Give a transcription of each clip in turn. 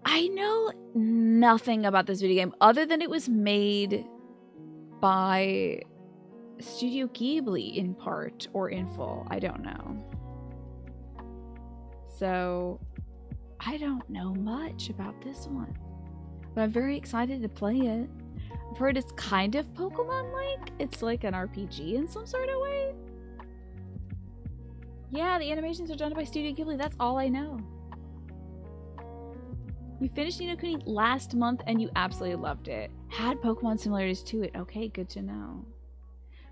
I know nothing about this video game other than it was made by Studio Ghibli in part or in full. I don't know. So I don't know much about this one, but I'm very excited to play it. I've heard it's kind of Pokemon-like. It's like an RPG in some sort of way. Yeah, the animations are done by Studio Ghibli. That's all I know. You finished Ni no Kuni last month and you absolutely loved it. Had Pokemon similarities to it. Okay, good to know.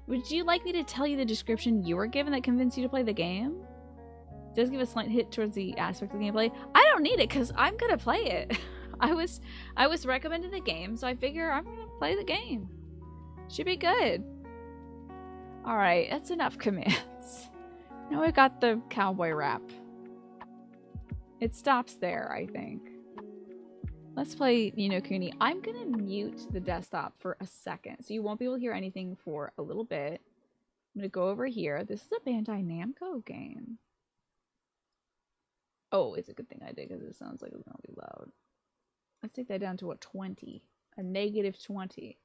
Would you like me to tell you the description you were given that convinced you to play the game? It does give a slight hit towards the aspect of the gameplay. I don't need it because I'm gonna play it. I was recommended the game, so I figure I'm gonna play the game. Should be good. Alright, that's enough commands. Now I got the cowboy rap. It stops there, I think. Let's play Ni no Kuni. I'm gonna mute the desktop for a second, so you won't be able to hear anything for a little bit. I'm gonna go over here. This is a Bandai Namco game. Oh, it's a good thing I did because it sounds like it's gonna be loud. Let's take that down to a 20. A -20.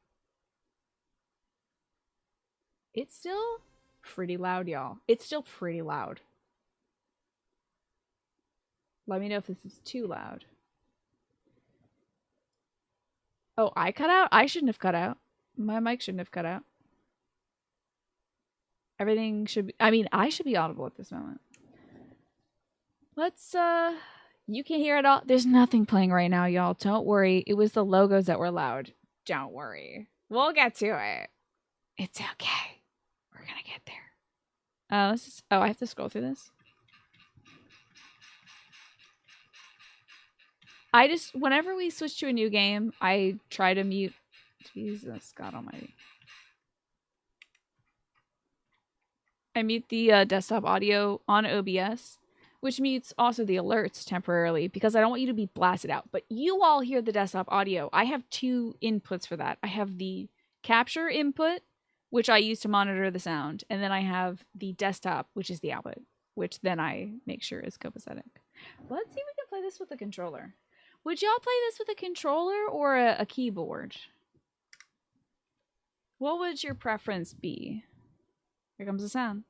It's still pretty loud, y'all. It's still pretty loud. Let me know if this is too loud. Oh, I cut out? I shouldn't have cut out. My mic shouldn't have cut out. Everything should be... I mean, I should be audible at this moment. Let's, you can't hear it all. There's nothing playing right now, y'all. Don't worry. It was the logos that were loud. Don't worry. We'll get to it. It's okay. We're gonna get there. Let's just... Oh, I have to scroll through this? I just... Whenever we switch to a new game, I try to mute... Jesus, God almighty. I mute the desktop audio on OBS, which mutes also the alerts temporarily because I don't want you to be blasted out. But you all hear the desktop audio. I have two inputs for that. I have the capture input, which I use to monitor the sound, and then I have the desktop, which is the output, which then I make sure is copacetic. Let's see if we can play this with a controller. Would y'all play this with a controller or a keyboard? What would your preference be? Here comes the sound.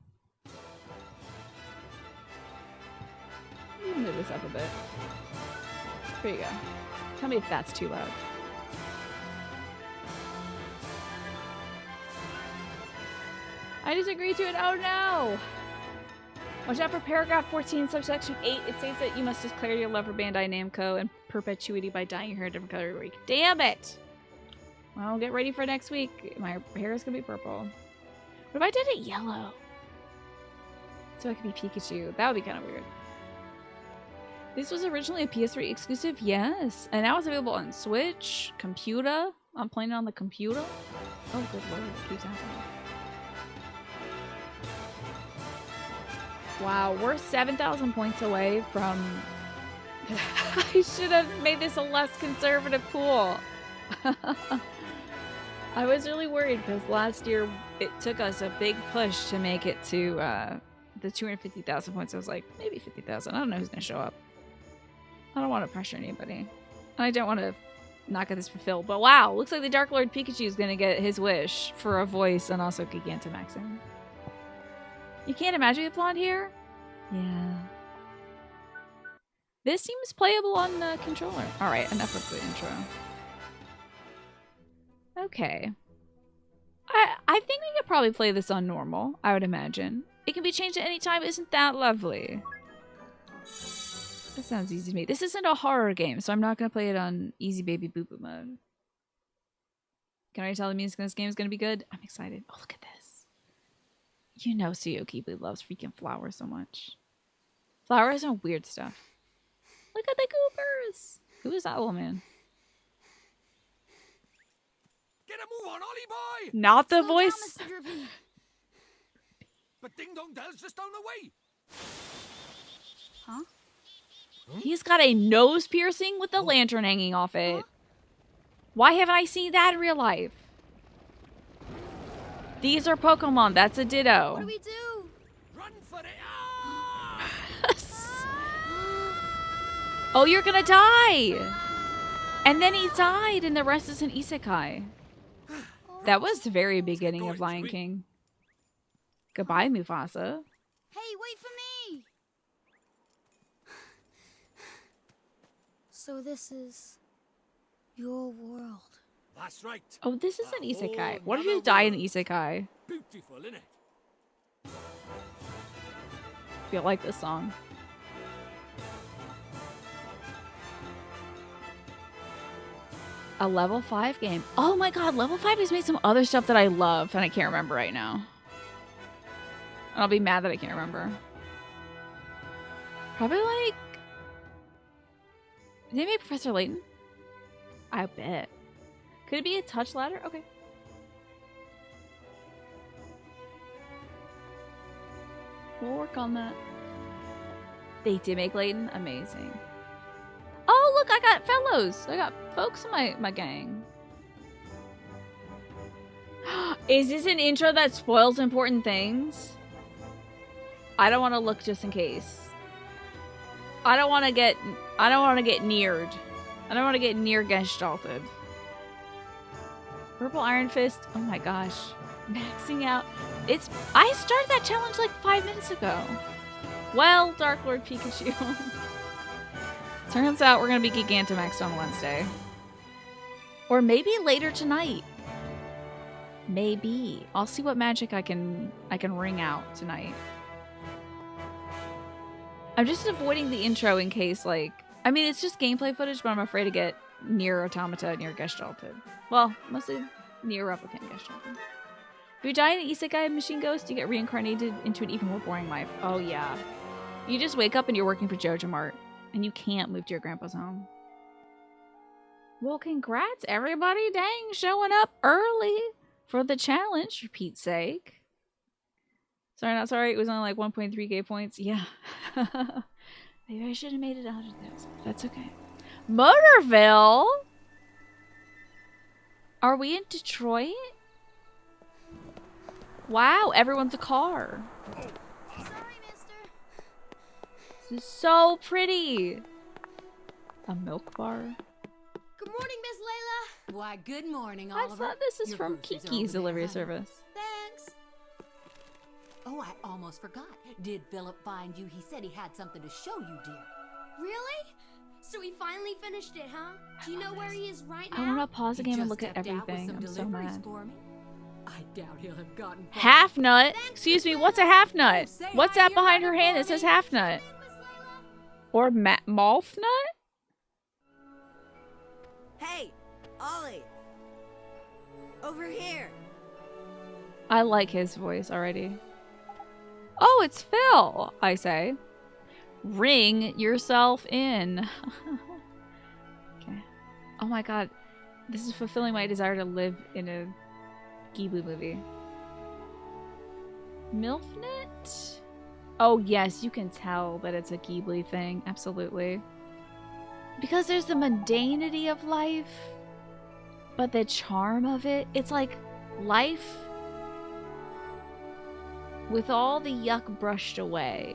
Let me move this up a bit. There you go. Tell me if that's too loud. I disagree to it. Oh no! Watch out for paragraph 14, subsection 8. It states that you must declare your love for Bandai Namco in perpetuity by dyeing your hair a different color every week. Damn it! Well, get ready for next week. My hair is gonna be purple. What if I did it yellow? So I could be Pikachu. That would be kind of weird. This was originally a PS3 exclusive, yes. And now it's available on Switch, computer. I'm playing it on the computer. Oh, good lord, it keeps happening. Wow, we're 7,000 points away from... I should have made this a less conservative pool. I was really worried because last year it took us a big push to make it to the 250,000 points. I was like, maybe 50,000. I don't know who's going to show up. I don't want to pressure anybody. I don't want to not get this fulfilled. But wow, looks like the Dark Lord Pikachu is going to get his wish for a voice and also Gigantamaxing. You can't imagine with blonde hair? Yeah. This seems playable on the controller. Alright, enough of the intro. Okay. I think we could probably play this on normal, I would imagine. It can be changed at any time. Isn't that lovely? That sounds easy to me. This isn't a horror game, so I'm not going to play it on easy baby boo boo mode. Can I tell the music in this game is going to be good? I'm excited. Oh, look at this. You know Studio Ghibli loves freaking flowers so much. Flowers and weird stuff. Look at the goobers. Who is that little man? Get a move on, Ollie boy! Not the Slow voice. down, Mr. Drippy. But Ding Dong Dell's just down the way. Huh? He's got a nose piercing with the lantern hanging off it. Huh? Why haven't I seen that in real life? These are Pokemon. That's a Ditto. What do we do? Run for it! Ah! Oh, you're gonna die! And then he died, and the rest is an isekai. That was the very beginning of Lion King. Goodbye, Mufasa. Hey, wait for me! So this is your world. That's right. Oh, this is an A isekai. whole What if you nother die in world. isekai? Beautiful, innit? I feel like this song. A level 5 game. Oh my god, level 5 has made some other stuff that I love, and I can't remember right now. And I'll be mad that I can't remember. Probably like... Did they make Professor Layton? I bet. Could it be a touch ladder? Okay. We'll work on that. They did make Layton? Amazing. Oh, look, I got fellows. I got folks in my gang. Is this an intro that spoils important things? I don't want to look just in case. I don't want to get neared. I don't want to get near gestalted. Purple Iron Fist. Oh my gosh. Maxing out. I started that challenge like 5 minutes ago. Well, Dark Lord Pikachu. Turns out we're going to be Gigantamaxed on Wednesday. Or maybe later tonight. Maybe. I'll see what magic I can wring out tonight. I'm just avoiding the intro in case, like... I mean, it's just gameplay footage, but I'm afraid to get near Automata, near Gestalted. Well, mostly near Replicant Gestalted. If you die in an Isekai Machine Ghost, you get reincarnated into an even more boring life. Oh, yeah. You just wake up and you're working for Jojo Mart. And you can't move to your grandpa's home. Well, congrats, everybody. Dang, showing up early for the challenge, for Pete's sake. Sorry, not sorry. It was only like 1.3k points. Yeah. Maybe I should have made it 100,000. That's okay. Motorville? Are we in Detroit? Wow, everyone's a car. Sorry, mister. This is so pretty. A milk bar. Good morning, Miss Layla. Why, good morning, I Oliver. thought this is Your from groceries are Kiki's over there, delivery honey. service. Thanks. Oh, I almost forgot. Did Philip find you? He said he had something to show you, dear. Really? So he finally finished it, huh? Do you know where he is right now? I want to pause the He game and just look at stepped out with everything. some I'm so deliveries mad. for me. I doubt he'll have gotten far. Half nut? Thanks, Excuse me, Miss what's a Layla. half nut? Oh, say What's hi that to your behind her mother hand for that says me. half nut? Miss Layla. Or Malf nut? Hey, Ollie! Over here! I like his voice already. Oh, it's Phil, I say. Ring yourself in. Okay. Oh my god. This is fulfilling my desire to live in a Ghibli movie. Milfnet? Oh yes, you can tell that it's a Ghibli thing. Absolutely. Because there's the mundanity of life, but the charm of it, it's like life with all the yuck brushed away.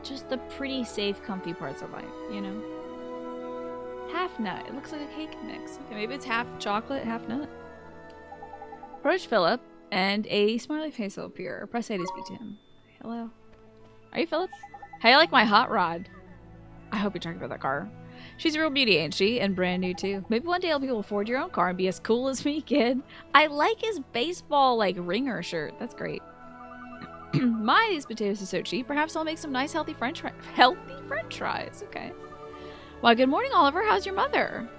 Just the pretty, safe, comfy parts of life, you know? Half nut. It looks like a cake mix. Okay, maybe it's half chocolate, half nut. Approach Philip, and a smiley face will appear. Press A to speak to him. Hello. Are you Philip? Hey, I like my hot rod. I hope you're talking about that car. She's a real beauty, ain't she? And brand new, too. Maybe one day I'll be able to afford your own car and be as cool as me, kid. I like his baseball, like, ringer shirt. That's great. My, these potatoes are so cheap. Perhaps I'll make some nice, healthy french fries. Okay. Why, good morning, Oliver. How's your mother?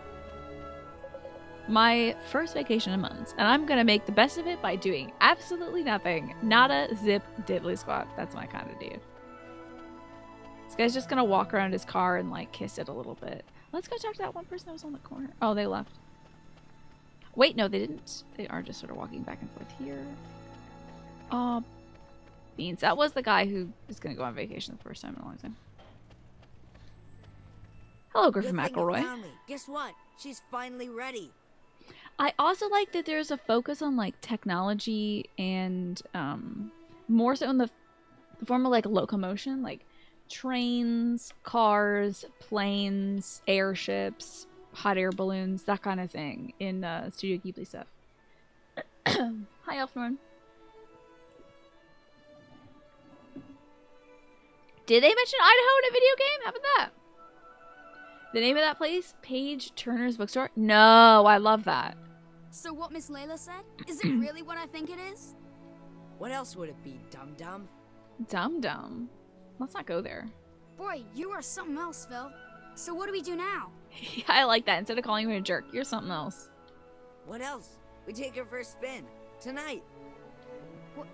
My first vacation in months, and I'm gonna make the best of it by doing absolutely nothing. Nada, zip, diddly squat. That's my kind of dude. This guy's just gonna walk around his car and, like, kiss it a little bit. Let's go talk to that one person that was on the corner. Oh, they left. Wait, no, they didn't. They are just sort of walking back and forth here. Oh, beans. That was the guy who is gonna go on vacation the first time in a long time. Hello, Griffin Good thing you McElroy. found me. Guess what? She's finally ready. I also like that there's a focus on, like, technology and more so in the form of, like, locomotion. Like, trains, cars, planes, airships, hot air balloons, that kind of thing in Studio Ghibli stuff. Hi, Elfnorn. Did they mention Idaho in a video game? How about that? The name of that place? Paige Turner's Bookstore? No, I love that. So what Miss Layla said? Is it really what I think it is? What else would it be, dum-dum? Dum-dum. Let's not go there. Boy, you are something else, Phil. So what do we do now? Yeah, I like that. Instead of calling you a jerk, you're something else. What else? We take her for a spin. Tonight. What?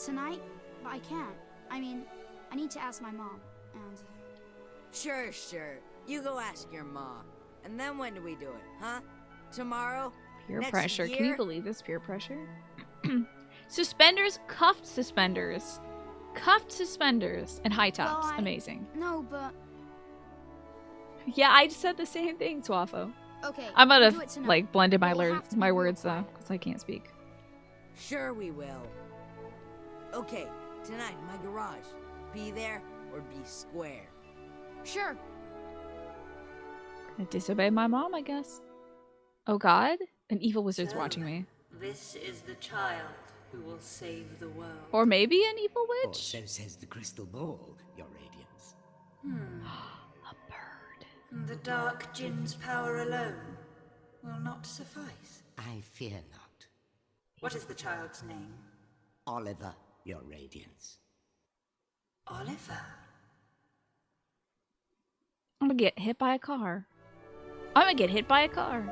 Tonight? But I can't. I mean, I need to ask my mom, and... Sure. You go ask your ma. And then when do we do it, huh? Tomorrow? Peer Next pressure. year? Can you believe this peer pressure? Suspenders, cuffed suspenders. Cuffed suspenders and high tops. Well, Amazing. No, but... Yeah, I just said the same thing, Swaffo. Okay, I might we'll do have, it tonight. like, blended my, We'll have to be my real words, though, quiet. because I can't speak. Sure we will. Okay, tonight in my garage. Be there or be square. Sure. I disobeyed my mom, I guess. Oh, God? An evil wizard's watching me. This is the child who will save the world. Or maybe an evil Or witch? so says the crystal ball, your radiance. A bird. The dark djinn's power alone will not suffice. I fear not. What is the child's name? Oliver, your radiance. Oliver. I'm gonna get hit by a car. I'm gonna get hit by a car.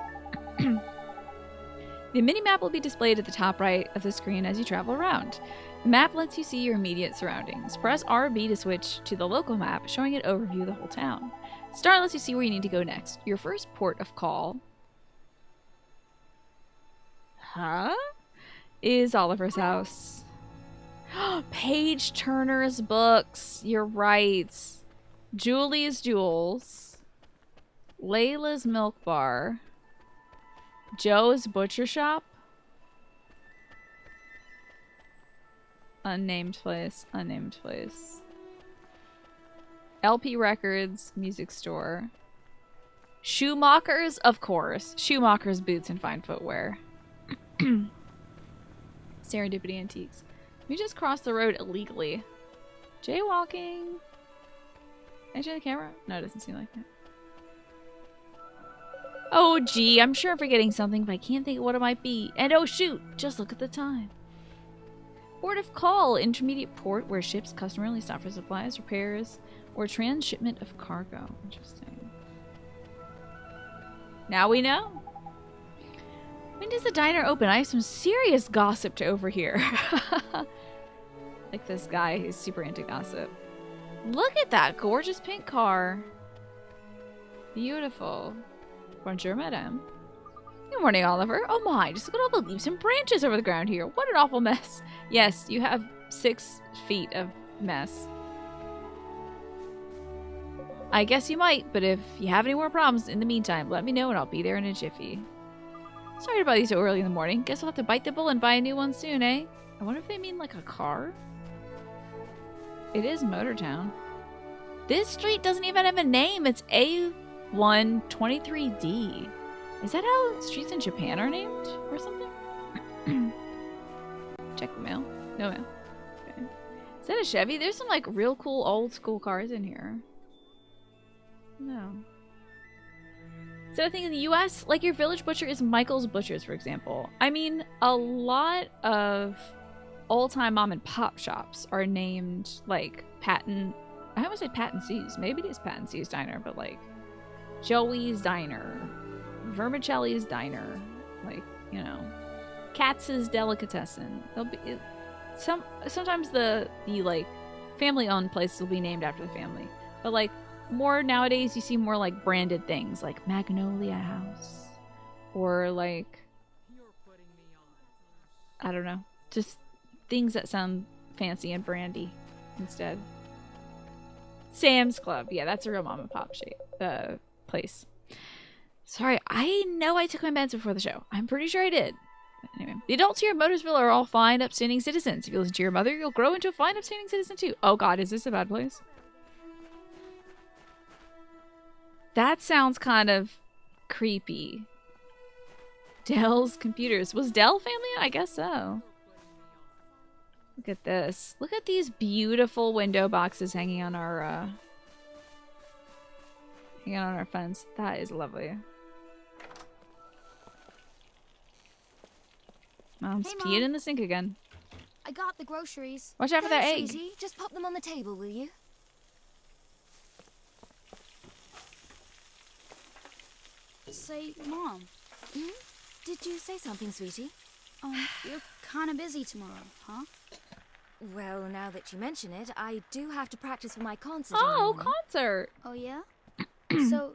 The mini-map will be displayed at the top right of the screen as you travel around. The map lets you see your immediate surroundings. Press RB to switch to the local map, showing an overview of the whole town. Star lets you see where you need to go next. Your first port of call... is Oliver's house. Paige Turner's books. You're right. Julie's Jewels. Layla's Milk Bar. Joe's Butcher Shop. Unnamed place. LP Records. Music store. Schumacher's, of course. Schumacher's Boots and Fine Footwear. Serendipity Antiques. We just crossed the road illegally. Jaywalking. Actually, the camera? No, it doesn't seem like it. Oh, gee, I'm sure I'm forgetting something, but I can't think of what it might be. And oh, shoot, just look at the time. Port of call, intermediate port where ships customarily stop for supplies, repairs, or transshipment of cargo. Interesting. Now we know. When does the diner open? I have some serious gossip to overhear. Like this guy who's super into gossip. Look at that gorgeous pink car. Beautiful. Bonjour, madame. Good morning, Oliver. Oh my, just look at all the leaves and branches over the ground here. What an awful mess. Yes, you have 6 feet of mess. I guess you might, but if you have any more problems in the meantime, let me know and I'll be there in a jiffy. Sorry to bother you so early in the morning. Guess we'll have to bite the bullet and buy a new one soon, eh? I wonder if they mean like a car? It is Motortown. This street doesn't even have a name. It's A123D. Is that how streets in Japan are named or something? Check the mail. No mail. Okay. Is that a Chevy? There's some like real cool old school cars in here. No. Is that a thing in the US? Like your village butcher is Michael's Butchers, for example. I mean, a lot of old-time mom and pop shops are named like Patton. I almost said Patton C's. Maybe it is Patton C's Diner, but like Joey's Diner, Vermicelli's Diner, like, you know, Katz's Delicatessen. They'll be sometimes the like family-owned places will be named after the family, but like more nowadays you see more like branded things like Magnolia House or like I don't know, just things that sound fancy and brandy instead. Sam's Club. Yeah, that's a real mom and pop place. Sorry, I know I took my meds before the show. I'm pretty sure I did. But anyway, the adults here in Motorsville are all fine, upstanding citizens. If you listen to your mother, you'll grow into a fine, upstanding citizen too. Oh god, is this a bad place? That sounds kind of creepy. Dell's computers. Was Dell family? I guess so. Look at this. Look at these beautiful window boxes hanging on our fence. That is lovely. Mom's Hey, peeing Mom. in the sink again. I got the groceries. Watch out for that egg. Sweetie, just pop them on the table, will you? Say, Mom, Did you say something, sweetie? you're kind of busy tomorrow, huh? Well, now that you mention it, I do have to practice for my concert in the Oh, morning. concert. Oh, yeah? So,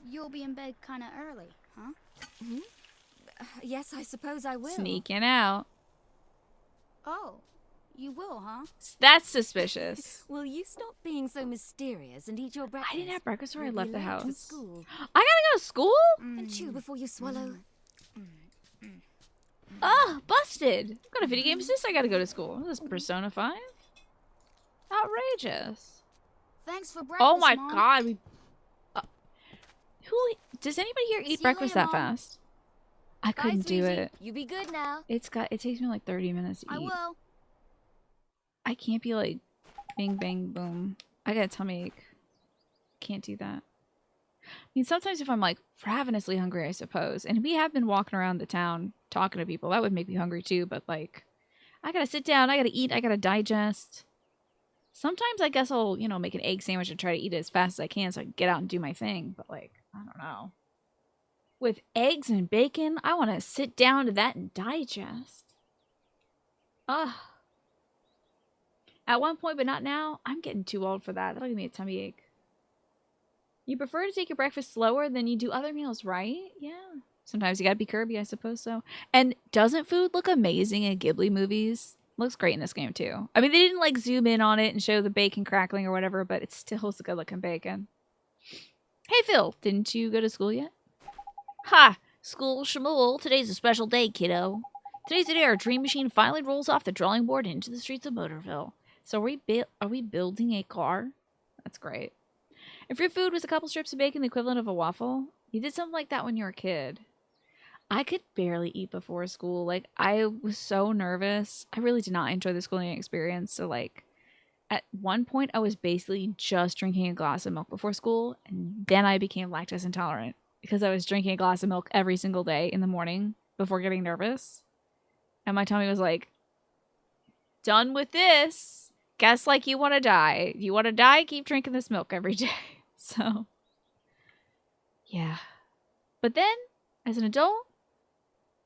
you'll be in bed kind of early, huh? Yes, I suppose I will. Sneaking out. Oh, you will, huh? That's suspicious. Will you stop being so mysterious and eat your breakfast? I didn't have breakfast before I We'll left be the late for house. school. I gotta go to school? And chew before you swallow. Oh, busted. I've got a video game assist. I gotta go to school. This is Persona 5? Outrageous. Thanks for breakfast, Oh my Mom. god. Who does anybody here eat See you breakfast later, that Mom. fast? I Bye, couldn't do sweetie. it. You be good now. It takes me like 30 minutes to I eat. will. I can't be like bing bang boom. I got a tummy ache. Can't do that. I mean, sometimes if I'm like ravenously hungry, I suppose. And we have been walking around the town talking to people. That would make me hungry too. But like, I gotta sit down. I gotta eat. I gotta digest. Sometimes I guess I'll, make an egg sandwich and try to eat it as fast as I can so I can get out and do my thing. But like, I don't know. With eggs and bacon, I want to sit down to that and digest. Ugh. At one point, but not now, I'm getting too old for that. That'll give me a tummy ache. You prefer to take your breakfast slower than you do other meals, right? Yeah. Sometimes you gotta be Kirby, I suppose so. And doesn't food look amazing in Ghibli movies? Looks great in this game, too. I mean, they didn't, like, zoom in on it and show the bacon crackling or whatever, but it still is a good-looking bacon. Hey, Phil, didn't you go to school yet? Ha! School Shmuel, today's a special day, kiddo. Today's the day our dream machine finally rolls off the drawing board into the streets of Motorville. So are we building a car? That's great. If your food was a couple strips of bacon, the equivalent of a waffle, you did something like that when you were a kid. I could barely eat before school. Like, I was so nervous. I really did not enjoy the schooling experience. So, like, at one point, I was basically just drinking a glass of milk before school. And then I became lactose intolerant because I was drinking a glass of milk every single day in the morning before getting nervous. And my tummy was like, done with this. Guess like you want to die. You want to die? Keep drinking this milk every day. So, yeah. But then, as an adult,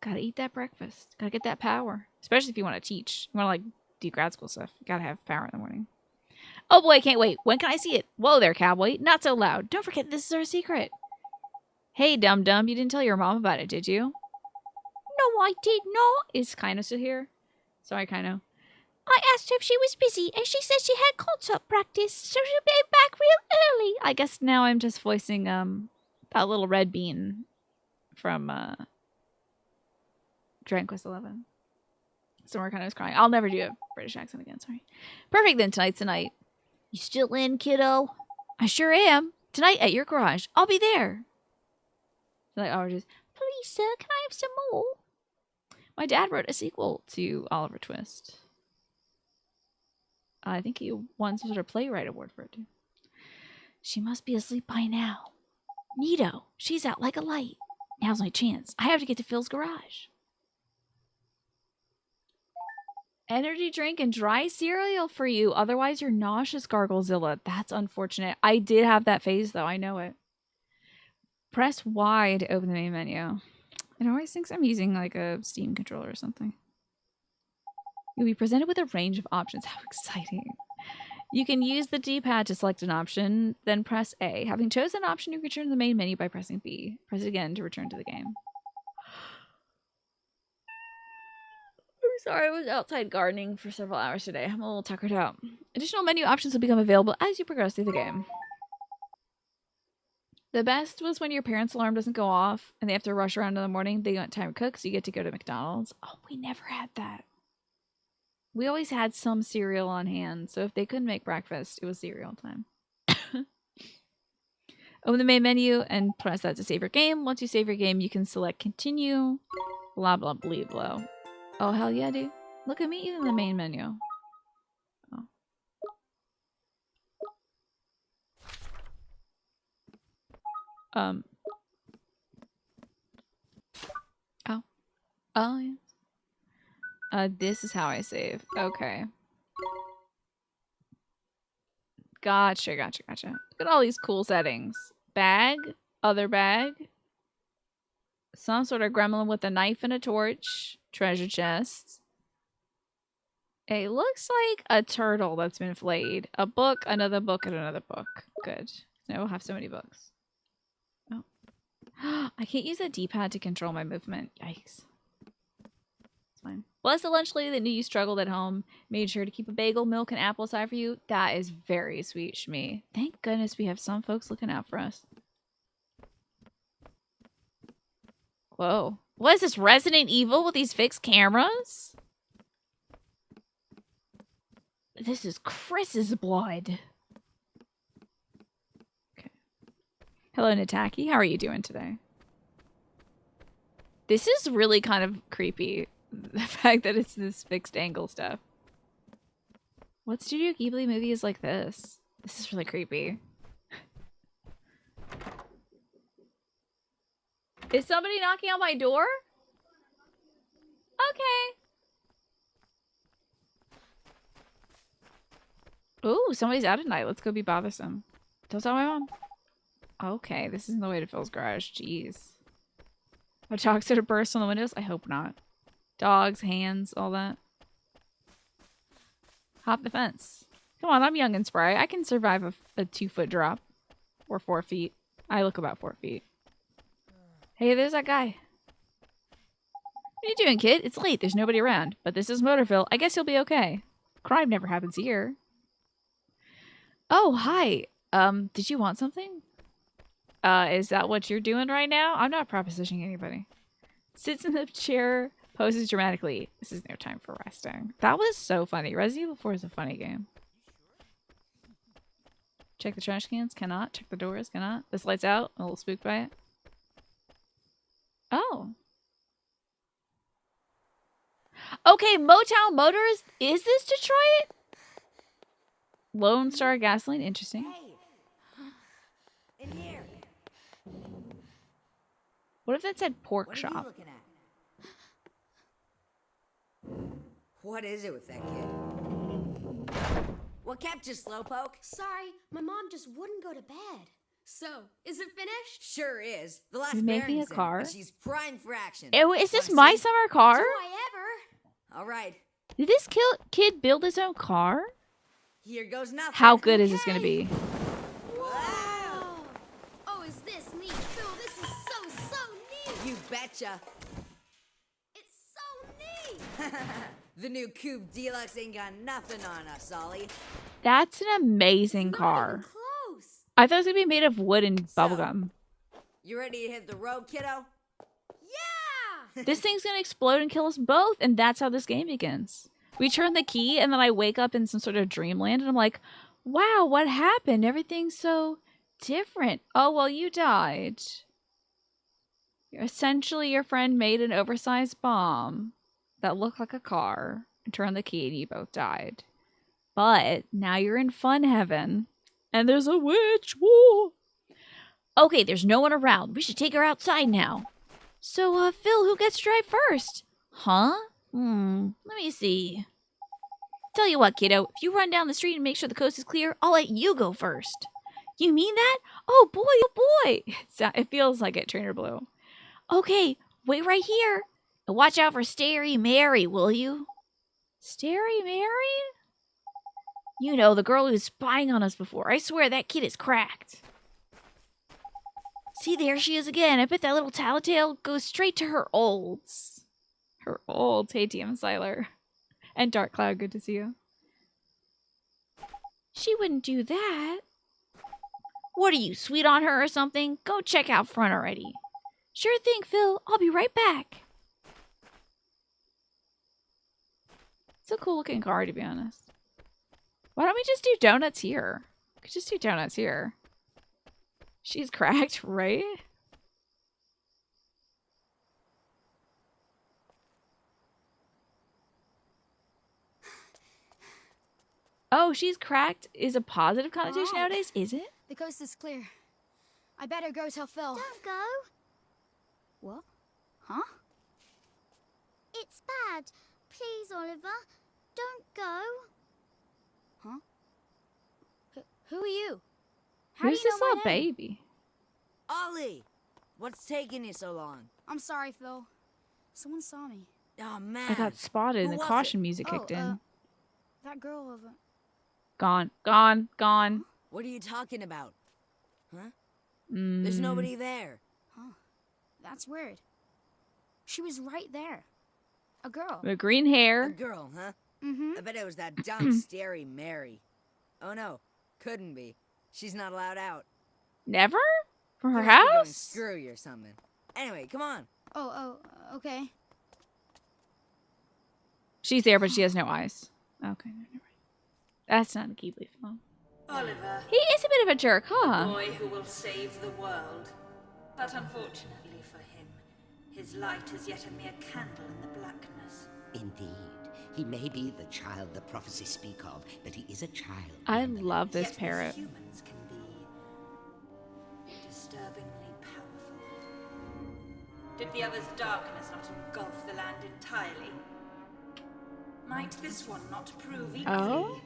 gotta eat that breakfast. Gotta get that power. Especially if you want to teach. You want to, like, do grad school stuff. You gotta have power in the morning. Oh boy, can't wait. When can I see it? Whoa there, cowboy. Not so loud. Don't forget this is our secret. Hey, dum-dum. You didn't tell your mom about it, did you? No, I did not. Is Kino still here? Sorry, Kino. I asked her if she was busy, and she said she had concert practice, so she'll be back real early. I guess now I'm just voicing that little red bean from Dragon Quest 11. So we're kind of crying. I'll never do a British accent again, sorry. Perfect then, tonight's the night. You still in, kiddo? I sure am. Tonight at your garage. I'll be there. Like, oh, just, please, sir, can I have some more? My dad wrote a sequel to Oliver Twist. I think he won some sort of playwright award for it, too. She must be asleep by now. Neato, she's out like a light. Now's my chance. I have to get to Phil's garage. Energy drink and dry cereal for you. Otherwise, you're nauseous, Garglezilla. That's unfortunate. I did have that phase, though. I know it. Press Y to open the main menu. It always thinks I'm using, like, a Steam controller or something. You'll be presented with a range of options. How exciting. You can use the D-pad to select an option, then press A. Having chosen an option, you can return to the main menu by pressing B. Press it again to return to the game. I'm sorry, I was outside gardening for several hours today. I'm a little tuckered out. Additional menu options will become available as you progress through the game. The best was when your parents' alarm doesn't go off and they have to rush around in the morning. They don't have time to cook, so you get to go to McDonald's. Oh, we never had that. We always had some cereal on hand, so if they couldn't make breakfast, it was cereal time. Open the main menu and press that to save your game. Once you save your game, you can select continue. Blah, blah, blah, blah. Oh, hell yeah, dude. Look at me in the main menu. Oh. Oh. Oh, yeah. This is how I save. Okay. Gotcha, gotcha, gotcha. Look at all these cool settings. Bag, other bag. Some sort of gremlin with a knife and a torch. Treasure chest. It looks like a turtle that's been flayed. A book, another book, and another book. Good. Now we'll have so many books. Oh. I can't use a D-pad to control my movement. Yikes. It's fine. Bless the lunch lady that knew you struggled at home. Made sure to keep a bagel, milk, and apple aside for you. That is very sweet, Shmi. Thank goodness we have some folks looking out for us. Whoa. What is this, Resident Evil with these fixed cameras? This is Chris's blood. Okay. Hello, Nataki. How are you doing today? This is really kind of creepy. The fact that it's this fixed angle stuff. What Studio Ghibli movie is like this? This is really creepy. Is somebody knocking on my door? Okay. Ooh, somebody's out at night. Let's go be bothersome. Don't tell my mom. Okay, this isn't the way to Phil's garage. Jeez. Are dogs that are burst on the windows? I hope not. Dogs, hands, all that. Hop the fence. Come on, I'm young and spry. I can survive a 2-foot drop. Or 4 feet. I look about 4 feet. Hey, there's that guy. What are you doing, kid? It's late. There's nobody around. But this is Motorville. I guess you'll be okay. Crime never happens here. Oh, hi. Did you want something? Is that what you're doing right now? I'm not propositioning anybody. Sits in the chair, poses dramatically. This is no time for resting. That was so funny. Resident Evil 4 is a funny game. Check the trash cans. Cannot. Check the doors. Cannot. This light's out. I'm a little spooked by it. Oh. Okay, Motown Motors. Is this Detroit? Lone Star Gasoline. Interesting. Hey. In here. What if that said pork What are shop? you looking at? What is it with that kid? What kept you, Slowpoke? Sorry, my mom just wouldn't go to bed. So, is it finished? Sure is. The last You make me Baron's a in, car? and she's primed for action. Ew, is this Wanna my see? summer car? Do I ever? All right. Did this kid build his own car? Here goes nothing. How good is this going to be? Wow. Oh, is this neat? Phil, this is so neat! You betcha. It's so neat! The new Coupe Deluxe ain't got nothing on us, Ollie. That's an amazing Not car. even close! I thought it was going to be made of wood and So- bubblegum. You ready to hit the road, kiddo? Yeah! This thing's going to explode and kill us both, and that's how this game begins. We turn the key, and then I wake up in some sort of dreamland, and I'm like, wow, what happened? Everything's so different. Oh, well, you died. Essentially, your friend made an oversized bomb that looked like a car, and turned the key, and you both died. But now you're in fun heaven, and there's a witch. Woo! Okay, there's no one around. We should take her outside now. So, Phil, who gets to drive first? Huh? Let me see. Tell you what, kiddo, if you run down the street and make sure the coast is clear, I'll let you go first. You mean that? Oh boy. It feels like it, Trainer Blue. Okay, wait right here. And watch out for Starry Mary, will you? Starry Mary? You know, the girl who's spying on us before. I swear that kid is cracked. See, there she is again. I bet that little tattletale goes straight to her olds. Her olds. Hey, TM Siler. And Dark Cloud, good to see you. She wouldn't do that. What are you, sweet on her or something? Go check out front already. Sure thing, Phil. I'll be right back. It's a cool looking car, to be honest. Why don't we just do donuts here? We could just do donuts here. She's cracked, right? Oh, she's cracked is a positive connotation Alright. nowadays, is it? The coast is clear. I better go tell Phil. Don't go. What? Huh? It's bad. Please, Oliver. Don't go. Huh? Who are you? Who's this my little name? baby? Ollie! What's taking you so long? I'm sorry, Phil. Someone saw me. Oh, man. I got spotted and Who the was caution it? music kicked in. That girl over. Gone, gone, gone. What are you talking about? Huh? Mm. There's nobody there. That's weird. She was right there. A girl. The green A hair. girl, huh? Mm-hmm. I bet it was that dumb, scary Mary. Oh, no. Couldn't be. She's not allowed out. Never? From her You must be going house? screwy or something. Anyway, come on. Oh, okay. She's there, but she has no eyes. Okay, never mind. That's not a Ghibli film. Oliver, He is a bit of a jerk, the huh? boy who will save the world. But unfortunately for him, his light is yet a mere candle in the blackness. Indeed. He may be the child the prophecies speak of, but he is a child. I nonetheless. love this Yet parrot. as humans can be disturbingly powerful. Did the other's darkness not engulf the land entirely? Might this one not prove equally Oh?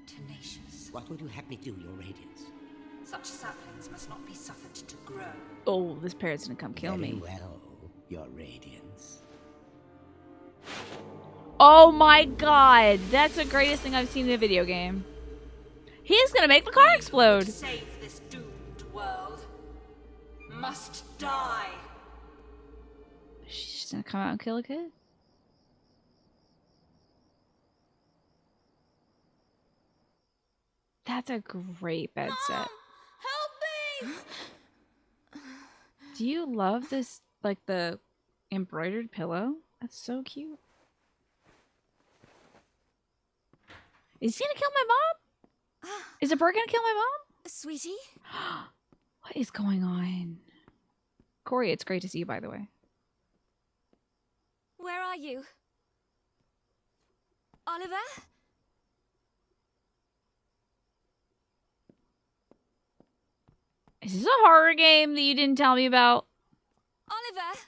tenacious? What would you have me do, Your Radiance? Such saplings must not be suffered to grow. Oh, this parrot's gonna come kill Very me. well, Your Radiance. Oh my god! That's the greatest thing I've seen in a video game. He's gonna make the car explode! To save this doomed world must die. She's just gonna come out and kill a kid? That's a great bed set. Help me! Do you love this, like the embroidered pillow? That's so cute. Is he gonna kill my mom? Is a bird gonna kill my mom? Sweetie? What is going on? Corey, it's great to see you, by the way. Where are you? Oliver? Is this a horror game that you didn't tell me about? Oliver?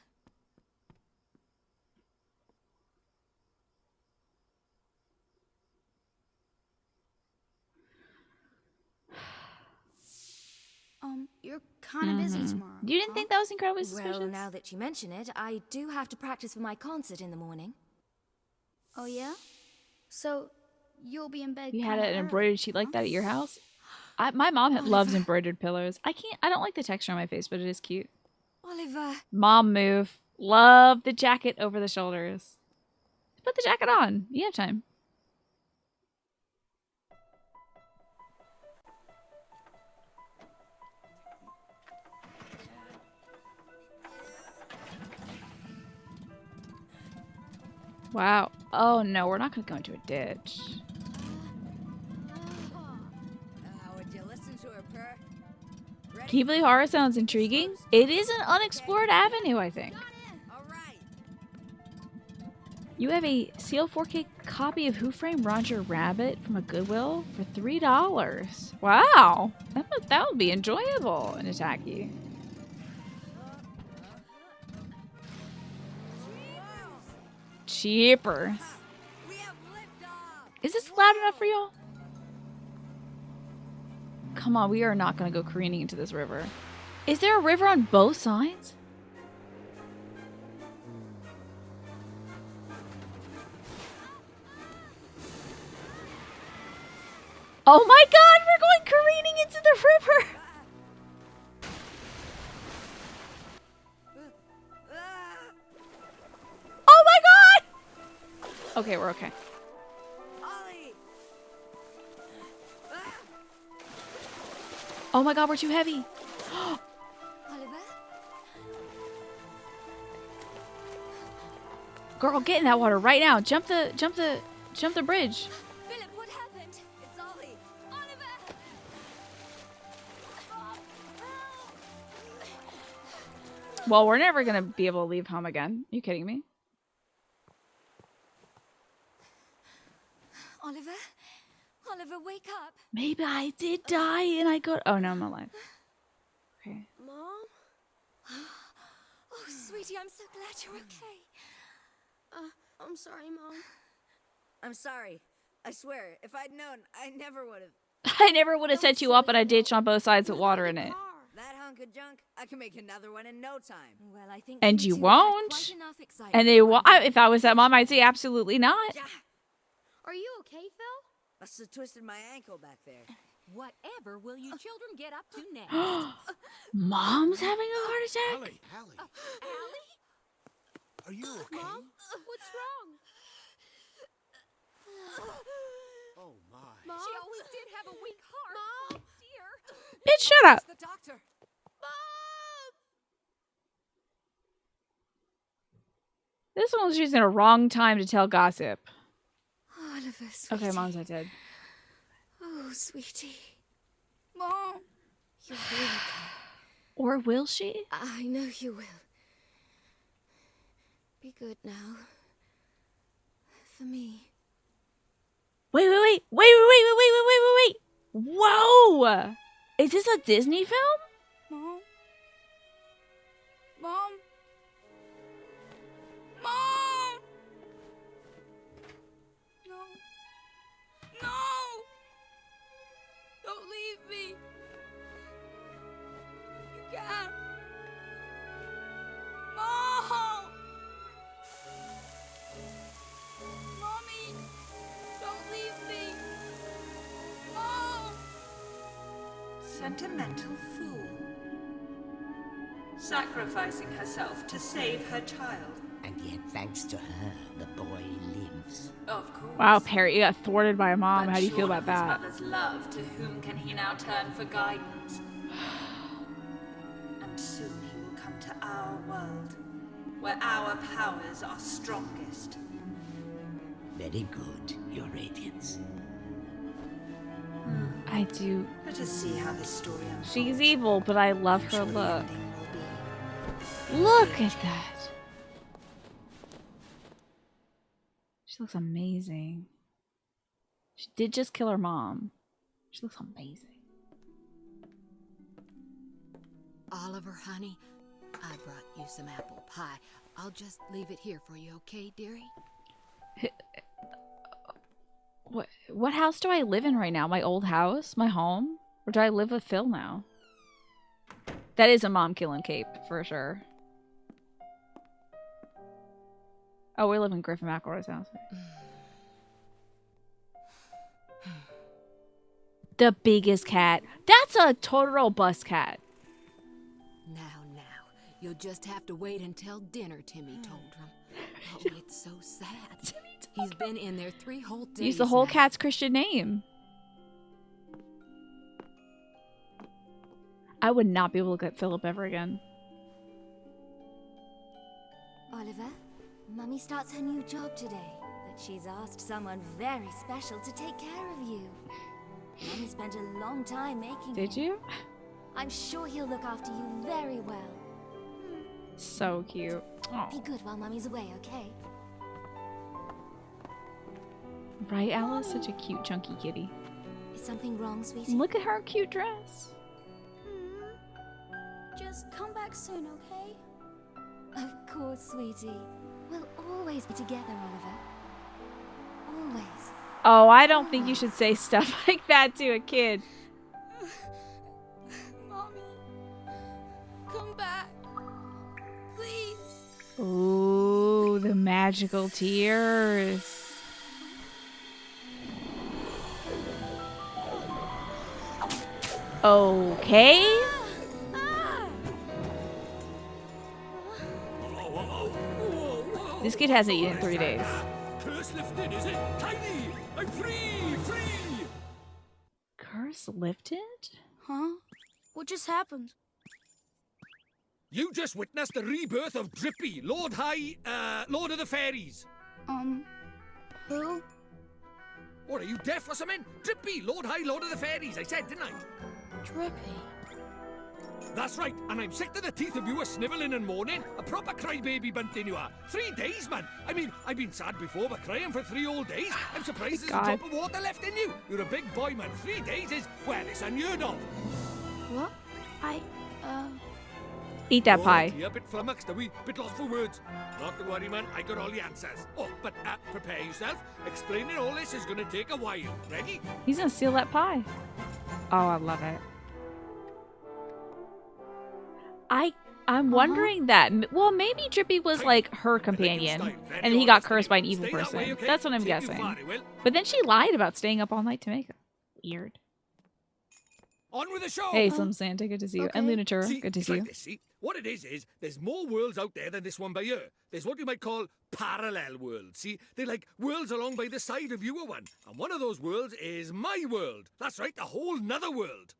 You're kind of busy tomorrow. You didn't think that was incredibly suspicious? Well, now that you mention it, I do have to practice for my concert in the morning. Oh, yeah? So, you'll be in bed You had kinda an early, embroidered sheet like huh? that at your house? My mom loves embroidered pillows. I don't like the texture on my face, but it is cute. Oliver. Mom move. Love the jacket over the shoulders. Put the jacket on. You have time. Wow. Oh no, we're not going to go into a ditch. Would you listen to her purr? Ghibli horror sounds intriguing. It is an unexplored avenue, I think. All right. You have a sealed 4K copy of Who Framed Roger Rabbit from a Goodwill for $3. Wow. That would be enjoyable in Itaki. Cheapers. We have liftoff. Is this loud enough for y'all? Come on, we are not going to go careening into this river. Is there a river on both sides? Oh my god, we're going careening into the river! Oh my god! Okay, we're okay. Ollie. Oh my god, we're too heavy. Oliver? Girl, get in that water right now. Jump the bridge. Philip, what happened? It's Ollie. Oliver! Well, we're never gonna be able to leave home again. Are you kidding me? Oliver? Oliver, wake up. Maybe I did die and I got. Oh no, I'm alive. Okay. Mom? Oh, sweetie, I'm so glad you're okay. I'm sorry, Mom. I'm sorry. I swear, if I'd known, I never would have. I never would have set you up, but I ditched on both sides with water in it. That hunk of junk, I can make another one in no time. Well, I think And you two have had won't. quite enough excitement And they for will. one day. If I was that mom, I'd say absolutely not. Yeah, Are you okay, Phil? must have twisted my ankle back there. Whatever will you children get up to next? Mom's having a heart attack. Allie. Allie? Are you okay? Mom? What's wrong? Oh my. Mom? She always did have a weak heart. Mom? Oh, dear. Bitch, shut up. The doctor. Mom! This one was choosing a wrong time to tell gossip. Oliver, sweetie. Okay, mom's not dead. Oh, sweetie. Mom! You'll be okay. Or will she? I know you will. Be good now. For me. Wait. Whoa! Is this a Disney film? Mom? Mom? Mom! No. No! Don't leave me. You can't. Mom! Mommy! Don't leave me. Mom! Sentimental fool. Sacrificing herself to save her child. And yet, thanks to her, the boy lives. Of course. Wow, Perry, you got thwarted by a mom. But How do you feel short about of his that? mother's love, to whom can he now turn for guidance? And soon he will come to our world, where our powers are strongest. Very good, Your Radiance. I do. Let us see how this story unfolds. She's evil, but I love I'm her sure the look. ending will be Look at that. She looks amazing. She did just kill her mom. She looks amazing. Oliver, honey, I brought you some apple pie. I'll just leave it here for you, okay, dearie? What house do I live in right now? My old house? My home? Or do I live with Phil now? That is a mom killing cape, for sure. Oh, we live in Griffin McElroy's house. The biggest cat. That's a Totoro bus cat. Now, you'll just have to wait until dinner, Timmy told him. Oh, it's so sad. He's been in there 3 whole days. Use the whole now. cat's Christian name. I would not be able to get Philip ever again. Oliver, Mummy starts her new job today, but she's asked someone very special to take care of you. Mummy spent a long time making Did him. you? I'm sure he'll look after you very well. So cute. Be Oh. good while Mummy's away, okay? Right, Alice? Such a cute, chunky kitty. Is something wrong, sweetie? Look at her cute dress. Just come back soon, okay? Of course, sweetie. We'll always be together, Oliver. Always. Oh, I don't think you should say stuff like that to a kid. Mommy, come back. Please. Ooh, the magical tears. Okay. This kid hasn't eaten in 3 days. Curse lifted, is it? Tiny! I'm free! Free! Curse lifted? Huh? What just happened? You just witnessed the rebirth of Drippy, Lord of the Fairies. Who? What, are you deaf or something? Drippy, Lord of the Fairies, I said, didn't I? Drippy. That's right, and I'm sick to the teeth of you a snivelling and moaning. A proper crybaby bunting you are. 3 days, man. I mean, I've been sad before, but crying for 3 whole days? I'm surprised there's a drop of water left in you. You're a big boy, man. 3 days is, well, it's unheard of. What? Eat that pie. Yeah, a bit flummoxed, are we? Bit lost for words. Not to worry, man. I got all the answers. Oh, but prepare yourself. Explaining all this is going to take a while. Ready? He's gonna steal that pie. Oh, I love it. I'm wondering that. Well, maybe Drippy was like her companion, and he got cursed by an evil person. That's what I'm guessing. But then she lied about staying up all night to make it. Weird. On with the show. Hey, Slim Santa, good to see you. And Lunatura, good to see you. See, what it is there's more worlds out there than this one by here. There's what you might call parallel worlds. See, they're like worlds along by the side of your one. And one of those worlds is my world. That's right, a whole nother world.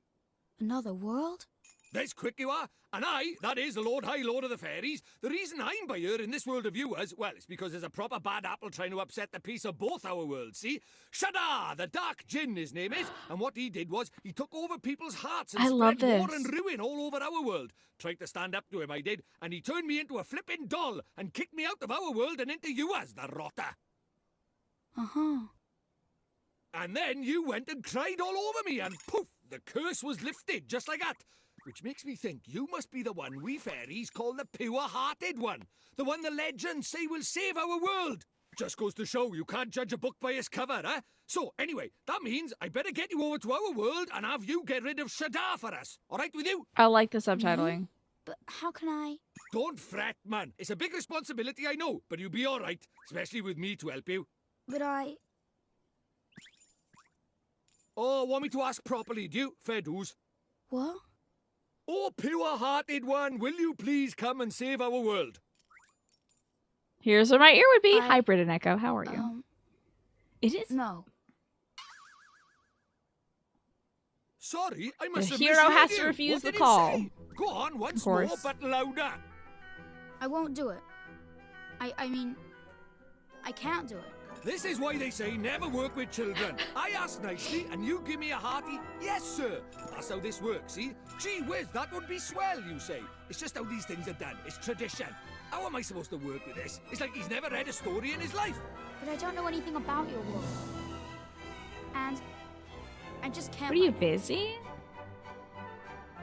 Another world? That's quick you are. And I, that is the Lord High Lord of the Fairies, the reason I'm by here in this world of yours, well, it's because there's a proper bad apple trying to upset the peace of both our worlds, see? Shadar, the Dark Djinn, his name is, and what he did was he took over people's hearts and spread war and ruin all over our world. Tried to stand up to him, I did, and he turned me into a flippin' doll and kicked me out of our world and into yours, the rotter. Uh-huh. And then you went and cried all over me, and poof, the curse was lifted, just like that. Which makes me think you must be the one we fairies call the pure-hearted one. The one the legends say will save our world. Just goes to show you can't judge a book by its cover, eh? So, anyway, that means I better get you over to our world and have you get rid of Shadar for us. All right with you? I like the subtitling. But how can I... Don't fret, man. It's a big responsibility, I know, but you'll be all right, especially with me to help you. But I... Oh, want me to ask properly, do you? Fair dues. What? Oh, pure-hearted one, will you please come and save our world? Here's where my ear would be. Hi, Brit and Echo. How are you? It is. No. Sorry, I must have hero has misled to you. refuse What the did it call. say? Go on, once more, but louder. I won't do it. I mean, I can't do it. This is why they say never work with children. I ask nicely, and you give me a hearty, yes, sir. That's how this works, see? Gee whiz, that would be swell, you say. It's just how these things are done. It's tradition. How am I supposed to work with this? It's like he's never read a story in his life. But I don't know anything about your world. And I just can't... What are you, busy?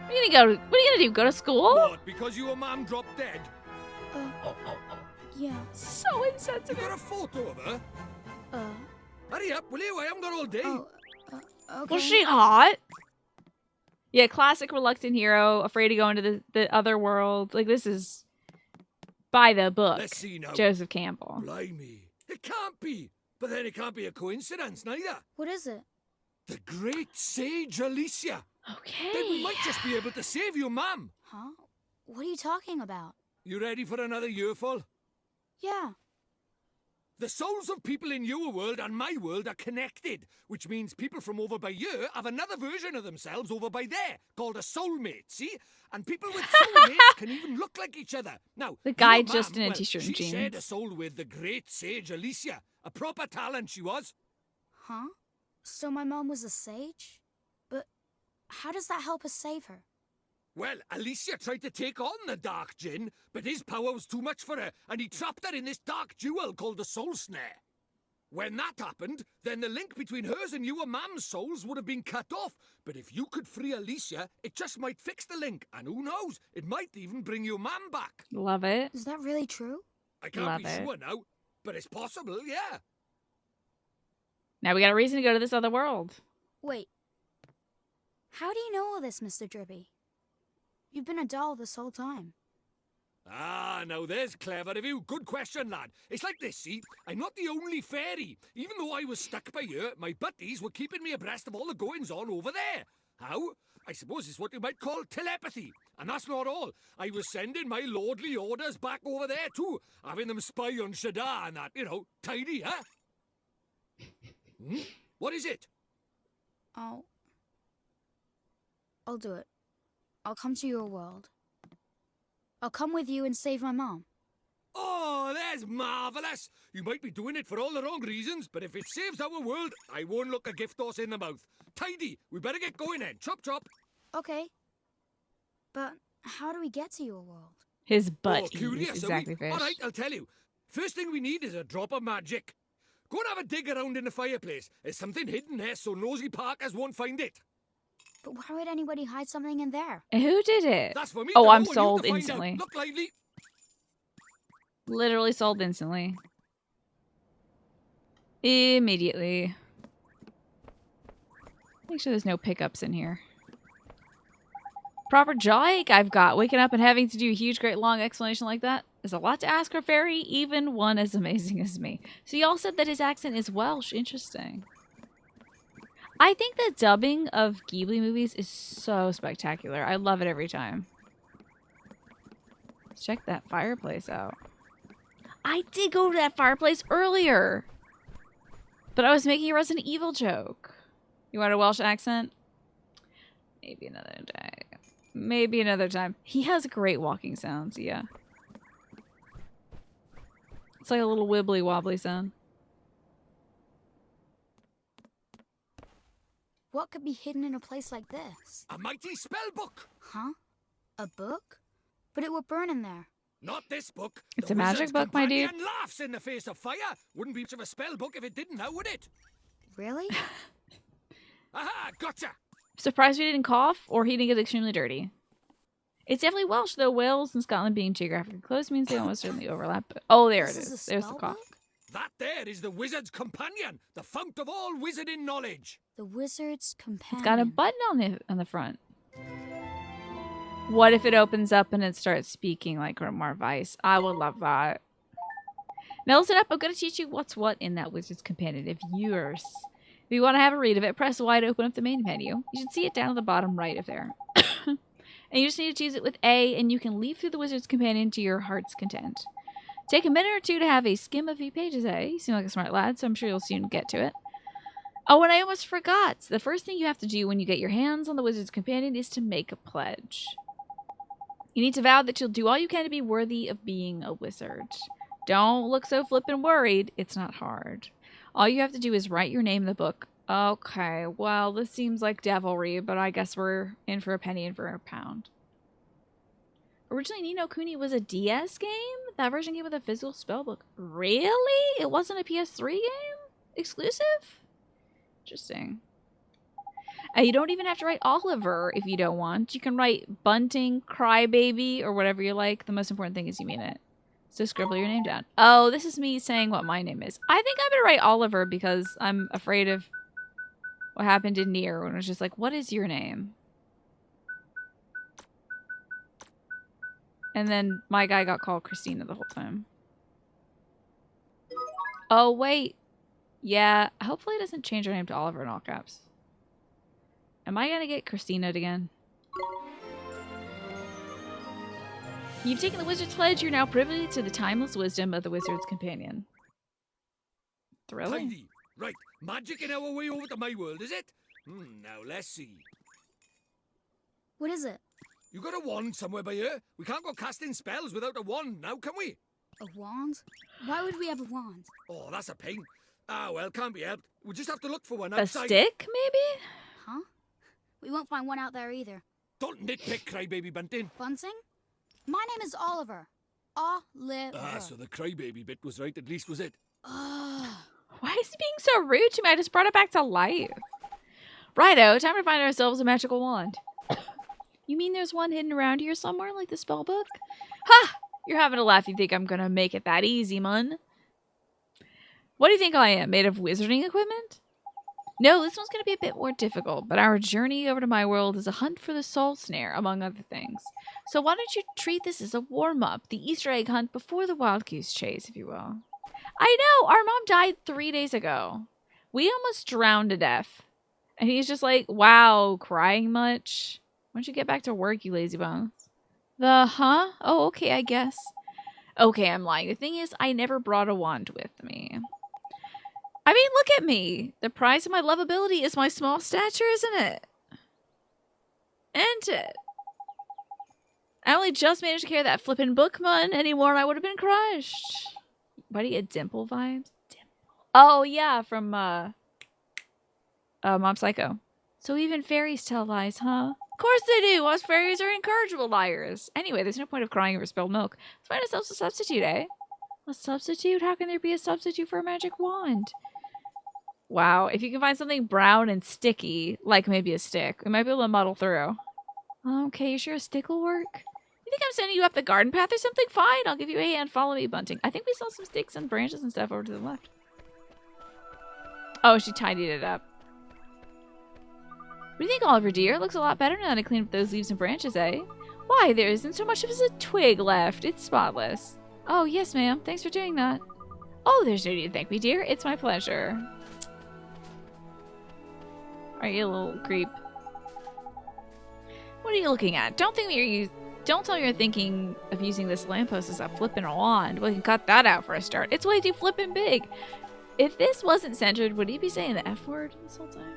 What are you gonna do? Go to school? What, because your mom dropped dead? Yeah. So insensitive. You got a photo of her? Uh... Hurry up, will you? I haven't got all day. Oh, okay. Was she hot? Yeah, classic reluctant hero, afraid to go into the other world. Like, this is by the book. Let's see now. Joseph Campbell. Blimey. It can't be. But then it can't be a coincidence, neither. What is it? The great sage Alicia. Okay. Then we might just be able to save your mum. Huh? What are you talking about? You ready for another earful? Yeah. The souls of people in your world and my world are connected, which means people from over by here have another version of themselves over by there, called a soulmate, see? And people with soulmates can even look like each other. Now, the guy your just mum, in a t-shirt and she jeans. shared a soul with the great sage Alicia. A proper talent she was. Huh? So my mom was a sage? But how does that help us save her? Well, Alicia tried to take on the Dark Djinn, but his power was too much for her, and he trapped her in this dark jewel called the Soul Snare. When that happened, then the link between hers and your mam's souls would have been cut off. But if you could free Alicia, it just might fix the link, and who knows, it might even bring your mam back. Love it. Is that really true? I can't Love be it. sure now, but it's possible, yeah. Now we got a reason to go to this other world. Wait. How do you know all this, Mr. Drippy? You've been a doll this whole time. Ah, now there's clever of you. Good question, lad. It's like this, see? I'm not the only fairy. Even though I was stuck by here, my buddies were keeping me abreast of all the goings-on over there. How? I suppose it's what you might call telepathy. And that's not all. I was sending my lordly orders back over there too, having them spy on Shadar and that, tidy, huh? What is it? I'll do it. I'll come to your world. I'll come with you and save my mom. Oh, that's marvellous. You might be doing it for all the wrong reasons, but if it saves our world, I won't look a gift horse in the mouth. Tidy. We better get going then. Chop, chop. Okay. But how do we get to your world? His butt. Oh, curious, are Exactly, we? fish. All right, I'll tell you. First thing we need is a drop of magic. Go and have a dig around in the fireplace. There's something hidden there so nosy Parkers won't find it. But why would anybody hide something in there? And who did it? That's for me Oh, to I'm know and you sold to find instantly. out. Look lively. Literally sold instantly. Immediately. Make sure there's no pickups in here. Proper jaw ache I've got. Waking up and having to do a huge, great, long explanation like that is a lot to ask for a fairy, even one as amazing as me. So y'all said that his accent is Welsh. Interesting. I think the dubbing of Ghibli movies is so spectacular. I love it every time. Let's check that fireplace out. I did go to that fireplace earlier, but I was making a Resident Evil joke. You want a Welsh accent? Maybe another day. Maybe another time. He has great walking sounds, yeah. It's like a little wibbly wobbly sound. What could be hidden in a place like this? A mighty spell book. Huh? A book? But it would burn in there. Not this book. It's The a magic Wizard's book, my dude. Companion laughs in the face of fire. Wouldn't be much of a spell book if it didn't, now would it? Really? Aha, gotcha. Surprised we didn't cough or he didn't get extremely dirty. It's definitely Welsh, though Wales and Scotland being geographically close means they almost certainly overlap. But oh, there it This is. a There's the spell cough. book? That there is the Wizard's Companion, the fount of all wizarding knowledge. The wizard's companion. It's got a button on the front. What if it opens up and it starts speaking like Grimoire Vice? I would love that. Now listen up, I'm going to teach you what's what in that Wizard's Companion. If you want to have a read of it, press Y to open up the main menu. You should see it down at the bottom right of there. And you just need to choose it with A, and you can leaf through the Wizard's Companion to your heart's content. Take a minute or two to have a skim of the pages, eh? You seem like a smart lad, so I'm sure you'll soon get to it. Oh, and I almost forgot. The first thing you have to do when you get your hands on the Wizard's Companion is to make a pledge. You need to vow that you'll do all you can to be worthy of being a wizard. Don't look so flippin' worried. It's not hard. All you have to do is write your name in the book. Okay, well, this seems like devilry, but I guess we're in for a penny and for a pound. Originally, Ni no Kuni was a DS game? That version came with a physical spellbook. Really? It wasn't a PS3 game? Exclusive? Interesting. You don't even have to write Oliver if you don't want. You can write Bunting, Crybaby, or whatever you like. The most important thing is you mean it. So scribble your name down. Oh, this is me saying what my name is. I think I'm going to write Oliver because I'm afraid of what happened in Nier when it was just like, what is your name? And then my guy got called Christina the whole time. Oh, wait. Yeah, hopefully it doesn't change her name to Oliver in all caps. Am I going to get Christina'd again? You've taken the Wizard's Pledge. You're now privy to the timeless wisdom of the Wizard's Companion. Thrilling. Tidy. Right, magic in our way over to my world, is it? Now let's see. What is it? You got a wand somewhere by here? We can't go casting spells without a wand now, can we? A wand? Why would we have a wand? Oh, that's a pain. Ah, well, can't be helped. We'll just have to look for one A outside. stick, maybe? Huh? We won't find one out there either. Don't nitpick, Crybaby Bunting. Bunting? My name is Oliver. Oliver. Ah, so the Crybaby bit was right, at least was it? Ugh. Why is he being so rude to me? I just brought it back to life. Righto, time to find ourselves a magical wand. You mean there's one hidden around here somewhere, like the spell book? Ha! You're having a laugh. You think I'm gonna make it that easy, mun? What do you think I am, made of wizarding equipment? No, this one's gonna be a bit more difficult, but our journey over to my world is a hunt for the soul snare, among other things. So why don't you treat this as a warm-up, the Easter egg hunt before the wild goose chase, if you will. I know! Our mom died 3 days ago. We almost drowned to death. And he's just like, wow, crying much? Why don't you get back to work, you lazy bones? Huh? Oh, okay, I guess. Okay, I'm lying. The thing is, I never brought a wand with me. I mean, look at me. The price of my lovability is my small stature, isn't it? Ain't it? I only just managed to carry that flippin' book, mun. Any more and I would have been crushed. Why do you get dimple vibes? Dimple. Oh, yeah, from, Mob Psycho. So even fairies tell lies, huh? course they do. Us fairies are incorrigible liars. Anyway, there's no point of crying over spilled milk. Let's find ourselves a substitute, eh? A substitute? How can there be a substitute for a magic wand? Wow, if you can find something brown and sticky, like maybe a stick, we might be able to muddle through. Okay, you sure a stick will work? You think I'm sending you up the garden path or something? Fine, I'll give you a hand. Follow me, Bunting. I think we saw some sticks and branches and stuff over to the left. Oh, she tidied it up. What do you think, Oliver, dear? It looks a lot better now that I cleaned up those leaves and branches, eh? Why, there isn't so much as a twig left. It's spotless. Oh, yes, ma'am. Thanks for doing that. Oh, there's no need to thank me, dear. It's my pleasure. Are you a little creep? What are you looking at? Don't tell me you're thinking of using this lamppost as a flippin' wand. We can cut that out for a start. It's way too flippin' big. If this wasn't centered, would he be saying the F word this whole time?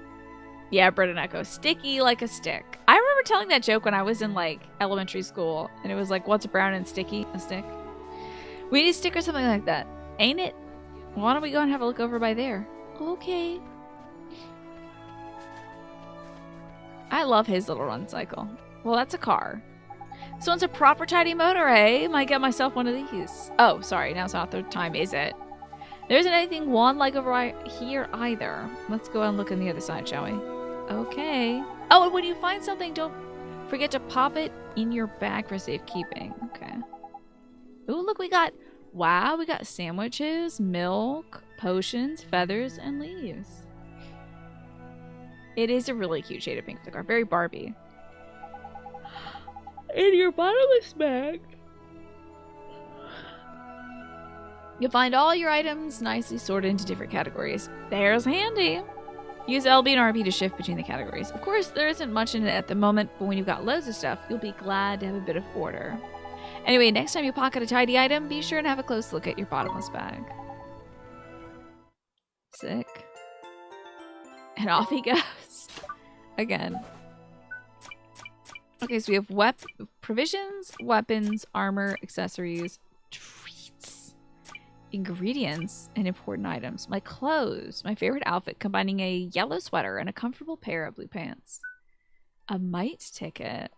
Yeah, Brett and Echo. Sticky like a stick. I remember telling that joke when I was in, like, elementary school. And it was like, what's brown and sticky? A stick. We need a stick or something like that. Ain't it? Why don't we go and have a look over by there? Okay. I love his little run cycle. Well, that's a car. This one's a proper tidy motor, eh? Might get myself one of these. Oh, sorry. Now's not the time, is it? There isn't anything wand-like over here either. Let's go and look on the other side, shall we? Okay. Oh, and when you find something, don't forget to pop it in your bag for safekeeping. Okay. Ooh, look, we got... Wow, we got sandwiches, milk, potions, feathers, and leaves. It is a really cute shade of pink for the car. Very Barbie. In your bottomless bag, you'll find all your items nicely sorted into different categories. There's handy. Use LB and RB to shift between the categories. Of course, there isn't much in it at the moment, but when you've got loads of stuff, you'll be glad to have a bit of order. Anyway, next time you pocket a tidy item, be sure to have a close look at your bottomless bag. Sick. And off he goes. Again. Okay, so we have provisions, weapons, armor, accessories, treats, ingredients, and important items. My clothes. My favorite outfit, combining a yellow sweater and a comfortable pair of blue pants. A mite ticket.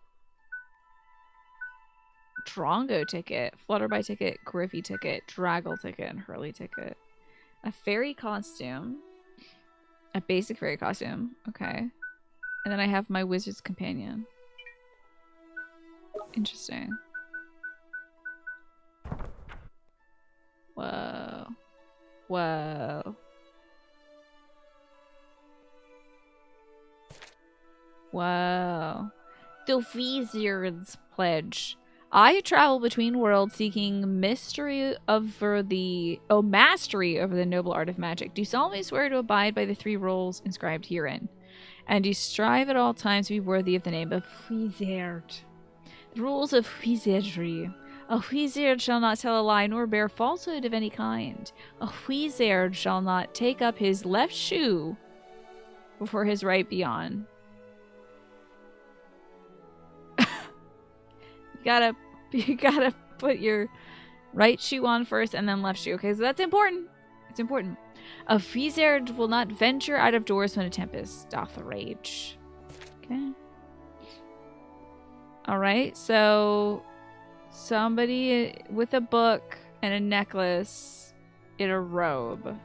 Drongo ticket. Flutterby ticket. Griffey ticket. Draggle ticket. And Hurley ticket. A fairy costume. A basic fairy costume. Okay. And then I have my wizard's companion. Interesting. Whoa. Whoa. Whoa. The Wizard's Pledge. I travel between worlds seeking mastery over the noble art of magic. Do solemnly swear to abide by the 3 rules inscribed herein, and do strive at all times to be worthy of the name of Wizard. The rules of wizardry. A wizard shall not tell a lie nor bear falsehood of any kind. A wizard shall not take up his left shoe before his right be on. You gotta put your right shoe on first and then left shoe. Okay, so that's important. It's important. A wizard will not venture out of doors when a tempest doth rage. Okay. Alright, so somebody with a book and a necklace in a robe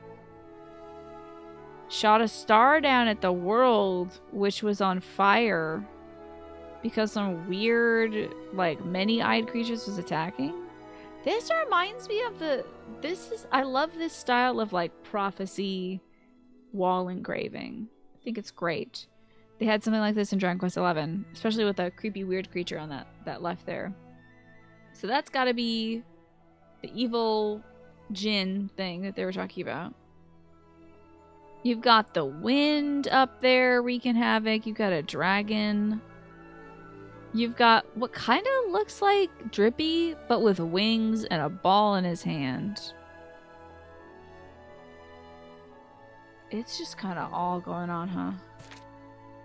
shot a star down at the world, which was on fire because some weird, like, many-eyed creatures was attacking. This reminds me of I love this style of, like, prophecy wall engraving. I think it's great. They had something like this in Dragon Quest XI, especially with a creepy weird creature on that left there. So that's gotta be the evil djinn thing that they were talking about. You've got the wind up there wreaking havoc. You've got a dragon. You've got what kind of looks like Drippy, but with wings and a ball in his hand. It's just kind of all going on, huh?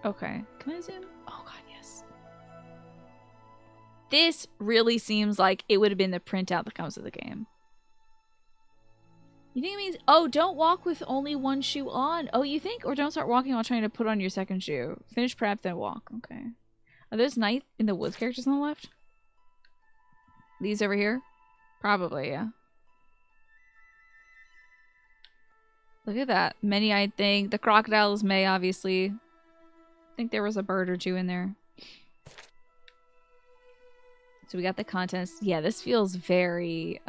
Okay. Can I zoom? Oh god, yes. This really seems like it would have been the printout that comes with the game. You think it means, oh, don't walk with only one shoe on? Oh, you think? Or don't start walking while trying to put on your second shoe. Finish prep, then walk. Okay. Are those Night in the Woods characters on the left? These over here? Probably, yeah. Look at that. Many-eyed thing. The crocodile is May, obviously. I think there was a bird or two in there. So we got the contents. Yeah, this feels very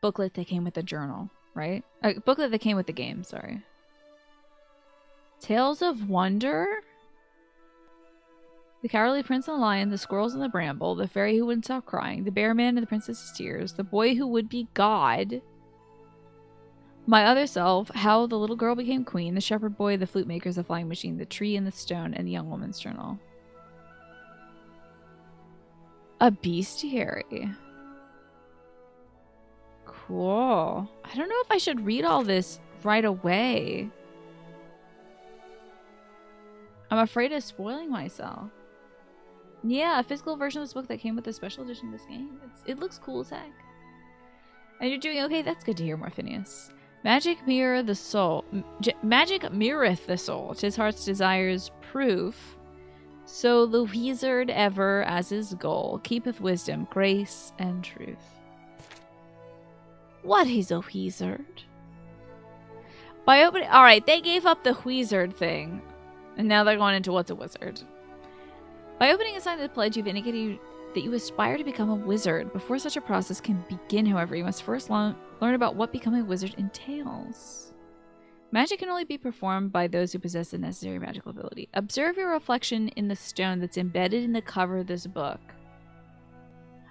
booklet that came with the journal, right? Booklet that came with the game, sorry. Tales of Wonder? The Cowardly Prince and the Lion, the Squirrels and the Bramble, the Fairy Who Wouldn't Stop Crying, the Bear Man and the Princess's Tears, the Boy Who Would Be God, My Other Self, How the Little Girl Became Queen, the Shepherd Boy, the Flute Makers, the Flying Machine, the Tree and the Stone, and the Young Woman's Journal. A bestiary. Cool. I don't know if I should read all this right away. I'm afraid of spoiling myself. Yeah, a physical version of this book that came with the special edition of this game. It looks cool as heck. And you're doing okay? That's good to hear, Morphinius. Magic mirror the soul. Magic mirroreth the soul. 'Tis heart's desires proof. So the wizard ever as his goal keepeth wisdom, grace, and truth. What is a wizard? By opening... Alright, they gave up the wizard thing. And now they're going into what's a wizard. By opening a sign of the pledge, you've indicated that you aspire to become a wizard. Before such a process can begin, however, you must first learn about what becoming a wizard entails. Magic can only be performed by those who possess the necessary magical ability. Observe your reflection in the stone that's embedded in the cover of this book.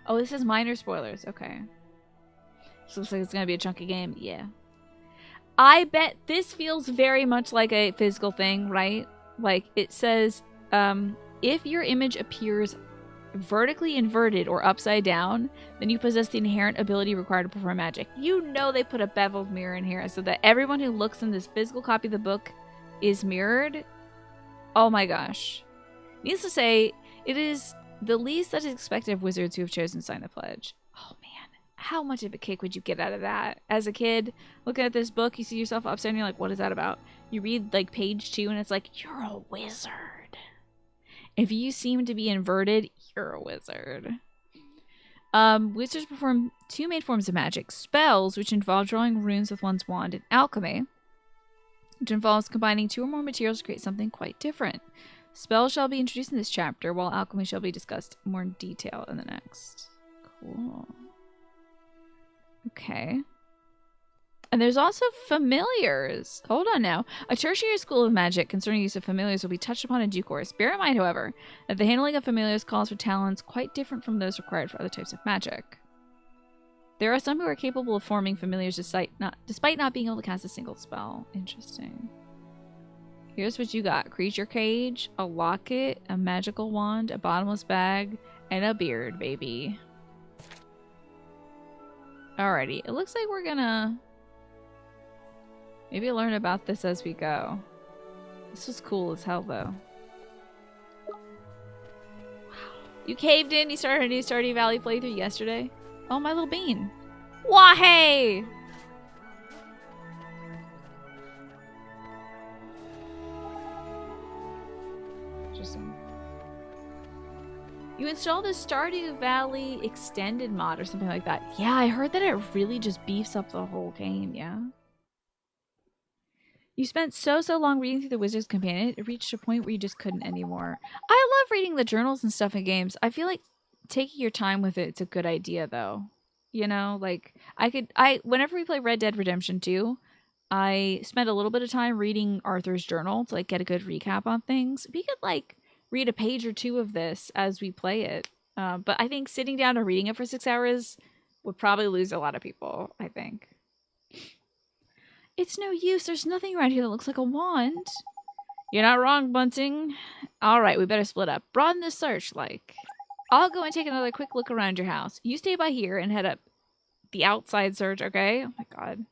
Oh, this is minor spoilers. Okay. This looks like it's going to be a chunky game. Yeah. I bet this feels very much like a physical thing, right? Like, it says, if your image appears vertically inverted or upside down, then you possess the inherent ability required to perform magic. You know they put a beveled mirror in here so that everyone who looks in this physical copy of the book is mirrored. Oh my gosh. Needless to say, it is the least that is expected of wizards who have chosen to sign the pledge. Oh man, how much of a kick would you get out of that? As a kid, looking at this book, you see yourself upside down, you're like, what is that about? You read like page 2 and it's like, you're a wizard. If you seem to be inverted, you're a wizard. Wizards perform 2 main forms of magic. Spells, which involve drawing runes with one's wand, and alchemy, which involves combining 2 or more materials to create something quite different. Spells shall be introduced in this chapter, while alchemy shall be discussed more in detail in the next. Cool. Okay. And there's also familiars. Hold on now. A tertiary school of magic concerning use of familiars will be touched upon in due course. Bear in mind, however, that the handling of familiars calls for talents quite different from those required for other types of magic. There are some who are capable of forming familiars despite not being able to cast a single spell. Interesting. Here's what you got. Creature cage, a locket, a magical wand, a bottomless bag, and a beard, baby. Alrighty. It looks like we're gonna... maybe learn about this as we go. This was cool as hell, though. Wow. You caved in? You started a new Stardew Valley playthrough yesterday? Oh, my little bean. Wah, hey! Interesting. You installed a Stardew Valley extended mod or something like that. Yeah, I heard that it really just beefs up the whole game, yeah? You spent so long reading through the Wizard's Companion, it reached a point where you just couldn't anymore. I love reading the journals and stuff in games. I feel like taking your time with it's a good idea, though. You know, like, whenever we play Red Dead Redemption 2, I spend a little bit of time reading Arthur's journal to, like, get a good recap on things. We could, like, read a page or 2 of this as we play it. But I think sitting down and reading it for 6 hours would probably lose a lot of people, I think. It's no use. There's nothing around here that looks like a wand. You're not wrong, Bunting. Alright, we better split up. Broaden this search, like. I'll go and take another quick look around your house. You stay by here and head up the outside search, okay? Oh my god.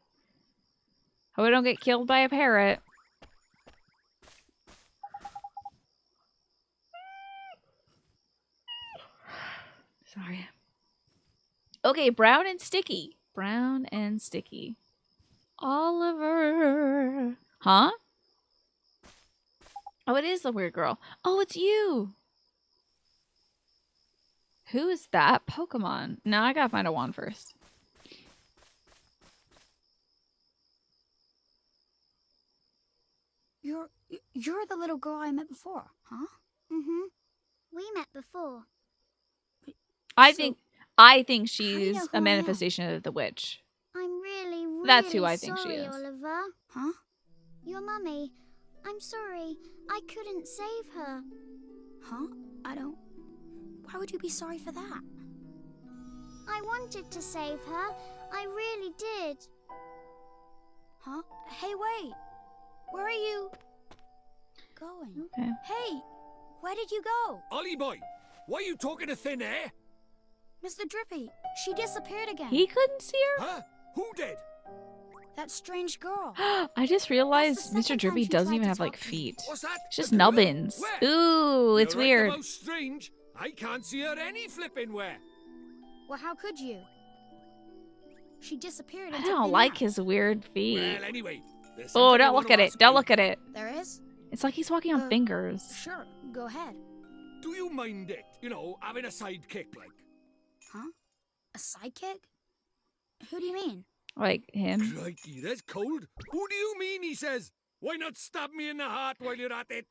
Hope I don't get killed by a parrot. Sorry. Okay, brown and sticky. Brown and sticky. Oliver. Huh? Oh, it is the weird girl. Oh, it's you. Who is that Pokemon? No, I gotta find a wand first. You're the little girl I met before, huh? Mm-hmm. We met before. I So, think know she's who a I am? manifestation of the witch. I'm really, really That's who I think she sorry, is. Oliver. Huh? Your mummy. I'm sorry. I couldn't save her. Huh? I don't... Why would you be sorry for that? I wanted to save her. I really did. Huh? Hey, wait. Where are you going? Okay. Hey, where did you go? Ollie boy, why are you talking to thin air? Mr. Drippy, she disappeared again. He couldn't see her? Huh? Who did? That strange girl. I just realized That's the Mr. second Drippy time she doesn't tried even to have, like, talk to me. feet. What's that? It's just A girl? nubbins. Where? Ooh, it's You're right weird. about strange. I can't see her any flipping where. Well, how could you? She disappeared I into don't thin like air. his weird feet. Well, anyway. there's Oh, something I don't want look to at it. ask Don't you. look at it. There is? It's like he's walking on fingers. Sure, go ahead. Do you mind it? You know, having a sidekick like. Huh? A sidekick? Who do you mean? Like him. Crikey, that's cold. Who do you mean, he says? Why not stab me in the heart while you're at it?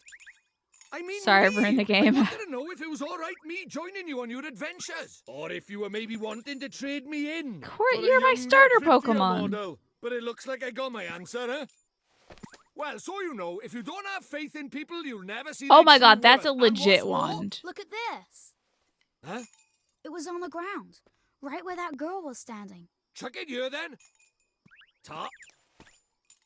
I mean, Sorry, me. I ruined the game. I wanted to know if it was all right me joining you on your adventures. Or if you were maybe wanting to trade me in. Court, for a you're my younger, starter prettier Pokemon. model. But it looks like I got my answer, huh? Well, so you know, if you don't have faith in people, you'll never see Oh their my true god, that's a worth. And legit what's more- wand. Look at this. Huh? It was on the ground, right where that girl was standing. Chuck it here, then. Ta.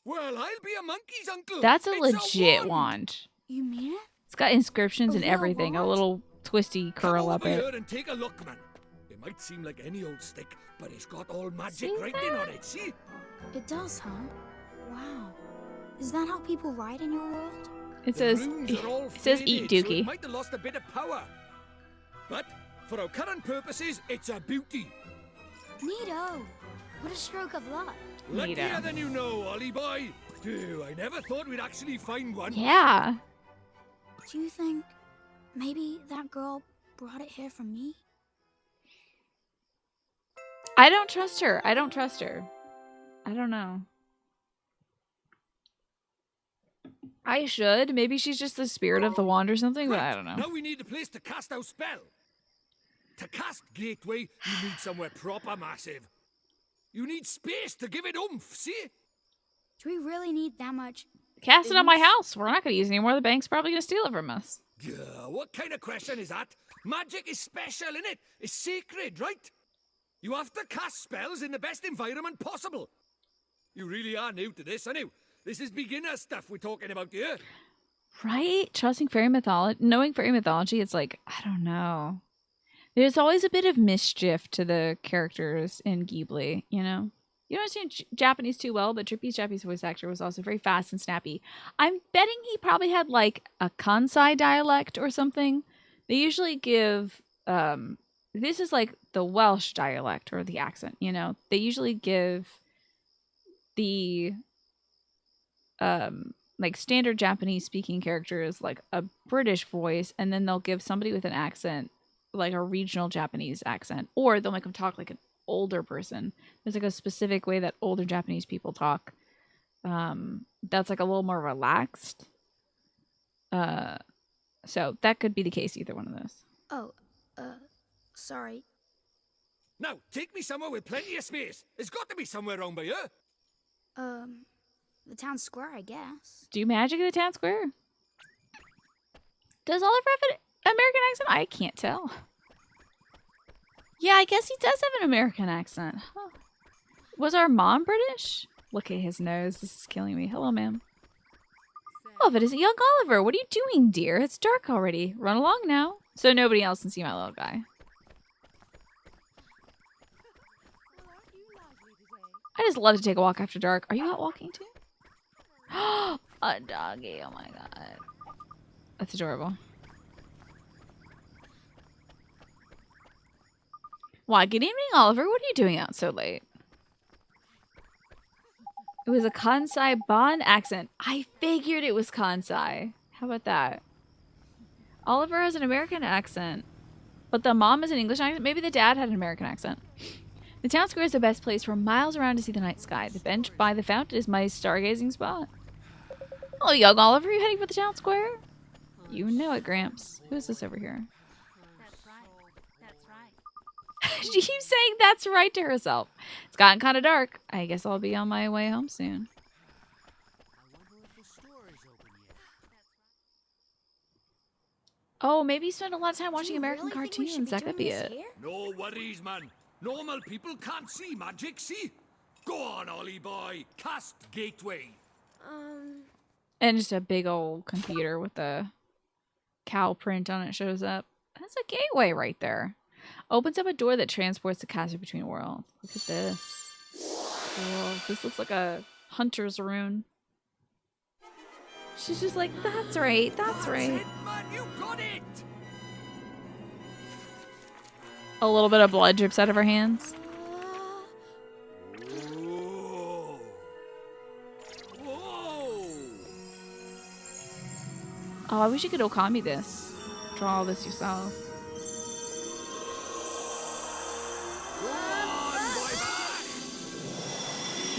Well, I'll be a monkey's uncle. That's a It's legit wand. wand. You mean it? It's got inscriptions A and real everything. A wand? little twisty Come curl over up it. here and take a look, man. It might seem like any old stick, but it's got all magic See writing that? on it, see? It does, huh? Wow. Is that how people ride in your world? It The says runes are all it says eat faded, so dookie. it might have lost a bit of power. But for our current purposes, it's a beauty. Neato. What a stroke of luck. Luckier Neato. than you know, Ollie boy. Phew, I never thought we'd actually find one. Yeah. Do you think maybe that girl brought it here for me? I don't trust her. I don't trust her. I don't know. I should. Maybe she's just the spirit of the wand or something, but I don't know. Now we need a place to cast our spell. To cast Gateway, you need somewhere proper massive. You need space to give it oomph, see? Do we really need that much? Cast it on my house. We're not going to use it anymore. The bank's probably going to steal it from us. What kind of question is that? Magic is special, innit? It's sacred, right? You have to cast spells in the best environment possible. You really are new to this, aren't you? This is beginner stuff we're talking about here. Right? Trusting fairy mythology, knowing fairy mythology, it's like, I don't know. There's always a bit of mischief to the characters in Ghibli, you know? You don't understand Japanese too well, but Drippy's Japanese voice actor was also very fast and snappy. I'm betting he probably had like a Kansai dialect or something. They usually give, this is like the Welsh dialect or the accent, you know? They usually give the like standard Japanese speaking characters like a British voice, and then they'll give somebody with an accent like a regional Japanese accent, or they'll make them talk like an older person. There's like a specific way that older Japanese people talk that's like a little more relaxed, so that could be the case, either one of those. Oh, sorry. Now, take me somewhere with plenty of space. There's got to be somewhere around by here. The town square, I guess. Do magic in the town square? Does Oliver have an American accent? I can't tell. Yeah, I guess he does have an American accent. Huh. Was our mom British? Look at his nose. This is killing me. Hello, ma'am. Oh, but is it young Oliver? What are you doing, dear? It's dark already. Run along now, so nobody else can see my little guy. I just love to take a walk after dark. Are you out walking too? A doggy. Oh my god. That's adorable. Why, good evening, Oliver. What are you doing out so late? It was a Kansai Bon accent. I figured it was Kansai. How about that? Oliver has an American accent, but the mom has an English accent. Maybe the dad had an American accent. The town square is the best place for miles around to see the night sky. The bench by the fountain is my stargazing spot. Oh, young Oliver, you heading for the town square? You know it, Gramps. Who is this over here? That's right. That's right. She keeps saying that's right to herself. It's gotten kind of dark. I guess I'll be on my way home soon. Oh, maybe you spend a lot of time watching American cartoons. That could be it. No worries, man. Normal people can't see magic, see? Go on, Ollie boy. Cast gateway. And just a big old computer with a cow print on it shows up. That's a gateway right there. Opens up a door that transports the caster between worlds. Look at this. Cool. This looks like a hunter's rune. She's just like, that's right, that's right. It, man, you got it. A little bit of blood drips out of her hands. Whoa. Whoa. Oh, I wish you could okami this. Draw all this yourself.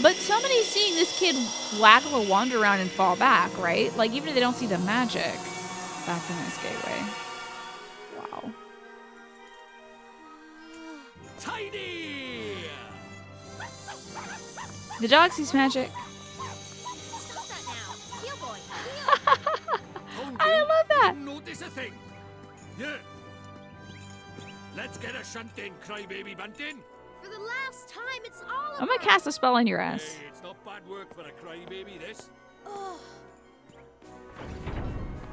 But somebody's seeing this kid waggle or wander around and fall back, right? Like, even if they don't see the magic. That's a nice gateway. Wow. Tidy. The dog sees magic. Stop that now. Heel boy. I love that. Didn't notice a thing. Yeah. Let's get a shunt in, crybaby bunting. For the last time, it's all I'm gonna cast a spell on your ass. Hey, it's not bad work for a crybaby, this.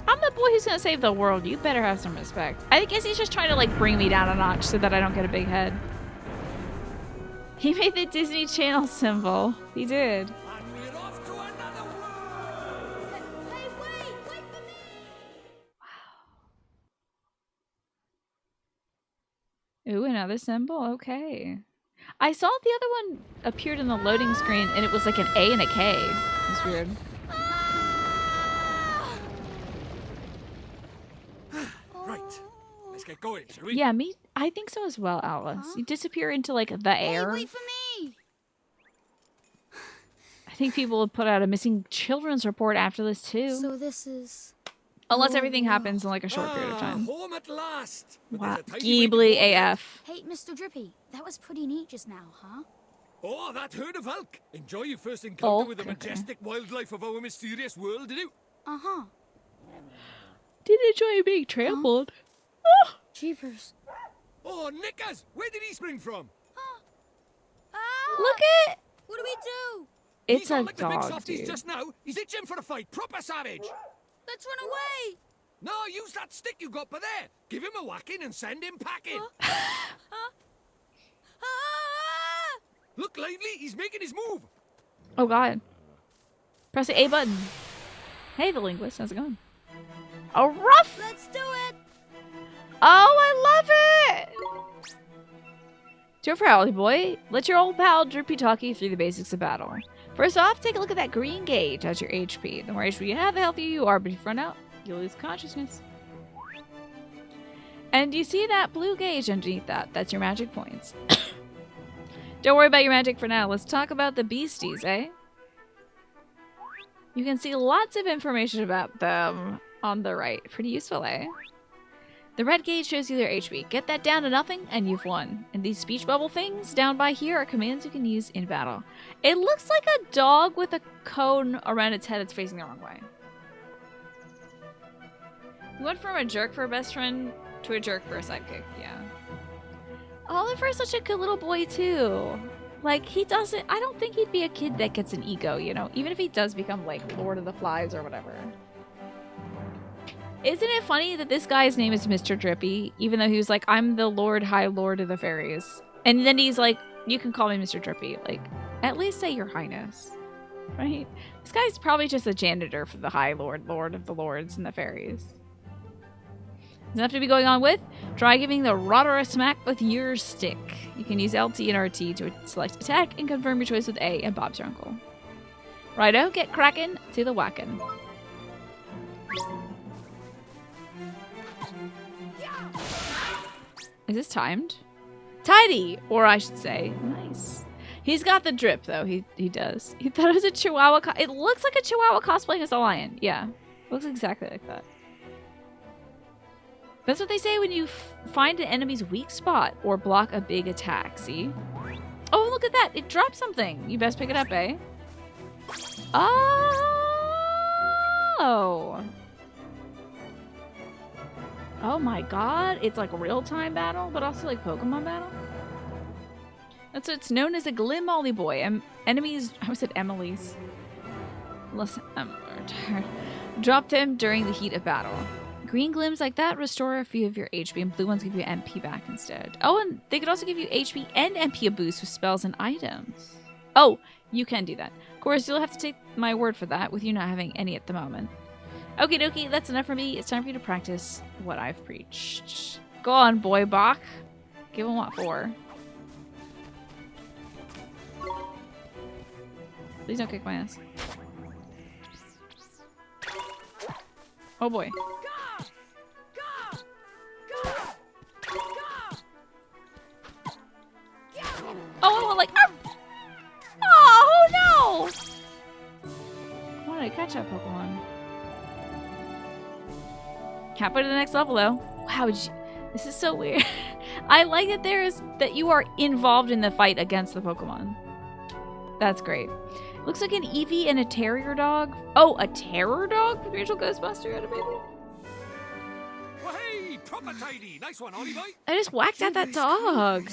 I'm the boy who's gonna save the world. You better have some respect. I guess he's just trying to, like, bring me down a notch so that I don't get a big head. He made the Disney Channel symbol. He did. And we're off to another world. Hey, wait for me! Ooh, another symbol. Okay. I saw the other one appeared in the loading screen, and it was like an A and a K. It was weird. Right. Let's get going, shall we? Yeah, me. I think so as well, Atlas. You disappear into, like, the air. Wait for me! I think people will put out a missing children's report after this, too. So this is... Unless everything happens in, like, a short period of time. Home at last. But Wow. there's a tiny way to Ghibli go. AF. Hey, Mr. Drippy, that was pretty neat just now, huh? Oh, that herd of elk. Enjoy your first encounter Oh, with the okay. majestic wildlife of our mysterious world, did you? Uh-huh. Did enjoy being trampled. Jeepers. Oh, Nickers! Where did he spring from? Look at What do we do? it's He's a not like the big dog, softies dude. just now. He's itching for a fight. Proper savage. Let's run away! No, use that stick you got by there. Give him a whacking and send him packing. Look lively. He's making his move. Oh god. Press the A button. Hey, the linguist. How's it going? A rough. Let's do it! Oh, I love it. To for Owly Boy, let your old pal Drippy talk you through the basics of battle. First off, take a look at that green gauge as your HP. The more HP you have, the healthier you are, but if you run out, you'll lose consciousness. And you see that blue gauge underneath that? That's your magic points. Don't worry about your magic for now. Let's talk about the beasties, eh? You can see lots of information about them on the right. Pretty useful, eh? The red gauge shows you their HP. Get that down to nothing, and you've won. And these speech bubble things down by here are commands you can use in battle. It looks like a dog with a cone around its head that's facing the wrong way. You went from a jerk for a best friend to a jerk for a sidekick, yeah. Oliver's such a good little boy, too. Like, he doesn't... I don't think he'd be a kid that gets an ego, you know? Even if he does become, like, Lord of the Flies or whatever. Isn't it funny that this guy's name is Mr. Drippy, even though he was like, I'm the Lord High Lord of the Fairies. And then he's like, you can call me Mr. Drippy. Like, at least say Your Highness. Right? This guy's probably just a janitor for the High Lord, Lord of the Lords and the Fairies. Enough to be going on with. Try giving the Rodder a smack with your stick. You can use LT and RT to select attack and confirm your choice with A and Bob's your uncle. Righto, get crackin' to the whackin'. Is this timed? Tidy! Or I should say, nice. He's got the drip, though. He does. He thought it was a Chihuahua. It looks like a Chihuahua cosplaying as a lion. Yeah. Looks exactly like that. That's what they say when you find an enemy's weak spot or block a big attack. See? Oh, look at that. It dropped something. You best pick it up, eh? Oh. Oh my god. It's like a real-time battle, but also like Pokemon battle. That's what's known as a Glim-Molly boy. Enemies, I said Emily's. Listen, I'm tired. Dropped him during the heat of battle. Green glims like that restore a few of your HP, and blue ones give you MP back instead. Oh, and they could also give you HP and MP a boost with spells and items. Oh, you can do that. Of course, you'll have to take my word for that, with you not having any at the moment. Okie dokie, that's enough for me. It's time for you to practice what I've preached. Go on, boy Bach. Give him what for. Please don't kick my ass. Oh boy. Oh, like, oh no! I wanted to catch that Pokemon. Can't put it to the next level though. Wow, this is so weird. I like that you are involved in the fight against the Pokemon. That's great. Looks like an Eevee and a terrier dog. Oh, a terror dog? The Rachel Ghostbuster had a baby. Well, hey, proper tidy. Nice one, Ollie boy. I just whacked at that dog.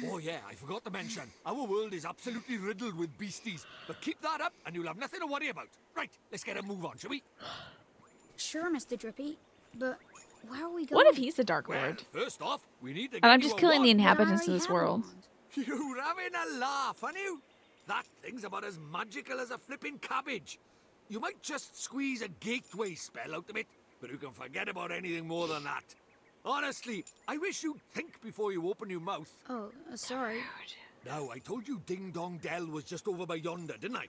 Oh yeah, I forgot to mention, our world is absolutely riddled with beasties. But keep that up and you'll have nothing to worry about. Right, let's get a move on, shall we? Sure, Mr. Drippy, but where are we going? What if he's the Dark Well, Lord? first off, we need to And get I'm you just a killing the wand. inhabitants of this world. You're having a laugh, aren't you? That thing's about as magical as a flipping cabbage. You might just squeeze a gateway spell out of it, but you can forget about anything more than that. Honestly, I wish you'd think before you open your mouth. Oh, sorry. Now, I told you Ding Dong Dell was just over by yonder, didn't I?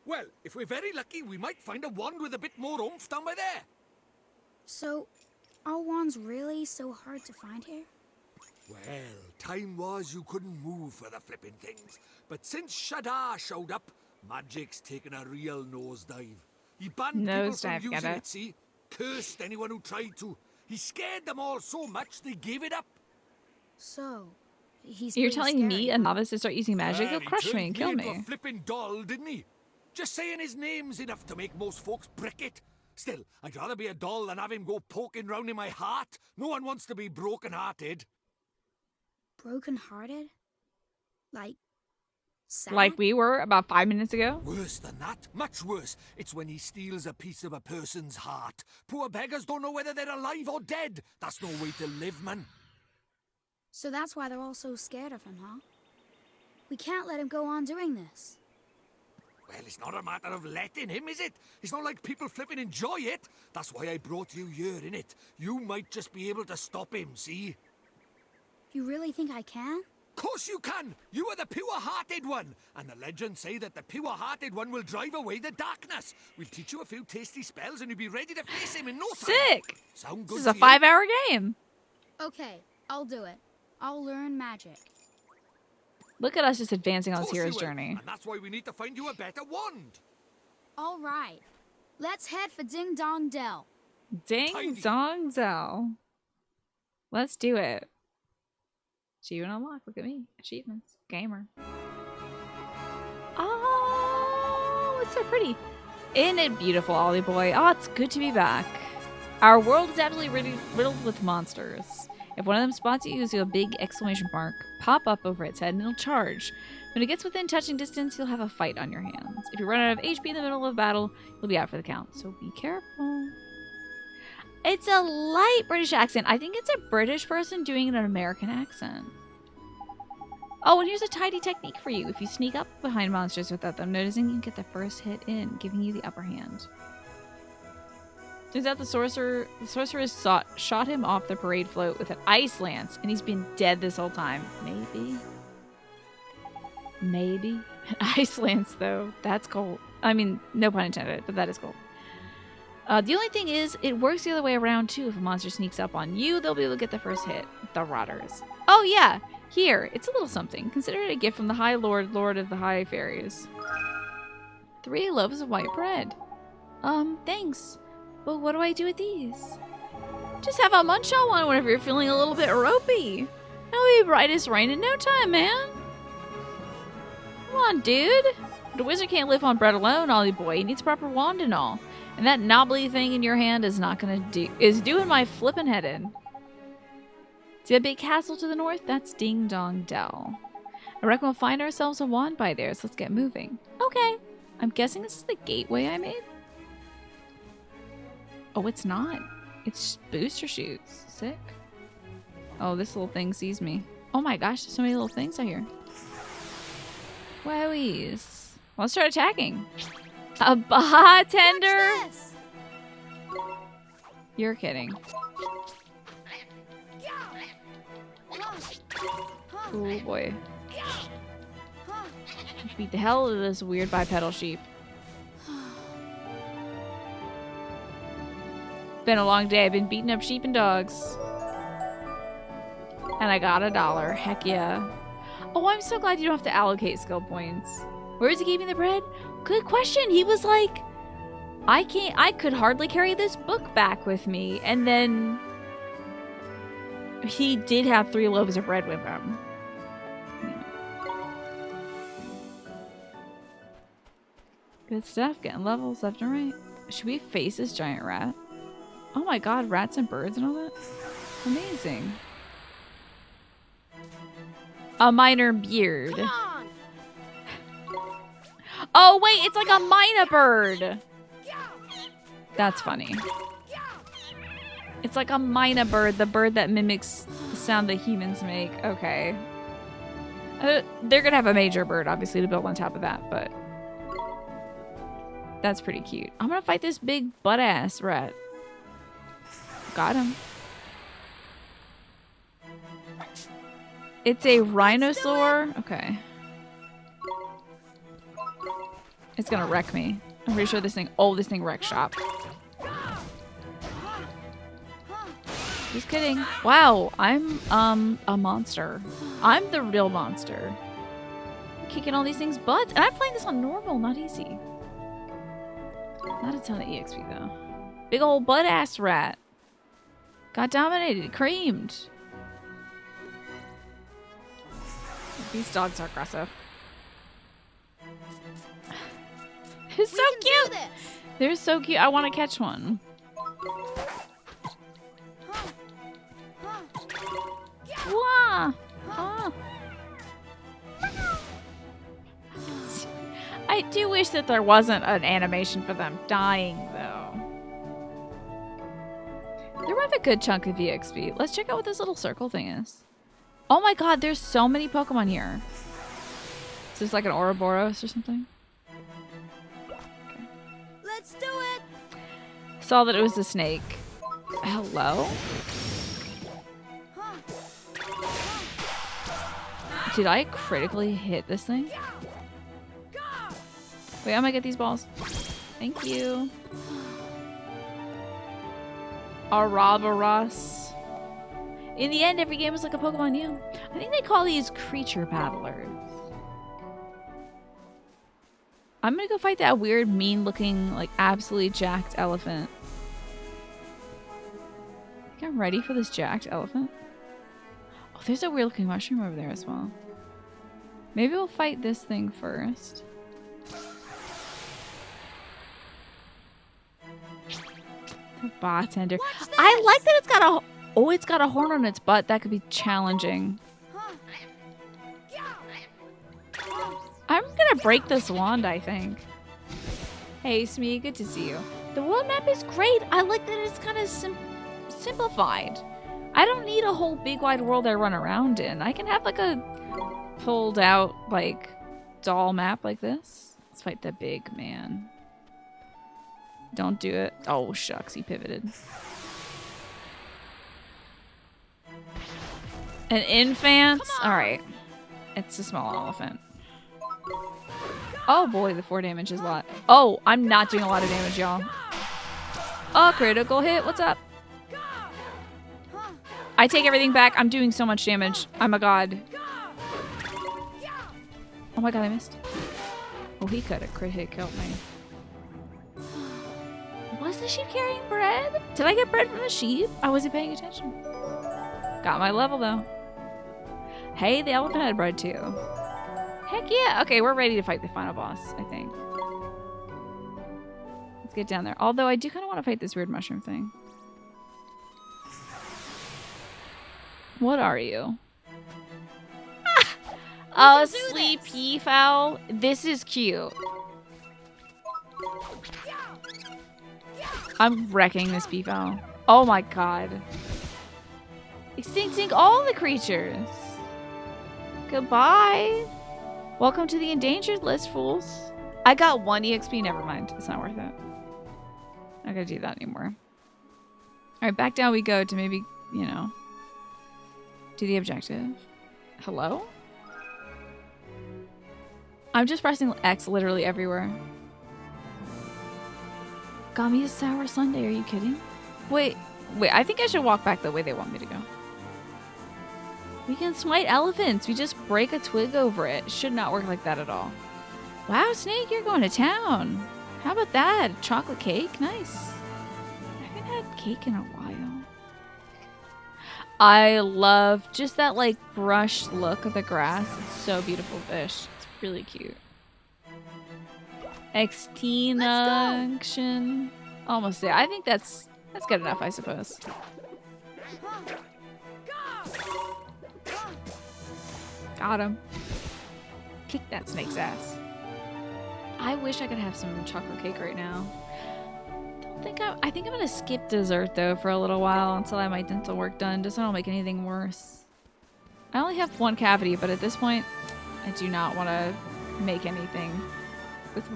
Well, if we're very lucky, we might find a wand with a bit more oomph down by there. So, are wands really so hard to find here? Well, time was you couldn't move for the flipping things. But since Shadar showed up, magic's taken a real nosedive. He banned people from using it, see? Cursed anyone who tried to. He scared them all so much they gave it up. So, he's You're pretty telling me, scary. a novice, to start using magic? He'll crush me and kill He turned me. a flipping doll, didn't he? Just saying his name's enough to make most folks brick it. Still, I'd rather be a doll than have him go poking round in my heart. No one wants to be broken-hearted. Broken-hearted? Like, sad? Like we were about 5 minutes ago? Worse than that, much worse. It's when he steals a piece of a person's heart. Poor beggars don't know whether they're alive or dead. That's no way to live, man. So that's why they're all so scared of him, huh? We can't let him go on doing this. Well, it's not a matter of letting him, is it? It's not like people flipping enjoy it. That's why I brought you here, innit? You might just be able to stop him, see? You really think I can? Course you can! You are the pure-hearted one! And the legends say that the pure-hearted one will drive away the darkness. We'll teach you a few tasty spells and you'll be ready to face him in no time. Sick! Sound good This is a to you? 5-hour game. Okay, I'll do it. I'll learn magic. Look at us just advancing on this Course you hero's will. journey. And that's why we need to find you a better wand. All right. Let's head for Ding Dong Dell. Ding Tiny. dong dell. Let's do it. Achievement unlocked. Look at me. Achievements. Gamer. Oh, it's so pretty. Isn't it beautiful, Ollie boy? Oh, it's good to be back. Our world is absolutely riddled with monsters. If one of them spots you, you'll see a big exclamation mark pop up over its head and it'll charge. When it gets within touching distance, you'll have a fight on your hands. If you run out of HP in the middle of battle, you'll be out for the count, so be careful. It's a light British accent. I think it's a British person doing an American accent. Oh, and here's a tidy technique for you. If you sneak up behind monsters without them noticing, you get the first hit in, giving you the upper hand. Turns out the sorcerer shot him off the parade float with an ice lance, and he's been dead this whole time. Maybe. An ice lance, though. That's cold. I mean, no pun intended, but that is cold. The only thing is, it works the other way around too. If a monster sneaks up on you, they'll be able to get the first hit. The Rotters. Oh yeah, here. It's a little something. Consider it a gift from the High Lord, Lord of the High Fairies. 3 loaves of white bread. Thanks. But what do I do with these? Just have a munch on one whenever you're feeling a little bit ropey. It'll be bright as rain in no time, man. Come on, dude. The wizard can't live on bread alone, Ollie boy. He needs a proper wand and all. And that knobbly thing in your hand is not gonna doing my flippin' head in. See that big castle to the north? That's Ding Dong Dell. I reckon we'll find ourselves a wand by there, so let's get moving. Okay. I'm guessing this is the gateway I made? Oh, it's not. It's booster shoots. Sick. Oh, this little thing sees me. Oh my gosh, there's so many little things out here. Wowies. Let's start attacking. A bartender? You're kidding. Oh boy. Beat the hell out of this weird bipedal sheep. Been a long day. I've been beating up sheep and dogs. And I got $1. Heck yeah. Oh, I'm so glad you don't have to allocate skill points. Where is he keeping the bread? Good question. He was like, I could hardly carry this book back with me. And then he did have 3 loaves of bread with him. Good stuff. Getting levels left and right. Should we face this giant rat? Oh my god, rats and birds and all that? Amazing. A minor beard. Oh wait, it's like a minor bird. That's funny. It's like a minor bird, the bird that mimics the sound that humans make. Okay. They're gonna have a major bird, obviously, to build on top of that, but that's pretty cute. I'm gonna fight this big butt-ass rat. Got him. It's a rhinosaur. Okay. It's gonna wreck me. I'm pretty sure this thing. Oh, this thing wrecks shop. Just kidding. Wow, I'm a monster. I'm the real monster. I'm kicking all these things' butts, and I'm playing this on normal, not easy. Not a ton of EXP though. Big old butt ass rat. Got dominated, creamed. These dogs are aggressive. They're so cute. They're so cute. I want to catch one. Wah! Ah. I do wish that there wasn't an animation for them dying, though. They're worth a good chunk of EXP. Let's check out what this little circle thing is. Oh my god, there's so many Pokemon here. Is this like an Ouroboros or something? Okay. Let's do it! Saw that it was a snake. Hello? Did I critically hit this thing? Wait, I'm gonna get these balls. Thank you. Ouroboros. In the end, every game is like a Pokemon new. I think they call these creature battlers. I'm gonna go fight that weird, mean-looking, like, absolutely jacked elephant. I think I'm ready for this jacked elephant. Oh, there's a weird-looking mushroom over there as well. Maybe we'll fight this thing first. The bartender. I like that it's got a... Oh, it's got a horn on its butt. That could be challenging. I'm gonna break this wand, I think. Hey, Smee, good to see you. The world map is great. I like that it's kind of simplified. I don't need a whole big wide world I run around in. I can have like a pulled out, like, doll map like this. Let's fight the big man. Don't do it. Oh, shucks, he pivoted. An infant? Alright. It's a small elephant. Oh boy, the 4 damage is a lot. Oh, I'm not doing a lot of damage, y'all. Oh, critical hit. What's up? I take everything back. I'm doing so much damage. I'm a god. Oh my god, I missed. Oh, he could have crit hit killed me. Was the sheep carrying bread? Did I get bread from the sheep? I wasn't paying attention. Got my level though. Hey, the elephant had bread too. Heck yeah. Okay, we're ready to fight the final boss, I think. Let's get down there. Although I do kind of want to fight this weird mushroom thing. What are you? Oh, sleepy fowl. This is cute. I'm wrecking this peafowl. Oh my god. Extincting all the creatures. Goodbye. Welcome to the endangered list, fools. I got 1 EXP. Never mind. It's not worth it. Not gonna do that anymore. Alright, back down we go to maybe, you know, do the objective. Hello? I'm just pressing X literally everywhere. Got me a sour sundae. Are you kidding? Wait. I think I should walk back the way they want me to go. We can smite elephants. We just break a twig over it. Should not work like that at all. Wow, Snake, you're going to town. How about that? Chocolate cake? Nice. I haven't had cake in a while. I love just that like brushed look of the grass. It's so beautiful fish. It's really cute. Extinction. Almost there. I think that's good enough, I suppose. Got him. Kick that snake's ass. I wish I could have some chocolate cake right now. I think I'm gonna skip dessert though for a little while until I have my dental work done, just so I don't make anything worse. I only have 1 cavity, but at this point, I do not want to make anything. With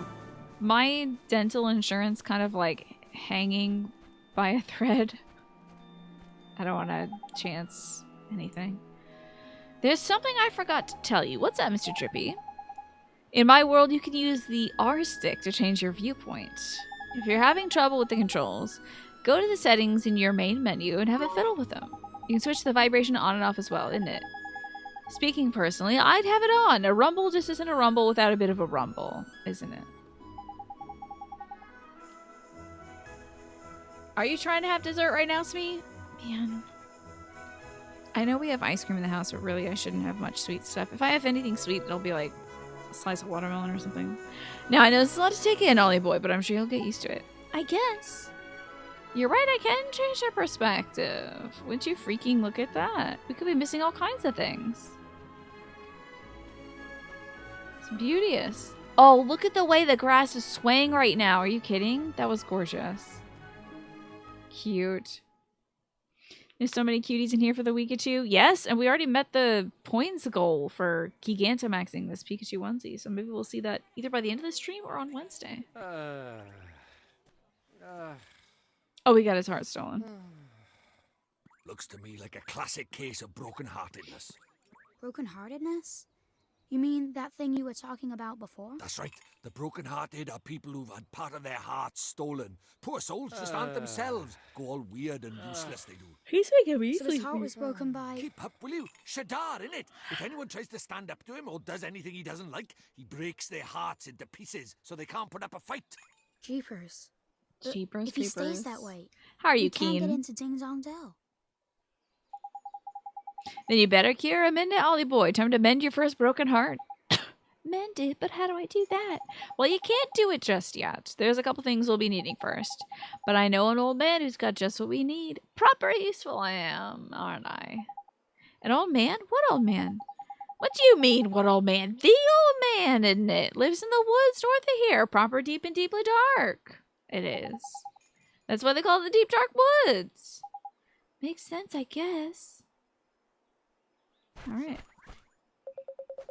my dental insurance kind of like hanging by a thread, I don't want to chance anything. There's something I forgot to tell you. What's that, Mr. Drippy? In my world, you can use the R stick to change your viewpoint. If you're having trouble with the controls, go to the settings in your main menu and have a fiddle with them. You can switch the vibration on and off as well, isn't it? Speaking personally, I'd have it on. A rumble just isn't a rumble without a bit of a rumble, isn't it? Are you trying to have dessert right now, Smee? Man. I know we have ice cream in the house, but really I shouldn't have much sweet stuff. If I have anything sweet, it'll be like a slice of watermelon or something. Now, I know this is a lot to take in, Ollie boy, but I'm sure you'll get used to it. I guess. You're right, I can change your perspective. Wouldn't you freaking look at that? We could be missing all kinds of things. It's beauteous. Oh, look at the way the grass is swaying right now. Are you kidding? That was gorgeous. Cute. There's so many cuties in here for the Pikachu. Yes, and we already met the points goal for Gigantamaxing this Pikachu onesie. So maybe we'll see that either by the end of the stream or on Wednesday. Oh, we got his heart stolen. Looks to me like a classic case of broken-heartedness. Broken-heartedness? You mean that thing you were talking about before? That's right. The broken-hearted are people who've had part of their hearts stolen. Poor souls just aren't themselves. Go all weird and useless, they do. He's making me So his heart was broken by... Keep up, will you? Shadar, innit? If anyone tries to stand up to him or does anything he doesn't like, he breaks their hearts into pieces so they can't put up a fight. Jeepers. Jeepers, If he stays that way, how are you, can't get Keen? into Ding Dong Dell. Then you better cure a minute, Ollie boy. Time to mend your first broken heart. Mend it? But how do I do that? Well, you can't do it just yet. There's a couple things we'll be needing first. But I know an old man who's got just what we need. Proper useful I am, aren't I? An old man? What old man? What do you mean, what old man? The old man, isn't it? Lives in the woods north of here. Proper deep and deeply dark. It is. That's why they call it the deep dark woods. Makes sense, I guess. Alright.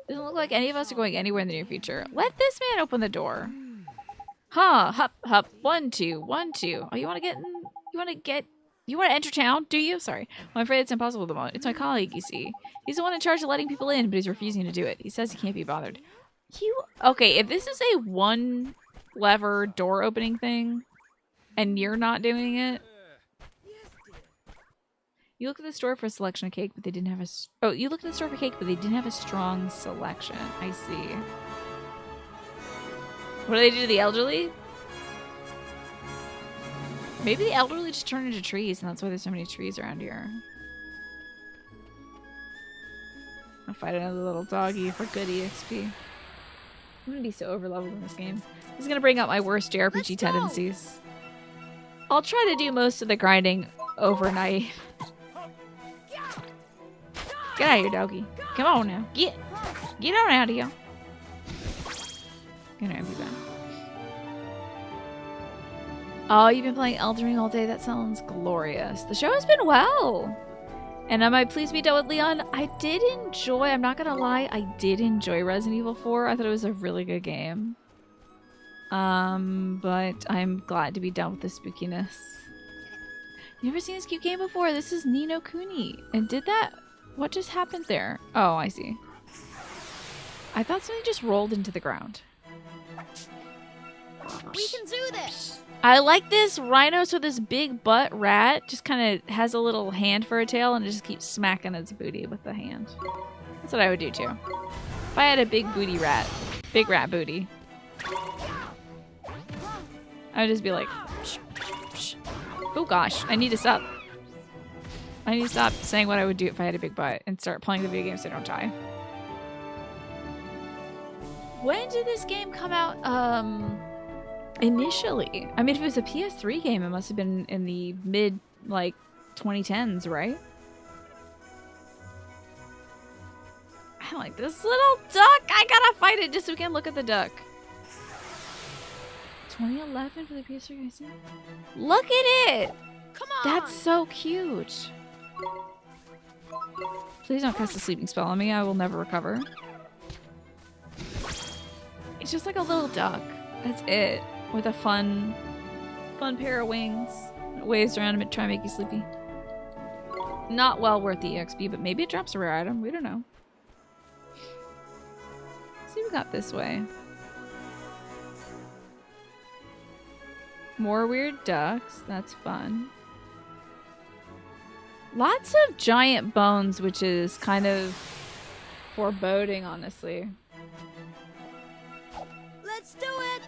Doesn't look like any of us are going anywhere in the near future. Let this man open the door. Huh, hup, hup, 1, 2, 1, 2. Oh, you want to enter town, do you? Sorry. Well, I'm afraid it's impossible at the moment. It's my colleague, you see. He's the one in charge of letting people in, but he's refusing to do it. He says he can't be bothered. Okay, if this is a one lever door opening thing, and you're not doing it? You look at the store for a selection of cake, but they didn't have a... Oh, you looked at the store for cake, but they didn't have a strong selection. I see. What do they do to the elderly? Maybe the elderly just turn into trees, and that's why there's so many trees around here. I'll fight another little doggy for good EXP. I'm gonna be so overleveled in this game. This is gonna bring out my worst JRPG tendencies. I'll try to do most of the grinding overnight. Get out of here, doggy. Come on now. Get on out of here. Gonna have you back. Oh, you've been playing Elden Ring all day? That sounds glorious. The show has been well. And am I pleased to be done with Leon? I did enjoy, I'm not gonna lie, I did enjoy Resident Evil 4. I thought it was a really good game. But I'm glad to be done with the spookiness. Never seen this cute game before. This is Ni no Kuni. And did that... What just happened there? Oh, I see. I thought something just rolled into the ground. We can do this! I like this rhino, so this big butt rat just kind of has a little hand for a tail and it just keeps smacking its booty with the hand. That's what I would do too. If I had a big booty rat, big rat booty, I would just be like, psh, psh, psh. Oh gosh, I need to stop. I need to stop saying what I would do if I had a big butt and start playing the video game so I don't die. When did this game come out? Initially. I mean, if it was a PS3 game, it must have been in the mid, like, 2010s, right? I like this little duck. I gotta fight it just so we can look at the duck. 2011 for the PS3, I see. Look at it! Come on! That's so cute. Please don't cast a sleeping spell on me. I will never recover. It's just like a little duck. That's it. With a fun pair of wings. It waves around and try to make you sleepy. Not well worth the EXP, but maybe it drops a rare item. We don't know. Let's see what we got this way. More weird ducks. That's fun. Lots of giant bones, which is kind of foreboding, honestly. Let's do it!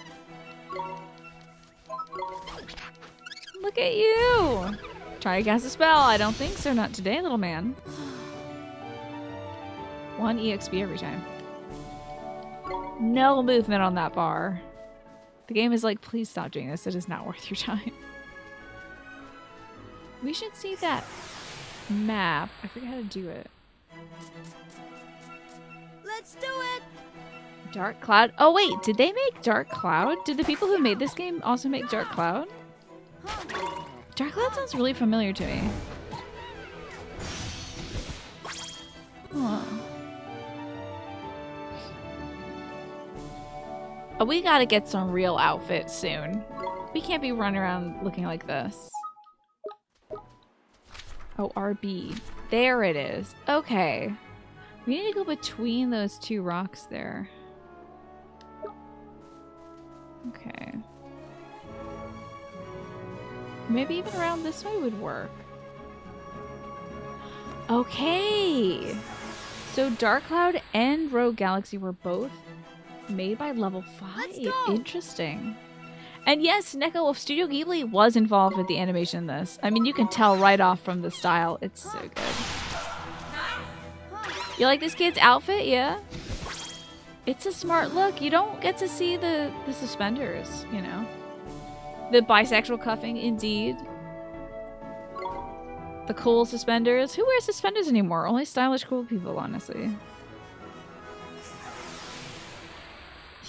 Look at you! Try to cast a spell. I don't think so. Not today, little man. 1 EXP every time. No movement on that bar. The game is like, please stop doing this. It is not worth your time. We should see that map. I forget how to do it. Let's do it! Dark Cloud. Oh wait, did they make Dark Cloud? Did the people who made this game also make Dark Cloud? Dark Cloud sounds really familiar to me. Huh. Oh, we gotta get some real outfits soon. We can't be running around looking like this. Oh, RB. There it is. Okay. We need to go between those two rocks there. Okay. Maybe even around this way would work. Okay. So Dark Cloud and Rogue Galaxy were both made by level 5. Interesting. And yes, Neko of Studio Ghibli was involved with the animation in this. I mean, you can tell right off from the style. It's so good. You like this kid's outfit? Yeah? It's a smart look. You don't get to see the suspenders, you know? The bisexual cuffing, indeed. The cool suspenders. Who wears suspenders anymore? Only stylish, cool people, honestly.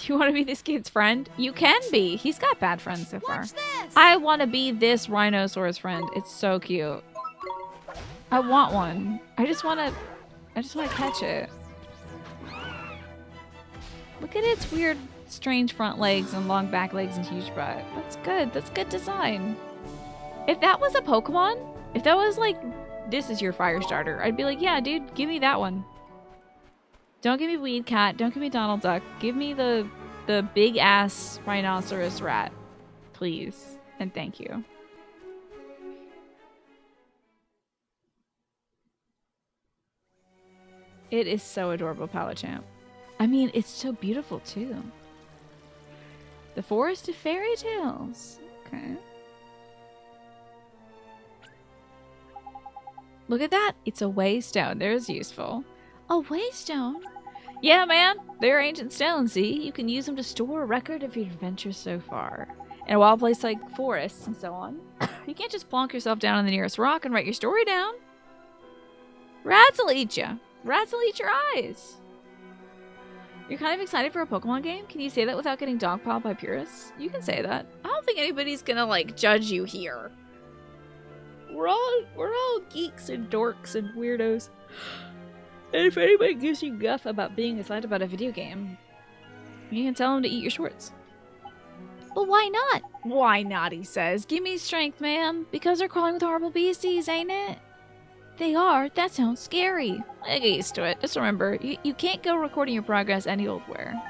You want to be this kid's friend? You can be. He's got bad friends so far. I want to be this rhinoceros friend. It's so cute. I want one. I just want to catch it. Look at its weird, strange front legs and long back legs and huge butt. That's good. That's good design. If that was a Pokemon, if that was like, this is your fire starter, I'd be like, yeah, dude, give me that one. Don't give me Weed Cat. Don't give me Donald Duck. Give me the big ass rhinoceros rat, please. And thank you. It is so adorable, Palachamp. I mean, it's so beautiful too. The Forest of Fairy Tales. Okay. Look at that. It's a waystone. There's useful. A waystone? Yeah, man. They're ancient stones, see? You can use them to store a record of your adventures so far. In a wild place like forests and so on, you can't just plonk yourself down on the nearest rock and write your story down. Rats will eat you. Rats will eat your eyes. You're kind of excited for a Pokemon game? Can you say that without getting dogpiled by purists? You can say that. I don't think anybody's gonna, like, judge you here. We're all geeks and dorks and weirdos. And if anybody gives you guff about being excited about a video game, you can tell them to eat your shorts. Well, why not? Why not, he says. Give me strength, man. Because they're crawling with horrible beasties, ain't it? They are? That sounds scary. I get used to it. Just remember, you can't go recording your progress any old where.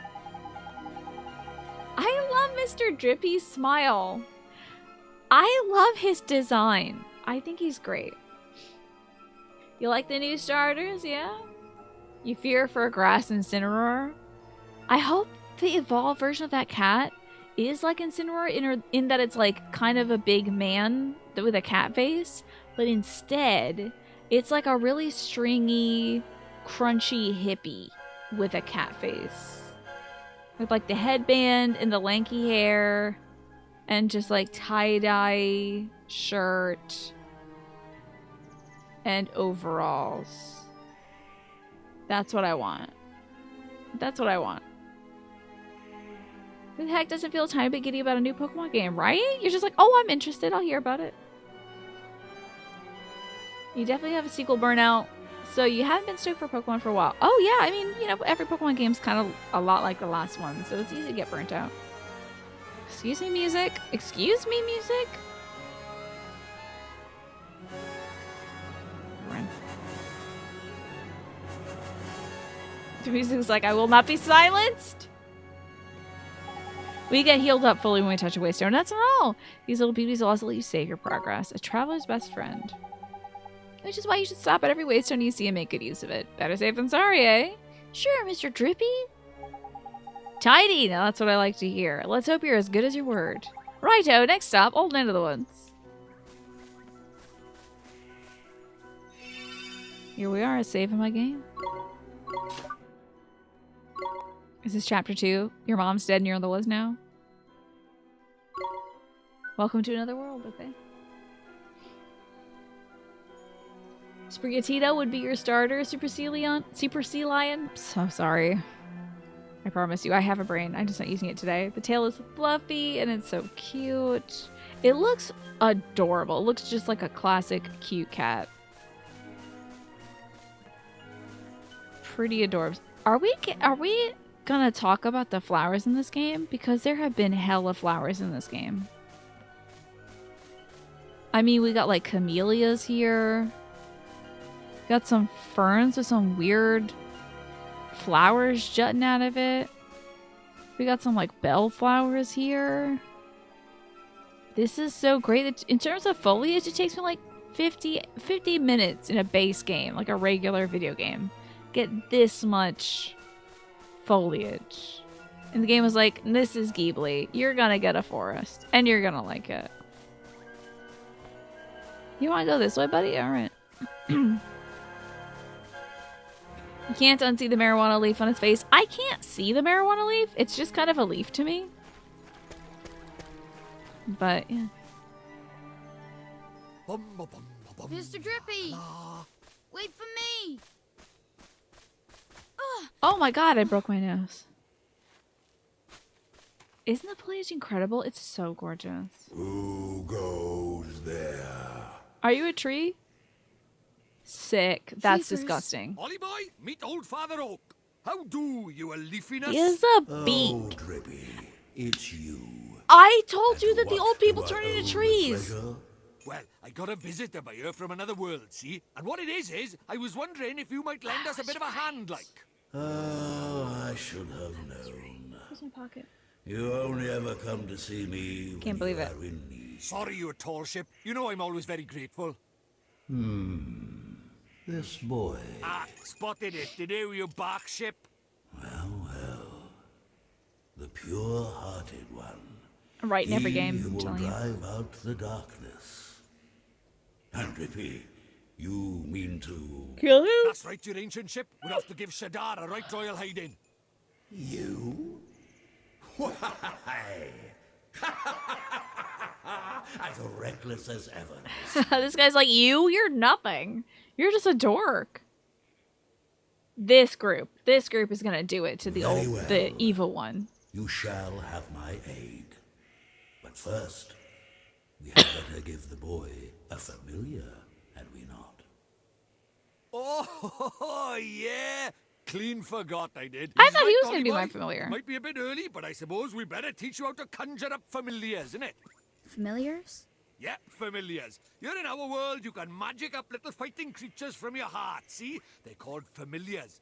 I love Mr. Drippy's smile. I love his design. I think he's great. You like the new starters, yeah? You fear for a grass Incineroar? I hope the evolved version of that cat is like Incineroar in that it's like kind of a big man with a cat face, but instead it's like a really stringy, crunchy hippie with a cat face. With like the headband and the lanky hair and just like tie-dye shirt and overalls. That's what I want. That's what I want. Who the heck doesn't feel a tiny bit giddy about a new Pokemon game, right? You're just like, oh, I'm interested. I'll hear about it. You definitely have a sequel burnout. So you haven't been stoked for Pokemon for a while. Oh, yeah. I mean, you know, every Pokemon game's kind of a lot like the last one. So it's easy to get burnt out. Excuse me, music. Excuse me, music. Run. The music's like, I will not be silenced. We get healed up fully when we touch a waystone. That's not all. These little beauties will also let you save your progress. A traveler's best friend. Which is why you should stop at every waystone you see and make good use of it. Better safe than sorry, eh? Sure, Mr. Drippy. Tidy! Now that's what I like to hear. Let's hope you're as good as your word. Righto, next stop, Old End of the Woods. Here we are, saving my game. Is this chapter 2? Your mom's dead and you're in the woods now? Welcome to another world, okay? Sprigatito would be your starter, Super Sea Lion. So sorry. I promise you, I have a brain. I'm just not using it today. The tail is fluffy and it's so cute. It looks adorable. It looks just like a classic cute cat. Pretty adorable. Are we gonna talk about the flowers in this game? Because there have been hella flowers in this game. I mean, we got like camellias here. Got some ferns with some weird flowers jutting out of it. We got some like bellflowers here. This is so great. In terms of foliage, it takes me like 50 minutes in a base game, like a regular video game. Get this much foliage. And the game was like, this is Ghibli. You're gonna get a forest. And you're gonna like it. You wanna go this way, buddy? Alright. You can't unsee the marijuana leaf on his face. I can't see the marijuana leaf. It's just kind of a leaf to me. But, yeah. Mr. Drippy! Wait for me! Oh my god, I broke my nose. Isn't the foliage incredible? It's so gorgeous. Who goes there? Are you a tree? Sick. That's Jeepers. disgusting. Ollie boy, meet old Father Oak. How do you a leafiness? He has a beak. Oh, Drippy, it's you. I told you that the old people turn into trees. Well, I got a visitor by here from another world, see? And what it is I was wondering if you might lend us a bit of a hand, like. Oh, I should have known. Where's my pocket? You only ever come to see me when Can't believe you it. are in need. Sorry, you tall ship. You know I'm always very grateful. This boy. Ah, spotted it. Did you bark ship? The pure-hearted one. Right in every He game, who I'm will telling you. drive out the darkness. And Drippy, you mean to... Kill him? That's right, your ancient ship. We'll have to give Shadar a right royal hiding. You? Why? As reckless as ever. This guy's like, you're nothing. You're just a dork. This group is gonna do it to the Very well. the evil one. You shall have my aid. But first, we had better give the boy a familiar, had we not? Oh, yeah. Clean forgot I did. I He's thought he right, was gonna be Dolly my boy. familiar. It might be a bit early, but I suppose we better teach you how to conjure up familiars, innit? Familiars? Yeah, familiars. Here in our world, you can magic up little fighting creatures from your heart, see? They're called familiars.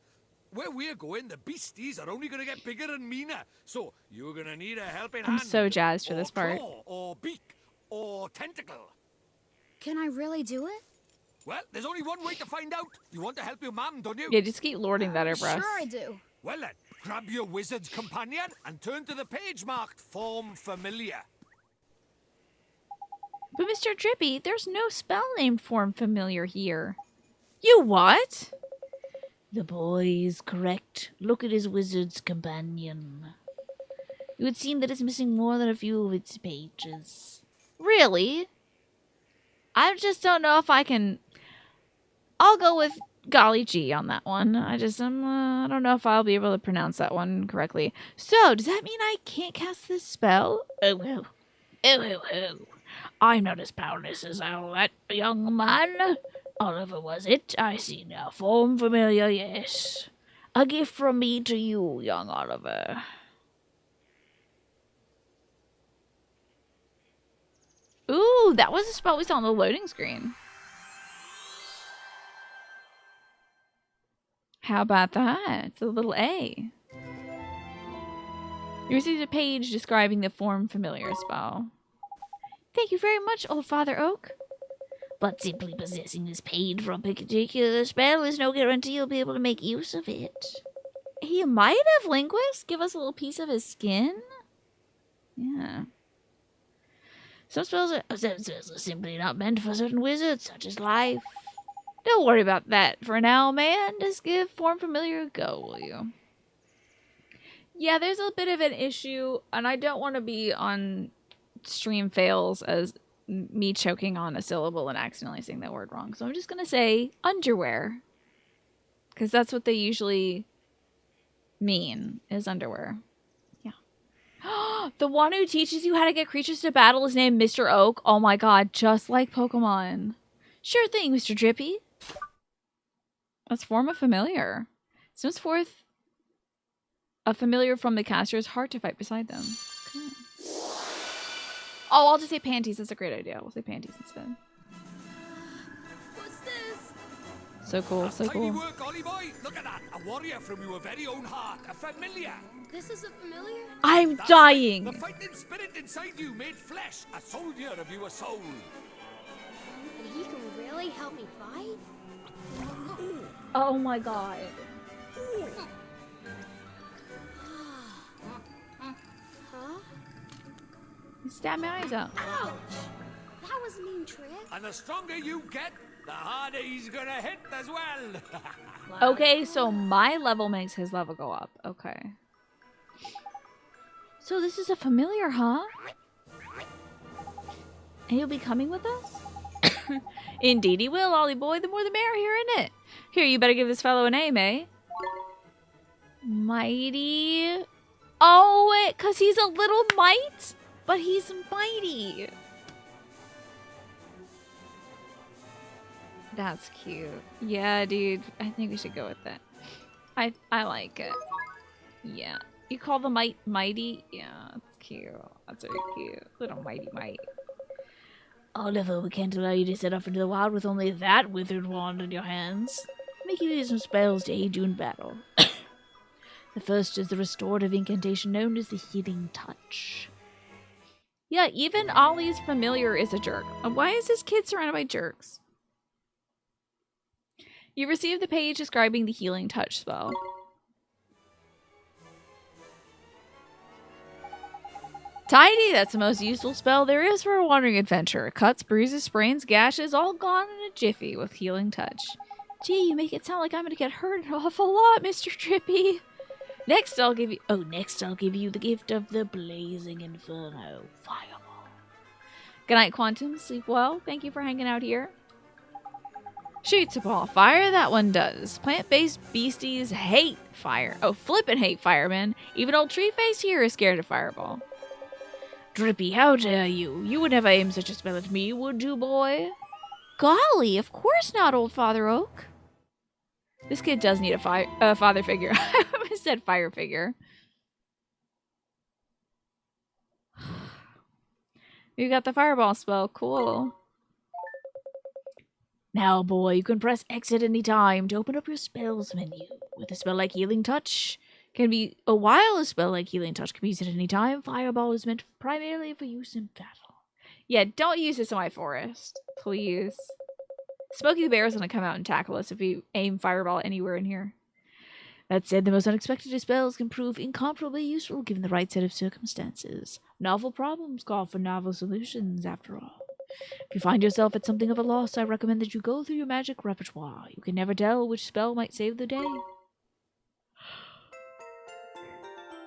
Where we're going, the beasties are only going to get bigger and meaner. So, you're going to need a helping hand. I'm so jazzed for or this part. claw, or beak, or tentacle. Can I really do it? Well, there's only one way to find out. You want to help your mum, don't you? Yeah, just keep lording that over us. Sure I do. Well then, grab your wizard's companion and turn to the page marked Form Familiar. But Mr. Drippy, there's no spell named Form Familiar here. You what? The boy is correct. Look at his wizard's companion. It would seem that it's missing more than a few of its pages. Really? I just don't know if I can... I'll go with golly gee on that one. I don't know if I'll be able to pronounce that one correctly. So, does that mean I can't cast this spell? Oh. I'm not as powerless as all that, young man. Oliver, was it? I see now. Form familiar, yes. A gift from me to you, young Oliver. Ooh, that was a spell we saw on the loading screen. How about that? It's a little A. You received a page describing the Form Familiar spell. Thank you very much, old Father Oak. But simply possessing this page for a particular spell is no guarantee you'll be able to make use of it. He might have Linguist give us a little piece of his skin. Yeah. Some spells are simply not meant for certain wizards, such as life. Don't worry about that for now, man. Just give Form Familiar a go, will you? Yeah, there's a bit of an issue, and I don't want to be on stream fails as me choking on a syllable and accidentally saying that word wrong. So I'm just going to say underwear. Because that's what they usually mean, is underwear. Yeah. The one who teaches you how to get creatures to battle is named Mr. Oak. Oh my god, just like Pokemon. Sure thing, Mr. Drippy. Let's form a familiar. Sims forth a familiar from the caster's heart to fight beside them. Okay. Oh, I'll just say panties. That's a great idea. We'll say panties instead. What's this? So cool, so Tiny cool. work, Ollie boy. Look at that. A warrior from your very own heart. A familiar. This is a familiar? I'm That's dying. right. The fighting spirit inside you made flesh. A soldier of your soul. And he can really help me fight? Oh my god. Huh? Stab my eyes out. Ouch! That was a mean trick. And the stronger you get, the harder he's gonna hit as well. Okay, so my level makes his level go up. Okay. So this is a familiar, huh? And he'll be coming with us? Indeed he will, Ollie boy. The more the merrier, isn't it? Here, you better give this fellow a name, eh? Mighty. Oh, wait, because he's a little mite, but he's mighty. That's cute. Yeah, dude. I think we should go with that. I like it. Yeah. You call the mite mighty? Yeah, that's cute. That's very cute. Little mighty mite. Oliver, we can't allow you to set off into the wild with only that withered wand in your hands. Make you use some spells to aid you in battle. The first is the restorative incantation known as the Healing Touch. Yeah, even Ollie's familiar is a jerk. Why is this kid surrounded by jerks? You received the page describing the Healing Touch spell. Tidy, that's the most useful spell there is for a wandering adventure. Cuts, bruises, sprains, gashes, all gone in a jiffy with Healing Touch. Gee, you make it sound like I'm gonna get hurt an awful lot, Mr. Drippy. Next, I'll give you the gift of the Blazing Inferno Fireball. Good night, Quantum. Sleep well. Thank you for hanging out here. Shoots a ball of fire. That one does. Plant-based beasties hate fire. Oh, flippin' hate firemen. Even old Tree-Face here is scared of Fireball. Drippy, how dare you? You would never aim such a spell at me, would you, boy? Golly, of course not, old Father Oak. This kid does need a father figure. I said fire figure. You got the fireball spell. Cool. Now, boy, you can press X at any time to open up your spells menu. With a spell like Healing Touch, while a spell like Healing Touch can be used at any time, Fireball is meant primarily for use in battle. Yeah, don't use this in my forest. Please. Smokey the Bear is going to come out and tackle us if we aim Fireball anywhere in here. That said, the most unexpected of spells can prove incomparably useful given the right set of circumstances. Novel problems call for novel solutions, after all. If you find yourself at something of a loss, I recommend that you go through your magic repertoire. You can never tell which spell might save the day.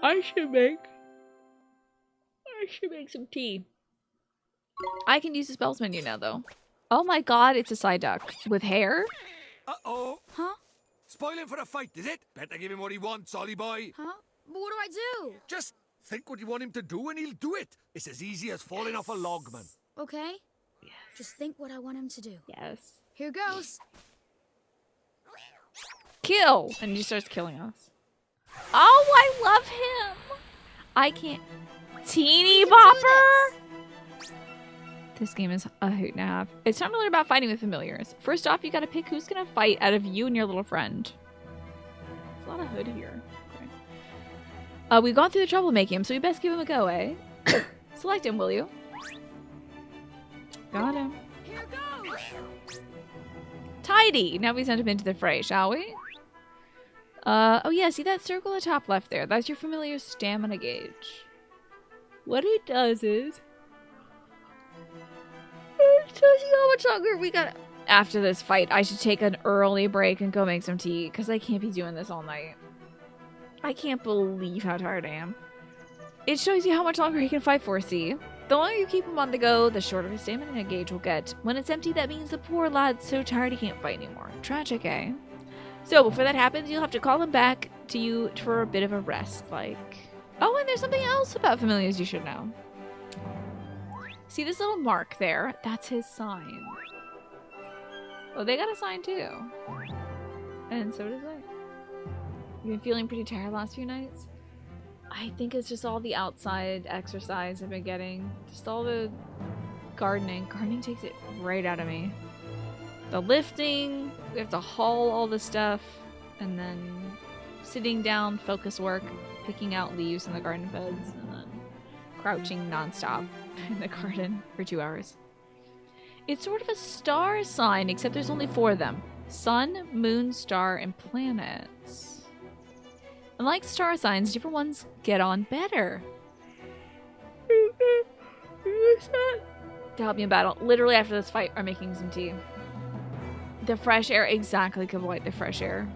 I should make some tea. I can use the spells menu now, though. Oh my god, it's a Psyduck. With hair? Uh-oh. Huh? Spoiling for a fight, is it? Better give him what he wants, Ollie boy. Huh? But what do I do? Just think what you want him to do and he'll do it. It's as easy as falling off a log, man. Okay. Just think what I want him to do. Yes. Here goes. Kill! And he starts killing us. Oh, I love him! I can't... Teeny Bopper! This game is a hoot and a half. It's time to learn about fighting with familiars. First off, you gotta pick who's gonna fight out of you and your little friend. There's a lot of hood here. Okay. We've gone through the trouble making him, so we best give him a go, eh? Select him, will you? Got him. Here goes. Tidy! Now we send him into the fray, shall we? Oh yeah, see that circle at the top left there? That's your familiar stamina gauge. What it does is... it tells you how much longer we got. After this fight, I should take an early break and go make some tea, because I can't be doing this all night. I can't believe how tired I am. It shows you how much longer he can fight for, see? The longer you keep him on the go, the shorter his stamina gauge will get. When it's empty, that means the poor lad's so tired he can't fight anymore. Tragic, eh? So, before that happens, you'll have to call him back to you for a bit of a rest, like... Oh, and there's something else about familiars you should know. See this little mark there? That's his sign. Oh, they got a sign too. And so does I. You've been feeling pretty tired the last few nights? I think it's just all the outside exercise I've been getting. Just all the gardening. Gardening takes it right out of me. The lifting, we have to haul all the stuff, and then sitting down, focus work, picking out leaves in the garden beds, and then crouching nonstop in the garden for 2 hours. It's sort of a star sign, except there's only 4 of them. Sun, moon, star, and planets. Unlike star signs, different ones get on better. To help me in battle, literally after this fight, I'm making some tea. The fresh air, exactly, could light the fresh air.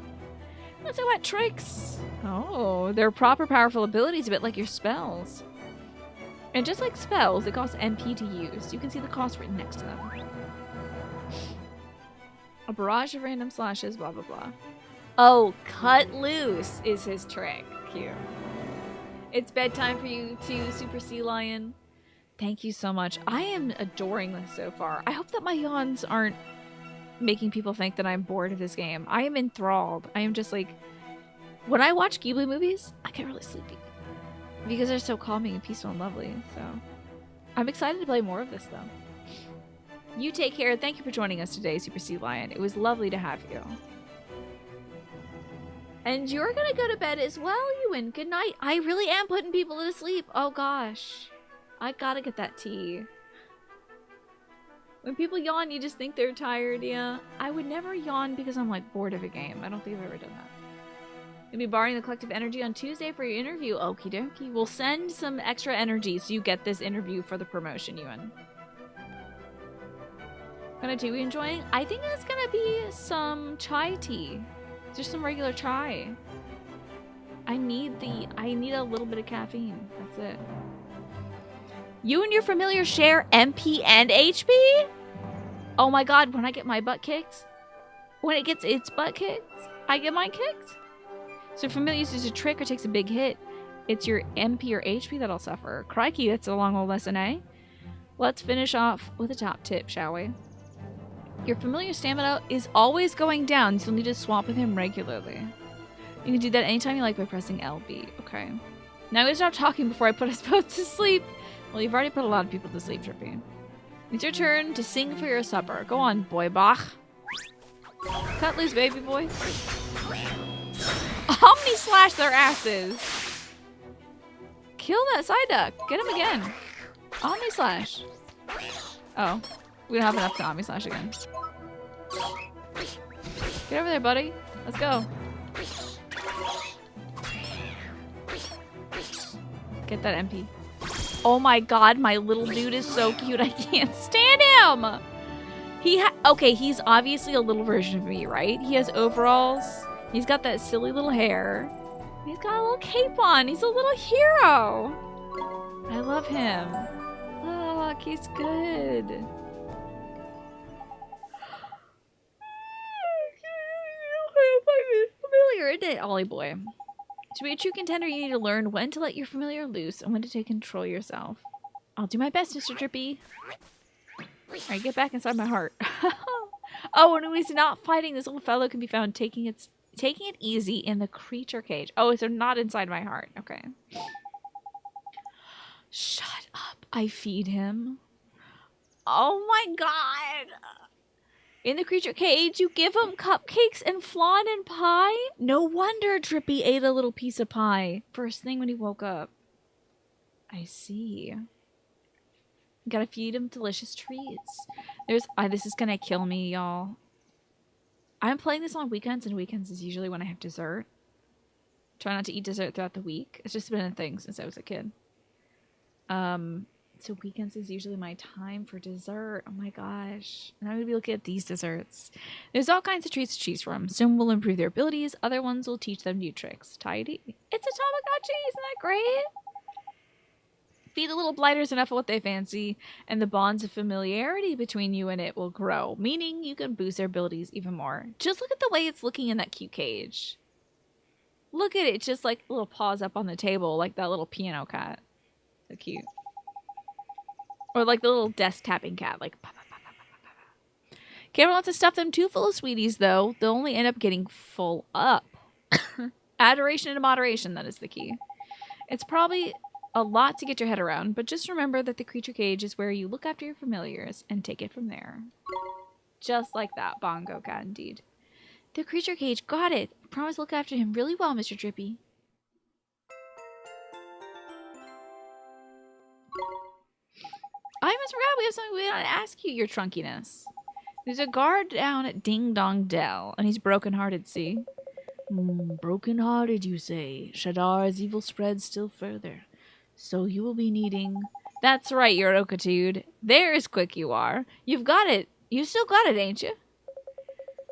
Let's talk about tricks. Oh, they're proper powerful abilities, a bit like your spells. And just like spells, it costs MP to use. You can see the cost right next to them. A barrage of random slashes, blah, blah, blah. Oh, cut loose is his trick. Cute. It's bedtime for you too, Super Sea Lion. Thank you so much. I am adoring this so far. I hope that my yawns aren't making people think that I'm bored of this game. I am enthralled. I am just like... When I watch Ghibli movies, I get really sleepy. Because they're so calming and peaceful and lovely, so... I'm excited to play more of this, though. You take care. Thank you for joining us today, Super Sea Lion. It was lovely to have you. And you're gonna go to bed as well, Ewan. Good night. I really am putting people to sleep. Oh gosh. I gotta get that tea. When people yawn, you just think they're tired, yeah. I would never yawn because I'm like bored of a game. I don't think I've ever done that. You'll be borrowing the collective energy on Tuesday for your interview. Okie dokie. We'll send some extra energy so you get this interview for the promotion, Ewan. What kind of tea we enjoying? I think it's gonna be some chai tea. Just some regular chai. I need a little bit of caffeine. That's it. You and your familiar share MP and HP? Oh my god, when I get my butt kicked? When it gets its butt kicked, I get mine kicked? So if familiar uses a trick or takes a big hit, it's your MP or HP that'll suffer. Crikey, that's a long old lesson, eh? Let's finish off with a top tip, shall we? Your familiar stamina is always going down, so you'll need to swap with him regularly. You can do that anytime you like by pressing LB. Okay. Now I'm gonna stop talking before I put us both to sleep. Well, you've already put a lot of people to sleep, Trippy. It's your turn to sing for your supper. Go on, boy Bach. Cut loose, baby boy. Omni slash their asses. Kill that side duck. Get him again. Omni slash. Oh. We don't have enough to Omni slash again. Get over there, buddy. Let's go. Get that MP. Oh my god, my little dude is so cute. I can't stand him. Okay, he's obviously a little version of me, right? He has overalls. He's got that silly little hair. He's got a little cape on. He's a little hero. I love him. Look, he's good. Familiar, isn't it, Ollie boy? To be a true contender, you need to learn when to let your familiar loose and when to take control yourself. I'll do my best, Mr. Drippy. Alright, get back inside my heart. Oh, and when he's not fighting, this little fellow can be found taking it easy in the creature cage. Oh, so not inside my heart. Okay. Shut up. I feed him. Oh my god. In the creature cage, you give him cupcakes and flan and pie? No wonder Drippy ate a little piece of pie first thing when he woke up. I see. You gotta feed him delicious treats. This is gonna kill me, y'all. I'm playing this on weekends, and weekends is usually when I have dessert. Try not to eat dessert throughout the week. It's just been a thing since I was a kid. So weekends is usually my time for dessert. Oh my gosh. And I'm going to be looking at these desserts. There's all kinds of treats to choose from. Some will improve their abilities. Other ones will teach them new tricks. Tidy. It's a Tamagotchi. Isn't that great? Feed the little blighters enough of what they fancy, and the bonds of familiarity between you and it will grow, meaning you can boost their abilities even more. Just look at the way it's looking in that cute cage. Look at it. Just like little paws up on the table, like that little piano cat. So cute. Or like the little desk tapping cat, like pa, pa, pa, pa, pa, pa, pa. Can't want to stuff them too full of sweeties, though. They'll only end up getting full up. Adoration and moderation, that is the key. It's probably a lot to get your head around, but just remember that the creature cage is where you look after your familiars and take it from there. Just like that, Bongo Cat, indeed. The creature cage, got it. Promise to look after him really well, Mr. Drippy. I almost forgot we have something we want to ask you, your trunkiness. There's a guard down at Ding Dong Dell, and he's broken-hearted, see? Broken-hearted, you say. Shadar's evil spreads still further. So you will be needing... That's right, your Okatude. There's quick you are. You've got it. You still got it, ain't you?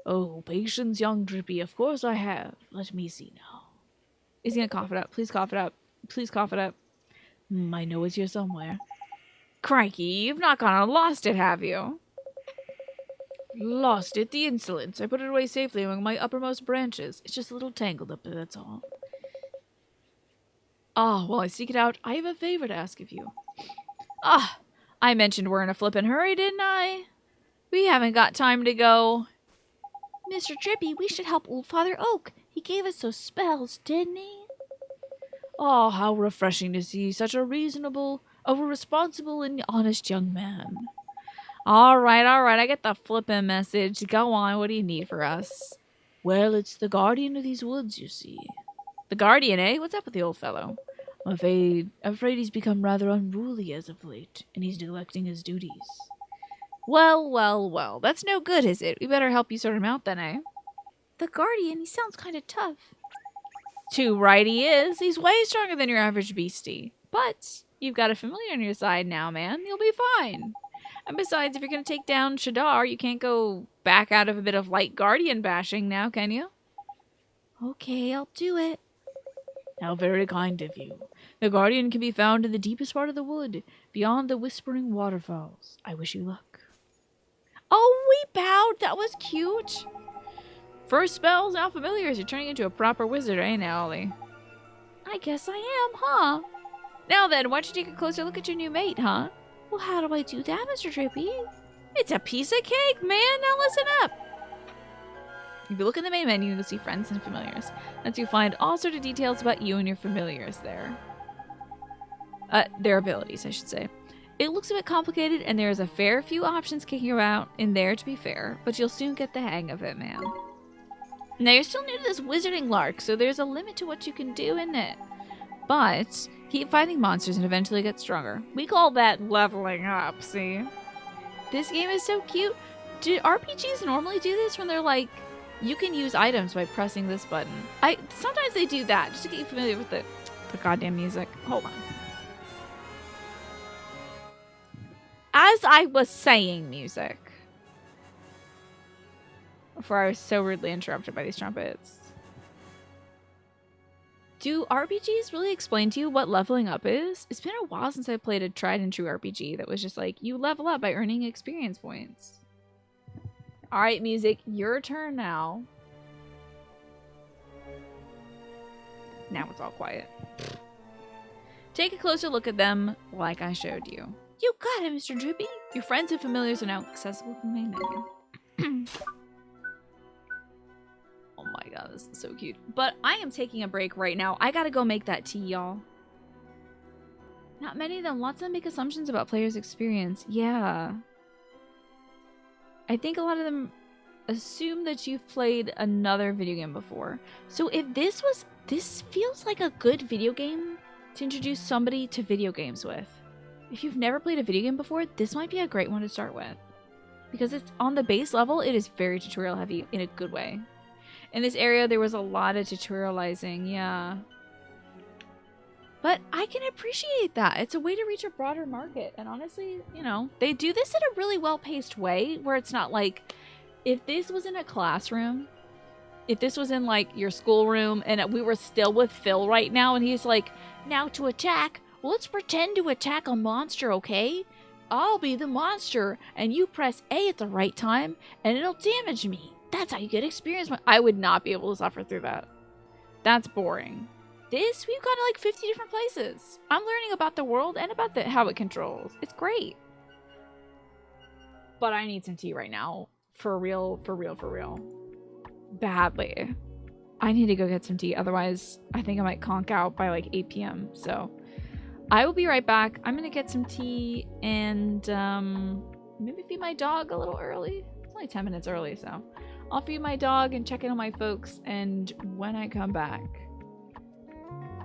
Oh, patience, young Drippy. Of course I have. Let me see now. He's gonna cough it up. Please cough it up. Please cough it up. I know it's here somewhere. Crikey, you've not gone and lost it, have you? Lost it? The insolence. I put it away safely among my uppermost branches. It's just a little tangled up there, that's all. Ah, while I seek it out, I have a favor to ask of you. Ah, I mentioned we're in a flippin' hurry, didn't I? We haven't got time to go. Mr. Drippy, we should help old Father Oak. He gave us those spells, didn't he? Oh, how refreshing to see such a responsible and honest young man. All right, I get the flippin' message. Go on, what do you need for us? Well, it's the guardian of these woods, you see. The guardian, eh? What's up with the old fellow? I'm afraid he's become rather unruly as of late, and he's neglecting his duties. Well, well, well. That's no good, is it? We better help you sort him out then, eh? The guardian, he sounds kind of tough. Too right he is. He's way stronger than your average beastie. But you've got a familiar on your side now, man. You'll be fine. And besides, if you're going to take down Shadar, you can't go back out of a bit of light guardian bashing now, can you? Okay, I'll do it. How very kind of you. The guardian can be found in the deepest part of the wood, beyond the whispering waterfalls. I wish you luck. Oh, we bowed. That was cute. First spells, now familiars. You're turning into a proper wizard, eh now, Ollie? I guess I am, huh? Now then, why don't you take a closer look at your new mate, huh? Well, how do I do that, Mr. Drippy? It's a piece of cake, man. Now listen up. If you look in the main menu, you'll see friends and familiars. And so you find all sorts of details about you and your familiars there. Their abilities, I should say. It looks a bit complicated, and there's a fair few options kicking about in there, to be fair. But you'll soon get the hang of it, man. Now, you're still new to this wizarding lark, so there's a limit to what you can do in it. But keep fighting monsters and eventually get stronger. We call that leveling up, see? This game is so cute. Do RPGs normally do this when they're like, you can use items by pressing this button? Sometimes they do that, just to get you familiar with the goddamn music. Hold on. As I was saying, music. Before I was so rudely interrupted by these trumpets. Do RPGs really explain to you what leveling up is? It's been a while since I played a tried and true RPG that was just like, you level up by earning experience points. Alright, music, your turn now. Now it's all quiet. Take a closer look at them like I showed you. You got it, Mr. Drippy. Your friends and familiars are now accessible from the main menu. Oh my god, this is so cute. But I am taking a break right now. I gotta go make that tea, y'all. Not many of them. Lots of them make assumptions about players' experience. Yeah. I think a lot of them assume that you've played another video game before. So if this feels like a good video game to introduce somebody to video games with. If you've never played a video game before, this might be a great one to start with. Because it's on the base level, it is very tutorial heavy in a good way. In this area, there was a lot of tutorializing, yeah. But I can appreciate that. It's a way to reach a broader market. And honestly, you know, they do this in a really well-paced way where it's not like, if this was in a classroom, if this was in like your schoolroom and we were still with Phil right now and he's like, now to attack, well, let's pretend to attack a monster, okay? I'll be the monster and you press A at the right time and it'll damage me. That's how you get experience. I would not be able to suffer through that. That's boring. This, we've gone to like 50 different places. I'm learning about the world and about how it controls. It's great. But I need some tea right now. For real, for real, for real. Badly. I need to go get some tea. Otherwise, I think I might conk out by like 8 p.m. So, I will be right back. I'm going to get some tea and maybe feed my dog a little early. It's only 10 minutes early, so. I'll feed my dog and check in on my folks. And when I come back,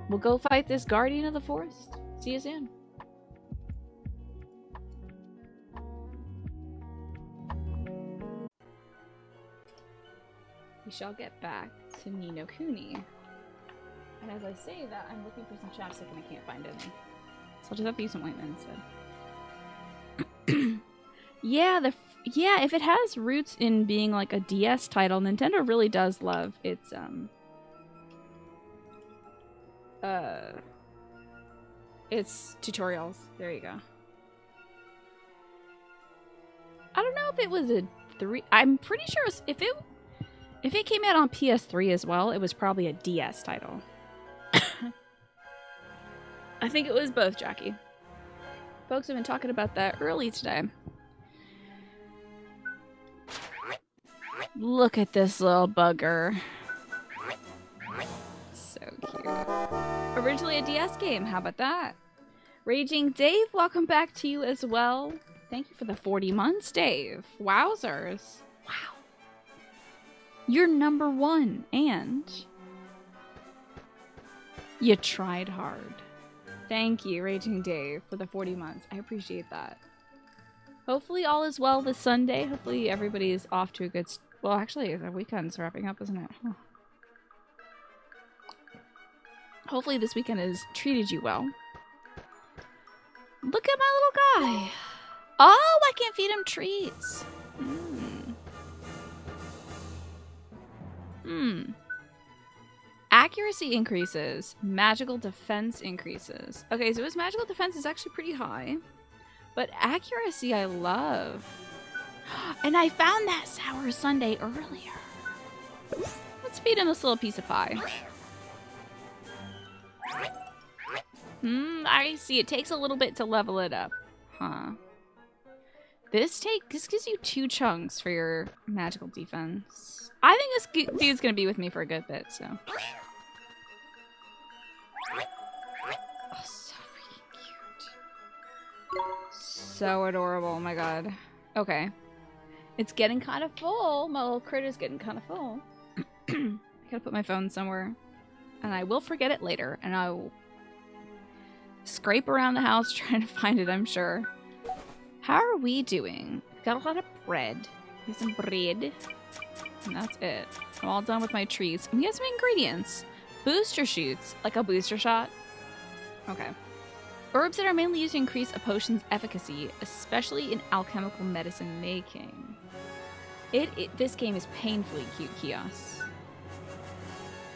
we'll go fight this guardian of the forest. See you soon. We shall get back to Ni no Kuni. And as I say that, I'm looking for some chapstick and I can't find any. So I'll just have to use some ointment instead. Yeah, if it has roots in being like a DS title, Nintendo really does love its tutorials. There you go. I don't know if it was a 3. I'm pretty sure if it came out on PS3 as well, it was probably a DS title. I think it was both, Jackie. Folks have been talking about that early today. Look at this little bugger. So cute. Originally a DS game, how about that? Raging Dave, welcome back to you as well. Thank you for the 40 months, Dave. Wowzers. Wow. You're number 1, and you tried hard. Thank you, Raging Dave, for the 40 months. I appreciate that. Hopefully all is well this Sunday. Hopefully everybody is off to a good... Well, actually, the weekend's wrapping up, isn't it? Huh. Hopefully this weekend has treated you well. Look at my little guy. Oh, I can feed him treats. Accuracy increases. Magical defense increases. Okay, so his magical defense is actually pretty high. But accuracy I love. And I found that sour sundae earlier. Let's feed him this little piece of pie. I see. It takes a little bit to level it up. Huh. This gives you 2 chunks for your magical defense. I think this dude's gonna be with me for a good bit, so. Oh, so freaking cute. So adorable, oh my god. Okay. It's getting kind of full. My little critter's getting kind of full. I gotta put my phone somewhere. And I will forget it later, and I will scrape around the house trying to find it, I'm sure. How are we doing? Got a lot of bread. Here's some bread. And that's it. I'm all done with my trees. And we have some ingredients. Booster shoots. Like a booster shot. Okay. Herbs that are mainly used to increase a potion's efficacy, especially in alchemical medicine making. This game is painfully cute, Kios.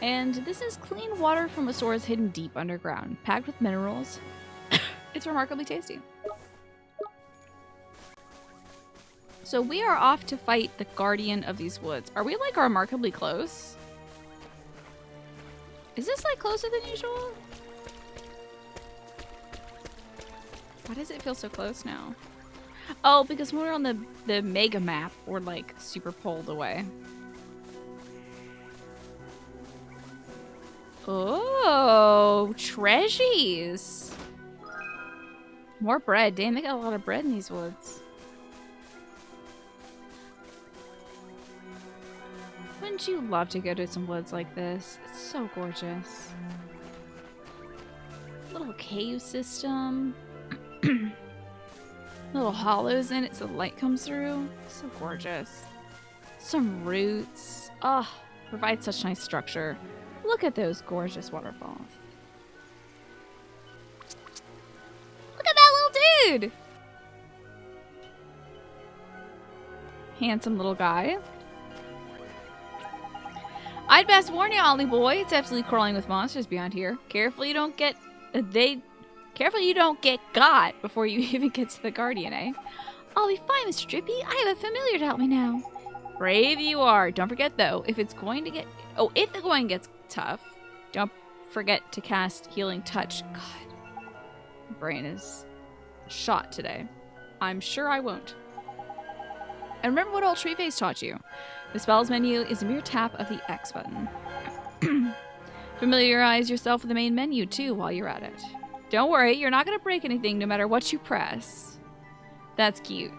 And this is clean water from a source hidden deep underground, packed with minerals. It's remarkably tasty. So we are off to fight the guardian of these woods. Are we like remarkably close? Is this like closer than usual? Why does it feel so close now? Oh, because when we're on the mega map, we're like super pulled away. Oh, treasures. More bread. Damn, they got a lot of bread in these woods. Wouldn't you love to go to some woods like this? It's so gorgeous. Little cave system. Little hollows in it so the light comes through. So gorgeous. Some roots. Oh, provides such nice structure. Look at those gorgeous waterfalls. Look at that little dude! Handsome little guy. I'd best warn you, Ollie boy, it's absolutely crawling with monsters beyond here. Careful you don't get got before you even get to the Guardian, eh? I'll be fine, Mr. Drippy. I have a familiar to help me now. Brave you are. Don't forget though, if the going gets tough, don't forget to cast Healing Touch. God, my brain is shot today. I'm sure I won't. And remember what old Treeface taught you. The spells menu is a mere tap of the X button. Familiarize yourself with the main menu too while you're at it. Don't worry, you're not going to break anything no matter what you press. That's cute.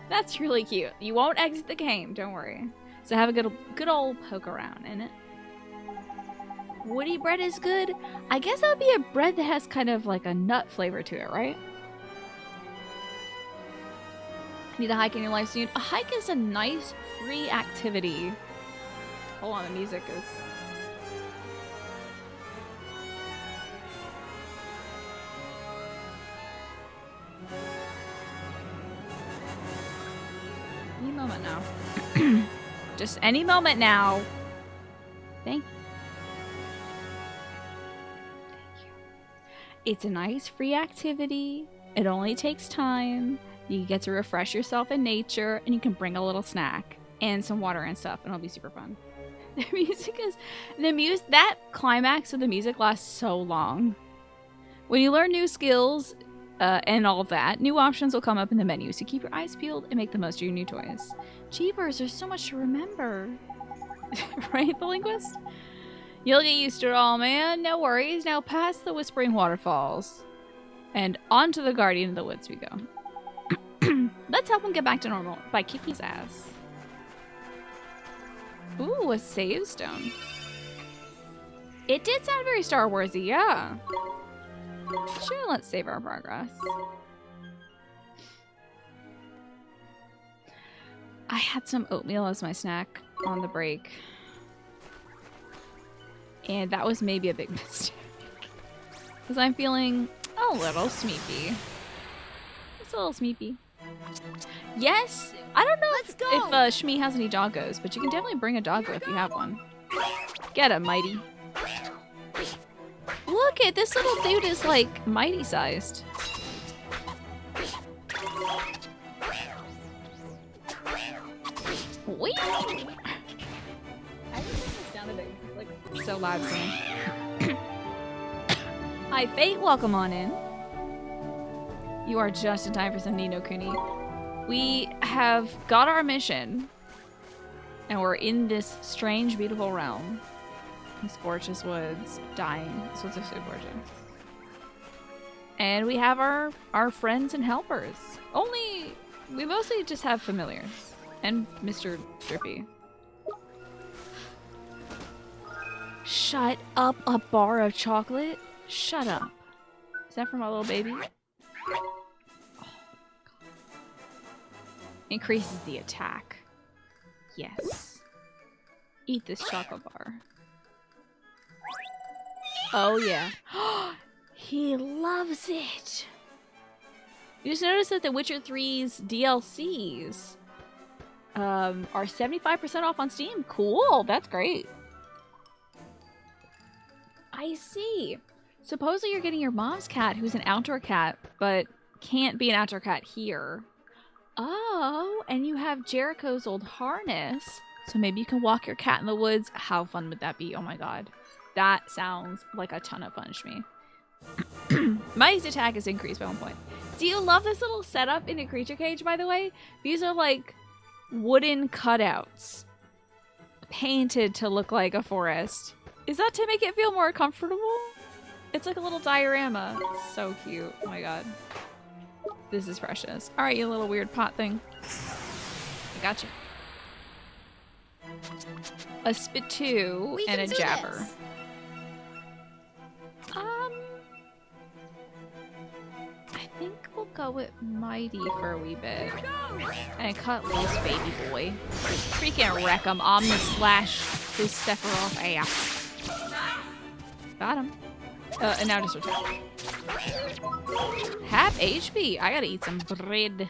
That's really cute. You won't exit the game, don't worry. So have a good old poke around in it. Woody bread is good. I guess that would be a bread that has kind of like a nut flavor to it, right? Need a hike in your life soon? A hike is a nice free activity. Hold on, the music is... Any moment now. Just any moment now. Thank you. It's a nice free activity. It only takes time. You get to refresh yourself in nature, and you can bring a little snack and some water and stuff, and it'll be super fun. That climax of the music lasts so long. When you learn new skills and all of that, new options will come up in the menu, so keep your eyes peeled and make the most of your new toys. Jeepers, there's so much to remember. Right, the linguist? You'll get used to it all, man. No worries. Now past the Whispering Waterfalls and onto the Guardian of the Woods we go. Let's help him get back to normal by kicking his ass. Ooh, a save stone. It did sound very Star Warsy, yeah. Sure, let's save our progress. I had some oatmeal as my snack on the break. And that was maybe a big mistake. Because I'm feeling a little sleepy. It's a little sleepy. Yes, I don't know if Shmi has any doggos, but you can definitely bring a doggo if you have one. Get him, Mighty. Look at this little dude is like Mighty sized. Whee! I just think the sound of it is like so loud for me. Hi, Fate. Welcome on in. You are just in time for some Ni no Kuni. We have got our mission, and we're in this strange, beautiful realm. These gorgeous woods, dying. These woods are so gorgeous. And we have our friends and helpers. We mostly just have familiars. And Mr. Drippy. Shut up, a bar of chocolate? Shut up. Is that for my little baby? Oh, increases the attack. Yes. Eat this chocolate bar. Oh yeah. He loves it. You just noticed that The Witcher 3's DLCs are 75% off on Steam. Cool, that's great. I see. Supposedly you're getting your mom's cat, who's an outdoor cat, but can't be an outdoor cat here. Oh, and you have Jericho's old harness, so maybe you can walk your cat in the woods. How fun would that be? Oh my god. That sounds like a ton of fun to me. Mighty's attack is increased by 1 point. Do you love this little setup in a creature cage, by the way? These are like wooden cutouts painted to look like a forest. Is that to make it feel more comfortable? It's like a little diorama. It's so cute. Oh my god. This is precious. Alright, you little weird pot thing. I gotcha. A spittoon and a jabber. This. I think we'll go with Mighty for a wee bit. And cut loose, baby boy. Freaking wreck him. Omni-slash his Sephiroth ass. Got him. And now just attack. Half HP. I gotta eat some bread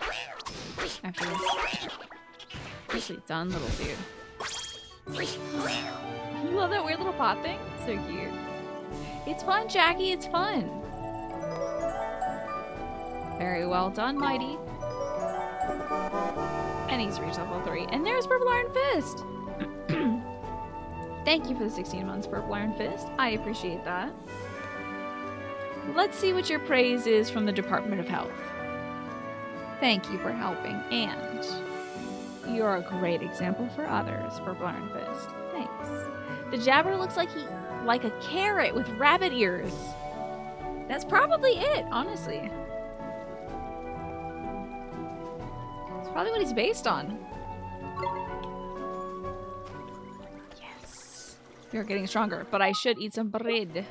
after this. Nicely done, little dude. You love that weird little pot thing? So cute. It's fun, Jackie. It's fun. Very well done, Mighty. And he's reached level 3. And there's Purple Iron Fist. Thank you for the 16 months, Purple Iron Fist. I appreciate that. Let's see what your praise is from the Department of Health. Thank you for helping, and you're a great example for others, Purple Iron Fist. Thanks. The jabber looks like a carrot with rabbit ears. That's probably it, honestly. It's probably what he's based on. Yes. You're getting stronger, but I should eat some bread.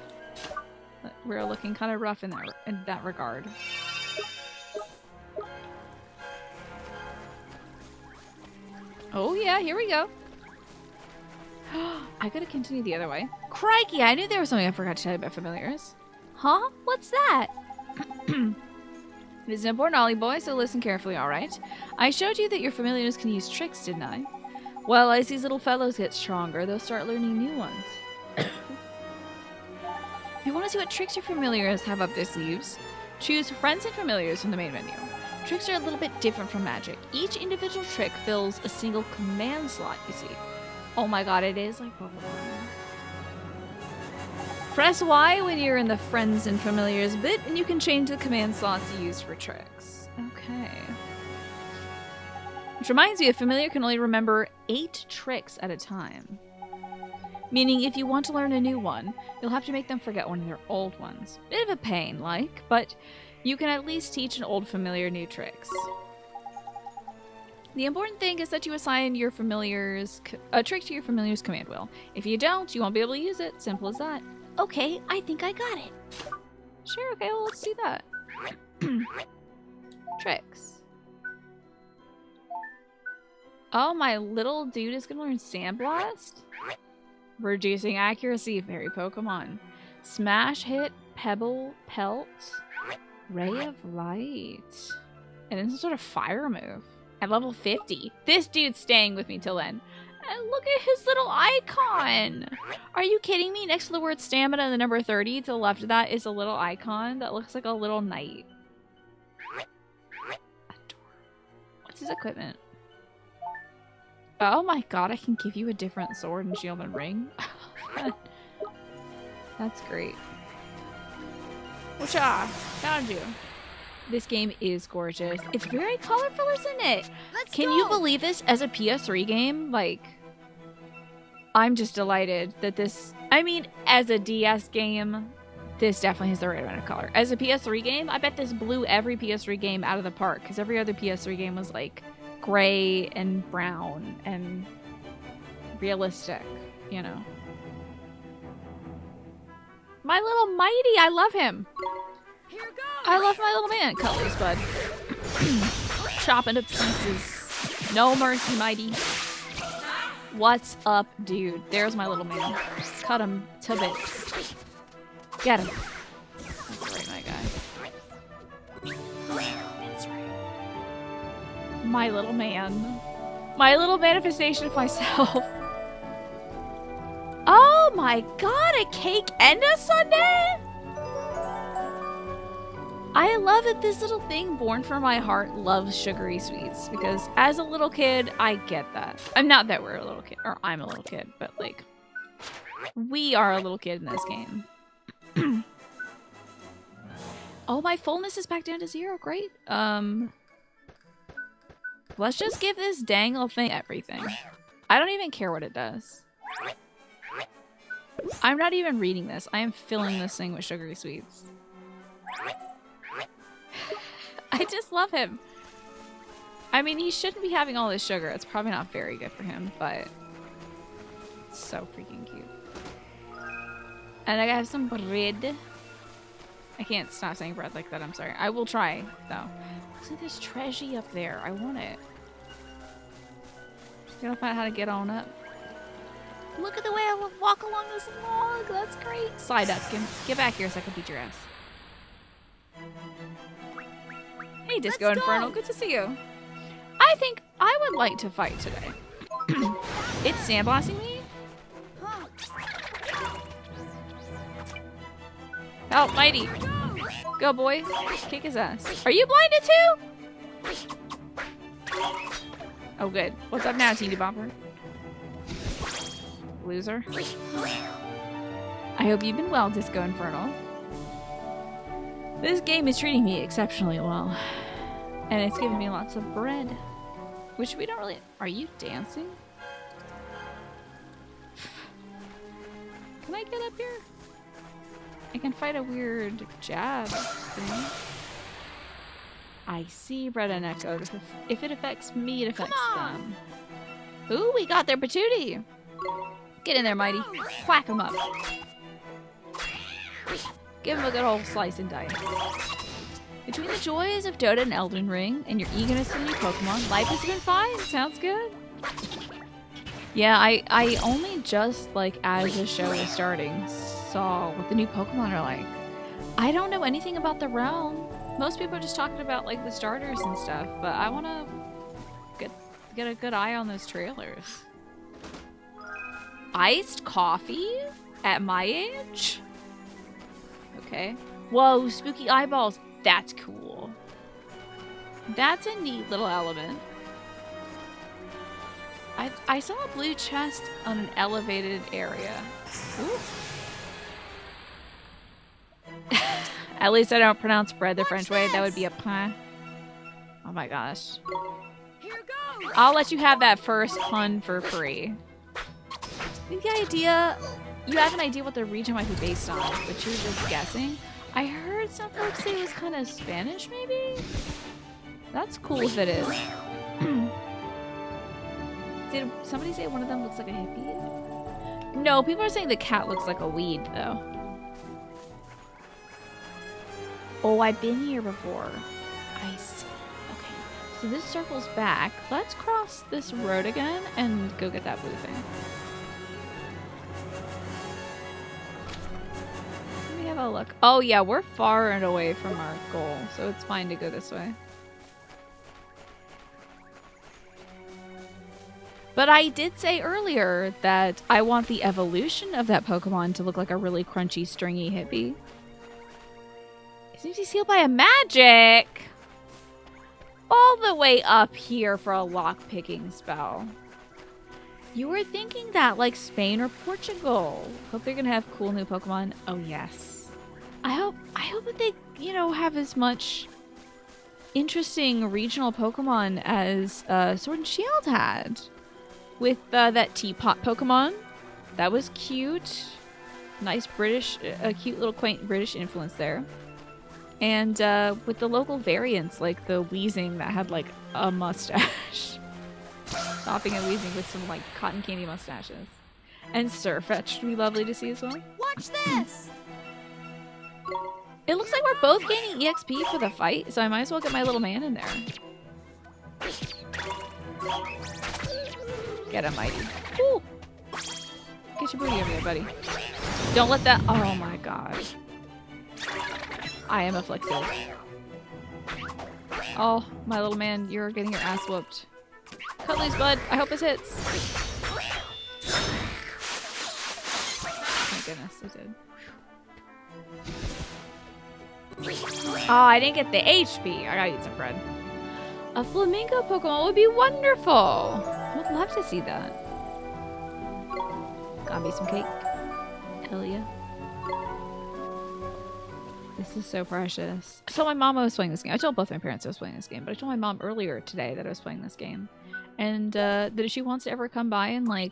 We're looking kind of rough in that regard. Oh yeah, here we go. I gotta continue the other way. Crikey, I knew there was something I forgot to tell you about familiars. Huh? What's that? This is important, Ollie boy, so listen carefully, alright? I showed you that your familiars can use tricks, didn't I? Well, as these little fellows get stronger, they'll start learning new ones. If you want to see what tricks your familiars have up their sleeves, choose Friends and Familiars from the main menu. Tricks are a little bit different from magic. Each individual trick fills a single command slot, you see. Oh my god, it is like Pokemon. Press Y when you're in the Friends and Familiars bit, and you can change the command slots used for tricks. Okay. Which reminds me, a familiar can only remember 8 tricks at a time. Meaning, if you want to learn a new one, you'll have to make them forget one of their old ones. Bit of a pain, but you can at least teach an old familiar new tricks. The important thing is that you assign your familiars a trick to your familiar's command wheel. If you don't, you won't be able to use it. Simple as that. Okay, I think I got it. Sure, okay, well, let's do that. Tricks. Oh, my little dude is gonna learn Sandblast? Reducing accuracy, very Pokemon. Smash, hit, pebble, pelt, ray of light. And then some sort of fire move. At level 50. This dude's staying with me till then. And look at his little icon! Are you kidding me? Next to the word stamina and the number 30, to the left of that is a little icon that looks like a little knight. What's his equipment? Oh my god, I can give you a different sword and shield and ring. That's great. Whatcha? Found you. This game is gorgeous. It's very colorful, isn't it? Can you believe this as a PS3 game? Like, I'm just delighted that this... I mean, as a DS game, this definitely has the right amount of color. As a PS3 game, I bet this blew every PS3 game out of the park, because every other PS3 game was like gray and brown and realistic, you know. My little Mighty, I love him. I love my little man. Cut loose, bud. Chop into pieces. No mercy, Mighty. What's up, dude? There's my little man. Cut him to bits. Get him. That's right, my guy. That's right. My little man. My little manifestation of myself. Oh my god, a cake and a sundae? I love that this little thing born from my heart loves sugary sweets, because as a little kid, I get that. I'm not that we're a little kid, or I'm a little kid, but like, we are a little kid in this game. Oh, my fullness is back down to 0, great. Let's just give this dang little thing everything. I don't even care what it does. I'm not even reading this. I am filling this thing with sugary sweets. I just love him. I mean, he shouldn't be having all this sugar. It's probably not very good for him, but it's so freaking cute. And I have some bread. I can't stop saying bread like that. I'm sorry. I will try, though. Looks like there's treasure up there. I want it. Just gotta find out how to get on up. Look at the way I walk along this log. That's great. Slide up. Get back here so I can beat your ass. Hey, Disco Inferno. Good to see you. I think I would like to fight today. It's sandblasting me? Help, Mighty. Go, boy. Kick his ass. Are you blinded too? Oh, good. What's up now, Teeny Bopper? Loser. I hope you've been well, Disco Inferno. This game is treating me exceptionally well. And it's giving me lots of bread. Which we don't really... Are you dancing? Can I get up here? I can fight a weird jab thing. I see Red and Echo. If it affects me, it affects them. Ooh, we got their patootie! Get in there, Mighty. Whack him up. Give him a good old slice and dice. Between the joys of Dota and Elden Ring and your eagerness for new Pokemon, life has been fine. Sounds good. Yeah, I only just, like, as the show was starting, saw what the new Pokemon are like. I don't know anything about the realm. Most people are just talking about, like, the starters and stuff, but I want to get a good eye on those trailers. Iced coffee? At my age? Okay. Whoa, spooky eyeballs. That's cool. That's a neat little element. I saw a blue chest on an elevated area. Ooh. At least I don't pronounce bread the French way. That would be a pun. Oh my gosh. I'll let you have that first pun for free. I think the idea... You have an idea what the region might be based on, but you're just guessing. I heard some folks say it was kind of Spanish, maybe? That's cool if it is. Did somebody say one of them looks like a hippie? No, people are saying the cat looks like a weed, though. Oh, I've been here before. I see. Okay. So this circles back. Let's cross this road again and go get that blue thing. Let me have a look. Oh, yeah, we're far and away from our goal, so it's fine to go this way. But I did say earlier that I want the evolution of that Pokemon to look like a really crunchy, stringy hippie. It seems he's healed by a magic! All the way up here for a lock-picking spell. You were thinking that like Spain or Portugal. Hope they're gonna have cool new Pokemon. Oh yes. I hope that they, you know, have as much interesting regional Pokemon as Sword and Shield had. With that teapot Pokemon. That was cute. Nice British, a cute little quaint British influence there. And with the local variants, like the Weezing that had like a mustache. Stopping and Weezing with some like cotton candy mustaches. And Surfetch would be lovely to see as well. Watch this! It looks like we're both gaining EXP for the fight, so I might as well get my little man in there. Get him, Mighty. Woo! Get your booty over there, buddy. Don't let that... Oh my god. I am afflicted. Oh, my little man, you're getting your ass whooped. Cut loose, bud. I hope this hits. My goodness, it did. Oh, I didn't get the HP. I gotta eat some bread. A flamingo Pokemon would be wonderful. I would love to see that. Got me some cake. Hell yeah. This is so precious. I told my mom I was playing this game. I told both my parents I was playing this game, but I told my mom earlier today that I was playing this game. And that if she wants to ever come by and like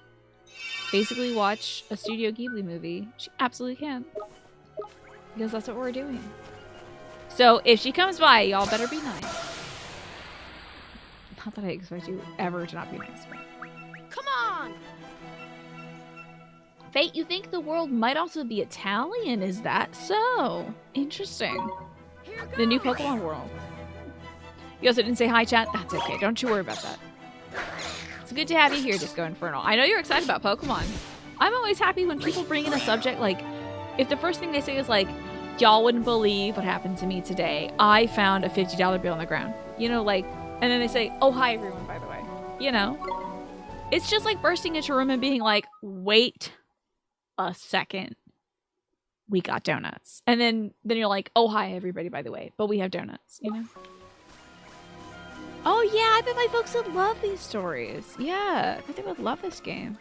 basically watch a Studio Ghibli movie, she absolutely can. Because that's what we're doing. So if she comes by, y'all better be nice. Not that I expect you ever to not be nice. Come on! Fate, you think the world might also be Italian? Is that so? Interesting. The new Pokemon world. You also didn't say hi, chat? That's okay. Don't you worry about that. It's good to have you here, Disco Infernal. I know you're excited about Pokemon. I'm always happy when people bring in a subject like, if the first thing they say is like, y'all wouldn't believe what happened to me today. I found a $50 bill on the ground. You know, like, and then they say, oh, hi, everyone, by the way. You know? It's just like bursting into a room and being like, wait a second. We got donuts. And then you're like, oh, hi, everybody, by the way. But we have donuts, you know? Oh, yeah, I bet my folks would love these stories. Yeah, I bet they would love this game.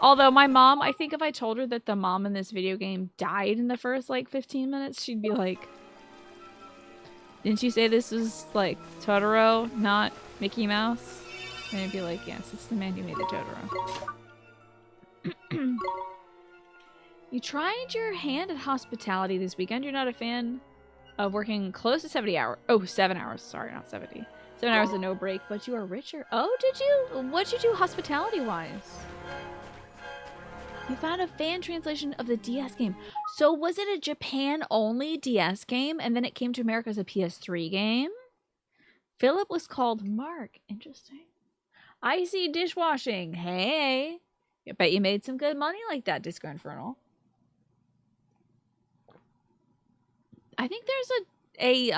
Although my mom, I think if I told her that the mom in this video game died in the first, like, 15 minutes, she'd be like, didn't you say this was, like, Totoro, not Mickey Mouse? And I'd be like, yes, it's the man who made the Totoro. You tried your hand at hospitality this weekend. You're not a fan of working close to 70 hours. Oh, 7 hours. Sorry, not 70. 7 hours of no break, but you are richer. Oh, did you? What'd you do hospitality-wise? You found a fan translation of the DS game. So was it a Japan-only DS game, and then it came to America as a PS3 game? Philip was called Mark. Interesting. I see dishwashing. Hey. I bet you made some good money like that, Disco Infernal. I think there's a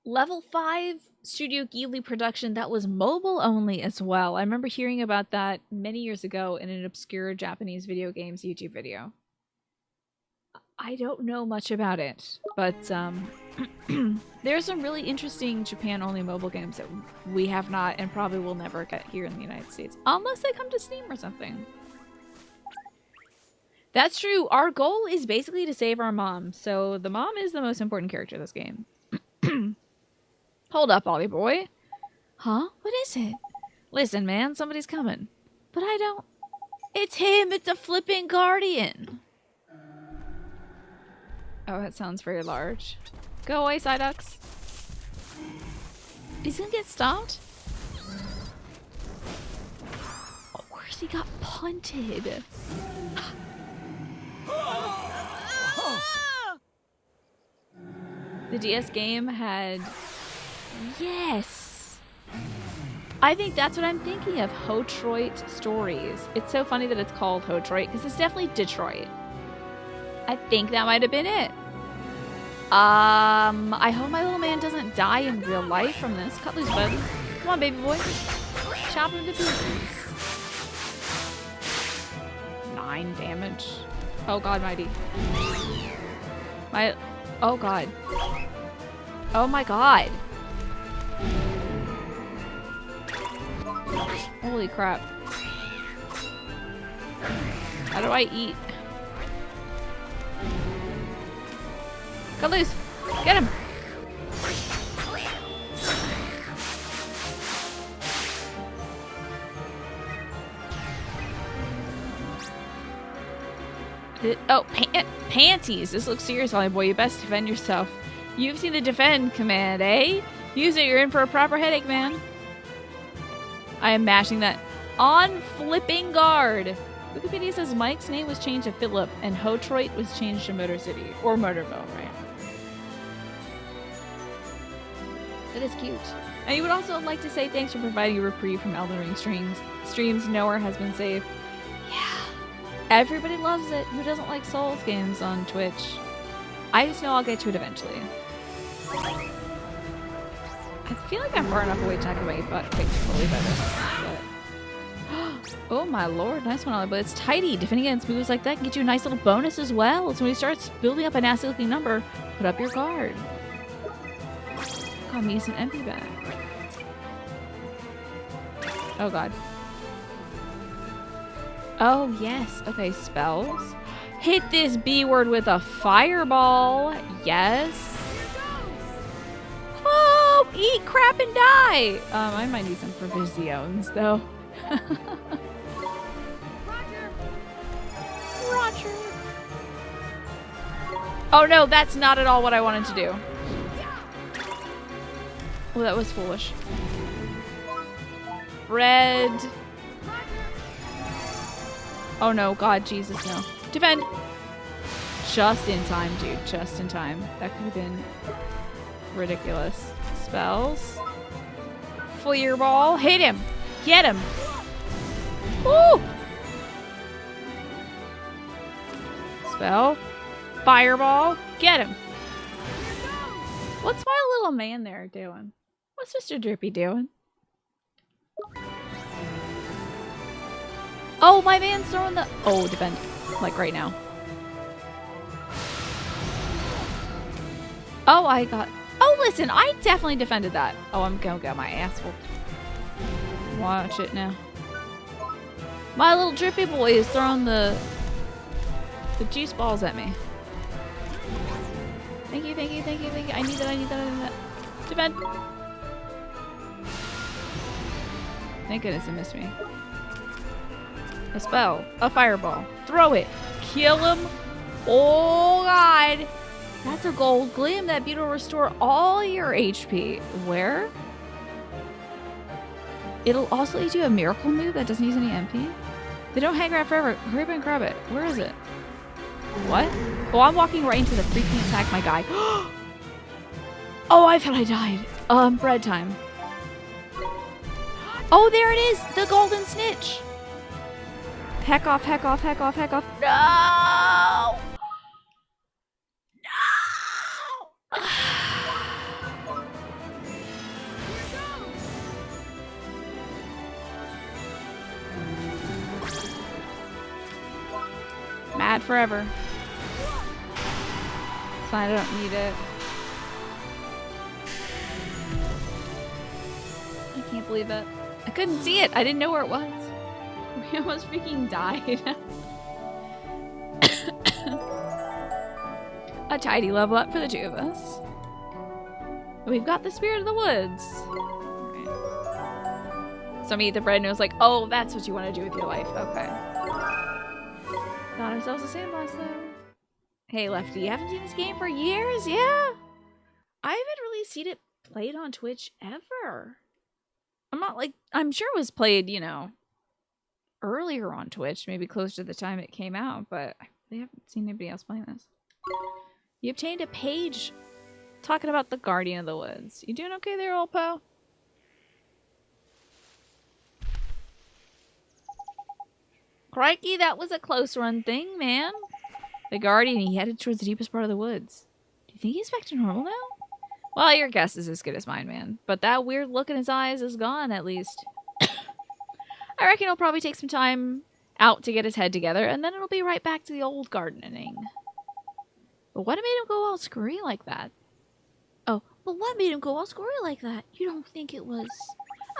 level 5 Studio Ghibli production that was mobile only as well. I remember hearing about that many years ago in an obscure Japanese video games YouTube video. I don't know much about it, but there's some really interesting Japan-only mobile games that we have not and probably will never get here in the United States. Unless they come to Steam or something. That's true. Our goal is basically to save our mom. So the mom is the most important character of this game. Hold up, Ollie boy. Huh? What is it? Listen, man, somebody's coming. But I don't... It's him! It's a flipping guardian! Oh, that sounds very large. Go away, Psyducks. He's gonna get stopped? Mercy got punted. The DS game had... Yes! I think that's what I'm thinking of. Hotroit Stories. It's so funny that it's called Hotroit because it's definitely Detroit. I think that might have been it. I hope my little man doesn't die in real life from this. Cut loose, bud. Come on, baby boy. Chop him to pieces. 9 damage. Oh god, mighty. Oh god. Oh my god. Holy crap. How do I eat? Cut loose! Get him! Panties! This looks serious, Ollie boy. You best defend yourself. You've seen the defend command, eh? Use it, you're in for a proper headache, man. I am mashing that on flipping guard. Wikipedia says Mike's name was changed to Philip and Hotroit was changed to Motor City. Or Motorville, right? That is cute. And you would also like to say thanks for providing a reprieve from Elden Ring streams. Nowhere has been safe. Yeah. Everybody loves it. Who doesn't like Souls games on Twitch? I just know I'll get to it eventually. I feel like I'm far enough away to activate my butt quite fully by this. But... oh my lord, nice one, Ollie. But it's tidy. Defending against moves like that can get you a nice little bonus as well. So when he starts building up a nasty looking number, put up your guard. Got me some MP back. Oh god. Oh yes. Okay, spells. Hit this B word with a fireball. Yes. Oh, eat crap and die. I might need some provisions though. Roger. Oh no, that's not at all what I wanted to do. Oh, that was foolish. Red. Oh no, God, Jesus, no. Defend! Just in time, dude. Just in time. That could have been ridiculous. Spells. Fireball. Hit him! Get him! Woo! Spell. Fireball. Get him! What's my little man there doing? What's Mr. Drippy doing? Oh, my man's throwing the... Oh, defend. Like right now. Oh, I got... Oh, listen, I definitely defended that. Oh, I'm gonna get my ass whooped. Watch it now. My little Drippy boy is throwing the juice balls at me. Thank you, thank you, thank you, thank you. I need that, I need that, I need that. Defend. Thank goodness it missed me. A spell. A fireball. Throw it. Kill him. Oh god. That's a gold gleam. That beauty will restore all your HP. Where? It'll also lead you a miracle move that doesn't use any MP. They don't hang around forever. Hurry up and grab it. Where is it? What? Oh, I'm walking right into the freaking attack, my guy. Oh, I thought I died. Bread time. Oh, there it is! The golden snitch! Heck off, heck off, heck off, heck off. No! No! Mad forever. It's fine, I don't need it. I can't believe it. I couldn't see it. I didn't know where it was. We almost freaking died. A tidy level up for the two of us. We've got the spirit of the woods. Okay. So me, the bread, knows like, oh, that's what you want to do with your life. Okay. Got ourselves a sandbox though. Hey, Lefty, you haven't seen this game for years? Yeah. I haven't really seen it played on Twitch ever. I'm not like, I'm sure it was played, you know, earlier on Twitch, maybe close to the time it came out, but they haven't seen anybody else playing this. You obtained a page talking about the Guardian of the Woods. You doing okay there, old pal? Crikey, that was a close run thing, man. The Guardian, he headed towards the deepest part of the woods. Do you think he's back to normal now? Well, your guess is as good as mine, man. But that weird look in his eyes is gone, at least. I reckon he'll probably take some time out to get his head together, and then it'll be right back to the old gardening. But what made him go all screwy like that? Oh, but what made him go all screwy like that? You don't think it was...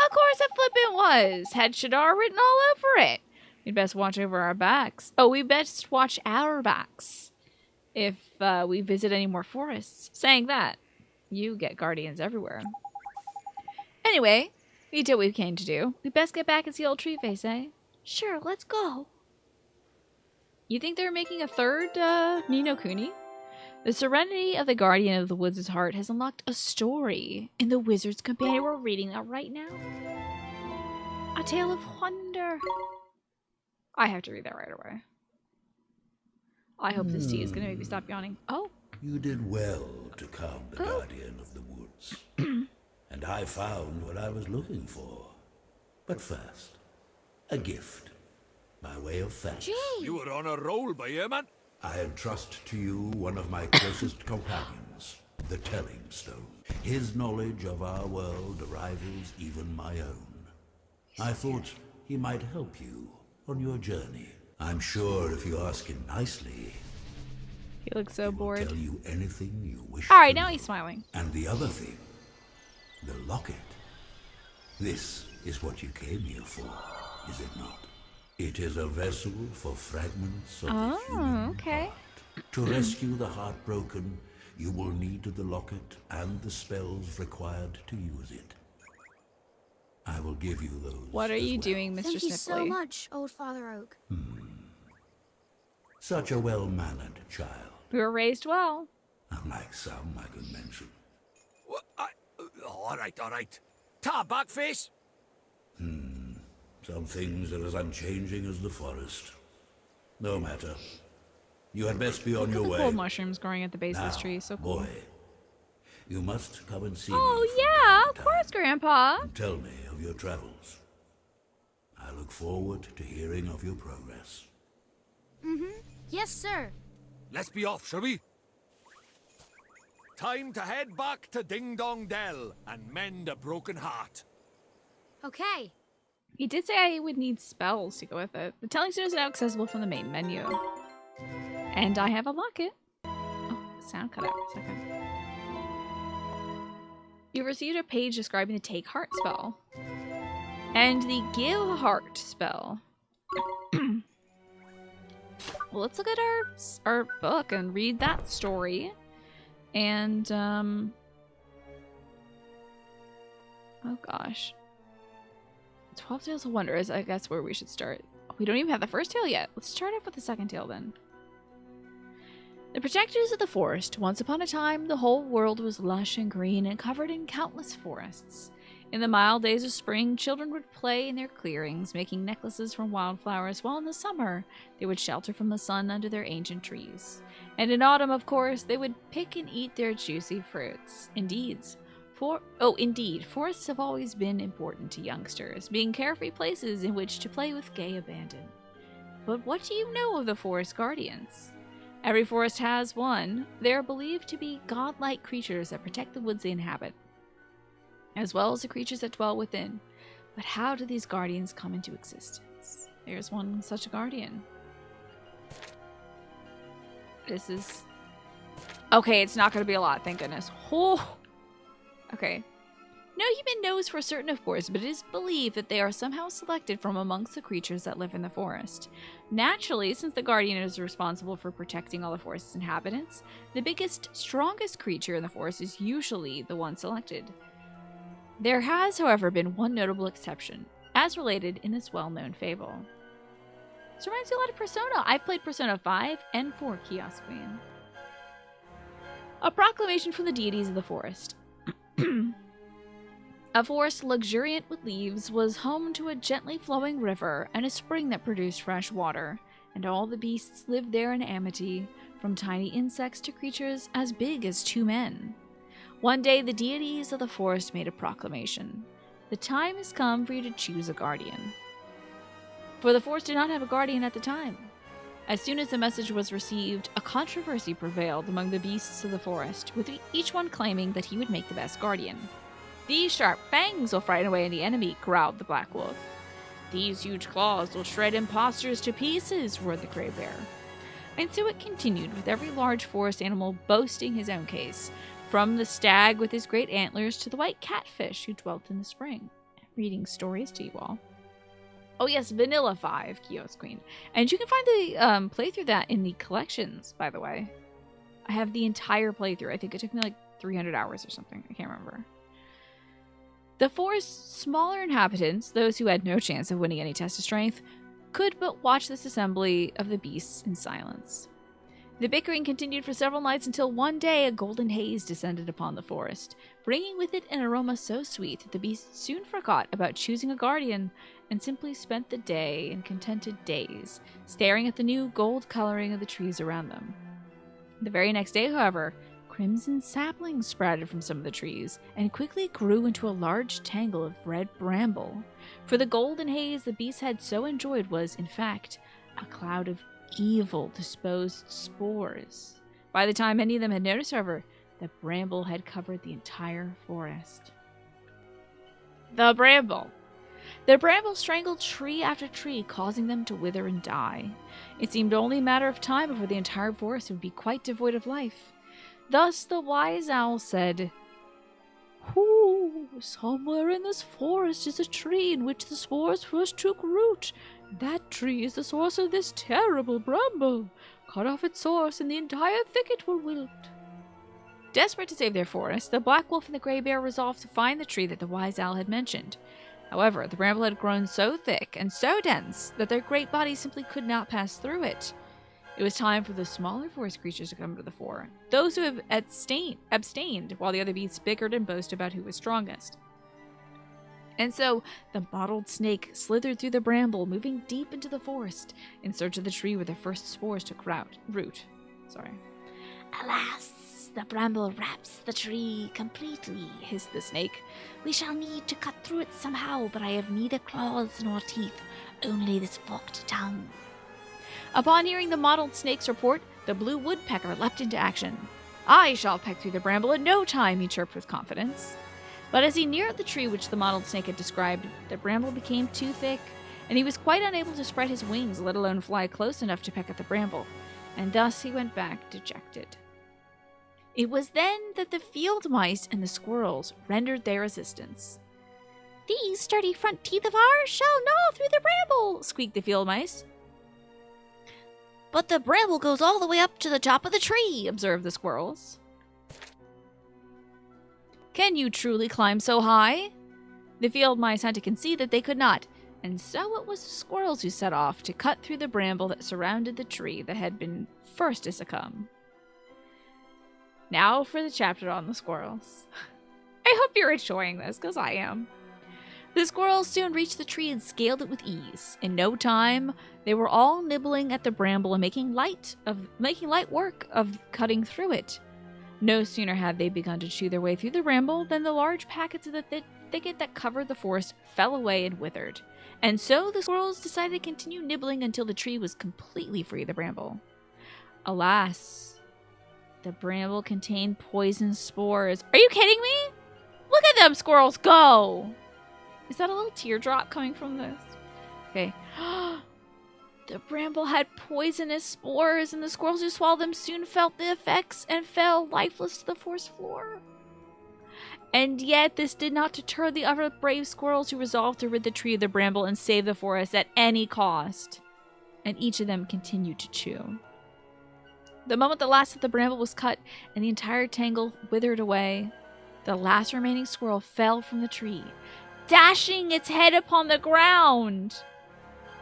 Of course it flippin' was! Had Shadar written all over it. We'd best watch over our backs. Oh, we best watch our backs if we visit any more forests. Saying that, you get guardians everywhere. Anyway, we did what we came to do. We best get back and see old Tree Face, eh? Sure, let's go. You think they're making a third Ni no Kuni? The serenity of the Guardian of the Woods' heart has unlocked a story in the Wizard's Companion. We're reading that right now. A tale of wonder. I have to read that right away. I hope this tea is going to make me stop yawning. Oh. You did well to calm the Guardian of the Woods. And I found what I was looking for. But first, a gift. By way of thanks. You were on a roll by here, man. I entrust to you one of my closest companions, the Telling Stone. His knowledge of our world rivals even my own. I thought he might help you on your journey. I'm sure if you ask him nicely, he looks so bored. He'll tell you anything you wish. All right, now he's smiling. And the other thing, the locket. This is what you came here for, is it not? It is a vessel for fragments of the human heart. To rescue the heartbroken, you will need the locket and the spells required to use it. I will give you those. What are you doing, Mr. Thank you so Sniffly? much, Old Father Oak. Such a well-mannered child. We were raised well. Unlike some I could mention. What? All right. Ta, backface. Some things are as unchanging as the forest. No matter. You had best be on your way. Cool mushrooms growing at the base of this Now, tree, so cool. boy, you must come and see me. Oh yeah, of course, Grandpa. And tell me of your travels. I look forward to hearing of your progress. Yes, sir. Let's be off, shall we? Time to head back to Ding Dong Dell and mend a broken heart. Okay. He did say I would need spells to go with it. The Telling Stone is now accessible from the main menu. And I have a locket. Oh, sound cut out for a second. You received a page describing the Take Heart spell. And the Give Heart spell. Well, let's look at our book and read that story. And, oh gosh. 12 Tales of Wonder is, I guess, where we should start. We don't even have the first tale yet. Let's start off with the second tale, then. The protectors of the forest. Once upon a time, the whole world was lush and green and covered in countless forests. In the mild days of spring, children would play in their clearings, making necklaces from wildflowers, while in the summer, they would shelter from the sun under their ancient trees. And in autumn, of course, they would pick and eat their juicy fruits. Indeed, forests have always been important to youngsters, being carefree places in which to play with gay abandon. But what do you know of the forest guardians? Every forest has one. They are believed to be godlike creatures that protect the woods they inhabit, as well as the creatures that dwell within. But how do these guardians come into existence? There's one such a guardian. This is... Okay, it's not going to be a lot, thank goodness. Oh! Okay. No human knows for certain, of course, but it is believed that they are somehow selected from amongst the creatures that live in the forest. Naturally, since the guardian is responsible for protecting all the forest's inhabitants, the biggest, strongest creature in the forest is usually the one selected. There has, however, been one notable exception, as related in this well-known fable. This reminds me a lot of Persona. I've played Persona 5 and 4 Kiosk Queen. A proclamation from the deities of the forest. A forest luxuriant with leaves was home to a gently flowing river and a spring that produced fresh water, and all the beasts lived there in amity, from tiny insects to creatures as big as 2 men. One day, the deities of the forest made a proclamation. The time has come for you to choose a guardian. For the forest did not have a guardian at the time. As soon as the message was received, a controversy prevailed among the beasts of the forest, with each one claiming that he would make the best guardian. "These sharp fangs will frighten away any enemy," growled the black wolf. "These huge claws will shred impostors to pieces," roared the gray bear. And so it continued, with every large forest animal boasting his own case, from the stag with his great antlers to the white catfish who dwelt in the spring. I'm reading stories to you all. Oh yes, Vanilla 5, Kiosk Queen. And you can find the playthrough that in the collections, by the way. I have the entire playthrough. I think it took me like 300 hours or something. I can't remember. The forest's smaller inhabitants, those who had no chance of winning any test of strength, could but watch this assembly of the beasts in silence. The bickering continued for several nights until one day a golden haze descended upon the forest, bringing with it an aroma so sweet that the beasts soon forgot about choosing a guardian and simply spent the day in contented daze, staring at the new gold coloring of the trees around them. The very next day, however, crimson saplings sprouted from some of the trees and quickly grew into a large tangle of red bramble, for the golden haze the beasts had so enjoyed was, in fact, a cloud of evil-disposed spores. By the time any of them had noticed, however, the bramble had covered the entire forest. The bramble! The bramble strangled tree after tree, causing them to wither and die. It seemed only a matter of time before the entire forest would be quite devoid of life. Thus the wise owl said, "Somewhere in this forest is a tree in which the spores first took root. That tree is the source of this terrible bramble. Cut off its source and the entire thicket will wilt." Desperate to save their forest, the black wolf and the gray bear resolved to find the tree that the wise owl had mentioned. However, the bramble had grown so thick and so dense that their great bodies simply could not pass through it. It was time for the smaller forest creatures to come to the fore, those who have abstained while the other beasts bickered and boasted about who was strongest. And so the mottled snake slithered through the bramble, moving deep into the forest in search of the tree where the first spores took root. "Alas, the bramble wraps the tree completely," hissed the snake. "We shall need to cut through it somehow, but I have neither claws nor teeth, only this forked tongue." Upon hearing the mottled snake's report, the blue woodpecker leapt into action. "I shall peck through the bramble in no time," he chirped with confidence. But as he neared the tree which the mottled snake had described, the bramble became too thick, and he was quite unable to spread his wings, let alone fly close enough to peck at the bramble, and thus he went back dejected. It was then that the field mice and the squirrels rendered their assistance. "These sturdy front teeth of ours shall gnaw through the bramble," squeaked the field mice. "But the bramble goes all the way up to the top of the tree," observed the squirrels. "Can you truly climb so high?" The field mice had to concede that they could not, and so it was the squirrels who set off to cut through the bramble that surrounded the tree that had been first to succumb. Now for the chapter on the squirrels. I hope you're enjoying this, because I am. The squirrels soon reached the tree and scaled it with ease. In no time, they were all nibbling at the bramble and making light work of cutting through it. No sooner had they begun to chew their way through the bramble than the large packets of the thicket that covered the forest fell away and withered. And so the squirrels decided to continue nibbling until the tree was completely free of the bramble. Alas, the bramble contained poison spores. Are you kidding me? Look at them squirrels go! Is that a little teardrop coming from this? Okay. The bramble had poisonous spores, and the squirrels who swallowed them soon felt the effects and fell lifeless to the forest floor. And yet this did not deter the other brave squirrels who resolved to rid the tree of the bramble and save the forest at any cost. And each of them continued to chew. The moment the last of the bramble was cut and the entire tangle withered away, the last remaining squirrel fell from the tree, dashing its head upon the ground.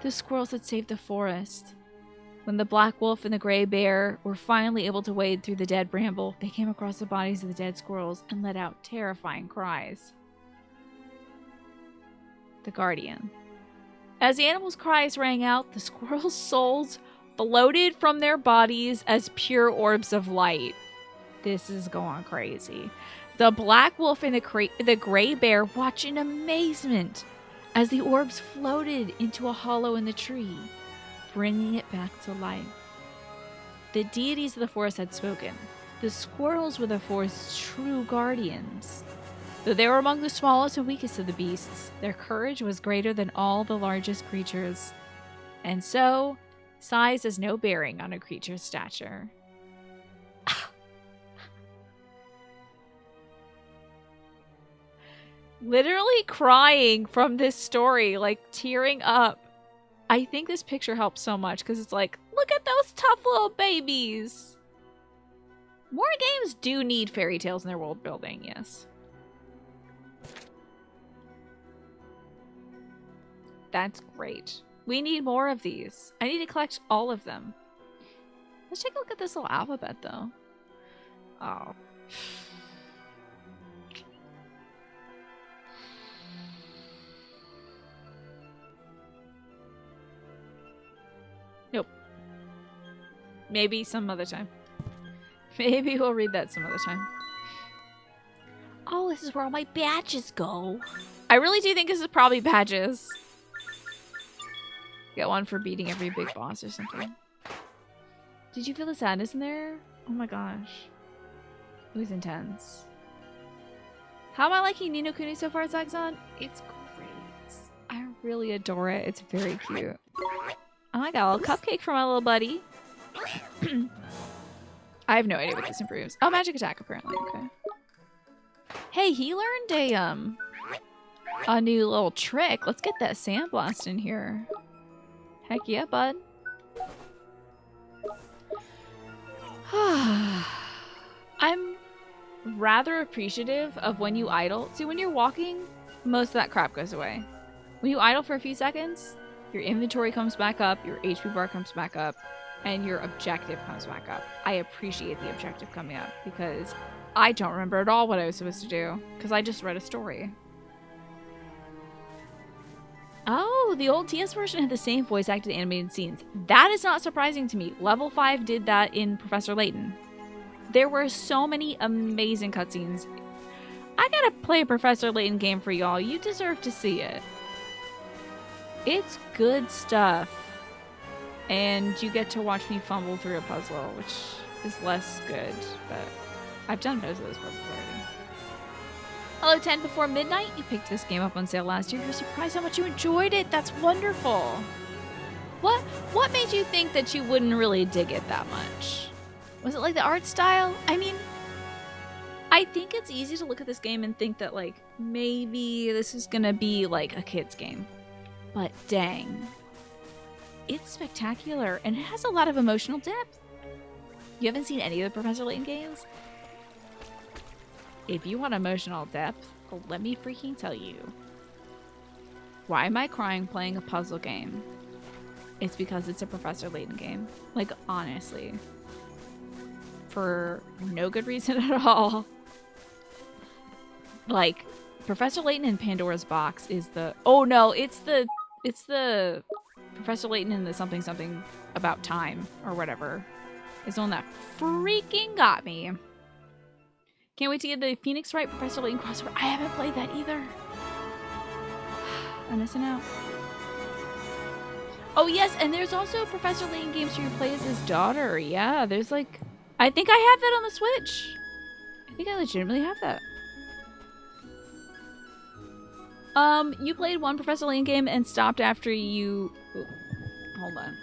The squirrels had saved the forest. When the black wolf and the gray bear were finally able to wade through the dead bramble, they came across the bodies of the dead squirrels and let out terrifying cries. the guardian. As the animals' cries rang out, the squirrels' souls floated from their bodies as pure orbs of light. This is going crazy. The black wolf and the gray bear watch in amazement as the orbs floated into a hollow in the tree, bringing it back to life. The deities of the forest had spoken. The squirrels were the forest's true guardians. Though they were among the smallest and weakest of the beasts, their courage was greater than all the largest creatures. And so, size has no bearing on a creature's stature. Literally crying from this story, like tearing up. I think this picture helps so much because it's like, look at those tough little babies. More games do need fairy tales in their world building, yes. That's great. We need more of these. I need to collect all of them. Let's take a look at this little alphabet, though. Oh. Nope. Maybe some other time. Maybe we'll read that some other time. Oh, this is where all my badges go. I really do think this is probably badges. Get one for beating every big boss or something. Did you feel the sadness in there? Oh my gosh. It was intense. How am I liking Ni no Kuni so far, Saxon? It's great. I really adore it. It's very cute. Oh, I got a little cupcake for my little buddy. I have no idea what this improves. Oh, magic attack apparently. Okay. Hey, he learned a new little trick. Let's get that sandblast in here. Heck yeah, bud. I'm rather appreciative of when you idle. See, when you're walking, most of that crap goes away. When you idle for a few seconds, your inventory comes back up, your HP bar comes back up, and your objective comes back up. I appreciate the objective coming up because I don't remember at all what I was supposed to do because I just read a story. Oh, the old TS version had the same voice acted animated scenes. That is not surprising to me. Level 5 did that in Professor Layton. There were so many amazing cutscenes. I gotta play a Professor Layton game for y'all. You deserve to see it. It's good stuff. And you get to watch me fumble through a puzzle, which is less good, but I've done most of those puzzles already. Hello, 10 Before Midnight. You picked this game up on sale last year. You're surprised how much you enjoyed it. That's wonderful. What made you think that you wouldn't really dig it that much? Was it like the art style? I mean, I think it's easy to look at this game and think that, like, maybe this is gonna be like a kid's game. But dang. It's spectacular, and it has a lot of emotional depth. You haven't seen any of the Professor Layton games? If you want emotional depth, let me freaking tell you. Why am I crying playing a puzzle game? It's because it's a Professor Layton game. Like, honestly. For no good reason at all. Like, Professor Layton in Pandora's Box is the... Oh no, it's the Professor Layton in the something something about time or whatever is the one that freaking got me. Can't wait to get the Phoenix Wright Professor Layton crossover. I haven't played that either. I'm missing out. Oh yes, and there's also Professor Layton games where you play as his daughter. Yeah, there's like... I think I have that on the Switch. I think I legitimately have that. You played one Professor Layton game and stopped after you... Ooh, hold on.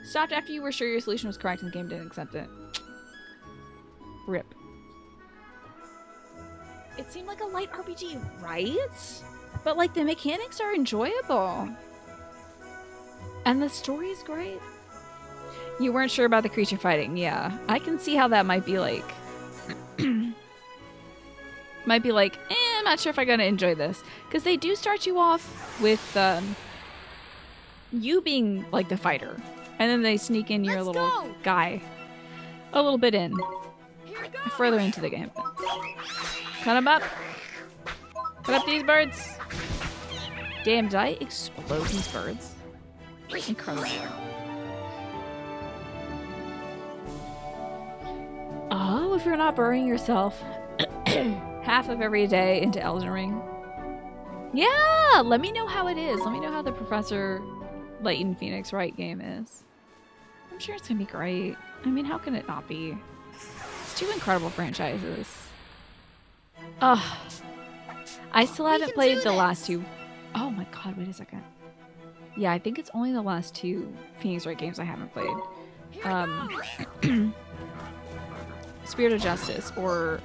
Stopped after you were sure your solution was correct and the game didn't accept it. RIP. It seemed like a light RPG, right? But, like, the mechanics are enjoyable. And the story is great. You weren't sure about the creature fighting. Yeah, I can see how that might be like... might be like, I'm not sure if I'm gonna enjoy this. Because they do start you off with you being, like, the fighter. And then they sneak in your little guy. A little bit in. Further into the game. Cut him up. Cut up these birds. Damn, did I explode these birds? Incredible. Oh, if you're not burying yourself half of every day into Elden Ring. Yeah, let me know how it is. Let me know how the Professor Layton Phoenix Wright game is. I'm sure it's gonna be great. I mean, how can it not be? It's two incredible franchises. Ugh. I still haven't played the last two. Oh my god, wait a second. Yeah, I think it's only the last two Phoenix Wright games I haven't played. Spirit of Justice or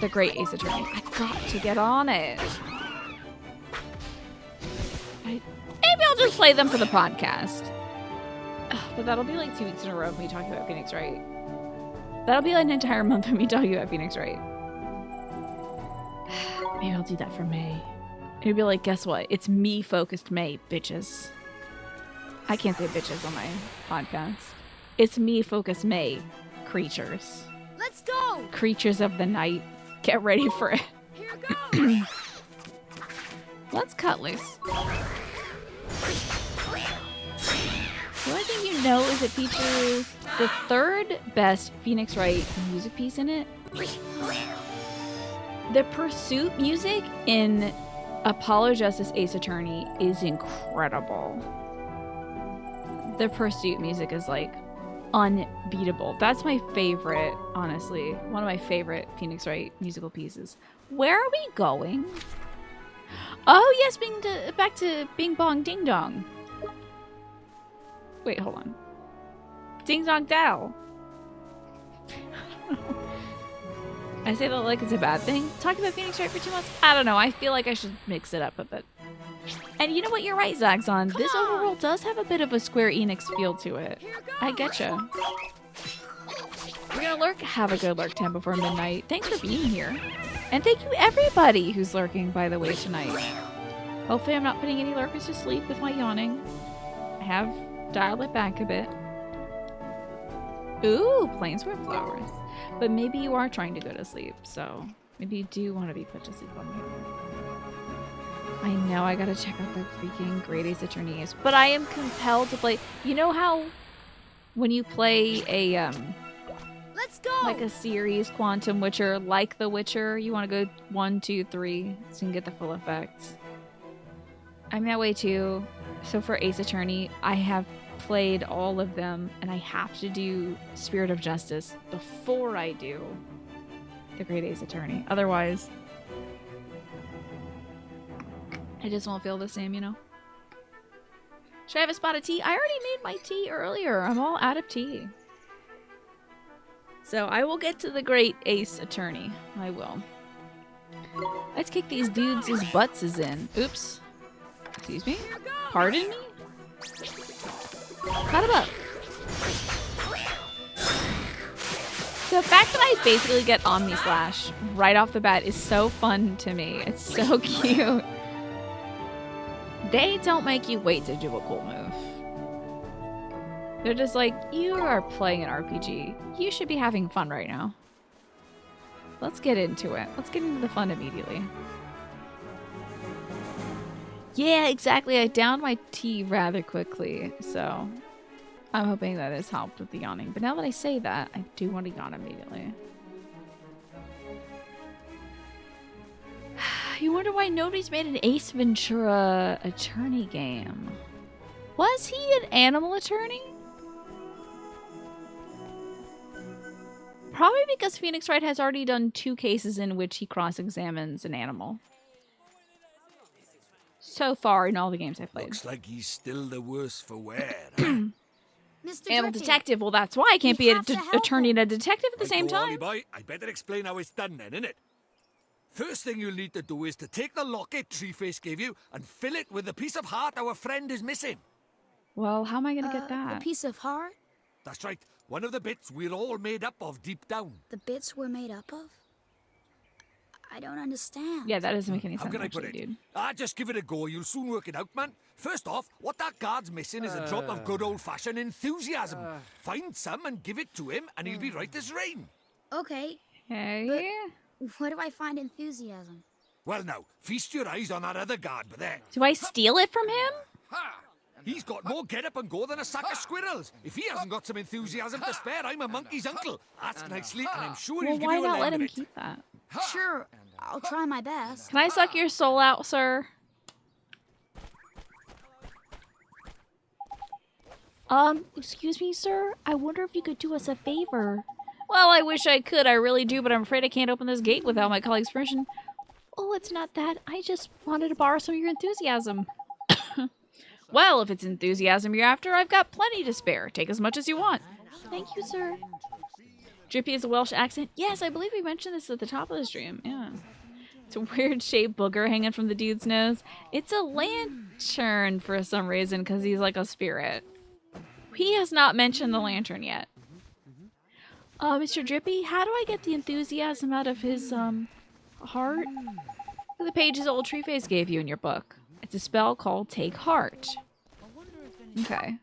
The Great Ace Attorney. I've got to get on it. Maybe I'll just play them for the podcast. Ugh, but that'll be like 2 weeks in a row of me talking about Phoenix Wright. That'll be like an entire month of me talking about Phoenix Wright. Maybe I'll do that for May. It'll be like, guess what? It's me-focused May, bitches. I can't say bitches on my podcast. It's me-focused May, creatures. Let's go! Creatures of the night. Get ready for it. Here goes! Let's cut loose. The only thing you know is it features the third best Phoenix Wright music piece in it. The pursuit music in Apollo Justice Ace Attorney is incredible. The pursuit music is like unbeatable. That's my favorite, honestly. One of my favorite Phoenix Wright musical pieces. Where are we going? Oh yes, back to Bing Bong Ding Dong. Wait, hold on. Ding Dong Dow. I say that like it's a bad thing. Talking about Phoenix Wright for 2 months? I don't know. I feel like I should mix it up a bit. And you know what? You're right, Zaxxon. This overworld does have a bit of a Square Enix feel to it. I getcha. We're gonna lurk. Have a good lurk time before midnight. Thanks for being here. And thank you everybody who's lurking, by the way, tonight. Hopefully I'm not putting any lurkers to sleep with my yawning. I have dialed it back a bit. Ooh, Planesware Flowers. But maybe you are trying to go to sleep, so maybe you do want to be put to sleep on here. I know, I gotta check out the freaking Great Ace Attorney games, but I am compelled to play. You know how when you play a Let's go! like a series, Quantum Witcher, like The Witcher, you want to go 1, 2, 3, so you can get the full effects. I'm that way too. So for Ace Attorney, I have played all of them, and I have to do Spirit of Justice before I do the Great Ace Attorney. Otherwise, I just won't feel the same, you know? Should I have a spot of tea? I already made my tea earlier. I'm all out of tea. So I will get to the Great Ace Attorney. I will. Let's kick these dudes' butts in. Oops. Excuse me? Pardon me? Cut him up. The fact that I basically get Omni Slash right off the bat is so fun to me. It's so cute. They don't make you wait to do a cool move. They're just like, you are playing an RPG. You should be having fun right now. Let's get into it. Let's get into the fun immediately. Yeah, exactly. I downed my tea rather quickly, so I'm hoping that has helped with the yawning. But now that I say that, I do want to yawn immediately. You wonder why nobody's made an Ace Ventura attorney game. Was he an animal attorney? Probably because Phoenix Wright has already done 2 cases in which he cross-examines an animal. So far in all the games I've played. Looks like he's still the worse for wear. Mr. Animal Drippy, detective. Well, that's why I can't be an attorney and a detective at the same Right, time. Boy, I better explain how it's done then, innit? First thing you'll need to do is to take the locket Treeface gave you and fill it with the piece of heart our friend is missing. Well, how am I going to get that? The piece of heart? That's right. One of the bits we're all made up of deep down. The bits we're made up of? I don't understand. Yeah, that doesn't make any sense. How can I actually, put it? dude. Just give it a go. You'll soon work it out, man. First off, what that guard's missing is a drop of good old-fashioned enthusiasm. Find some and give it to him, and he'll be right as rain. Okay. Hey. Where do I find enthusiasm? Well, now, feast your eyes on that other guard, but there. Do I steal it from him? He's got more get up and go than a sack of squirrels. If he hasn't got some enthusiasm to spare, I'm a monkey's uncle. Ask nicely, and I'm sure Well, he'll give why you a not let lend of him it. keep that? Sure, I'll try my best. Can I suck your soul out, sir? Excuse me, sir? I wonder if you could do us a favor. Well, I wish I could. I really do, but I'm afraid I can't open this gate without my colleague's permission. Oh, it's not that. I just wanted to borrow some of your enthusiasm. Well, if it's enthusiasm you're after, I've got plenty to spare. Take as much as you want. Thank you, sir. Drippy is a Welsh accent. Yes, I believe we mentioned this at the top of the stream. Yeah. It's a weird-shaped booger hanging from the dude's nose. It's a lantern for some reason, because he's like a spirit. He has not mentioned the lantern yet. Mr. Drippy, how do I get the enthusiasm out of his, heart? The pages old Treeface gave you in your book. It's a spell called Take Heart. Okay.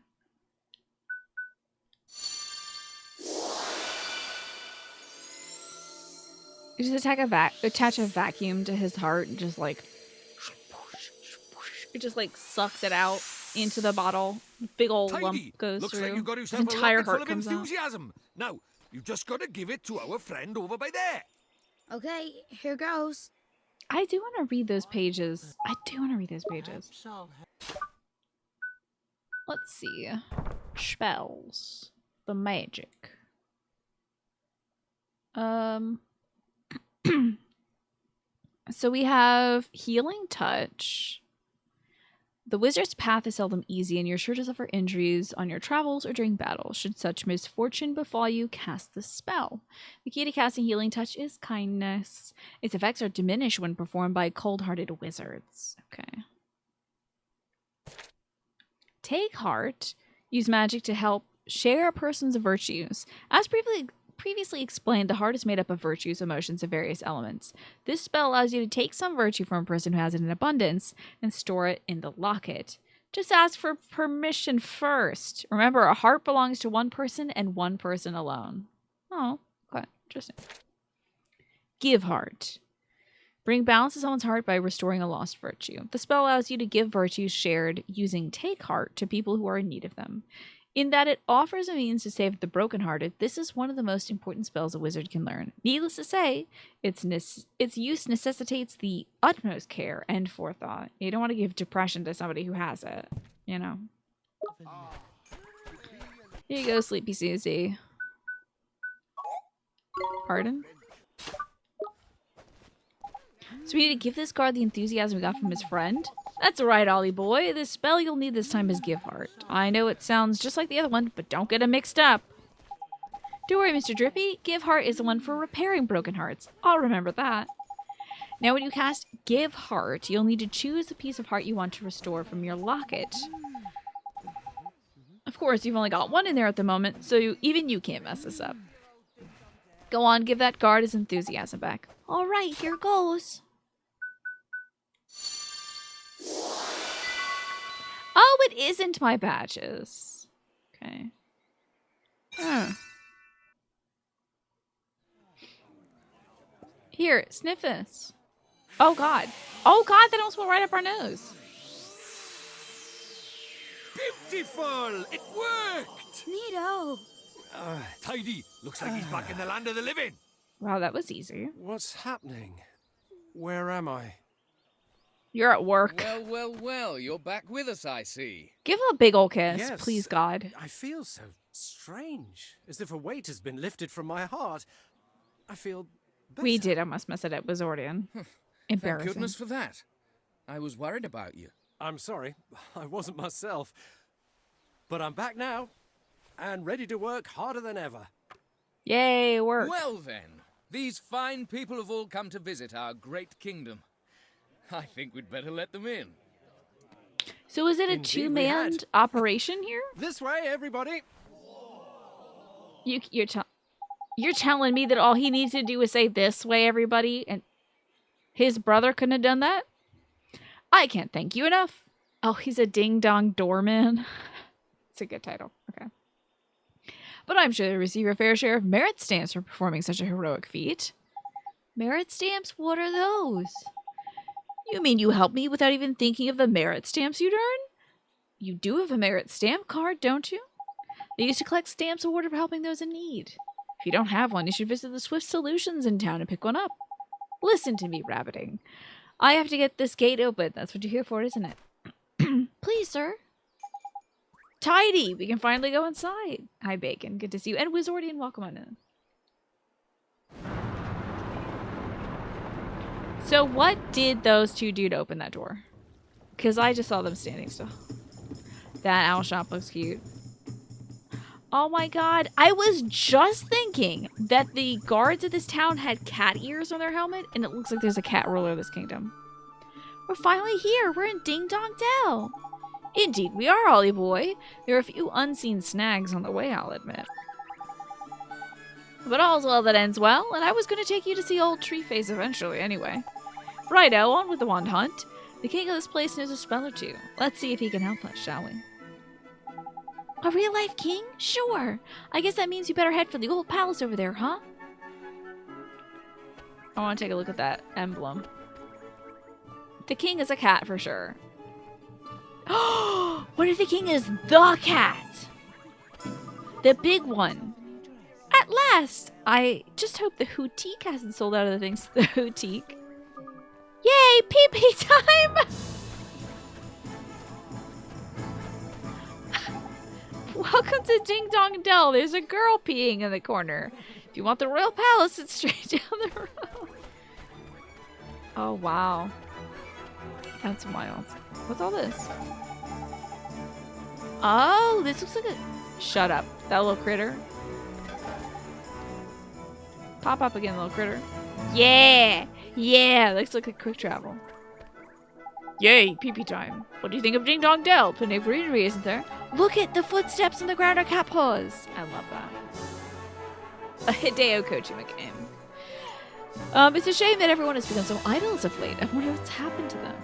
You just attach a vacuum to his heart and just like... It just like sucks it out into the bottle. Big old lump goes Looks through. like you got His yourself a entire rocket full heart of comes out. enthusiasm. Now, you just got to give it to our friend over by there. Okay, here goes. I do want to read those pages. Let's see. Spells. The magic. So we have Healing Touch. The wizard's path is seldom easy, and you're sure to suffer injuries on your travels or during battle. Should such misfortune befall you, cast the spell. The key to casting Healing Touch is kindness. Its effects are diminished when performed by cold-hearted wizards. Okay. Take Heart. Use magic to help share a person's virtues. As previously explained, the heart is made up of virtues, emotions, and various elements. This spell allows you to take some virtue from a person who has it in abundance and store it in the locket. Just ask for permission first. Remember, a heart belongs to one person and one person alone. Oh, okay. Interesting. Give Heart. Bring balance to someone's heart by restoring a lost virtue. The spell allows you to give virtues shared using Take Heart to people who are in need of them. In that it offers a means to save the brokenhearted, this is one of the most important spells a wizard can learn. Needless to say, its use necessitates the utmost care and forethought. You don't want to give depression to somebody who has it, you know. Here you go, Sleepy Susie. Pardon? So we need to give this guard the enthusiasm we got from his friend? That's right, Ollie boy. This spell you'll need this time is Give Heart. I know it sounds just like the other one, but don't get them mixed up. Don't worry, Mr. Drippy. Give Heart is the one for repairing broken hearts. I'll remember that. Now when you cast Give Heart, you'll need to choose the piece of heart you want to restore from your locket. Of course, you've only got one in there at the moment, so even you can't mess this up. Go on, give that guard his enthusiasm back. All right, here goes. Oh, it isn't my badges. Okay. Here, sniff this. Oh, God. Oh, God, that almost went right up our nose. Beautiful! It worked! Neato. Tidy. Looks like he's back in the land of the living. Wow, that was easy. What's happening? Where am I? You're at work. Well, well, well, you're back with us, I see. Give him a big ol' kiss, Yes, please, God. I feel so strange, as if a weight has been lifted from my heart. I feel better. We did almost mess it up with Zordian. Embarrassing. Thank goodness for that. I was worried about you. I'm sorry, I wasn't myself. But I'm back now, and ready to work harder than ever. Yay, work. Well then, these fine people have all come to visit our great kingdom. I think we'd better let them in. So is it a Indeed, two-man operation here? This way, everybody. You're telling me that all he needs to do is say "this way, everybody," and his brother couldn't have done that? I can't thank you enough. Oh, he's a ding-dong doorman. It's a good title. Okay. But I'm sure they receive a fair share of merit stamps for performing such a heroic feat. Merit stamps? What are those? You mean you help me without even thinking of the merit stamps you'd earn? You do have a merit stamp card, don't you? They used to collect stamps awarded for helping those in need. If you don't have one, you should visit the Swift Solutions in town and pick one up. Listen to me, rabbiting. I have to get this gate open. That's what you're here for, isn't it? Please, sir. Tidy! We can finally go inside. Hi, Bacon. Good to see you. And Wizardian, welcome on in. So what did those two do to open that door? Because I just saw them standing still. That owl shop looks cute. Oh my god. I was just thinking that the guards of this town had cat ears on their helmet, and it looks like there's a cat ruler of this kingdom. We're finally here. We're in Ding Dong Dell. Indeed, we are, Ollie boy. There are a few unseen snags on the way, I'll admit. But all's well that ends well, and I was going to take you to see old Treeface eventually anyway. Righto, on with the wand hunt. The king of this place knows a spell or two. Let's see if he can help us, shall we? A real-life king? Sure. I guess that means you better head for the old palace over there, huh? I want to take a look at that emblem. The king is a cat for sure. What if the king is the cat? The big one. At last! I just hope the Hootique hasn't sold out of the things to the Hootique. Yay! Pee-pee time! Welcome to Ding Dong Dell. There's a girl peeing in the corner. If you want the royal palace, it's straight down the road. Oh, wow. That's wild. What's all this? Oh, this looks like a... Shut up. That little critter. Pop up again, little critter. Yeah! Yeah! Looks like a quick travel. Yay! Pee-pee time. What do you think of Ding Dong Dell? Plenty of greenery, isn't there? Look at the footsteps on the ground are cat paws. I love that. A Hideo Kojima game. It's a shame that everyone has become so idle as of late. I wonder what's happened to them.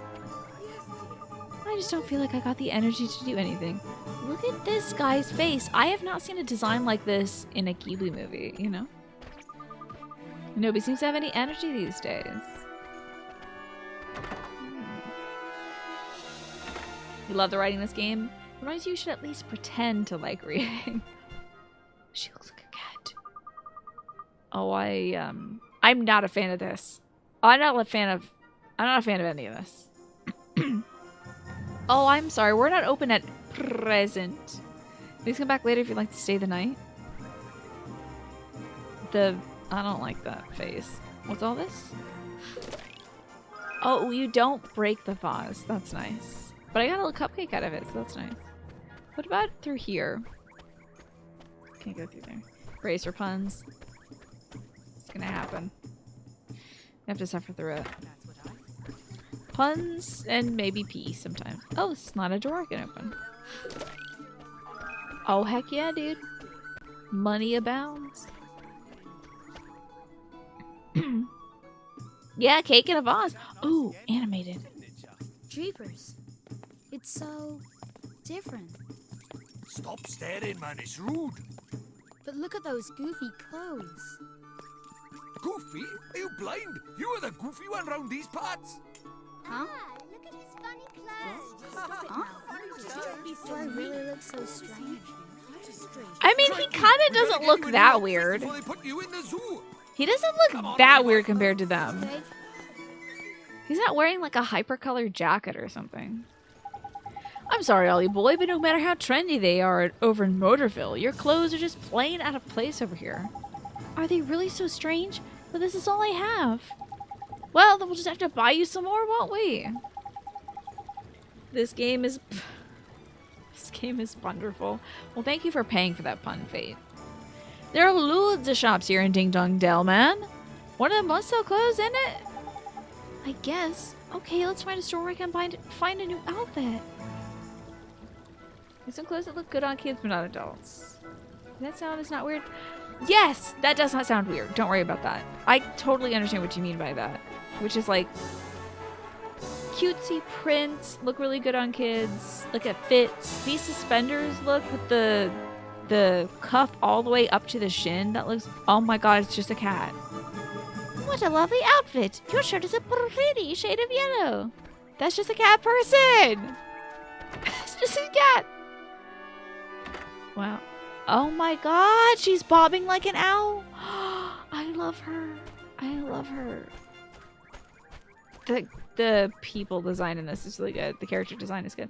I just don't feel like I got the energy to do anything. Look at this guy's face. I have not seen a design like this in a Ghibli movie, you know? Nobody seems to have any energy these days. You love the writing in this game? Reminds you should at least pretend to like reading. She looks like a cat. Oh, I'm not a fan of this. I'm not a fan of any of this. Oh, I'm sorry. We're not open at present. Please come back later if you'd like to stay the night. I don't like that face. What's all this? Oh, you don't break the vase. That's nice. But I got a little cupcake out of it, so that's nice. What about through here? Can't go through there. Brace for puns. It's gonna happen. You have to suffer through it. Puns and maybe pee sometimes. Oh, this is not a door I can open. Oh, heck yeah, dude. Money abounds. Yeah, cake in a vase. Ooh, animated. Jeepers. It's so different. Stop staring, man. It's rude. But look at those goofy clothes. Goofy? Are you blind? You are the goofy one round these parts. Huh? Look at his funny clothes. Do I really look so strange? I mean, he kind of doesn't look that weird. Before they put you in the zoo. He doesn't look that weird compared to them. He's not wearing like a hyper-colored jacket or something. I'm sorry, Ollie boy, but no matter how trendy they are over in Motorville, your clothes are just plain out of place over here. Are they really so strange? But this is all I have. Well, then we'll just have to buy you some more, won't we? This game is wonderful. Well, thank you for paying for that pun, Fate. There are loads of shops here in Ding Dong Dell, man. One of them must sell clothes, isn't it? I guess. Okay, let's find a store where I can find a new outfit. There's some clothes that look good on kids, but not adults. That sound is not weird. Yes, that does not sound weird. Don't worry about that. I totally understand what you mean by that. Which is like cutesy prints look really good on kids. Look at fits. These suspenders look with the cuff all the way up to the shin. That looks, oh my god, it's just a cat. What a lovely outfit! Your shirt is a pretty shade of yellow. That's just a cat person! It's just a cat! Wow. Oh my god, she's bobbing like an owl! I love her. I love her. The people design in this is really good. The character design is good.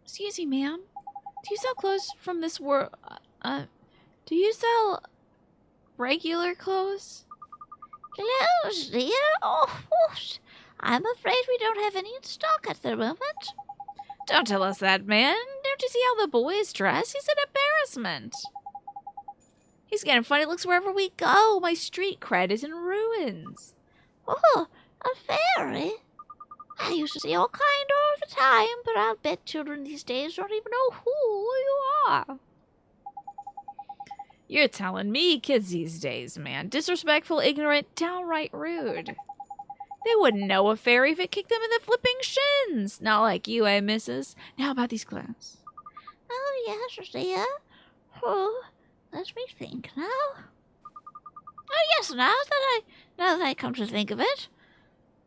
Excuse me, ma'am. Do you sell clothes from this world? Do you sell regular clothes? Clothes, dear? Oh, I'm afraid we don't have any in stock at the moment. Don't tell us that, man. Don't you see how the boys dress? He's an embarrassment. He's getting funny looks wherever we go. My street cred is in ruins. Oh, a fairy? I used to see your kind all the time, but I'll bet children these days don't even know who you are. You're telling me kids these days, man. Disrespectful, ignorant, downright rude. They wouldn't know a fairy if it kicked them in the flipping shins. Not like you, eh, missus? Now about these clothes. Oh, yes, dear. Oh, let me think now. Oh, yes, now that I come to think of it.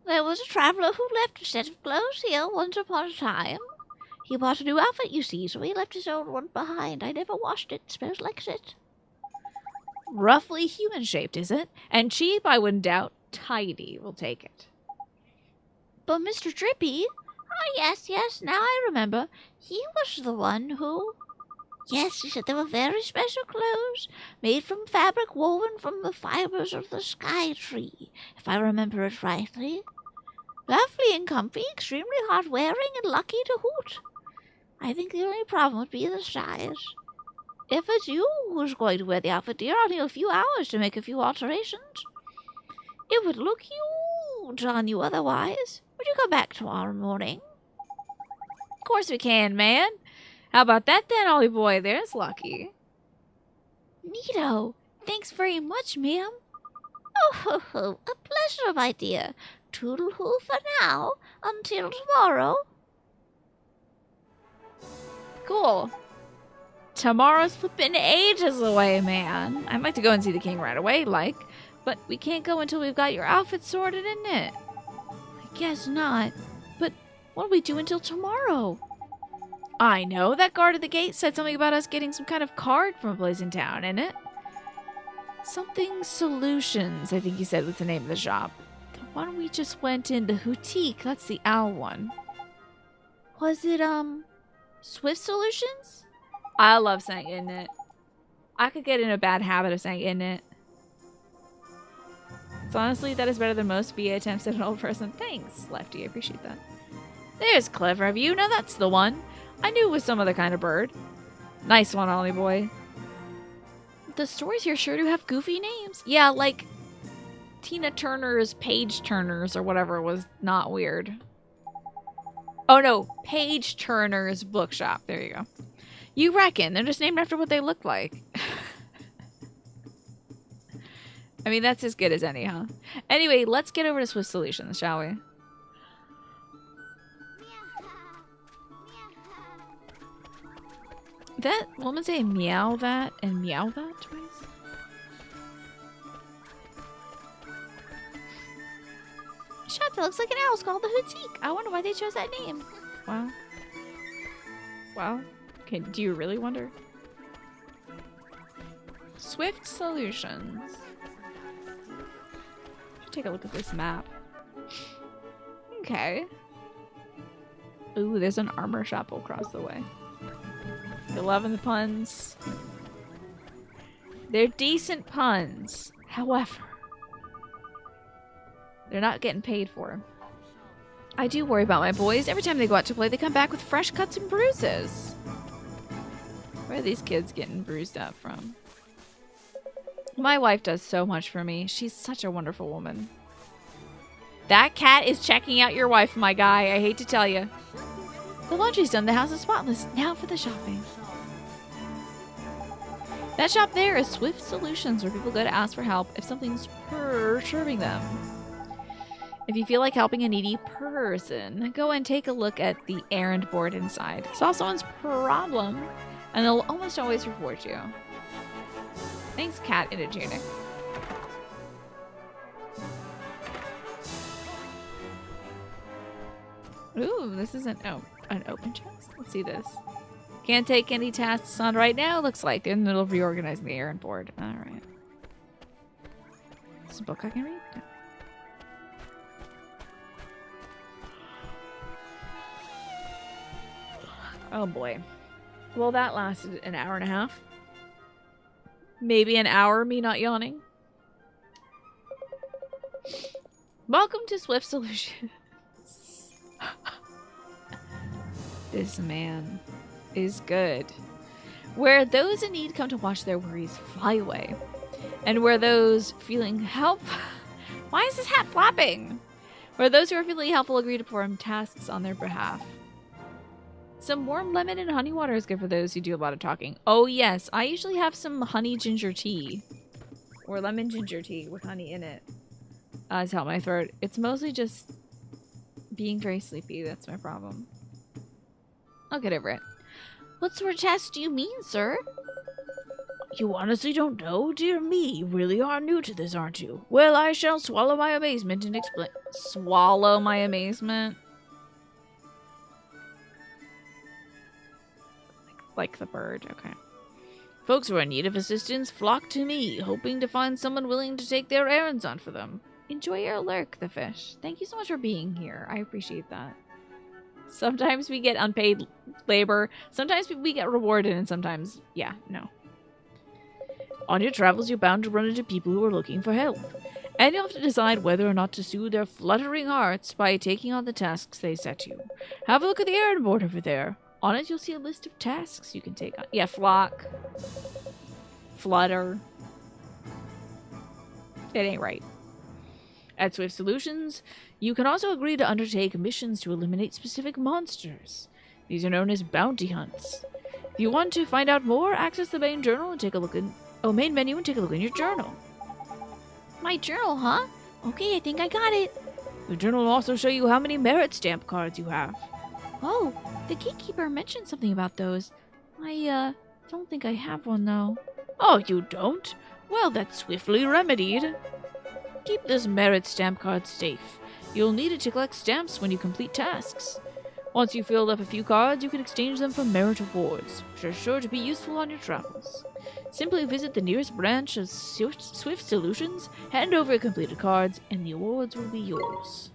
There was a traveller who left a set of clothes here once upon a time. He bought a new outfit, you see, so he left his old one behind. I never washed it. Smells like shit. Roughly human-shaped, is it? And cheap, I wouldn't doubt. Tidy, we'll take it. But Mr. Drippy? Ah, yes, now I remember. He was the one who... Yes, he said they were very special clothes, made from fabric woven from the fibers of the sky tree, if I remember it rightly. Lovely and comfy, extremely hard wearing, and lucky to hoot. I think the only problem would be the size. If it's you who's going to wear the outfit, dear, I'll need a few hours to make a few alterations. It would look huge on you otherwise. Would you come back tomorrow morning? Of course we can, man. How about that then, Ollie boy? There's lucky. Neato. Thanks very much, ma'am. Oh, a pleasure, my dear. Toodle-hoo for now. Until tomorrow. Cool. Tomorrow's flippin' ages away, man. I'd like to go and see the king right away, but we can't go until we've got your outfit sorted, isn't it? I guess not. But what do we do until tomorrow? I know, that guard at the gate said something about us getting some kind of card from a place in town, isn't it? Something Solutions, I think he said was the name of the shop. The one we just went in, the Boutique, that's the owl one. Was it, Swift Solutions? I love saying "isn't it." I could get in a bad habit of saying "isn't it." So honestly, that is better than most BA attempts at an old person. Thanks, Lefty. I appreciate that. There's clever of you. Now that's the one. I knew it was some other kind of bird. Nice one, Ollie boy. The stories here sure do have goofy names. Yeah, like Tina Turner's Page Turners or whatever was not weird. Oh no, Page Turner's Bookshop. There you go. You reckon? They're just named after what they look like. I mean, that's as good as any, huh? Anyway, let's get over to Swift Solutions, shall we? That woman say meow that and meow that twice? Shop that looks like an owl's called the Boutique. I wonder why they chose that name. Wow. Wow. Okay, do you really wonder? Swift Solutions. Take a look at this map. Okay. Ooh, there's an armor shop across the way. You're loving the puns. They're decent puns. However, they're not getting paid for them. I do worry about my boys. Every time they go out to play, they come back with fresh cuts and bruises. Where are these kids getting bruised up from? My wife does so much for me. She's such a wonderful woman. That cat is checking out your wife, my guy. I hate to tell you. The laundry's done. The house is spotless. Now for the shopping. That shop there is Swift Solutions, where people go to ask for help if something's perturbing them. If you feel like helping a needy person, go and take a look at the errand board inside. Solve someone's problem, and they'll almost always reward you. Thanks, cat entertainer. Ooh, this isn't an open chest. Let's see this. Can't take any tasks on right now. Looks like they're in the middle of reorganizing the errand board. All right. Is this a book I can read? No. Oh boy. Well, that lasted an hour and a half. Maybe an hour, me not yawning. Welcome to Swift Solutions. This man is good. Where those in need come to watch their worries fly away. And where those feeling help... Why is this hat flapping? Where those who are feeling helpful agree to perform tasks on their behalf. Some warm lemon and honey water is good for those who do a lot of talking. Oh yes, I usually have some honey ginger tea. Or lemon ginger tea with honey in it. To help my throat. It's mostly just being very sleepy. That's my problem. I'll get over it. What sort of test do you mean, sir? You honestly don't know? Dear me, you really are new to this, aren't you? Well, I shall swallow my amazement and explain. Swallow my amazement? Like the bird, okay. Folks who are in need of assistance flock to me, hoping to find someone willing to take their errands on for them. Enjoy your lurk, the fish. Thank you so much for being here. I appreciate that. Sometimes we get unpaid labor. Sometimes we get rewarded, and sometimes, yeah, no. On your travels, you're bound to run into people who are looking for help. And you'll have to decide whether or not to soothe their fluttering hearts by taking on the tasks they set you. Have a look at the errand board over there. On it, you'll see a list of tasks you can take on. Yeah, flock. Flutter. It ain't right. At Swift Solutions, you can also agree to undertake missions to eliminate specific monsters. These are known as bounty hunts. If you want to find out more, access the main journal and take a look in main menu and take a look in your journal. My journal, huh? Okay, I think I got it. The journal will also show you how many merit stamp cards you have. Oh, the gatekeeper mentioned something about those. I don't think I have one though. Oh, you don't? Well, that's swiftly remedied. Keep this merit stamp card safe. You'll need it to collect stamps when you complete tasks. Once you've filled up a few cards, you can exchange them for merit awards, which are sure to be useful on your travels. Simply visit the nearest branch of Swift Solutions, hand over completed cards, and the awards will be yours.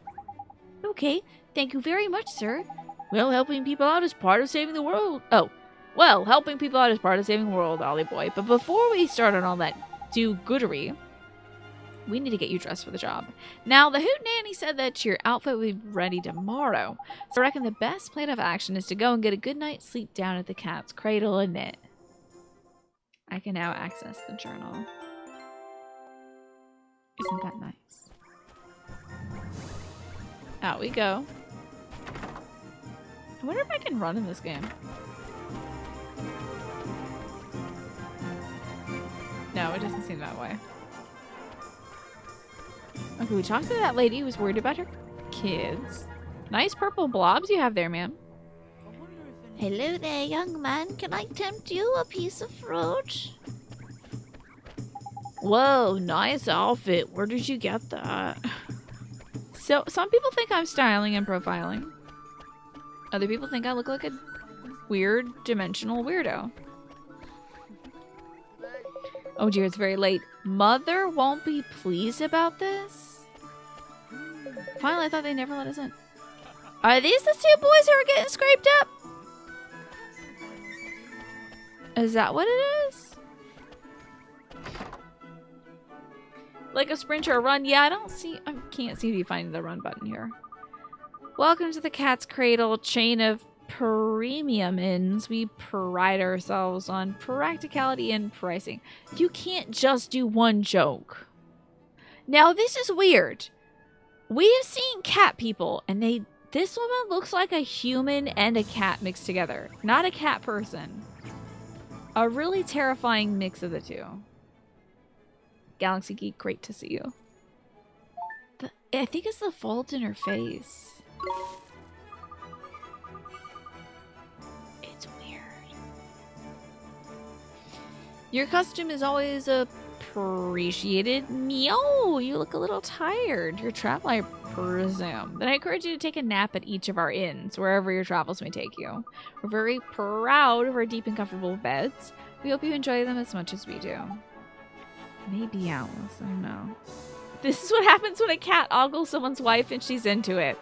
Okay, thank you very much, sir. Well, helping people out is part of saving the world. Oh, well, helping people out is part of saving the world, Ollie boy. But before we start on all that do-goodery, we need to get you dressed for the job. Now, the Hootenanny said that your outfit will be ready tomorrow. So I reckon the best plan of action is to go and get a good night's sleep down at the cat's cradle and knit. I can now access the journal. Isn't that nice? Out we go. I wonder if I can run in this game. No, it doesn't seem that way. Okay, we talked to that lady who was worried about her kids. Nice purple blobs you have there, ma'am. Hello there, young man. Can I tempt you a piece of fruit? Whoa, nice outfit. Where did you get that? So, some people think I'm styling and profiling. Other people think I look like a weird, dimensional weirdo. Oh dear, it's very late. Mother won't be pleased about this? Finally, I thought they never let us in. Are these the two boys who are getting scraped up? Is that what it is? Like a sprint or a run? Yeah, I can't seem to be finding the run button here. Welcome to the Cat's Cradle chain of premium inns. We pride ourselves on practicality and pricing. You can't just do one joke. Now, this is weird. We have seen cat people, and this woman looks like a human and a cat mixed together. Not a cat person. A really terrifying mix of the two. Galaxy Geek, great to see you. I think it's the fault in her face. It's weird. Your costume is always a appreciated. Meow, you look a little tired. Your travel, I presume. Then I encourage you to take a nap at each of our inns, wherever your travels may take you. We're very proud of our deep and comfortable beds. We hope you enjoy them as much as we do. Maybe Alice, I don't know. This is what happens when a cat ogles someone's wife and she's into it.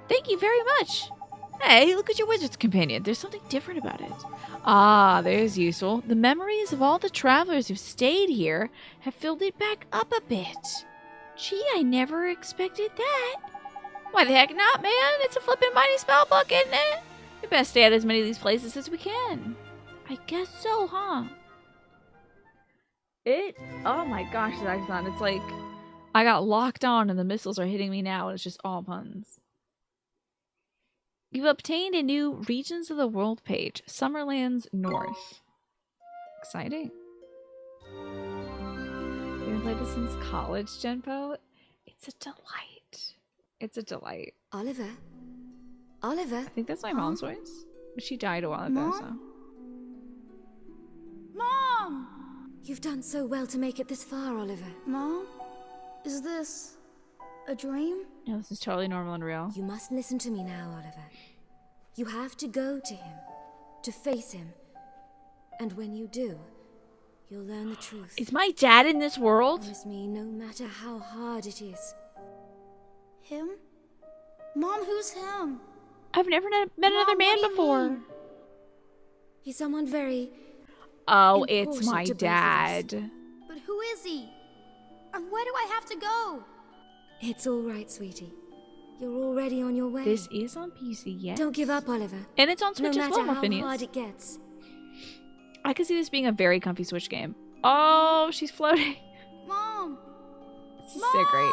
Thank you very much. Hey, look at your wizard's companion. There's something different about it. Ah, there's useful. The memories of all the travelers who've stayed here have filled it back up a bit. Gee, I never expected that. Why the heck not, man? It's a flippin' mighty spell book, isn't it? We best stay at as many of these places as we can. I guess so, huh? Oh my gosh, Zaxxon. It's like I got locked on and the missiles are hitting me now and it's just all puns. You've obtained a new Regions of the World page. Summerlands North. Exciting. You've been playing this since college, Genpo? It's a delight. It's a delight. Oliver? Oliver? I think that's my mom's voice. She died a while ago, so. Mom! You've done so well to make it this far, Oliver. Mom? Is this a dream? No, this is totally normal and real. You must listen to me now, Oliver. You have to go to him, to face him. And when you do, you'll learn the truth. Is my dad in this world? Promise me, no matter how hard it is. Him? Mom, who's him? I've never met another man before. He's someone very... Oh, it's my dad. But who is he? And where do I have to go? It's all right, sweetie. You're already on your way. This is on PC, yes. Don't give up, Oliver. And it's on Switch as well, no matter how hard Morphinius. it gets. I can see this being a very comfy Switch game. Oh, she's floating. Mom! This is so great.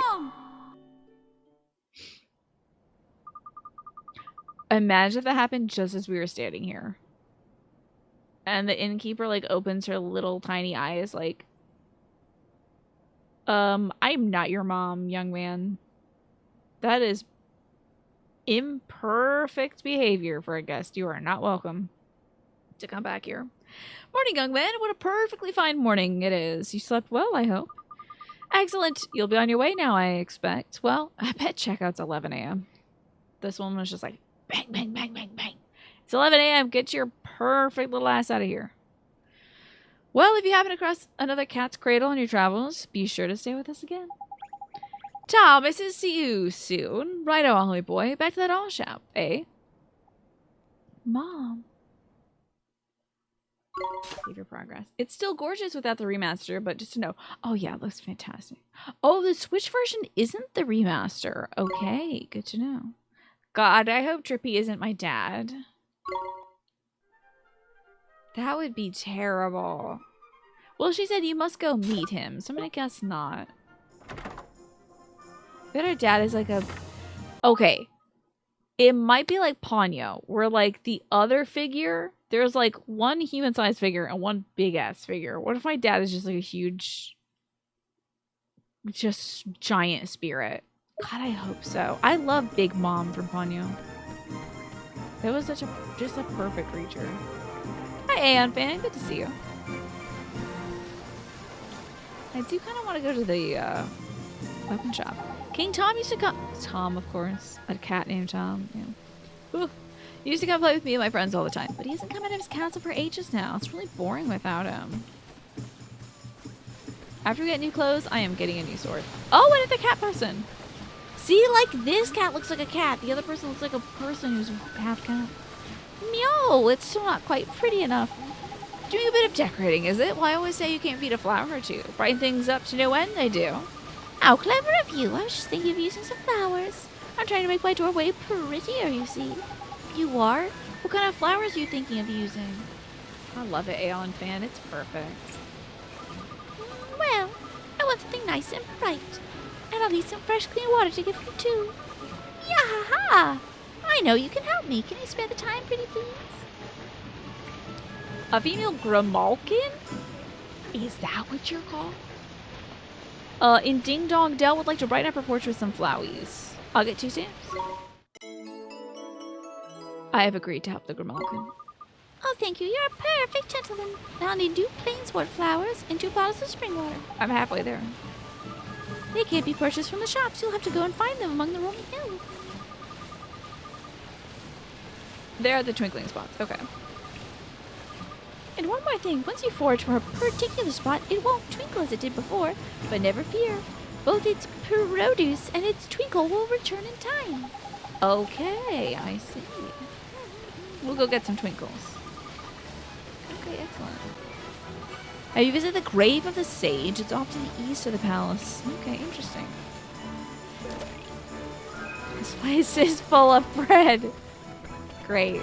Imagine if that happened just as we were standing here. And the innkeeper, like, opens her little tiny eyes, like, I'm not your mom, young man. That is imperfect behavior for a guest. You are not welcome to come back here. Morning, young man. What a perfectly fine morning it is. You slept well, I hope. Excellent. You'll be on your way now, I expect. Well, I bet checkout's 11 a.m. This one was just like, bang, bang, bang, bang, bang. It's 11 a.m. Get your perfect little ass out of here. Well, if you happen across another cat's cradle on your travels, be sure to stay with us again. Thomas, see you soon. Righto, Holly boy. Back to that all shop, eh? Mom. Save your progress. It's still gorgeous without the remaster, but just to know. Oh, yeah, it looks fantastic. Oh, the Switch version isn't the remaster. Okay, good to know. God, I hope Trippy isn't my dad. That would be terrible. Well, she said you must go meet him, so I'm gonna guess not. But her dad is like a... Okay. It might be like Ponyo, where like the other figure, there's like one human-sized figure and one big-ass figure. What if my dad is just like a huge... just giant spirit? God, I hope so. I love Big Mom from Ponyo. That was just a perfect creature. Hi, Aeon fan. Good to see you. I do kind of want to go to the weapon shop. King Tom used to come... Tom, of course. A cat named Tom. Yeah. Ooh. He used to come play with me and my friends all the time. But he hasn't come out of his castle for ages now. It's really boring without him. After we get new clothes, I am getting a new sword. Oh, and it's a cat person. See, like, this cat looks like a cat. The other person looks like a person who's half cat. Meow, it's still not quite pretty enough. Doing a bit of decorating, is it? Well, I always say you can't beat a flower or two. Brighten things up to no end, I do. How clever of you. I was just thinking of using some flowers. I'm trying to make my doorway prettier, you see. You are? What kind of flowers are you thinking of using? I love it, Aeon fan. It's perfect. Well, I want something nice and bright. And I'll need some fresh, clean water to give you, too. Yaha! I know you can help me. Can you spare the time, pretty please? A female Grimalkin? Is that what you're called? In Ding Dong, Dell would like to brighten up her porch with some flowies. I'll get 2 stamps. I have agreed to help the Grimalkin. Oh, thank you. You're a perfect gentleman. Now I need 2 plain sword flowers and 2 bottles of spring water. I'm halfway there. They can't be purchased from the shops. You'll have to go and find them among the rolling hills. They're at the twinkling spots. Okay. And one more thing. Once you forage for a particular spot, it won't twinkle as it did before. But never fear. Both its produce and its twinkle will return in time. Okay, I see. We'll go get some twinkles. Okay, excellent. Have you visited the grave of the sage? It's off to the east of the palace. Okay, interesting. This place is full of bread. Great.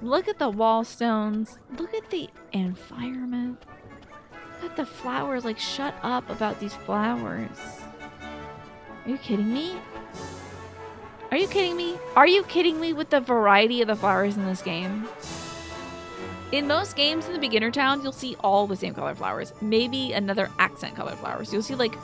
Look at the wall stones. Look at the environment. Look at the flowers. Like, shut up about these flowers. Are you kidding me? Are you kidding me? Are you kidding me with the variety of the flowers in this game? In most games in the beginner town, you'll see all the same color flowers. Maybe another accent color flowers. You'll see like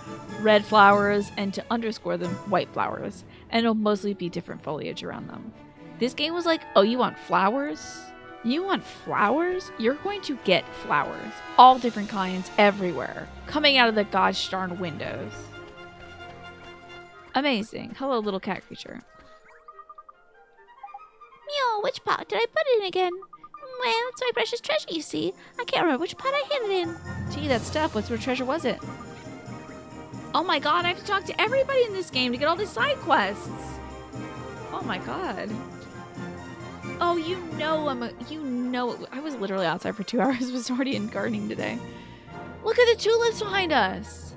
red flowers and to underscore them, white flowers. And it'll mostly be different foliage around them. This game was like, oh, you want flowers? You want flowers? You're going to get flowers. All different kinds everywhere. Coming out of the gosh darn windows. Amazing. Hello, little cat creature. Meow, which pot did I put it in again? Well, it's my precious treasure, you see. I can't remember which pot I hid it in. Gee, that stuff. What sort of treasure was it? Oh my god, I have to talk to everybody in this game to get all these side quests. Oh my god. Oh, you know I was literally outside for 2 hours. Was already in gardening today. Look at the tulips behind us.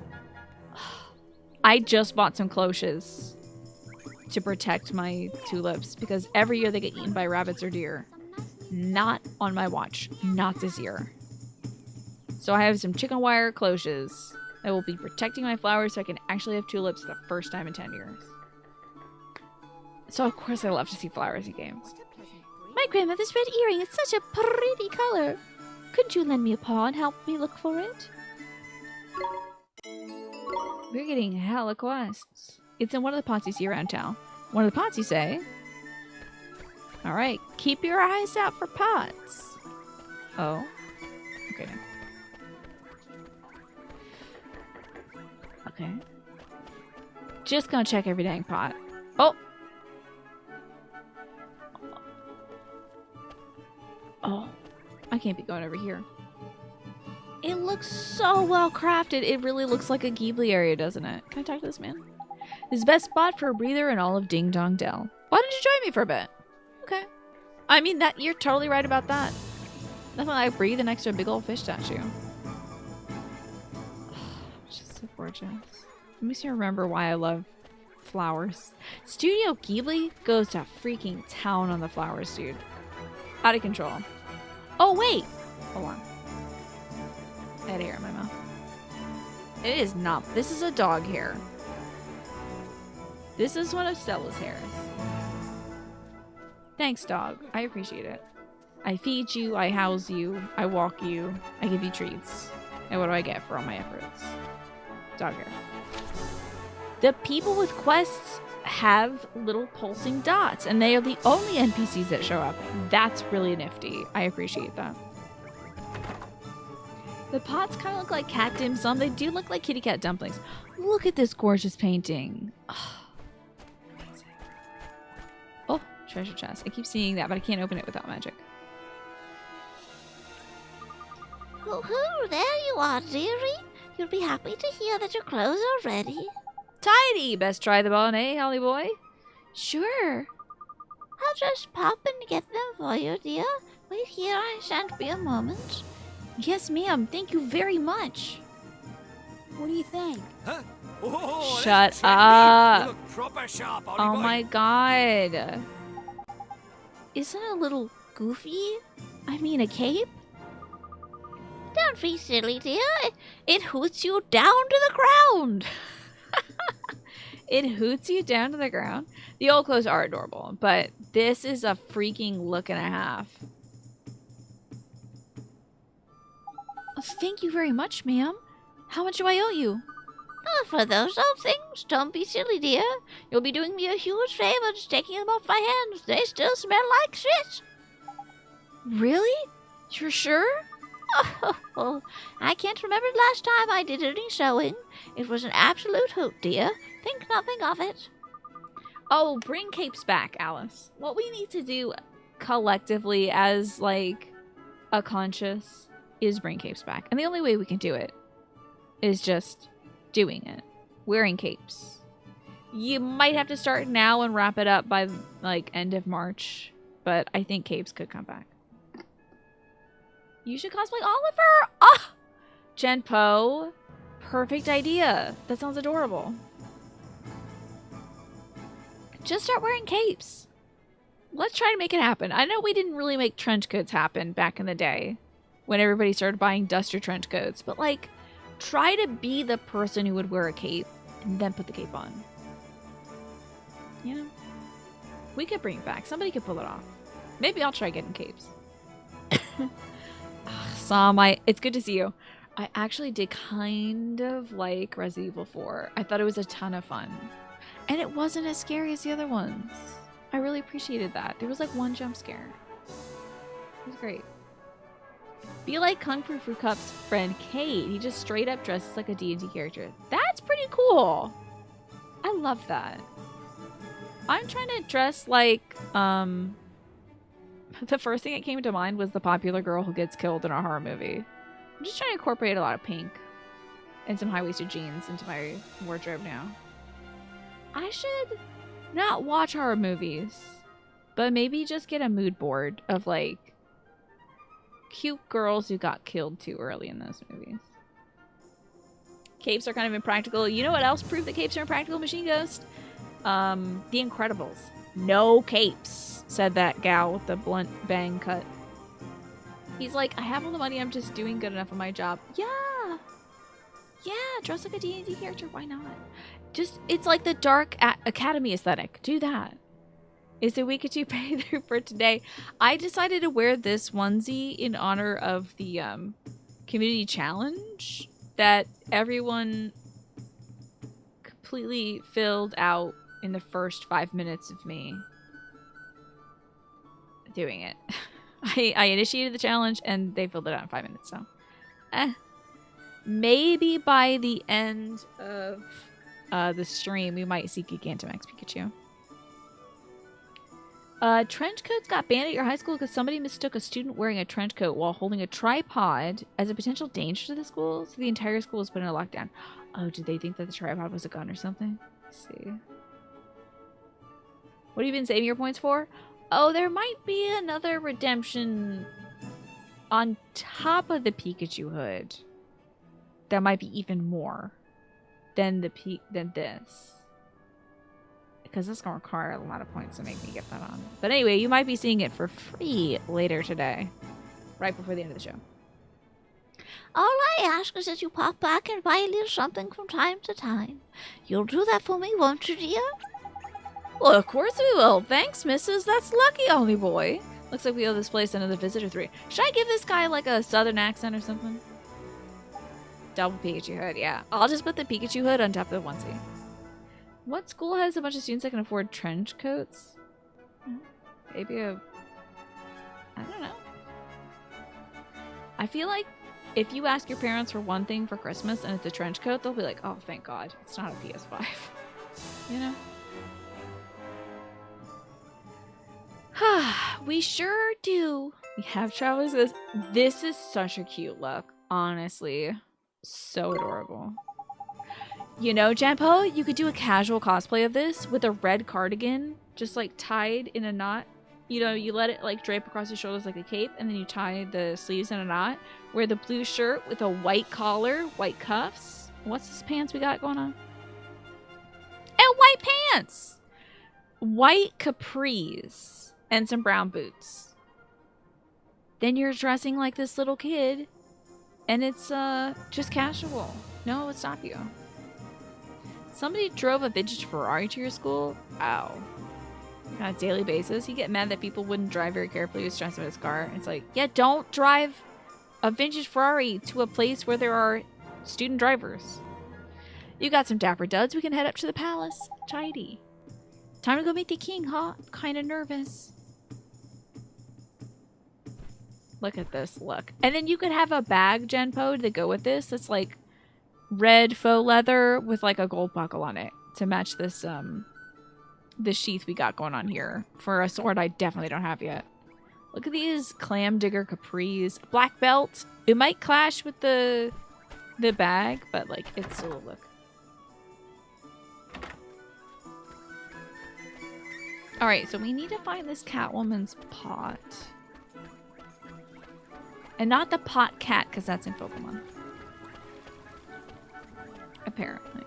I just bought some cloches to protect my tulips because every year they get eaten by rabbits or deer. Not on my watch. Not this year. So I have some chicken wire cloches that will be protecting my flowers so I can actually have tulips for the first time in 10 years. So of course I love to see flowers in games. My grandmother's red earring is such a pretty color. Couldn't you lend me a paw and help me look for it? We're getting hella quests. It's in one of the pots you see around town. One of the pots you say. Alright, keep your eyes out for pots. Oh. Okay. Okay. Just gonna check every dang pot. Oh! Oh. I can't be going over here. It looks so well crafted. It really looks like a Ghibli area, doesn't it? Can I talk to this man? This is the best spot for a breather in all of Ding Dong Dell. Why don't you join me for a bit? Okay. I mean, that you're totally right about that. Nothing like breathing next to a big old fish statue. It's just so gorgeous. It makes me remember why I love flowers. Studio Ghibli goes to freaking town on the flowers, dude. Out of control. Oh, wait! Hold on. I had hair in my mouth. It is not. This is a dog hair. This is one of Stella's hairs. Thanks, dog. I appreciate it. I feed you, I house you, I walk you, I give you treats. And what do I get for all my efforts? Dog hair. The people with quests have little pulsing dots, and they are the only NPCs that show up. That's really nifty. I appreciate that. The pots kind of look like cat dim sum. They do look like kitty cat dumplings. Look at this gorgeous painting. Oh, amazing. Oh, treasure chest. I keep seeing that, but I can't open it without magic. Oh, there you are, dearie. You'll be happy to hear that your clothes are ready. Tidy! Best try them on, eh, Holly boy? Sure. I'll just pop and get them for you, dear. Wait here, I shan't be a moment. Yes, ma'am. Thank you very much. What do you think? Huh? Oh, shut you up. look proper sharp, Holly Oh boy. my god. Isn't it a little goofy? I mean, a cape? Don't be silly, dear. It hoots you down to the ground. It hoots you down to the ground. The old clothes are adorable, but this is a freaking look and a half. Thank you very much, ma'am. How much do I owe you? Oh, for those old things, don't be silly, dear. You'll be doing me a huge favor just taking them off my hands. They still smell like shit. Really? You're sure? Oh, I can't remember the last time I did any sewing. It was an absolute hoot, dear. Think nothing of it. Oh, bring capes back, Alice. What we need to do collectively as, like, a conscious is bring capes back. And the only way we can do it is just doing it. Wearing capes. You might have to start now and wrap it up by, like, end of March. But I think capes could come back. You should cosplay Oliver! Ah! Genpo. Perfect idea. That sounds adorable. Just start wearing capes. Let's try to make it happen. I know we didn't really make trench coats happen back in the day when everybody started buying duster trench coats, but like, try to be the person who would wear a cape and then put the cape on. You know? We could bring it back. Somebody could pull it off. Maybe I'll try getting capes. Sam, it's good to see you. I actually did kind of like Resident Evil 4. I thought it was a ton of fun. And it wasn't as scary as the other ones. I really appreciated that. There was like one jump scare. It was great. Be like Kung Fu Fruit Cup's friend Kate. He just straight up dresses like a D&D character. That's pretty cool. I love that. I'm trying to dress like, the first thing that came to mind was the popular girl who gets killed in a horror movie. I'm just trying to incorporate a lot of pink and some high-waisted jeans into my wardrobe now. I should not watch horror movies, but maybe just get a mood board of, like, cute girls who got killed too early in those movies. Capes are kind of impractical. You know what else proved that capes are impractical, Machine Ghost? The Incredibles. No capes, said that gal with the blunt bang cut. He's like, I have all the money, I'm just doing good enough at my job. Yeah! Yeah, dress like a D&D character, why not? Just, it's like the dark academy aesthetic. Do that. Is a week or two playthrough for today. I decided to wear this onesie in honor of the community challenge that everyone completely filled out in the first 5 minutes of me doing it. I initiated the challenge and they filled it out in 5 minutes, so. Maybe by the end of the stream, we might see Gigantamax Pikachu. Trench coats got banned at your high school because somebody mistook a student wearing a trench coat while holding a tripod as a potential danger to the school, so the entire school was put in a lockdown. Oh, did they think that the tripod was a gun or something? Let's see. What have you been saving your points for? Oh, there might be another redemption on top of the Pikachu hood. That might be even more than this. Because it's going to require a lot of points to make me get that on. But anyway, you might be seeing it for free later today. Right before the end of the show. All I ask is that you pop back and buy a little something from time to time. You'll do that for me, won't you, dear? Well, of course we will. Thanks, missus. That's lucky, only boy. Looks like we owe this place another visit or 3. Should I give this guy like a southern accent or something? Double Pikachu hood, yeah. I'll just put the Pikachu hood on top of the onesie. What school has a bunch of students that can afford trench coats? Maybe I don't know. I feel like if you ask your parents for one thing for Christmas and it's a trench coat, they'll be like, oh, thank God. It's not a PS5. You know? We sure do. We have travelers. This is such a cute look, honestly. So adorable. You know, Jampo, you could do a casual cosplay of this with a red cardigan, just like tied in a knot. You know, you let it like drape across your shoulders like a cape, and then you tie the sleeves in a knot. Wear the blue shirt with a white collar, white cuffs. What's this pants we got going on? And white pants! White capris and some brown boots. Then you're dressing like this little kid, and it's just casual. No one would stop you. Somebody drove a vintage Ferrari to your school? Ow. On a daily basis. You get mad that people wouldn't drive very carefully with stress of his car. It's like, yeah, don't drive a vintage Ferrari to a place where there are student drivers. You got some dapper duds. We can head up to the palace. Tidy. Time to go meet the king, huh? Kind of nervous. Look at this, look. And then you could have a bag, Genpo, to go with this. It's like red faux leather with like a gold buckle on it to match this, the sheath we got going on here. For a sword I definitely don't have yet. Look at these clam digger capris. Black belt. It might clash with the bag, but like it's still a look. Alright, so we need to find this Catwoman's pot. And not the pot cat, because that's in Pokemon. Apparently.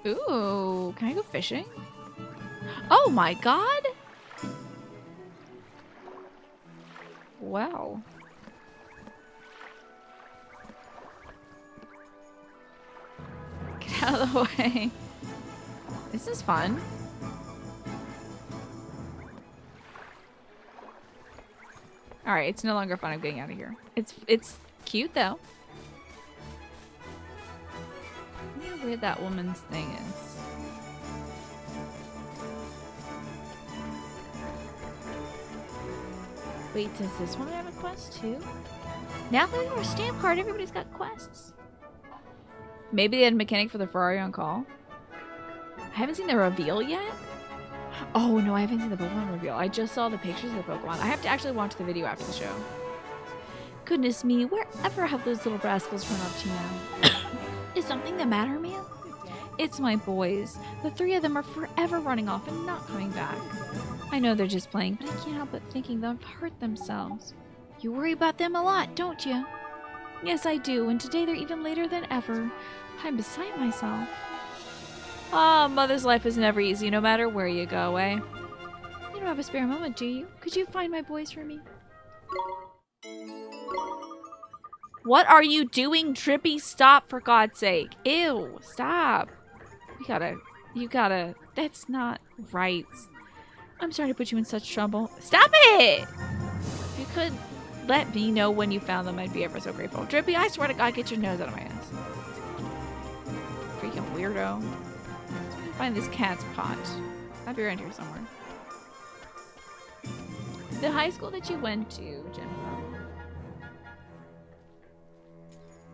Ooh, can I go fishing? Oh my god! Wow. Get out of the way. This is fun. Alright, it's no longer fun. I'm getting out of here. It's cute though. I wonder how weird that woman's thing is. Wait, does this one have a quest too? Now that we have a stamp card, everybody's got quests. Maybe they had a mechanic for the Ferrari on call. I haven't seen the reveal yet. Oh no, I haven't seen the Pokemon reveal. I just saw the pictures of the Pokemon. I have to actually watch the video after the show. Goodness me, wherever have those little rascals run up to now? Is something the matter, man? It's my boys. The three of them are forever running off and not coming back. I know they're just playing, but I can't help but thinking they've hurt themselves. You worry about them a lot, don't you? Yes, I do, and today they're even later than ever. I'm beside myself. Ah, mother's life is never easy, no matter where you go, eh? You don't have a spare moment, do you? Could you find my boys for me? What are you doing, Trippy? Stop, for God's sake. Ew, stop. You gotta, that's not right. I'm sorry to put you in such trouble. Stop it! If you could let me know when you found them, I'd be ever so grateful. Drippy, I swear to God, get your nose out of my ass. Freaking weirdo. Let's find this cat's pot. I'll be around here somewhere. The high school that you went to, Jennifer,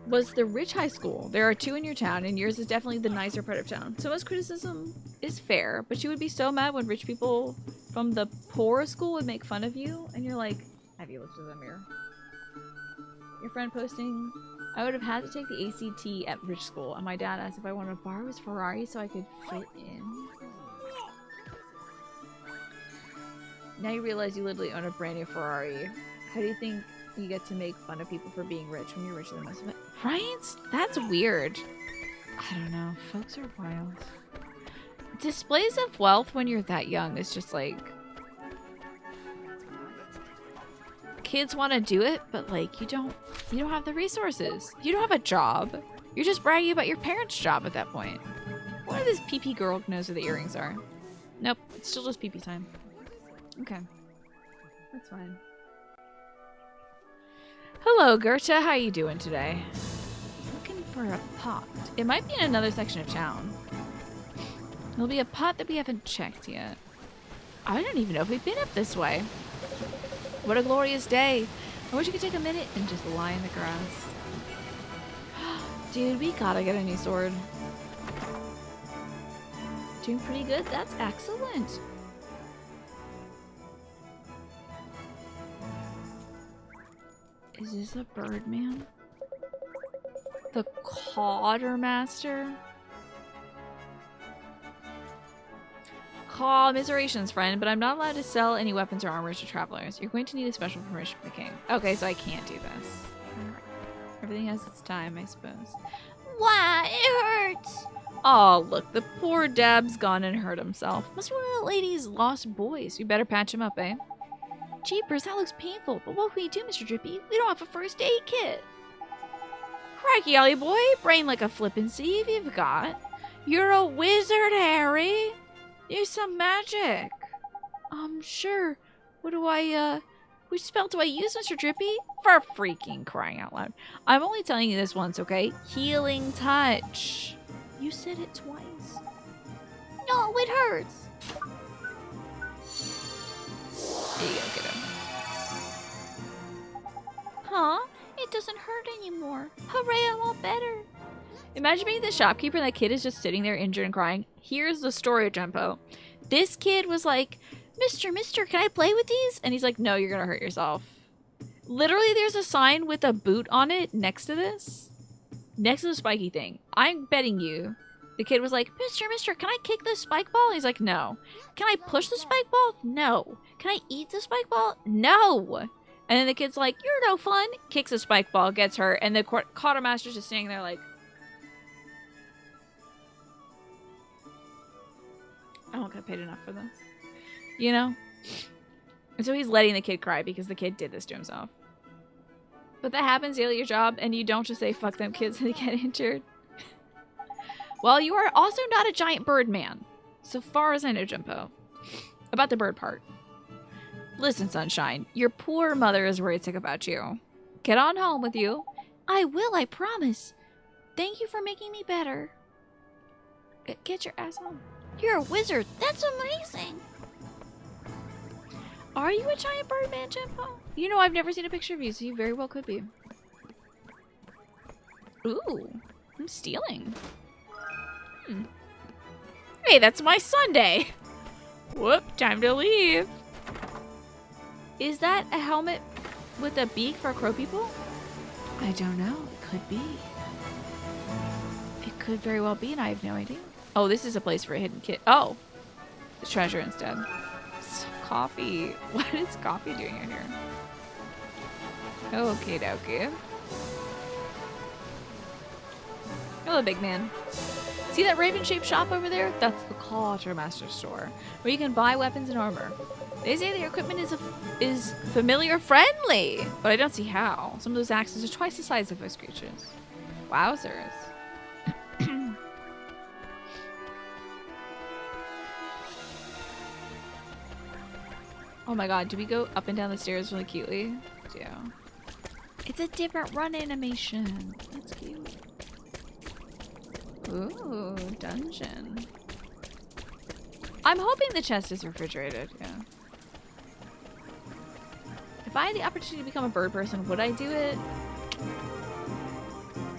was the rich high school. There are two in your town, and yours is definitely the nicer part of town. So most criticism is fair, but you would be so mad when rich people from the poor school would make fun of you, and you're like, have you lifted the mirror? Your friend posting, I would have had to take the ACT at rich school, and my dad asked if I wanted to borrow his Ferrari so I could fit in. Now you realize you literally own a brand new Ferrari. How do you think you get to make fun of people for being rich when you're richer than most of it? Right? That's weird. I don't know. Folks are wild. Displays of wealth when you're that young is just like... Kids want to do it, but like you don't have the resources. You don't have a job. You're just bragging about your parents' job at that point. What if this PP girl knows where the earrings are? Nope. It's still just PP time. Okay. That's fine. Hello, Goethe. How you doing today? Looking for a pot. It might be in another section of town. There'll be a pot that we haven't checked yet. I don't even know if we've been up this way. What a glorious day. I wish you could take a minute and just lie in the grass. Dude, we gotta get a new sword. Doing pretty good. That's excellent. Is this a bird man? The Quartermaster? Commiserations, friend, but I'm not allowed to sell any weapons or armor to travelers. You're going to need a special permission from the king. Okay, so I can't do this. Alright. Everything has its time, I suppose. Why? It hurts! Oh, look, the poor Dab's gone and hurt himself. Must be one of the lady's lost boys. You better patch him up, eh? Jeepers, that looks painful, but what can we do, Mr. Drippy? We don't have a first aid kit. Crikey, Ollie boy, brain like a flippin' sieve you've got. You're a wizard, Harry. Use some magic. Sure. Which spell do I use, Mr. Drippy? For freaking crying out loud. I'm only telling you this once, okay? Healing touch. You said it twice. No, it hurts. There you go, get him. Huh? It doesn't hurt anymore. Hooray, I'm all better. Imagine being the shopkeeper and that kid is just sitting there injured and crying. Here's the story, Jumpo. This kid was like, Mister, can I play with these? And he's like, no, you're gonna hurt yourself. Literally, there's a sign with a boot on it next to this. Next to the spiky thing. I'm betting you. The kid was like, Mister, can I kick this spike ball? He's like, no. Can I push the spike ball? No. Can I eat the spike ball? No. And then the kid's like, you're no fun. Kicks a spike ball, gets hurt, and the quartermaster's just standing there like, I don't get paid enough for this. You know? And so he's letting the kid cry because the kid did this to himself. But that happens daily at your job, and you don't just say, fuck them kids, and they get injured. Well, you are also not a giant bird man. So far as I know, Jumpo. About the bird part. Listen, Sunshine, your poor mother is worried sick about you. Get on home with you. I will, I promise. Thank you for making me better. Get your ass home. You're a wizard. That's amazing. Are you a giant bird man, Jumpo? You know, I've never seen a picture of you, so you very well could be. Ooh, I'm stealing. Hey, that's my Sunday. Whoop, time to leave. Is that a helmet with a beak for crow people? I don't know. It could be. It could very well be, and I have no idea. Oh, this is a place for a hidden kid. Oh, the treasure instead. Coffee. What is coffee doing in here? Okie dokie. Hello, big man. See that raven-shaped shop over there? That's the Quartermaster store, where you can buy weapons and armor. They say their equipment is familiar friendly, but I don't see how. Some of those axes are twice the size of those creatures. Wowzers. Oh my god, do we go up and down the stairs really cutely? Yeah. It's a different run animation. That's cute. Ooh, dungeon. I'm hoping the chest is refrigerated, yeah. If I had the opportunity to become a bird person, would I do it?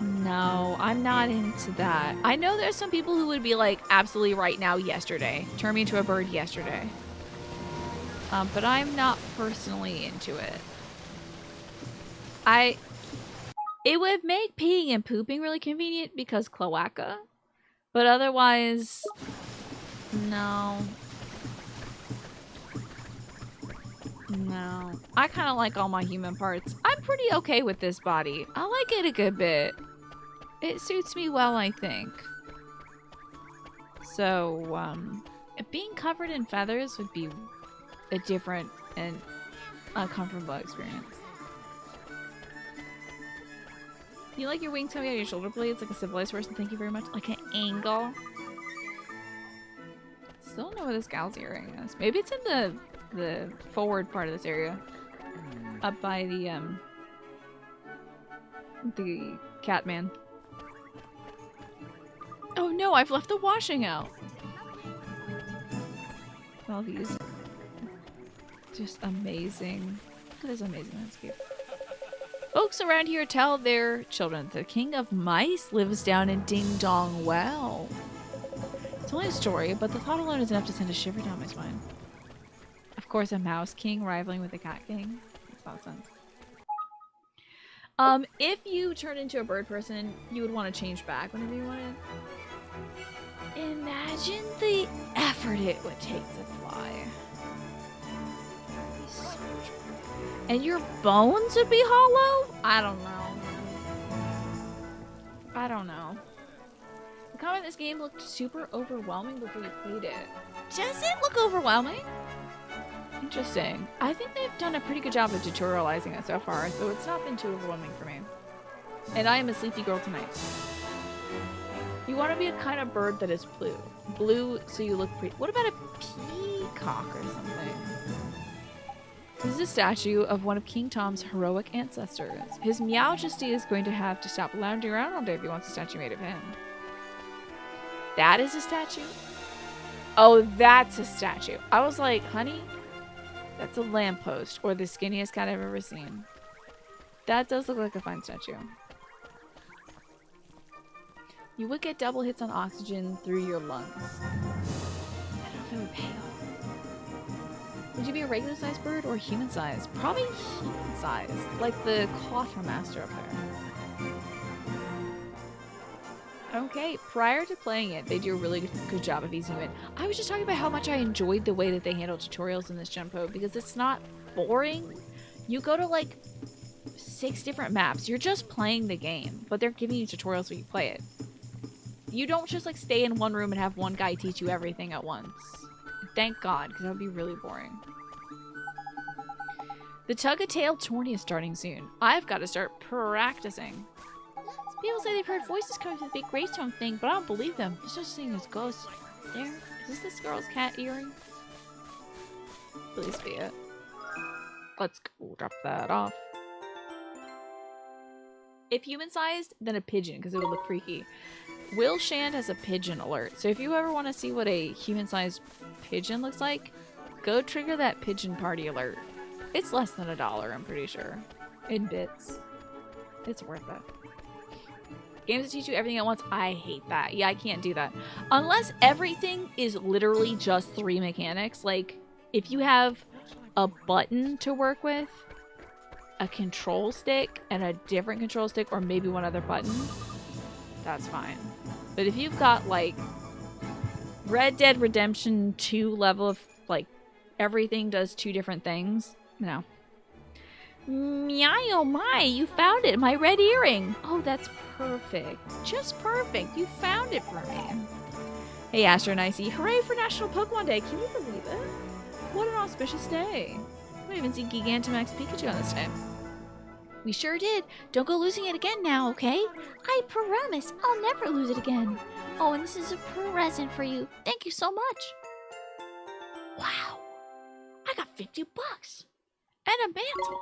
No, I'm not into that. I know there's some people who would be like, absolutely right now, yesterday. Turn me into a bird yesterday. But I'm not personally into it. It would make peeing and pooping really convenient because cloaca. But otherwise, no. No. I kind of like all my human parts. I'm pretty okay with this body. I like it a good bit. It suits me well, I think. So, being covered in feathers would be a different and uncomfortable experience. You like your wings coming out of your shoulder blades like a civilized person? Thank you very much. Like an angle. Still don't know where this gal's earring is. Maybe it's in the forward part of this area. Up by the cat man. Oh no, I've left the washing out. All these just amazing. Look at this amazing landscape. Folks around here tell their children the king of mice lives down in Ding Dong Well. It's only a story, but the thought alone is enough to send a shiver down my spine. Of course, a mouse king rivaling with a cat king. Makes a lot of sense. If you turn into a bird person, you would want to change back whenever you wanted. Imagine the effort it would take to fly. And your bones would be hollow? I don't know. I don't know. The combat in this game looked super overwhelming before you played it. Does it look overwhelming? Interesting. I think they've done a pretty good job of tutorializing it so far, so it's not been too overwhelming for me. And I am a sleepy girl tonight. You want to be a kind of bird that is blue. Blue so you look pretty. What about a peacock or something? This is a statue of one of King Tom's heroic ancestors. His Meowjesty is going to have to stop lounging around all day if he wants a statue made of him. That is a statue? Oh, that's a statue. I was like, honey, that's a lamppost or the skinniest cat I've ever seen. That does look like a fine statue. You would get double hits on oxygen through your lungs. I don't know if it would pay off. Would you be a regular sized bird or human sized? Probably human sized. Like the Clotha Master up there. Okay, prior to playing it, they do a really good job of easing you in. I was just talking about how much I enjoyed the way that they handle tutorials in this Genpo because it's not boring. You go to like 6 different maps. You're just playing the game, but they're giving you tutorials when you play it. You don't just like stay in one room and have one guy teach you everything at once. Thank God, because that would be really boring. The Tug-a-Tail tourney is starting soon. I've got to start practicing. People say they've heard voices coming from the big gravestone thing, but I don't believe them. There's no seeing as ghosts. Is this girl's cat earring? Please be it. Let's go drop that off. If human-sized, then a pigeon, because it would look freaky. Will Shand has a pigeon alert, so if you ever want to see what a human-sized pigeon looks like, go trigger that pigeon party alert. It's less than $1, I'm pretty sure. In bits. It's worth it. Games that teach you everything at once, I hate that. Yeah, I can't do that. Unless everything is literally just 3 mechanics. Like, if you have a button to work with, a control stick, and a different control stick, or maybe one other button, that's fine. But if you've got, like, Red Dead Redemption 2 level of, like, everything does 2 different things, no. Meow, oh my, you found it, my red earring. Oh, that's perfect. Just perfect. You found it for me. Hey, Astro Nicey. Hooray for National Pokemon Day. Can you believe it? What an auspicious day. I don't even see Gigantamax Pikachu on this day. We sure did. Don't go losing it again now, okay? I promise I'll never lose it again. Oh, and this is a present for you. Thank you so much. Wow. I got $50. And a mantle.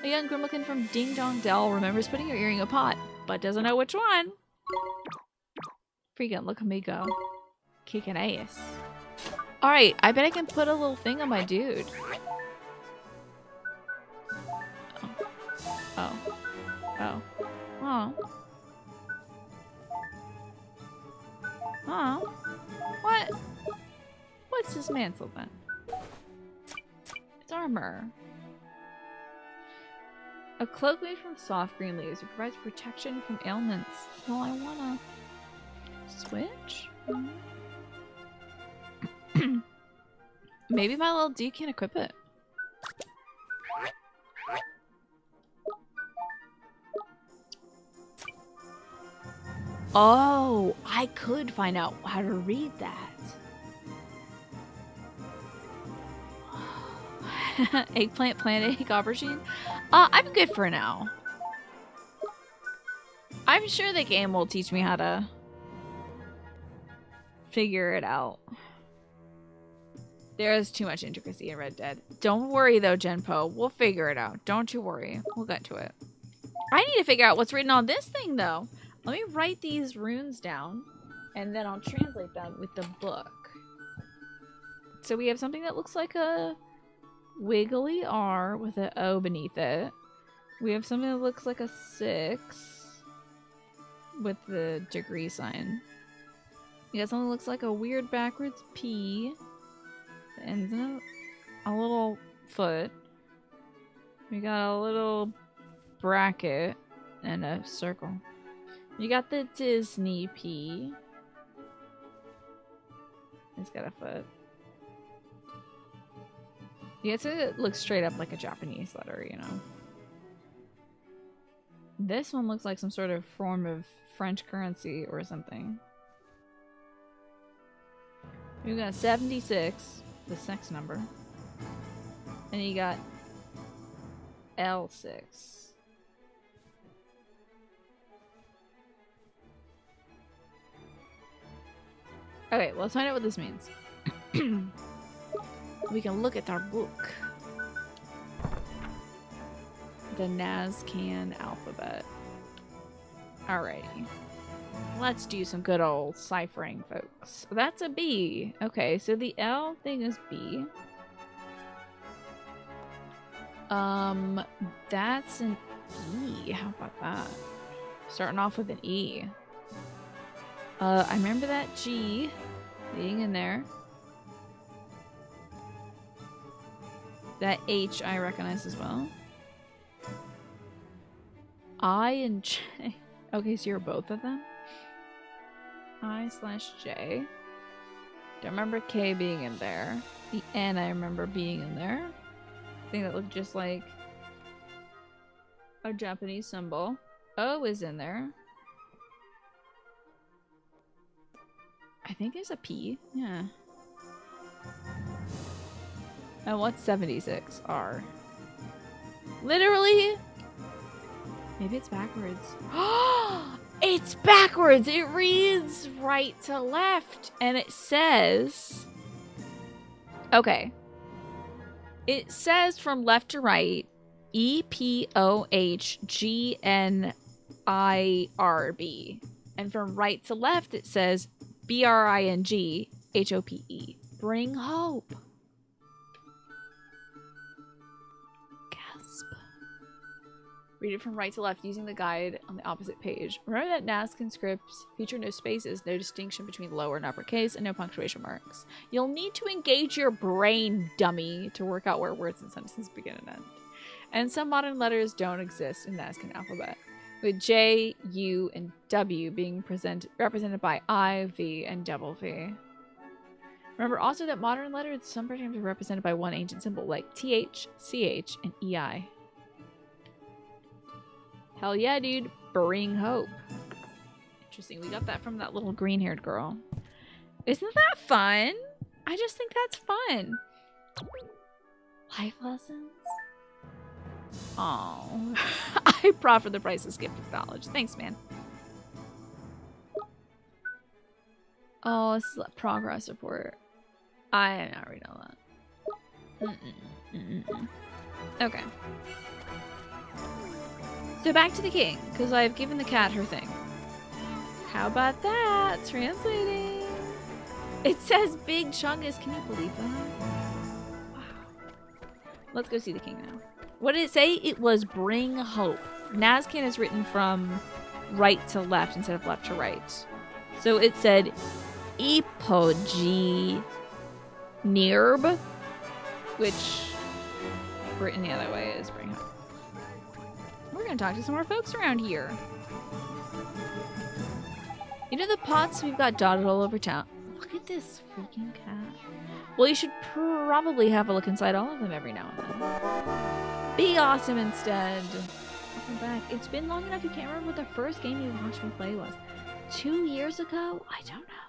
A young Grimlican from Ding Dong Dell remembers putting your earring in a pot, but doesn't know which one. Freaking look at me go. Kicking ass. Alright, I bet I can put a little thing on my dude. Oh. Oh. Oh. Oh. What? What's his mantle then? It's armor. A cloak made from soft green leaves. It provides protection from ailments. Well, I wanna switch? Maybe my little D can equip it. Oh, I could find out how to read that. Eggplant, plant, egg, aubergine. I'm good for now. I'm sure the game will teach me how to figure it out. There is too much intricacy in Red Dead. Don't worry though, Genpo. We'll figure it out. Don't you worry. We'll get to it. I need to figure out what's written on this thing though. Let me write these runes down and then I'll translate them with the book. So we have something that looks like a wiggly R with an O beneath it. We have something that looks like a 6 with the degree sign. We got something that looks like a weird backwards P that ends in a little foot. We got a little bracket and a circle. You got the Disney P. It's got a foot. Yeah, it looks straight up like a Japanese letter, you know. This one looks like some sort of form of French currency or something. You got 76, the sex number. And you got L6. Okay, let's find out what this means. We can look at our book. The Nazcan alphabet. Alrighty. Let's do some good old ciphering, folks. That's a B. Okay, so the L thing is B. That's an E. How about that? Starting off with an E. I remember that G being in there. That H I recognize as well. I and J. Okay, so you're both of them? I/J. Don't remember K being in there. The N I remember being in there. Thing that looked just like a Japanese symbol. O is in there. I think there's a P. Yeah. And what's 76? R. Literally? Maybe it's backwards. It's backwards! It reads right to left. And it says... Okay. It says from left to right, EPOHGNIRB. And from right to left, it says BRINGHOPE. Bring hope. Gasp. Read it from right to left using the guide on the opposite page. Remember that Nazcan scripts feature no spaces, no distinction between lower and uppercase, and no punctuation marks. You'll need to engage your brain, dummy, to work out where words and sentences begin and end. And some modern letters don't exist in the Nazcan alphabet, with J, U, and W being represented by I, V, and double V. Remember also that modern letters, some programs are represented by one ancient symbol, like TH, CH, and EI. Hell yeah, dude. Bring hope. Interesting. We got that from that little green-haired girl. Isn't that fun? I just think that's fun. Life lessons? Oh, I proffer the priceless gift of knowledge. Thanks, man. Oh, this is a progress report. I did not read all that. Okay. So back to the king, because I've given the cat her thing. How about that? Translating. It says Big Chungus. Can you believe that? Wow. Let's go see the king now. What did it say? It was bring hope. Nazcan is written from right to left instead of left to right. So it said Ipoji Nirb, which written the other way is bring hope. We're going to talk to some more folks around here. You know the pots we've got dotted all over town? Look at this freaking cat. Well, you should probably have a look inside all of them every now and then. Be awesome instead. Welcome back. It's been long enough you can't remember what the first game you watched me play was. 2 years ago? I don't know.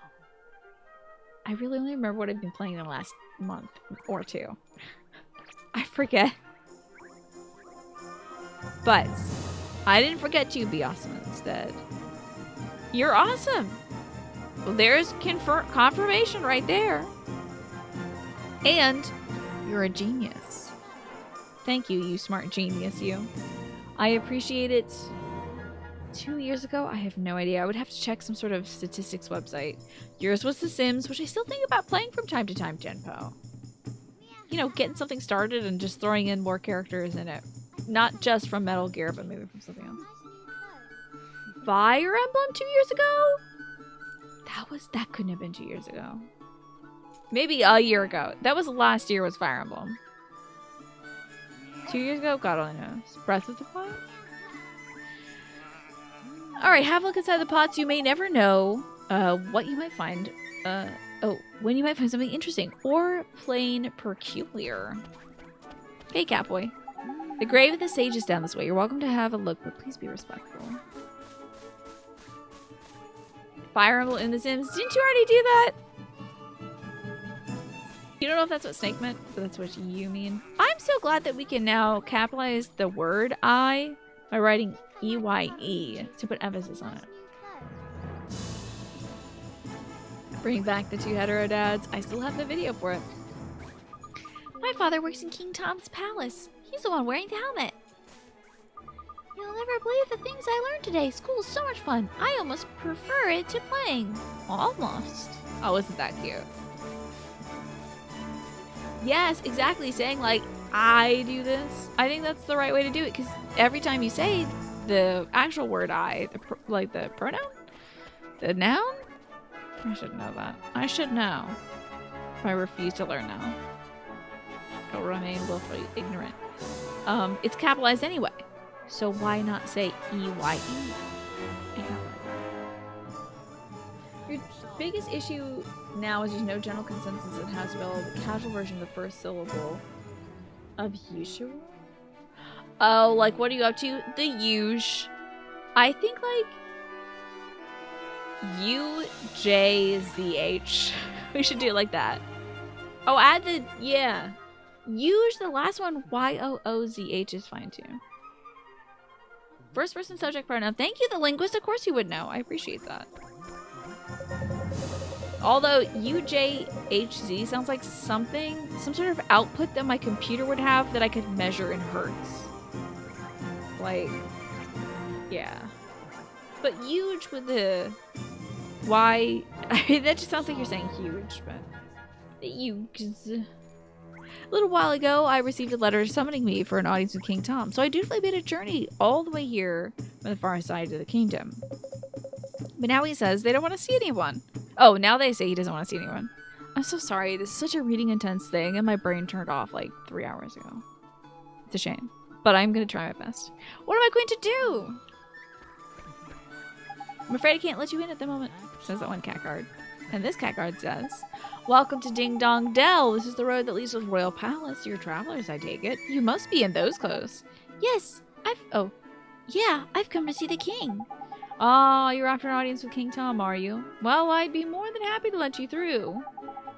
I really only remember what I've been playing in the last month or two. I forget. But I didn't forget to be awesome instead. You're awesome. Well, there's confirmation right there. And you're a genius. Thank you, you smart genius, you. I appreciate it. 2 years ago? I have no idea. I would have to check some sort of statistics website. Yours was The Sims, which I still think about playing from time to time, Genpo. You know, getting something started and just throwing in more characters in it. Not just from Metal Gear, but maybe from something else. Fire Emblem 2 years ago? That couldn't have been 2 years ago. Maybe a year ago. That was last year was Fire Emblem. 2 years ago? God only knows. Breath of the Wild? Alright, have a look inside the pots. You may never know what you might find. When you might find something interesting or plain peculiar. Hey, Catboy. The grave of the sage is down this way. You're welcome to have a look, but please be respectful. Fire Emblem in The Sims. Didn't you already do that? You don't know if that's what Snake meant, but that's what you mean. I'm so glad that we can now capitalize the word I by writing EYE to put emphasis on it. Bring back the two hetero dads. I still have the video for it. My father works in King Tom's palace. He's the one wearing the helmet. You'll never believe the things I learned today. School's so much fun. I almost prefer it to playing. Almost. Oh, isn't that cute? Yes, exactly. Saying like, I do this. I think that's the right way to do it, because every time you say the actual word I, like the pronoun? The noun? I should know that. I should know. If I refuse to learn now. I'll remain willfully ignorant. It's capitalized anyway. So why not say E-Y-E? Your biggest issue now is there's no general consensus on how to spell the casual version of the first syllable of usual. Oh, like what are you up to? The usual. I think like U-J-Z-H. We should do it like that. Oh, add the, yeah. Use the last one, Y-O-O-Z-H is fine too. First person subject pronoun. Thank you, the linguist. Of course you would know. I appreciate that. Although UJHZ sounds like something, some sort of output that my computer would have that I could measure in hertz. Like, yeah. But huge with the Y, I mean, that just sounds like you're saying huge, but huge. A little while ago, I received a letter summoning me for an audience with King Tom, so I dutifully made a journey all the way here from the far side of the kingdom. But now he says they don't want to see anyone. Oh, now they say he doesn't want to see anyone. I'm so sorry. This is such a reading intense thing, and my brain turned off like 3 hours ago. It's a shame, but I'm going to try my best. What am I going to do? I'm afraid I can't let you in at the moment, says that one cat guard. And this cat guard says, welcome to Ding Dong Dell. This is the road that leads to the Royal Palace. You're travelers, I take it. You must be in those clothes. Yes, I've come to see the king. Oh, you're after an audience with King Tom, are you? Well, I'd be more than happy to let you through.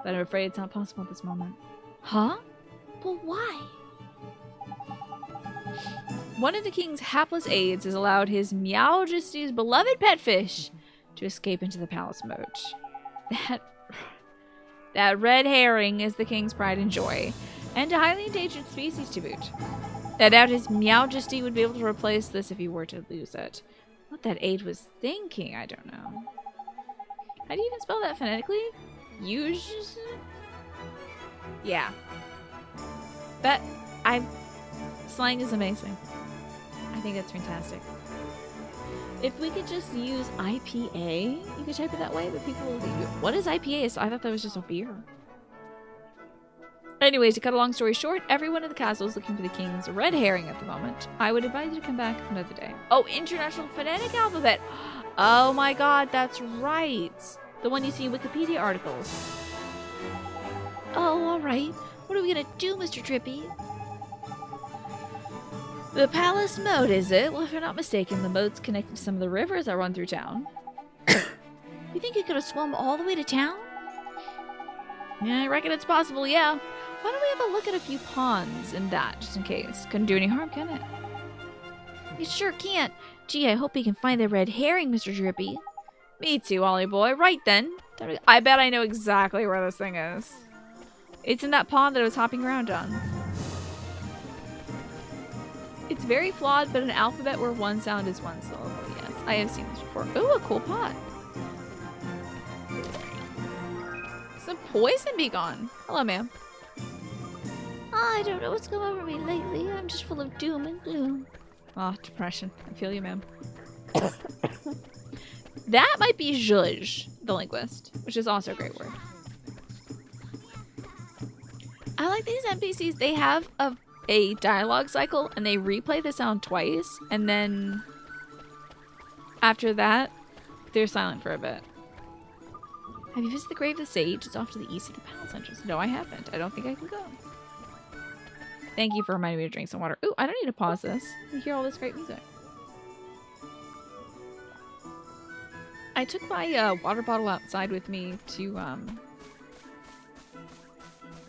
But I'm afraid it's not possible at this moment. Huh? But why? One of the king's hapless aides has allowed his Meowjesty's beloved pet fish to escape into the palace moat. That red herring is the king's pride and joy, and a highly endangered species to boot. I doubt his Meowjesty would be able to replace this if he were to lose it. What that aide was thinking, I don't know. How do you even spell that phonetically? Yeah. Slang is amazing. I think it's fantastic. If we could just use IPA, you could type it that way, but people will leave. What is IPA? I thought that was just a beer. Anyways, to cut a long story short, everyone at the castle is looking for the king's red herring at the moment. I would advise you to come back another day. Oh, International Phonetic Alphabet! Oh my god, that's right! The one you see in Wikipedia articles. Oh, alright. What are we gonna do, Mr. Drippy? The palace moat, is it? Well, if I'm not mistaken, the moat's connected to some of the rivers that run through town. You think you could have swum all the way to town? Yeah, I reckon it's possible, yeah. Why don't we have a look at a few ponds and that, just in case? Couldn't do any harm, can it? It sure can't. Gee, I hope we can find the red herring, Mr. Drippy. Me too, Ollie boy. Right then. I bet I know exactly where this thing is. It's in that pond that I was hopping around on. It's very flawed, but an alphabet where one sound is one syllable, yes. I have seen this before. Ooh, a cool pot. Some poison be gone. Hello, ma'am. I don't know what's come over me lately. I'm just full of doom and gloom. Oh, depression. I feel you, ma'am. That might be Zhuzh, the linguist, which is also a great word. I like these NPCs. They have a dialogue cycle, and they replay the sound twice, and then after that, they're silent for a bit. Have you visited the Grave of the Sage? It's off to the east of the palace entrance. No, I haven't. I don't think I can go. Thank you for reminding me to drink some water. Ooh, I don't need to pause this. You hear all this great music. I took my water bottle outside with me to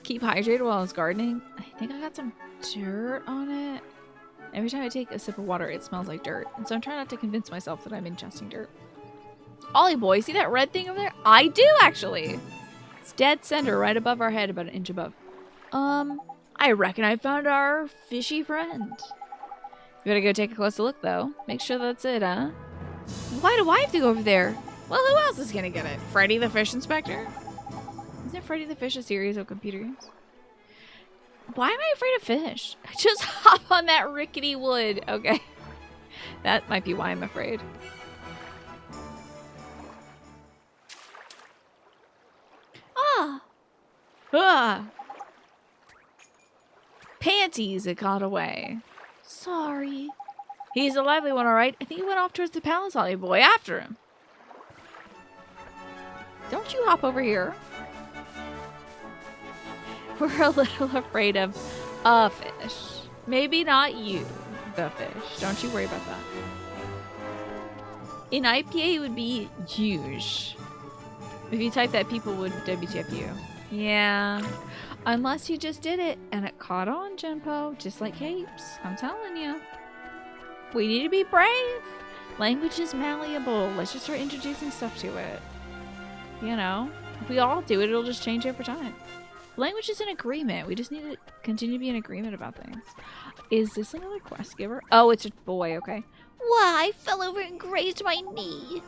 keep hydrated while I was gardening. I think I got some dirt on it. Every time I take a sip of water, it smells like dirt. And so I'm trying not to convince myself that I'm ingesting dirt. Ollie boy, see that red thing over there? I do, actually. It's dead center, right above our head, about an inch above. I reckon I found our fishy friend. You better go take a closer look, though. Make sure that's it, huh? Why do I have to go over there? Well, who else is gonna get it? Freddy the Fish Inspector? Isn't Freddy the Fish a series of computer games? Why am I afraid of fish? Just hop on that rickety wood. Okay. That might be why I'm afraid. Ah! Ah! Panties, it got away. Sorry. He's a lively one, all right. I think he went off towards the palace, Ollie boy. After him. Don't you hop over here. We're a little afraid of a fish. Maybe not you, the fish. Don't you worry about that. In IPA, it would be huge. If you type that, people would WTF you. Yeah. Unless you just did it and it caught on, Genpo. Just like capes. I'm telling you. We need to be brave. Language is malleable. Let's just start introducing stuff to it. You know? If we all do it, it'll just change over time. Language is an agreement. We just need to continue to be in agreement about things. Is this another quest giver? Oh, it's a boy. Okay. Why? I fell over and grazed my knee.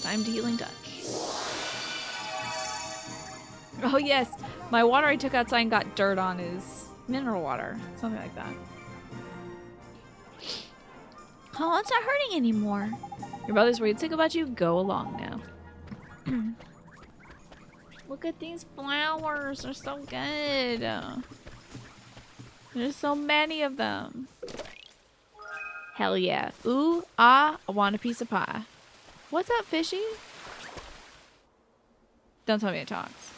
Time to healing touch. Oh, yes. My water I took outside and got dirt on is mineral water. Something like that. Oh, it's not hurting anymore. Your brother's worried sick about you. Go along now. Look at these flowers. They're so good. There's so many of them. Hell yeah. Ooh, ah, I want a piece of pie. What's up, fishy? Don't tell me it talks.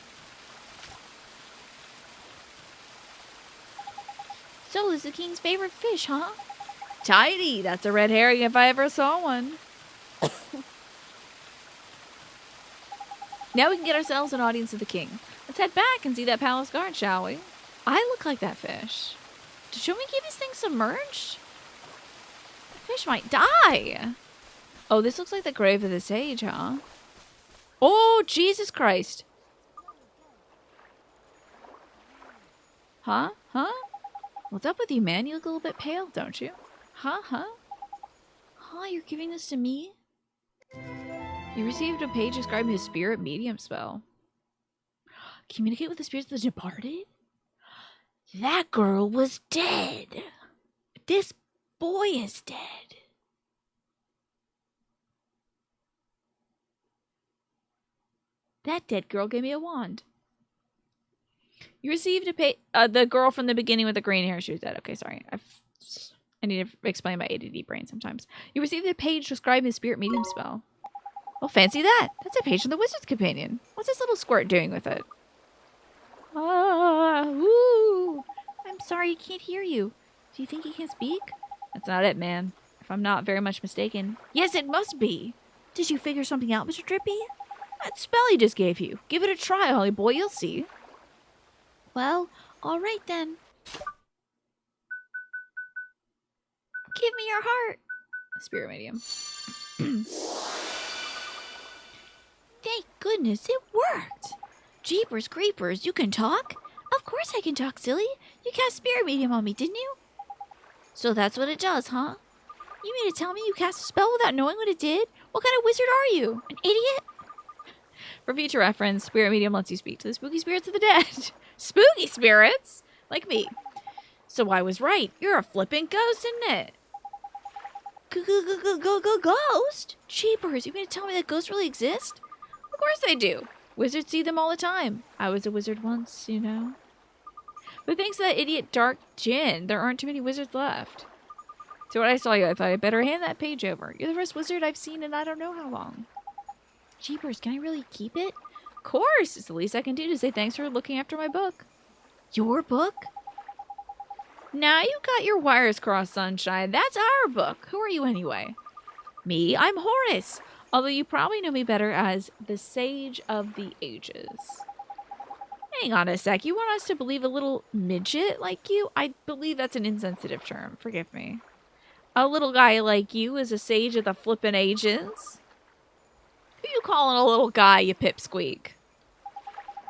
So is the king's favorite fish, huh? Tidy. That's a red herring if I ever saw one. Now we can get ourselves an audience of the king. Let's head back and see that palace guard, shall we? I look like that fish. Shouldn't we keep these things submerged? The fish might die. Oh, this looks like the grave of the sage, huh? Oh, Jesus Christ. Huh? Huh? What's up with you, man? You look a little bit pale, don't you? Huh? Huh? Huh, you're giving this to me? You received a page describing the spirit medium spell. Communicate with the spirits of the departed? That girl was dead. This boy is dead. That dead girl gave me a wand. You received a page... the girl from the beginning with the green hair, she was dead. Okay, sorry. I need to explain my ADD brain sometimes. You received a page describing the spirit medium spell. Oh, fancy that. That's a page from the Wizard's Companion. What's this little squirt doing with it? Ah, woo. I'm sorry, I can't hear you. Do you think he can speak? That's not it, man. If I'm not very much mistaken. Yes, it must be. Did you figure something out, Mr. Drippy? That spell he just gave you. Give it a try, Holly boy. You'll see. Well, all right then. Give me your heart. Spirit medium. Thank goodness it worked. Jeepers creepers, you can talk? Of course I can talk, silly. You cast spirit medium on me, didn't you? So that's what it does, huh? You mean to tell me you cast a spell without knowing what it did? What kind of wizard are you? An idiot? For future reference, spirit medium lets you speak to the spooky spirits of the dead. Spooky spirits? Like me. So I was right. You're a flippin' ghost, isn't it? Ghost? Jeepers, you mean to tell me that ghosts really exist? Of course they do. Wizards see them all the time. I was a wizard once, you know. But thanks to that idiot Dark Djinn, there aren't too many wizards left. So when I saw you, I thought I'd better hand that page over. You're the first wizard I've seen in I don't know how long. Jeepers, can I really keep it? Of course! It's the least I can do to say thanks for looking after my book. Your book? Now you got your wires crossed, Sunshine. That's our book. Who are you anyway? Me? I'm Horace. Although you probably know me better as the Sage of the Ages. Hang on a sec. You want us to believe a little midget like you? I believe that's an insensitive term. Forgive me. A little guy like you is a sage of the flippin' ages? Who you calling a little guy, you pipsqueak?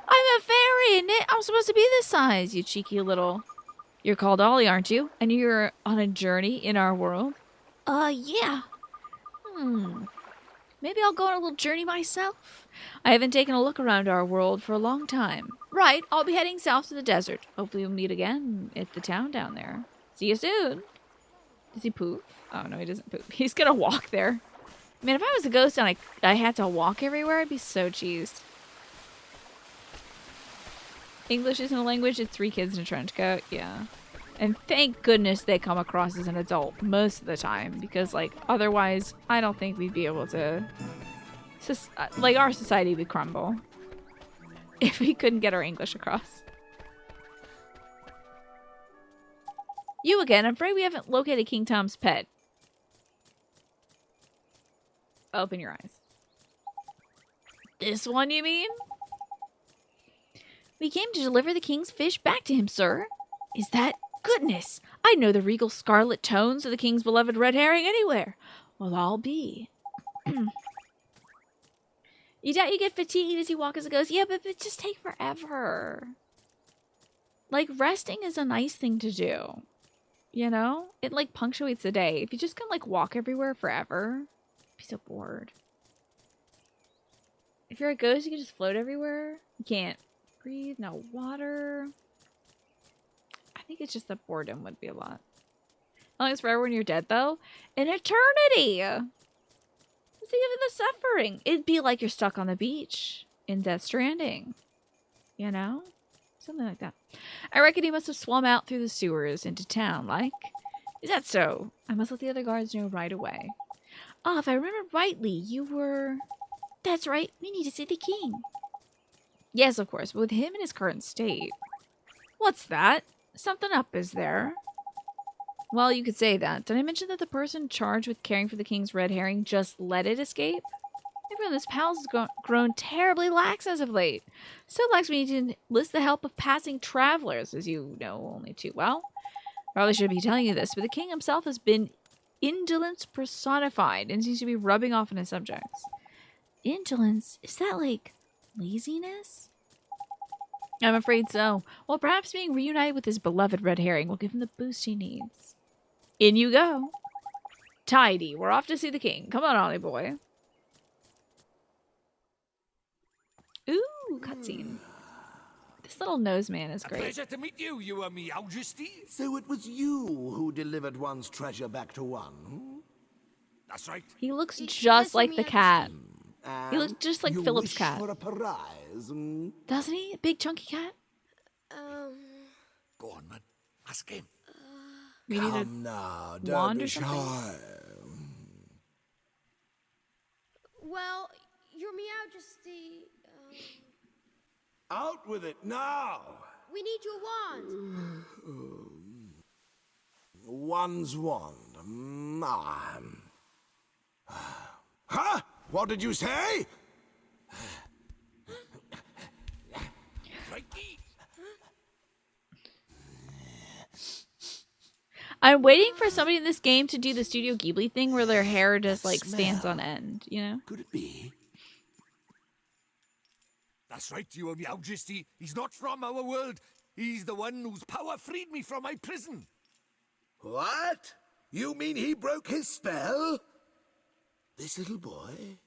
I'm a fairy, and I'm supposed to be this size, you cheeky little... You're called Ollie, aren't you? And you're on a journey in our world? Yeah. Maybe I'll go on a little journey myself. I haven't taken a look around our world for a long time. Right, I'll be heading south to the desert. Hopefully we'll meet again at the town down there. See you soon. Does he poop? Oh, no, he doesn't poop. He's gonna walk there. Man, if I was a ghost and I had to walk everywhere, I'd be so cheesed. English isn't a language, it's 3 kids in a trench coat. Yeah. And thank goodness they come across as an adult most of the time. Because, like, otherwise, I don't think we'd be able to... like, our society would crumble. If we couldn't get our English across. You again. I'm afraid we haven't located King Tom's pet. Open your eyes. This one, you mean? We came to deliver the king's fish back to him, sir. Is that... Goodness! I'd know the regal scarlet tones of the king's beloved red herring anywhere. Well, I'll be. You doubt you get fatigued as you walk as a ghost? Yeah, but it just take forever. Like, resting is a nice thing to do. You know? It, like, punctuates the day. If you just can, like, walk everywhere forever, I'd be so bored. If you're a ghost, you can just float everywhere. You can't breathe, no water. I think it's just that boredom would be a lot. As long as forever when you're dead, though. An eternity! Think of the suffering. It'd be like you're stuck on the beach in Death Stranding. You know? Something like that. I reckon he must have swum out through the sewers into town, like. Is that so? I must let the other guards know right away. Ah, if I remember rightly, you were... That's right. We need to see the king. Yes, of course. But with him in his current state. What's that? Something up, is there? Well, you could say that. Did I mention that the person charged with caring for the king's red herring just let it escape? Everyone in this palace has grown terribly lax as of late. So lax we need to enlist the help of passing travelers, as you know only too well. Probably shouldn't be telling you this, but the king himself has been indolence personified and seems to be rubbing off on his subjects. Indolence? Is that like laziness? I'm afraid so. Well, perhaps being reunited with his beloved red herring will give him the boost he needs. In you go. Tidy, we're off to see the king. Come on, Ollie boy. Ooh, cutscene. This little nose man is great. A pleasure to meet you, Your Majesty. So it was you who delivered one's treasure back to one? Hmm? That's right. He looks just like the cat. He looks just like Philip's cat. For a prize, hmm? Doesn't he? A big chunky cat? Go on, man. Ask him. We need Come now, don't wand be or something? shy. Well, Your Majesty, Out with it now! we need your wand. One's wand. Huh? What did you say? I'm waiting for somebody in this game to do the Studio Ghibli thing where their hair just like stands on end, you know? Could it be? That's right, Your Majesty. He's not from our world. He's the one whose power freed me from my prison. What? You mean he broke his spell? This little boy?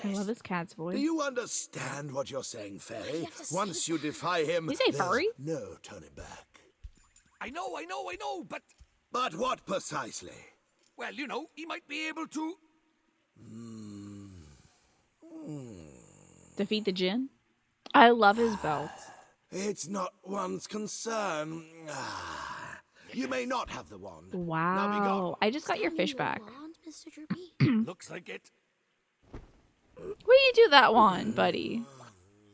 I love his cat's voice. Do you understand what you're saying, Fairy? Once you defy him, You say there's furry? no turning back. I know, but... But what precisely? Well, you know, he might be able to... Defeat the djinn? I love his belt. It's not one's concern. You may not have the wand. Now be gone. Wow. I just got your fish back. Wand, Mr. Droopy? Looks like it. Where do you do that one, buddy?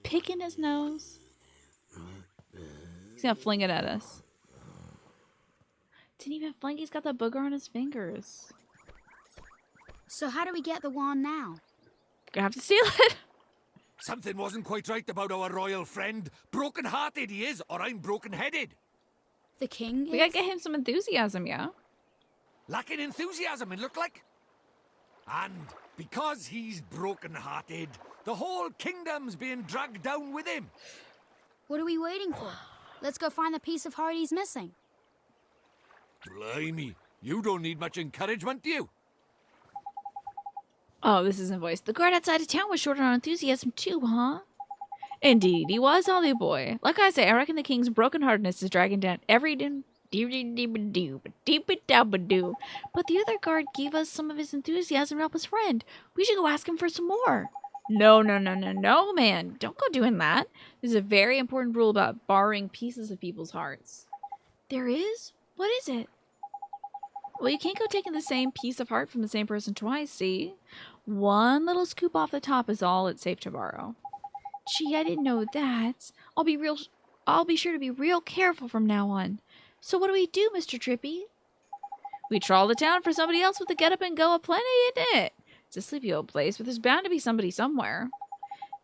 Picking his nose? He's gonna fling it at us. Didn't even fling, he's got that booger on his fingers. So how do we get the wand now? Gonna have to steal it. Something wasn't quite right about our royal friend. Broken-hearted he is, or I'm broken-headed. The king We gotta get him some enthusiasm, yeah? Lacking enthusiasm, it looked like. And because he's broken-hearted, the whole kingdom's being dragged down with him. What are we waiting for? Let's go find the piece of heart he's missing. Blimey, you don't need much encouragement, do you? Oh, this isn't voice. The guard outside of town was short on enthusiasm too, huh? Indeed, he was, Holly boy. Like I say, I reckon the king's brokenheartedness is dragging down every but the other guard gave us some of his enthusiasm to help his friend. We should go ask him for some more. No, man. Don't go doing that. There's a very important rule about borrowing pieces of people's hearts. There is? What is it? Well, you can't go taking the same piece of heart from the same person twice, see? One little scoop off the top is all it's safe to borrow. Gee, I didn't know that. I'll be sure to be real careful from now on. So what do we do, Mr. Drippy? We trawl the town for somebody else with the get up and go aplenty, isn't it? It's a sleepy old place, but there's bound to be somebody somewhere.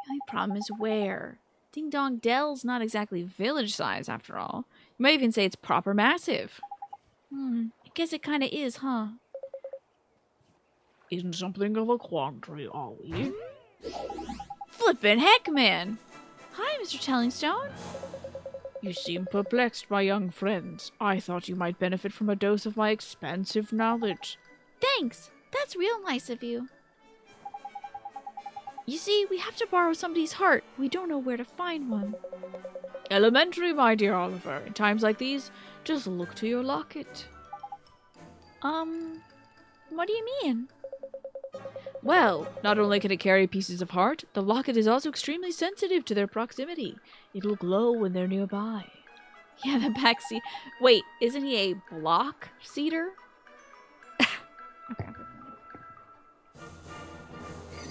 The only problem is where. Ding Dong Dell's not exactly village size, after all. You might even say it's proper massive. I guess it kind of is, huh? Isn't something of a quandary, are we? Flippin' heck, man! Hi, Mr. Tellingstone. You seem perplexed, my young friends. I thought you might benefit from a dose of my expansive knowledge. Thanks. That's real nice of you. You see, we have to borrow somebody's heart. We don't know where to find one. Elementary, my dear Oliver. In times like these, just look to your locket. What do you mean? Well, not only can it carry pieces of heart, the locket is also extremely sensitive to their proximity. It'll glow when they're nearby. Yeah, the back seat. Wait, isn't he a block seater? Okay.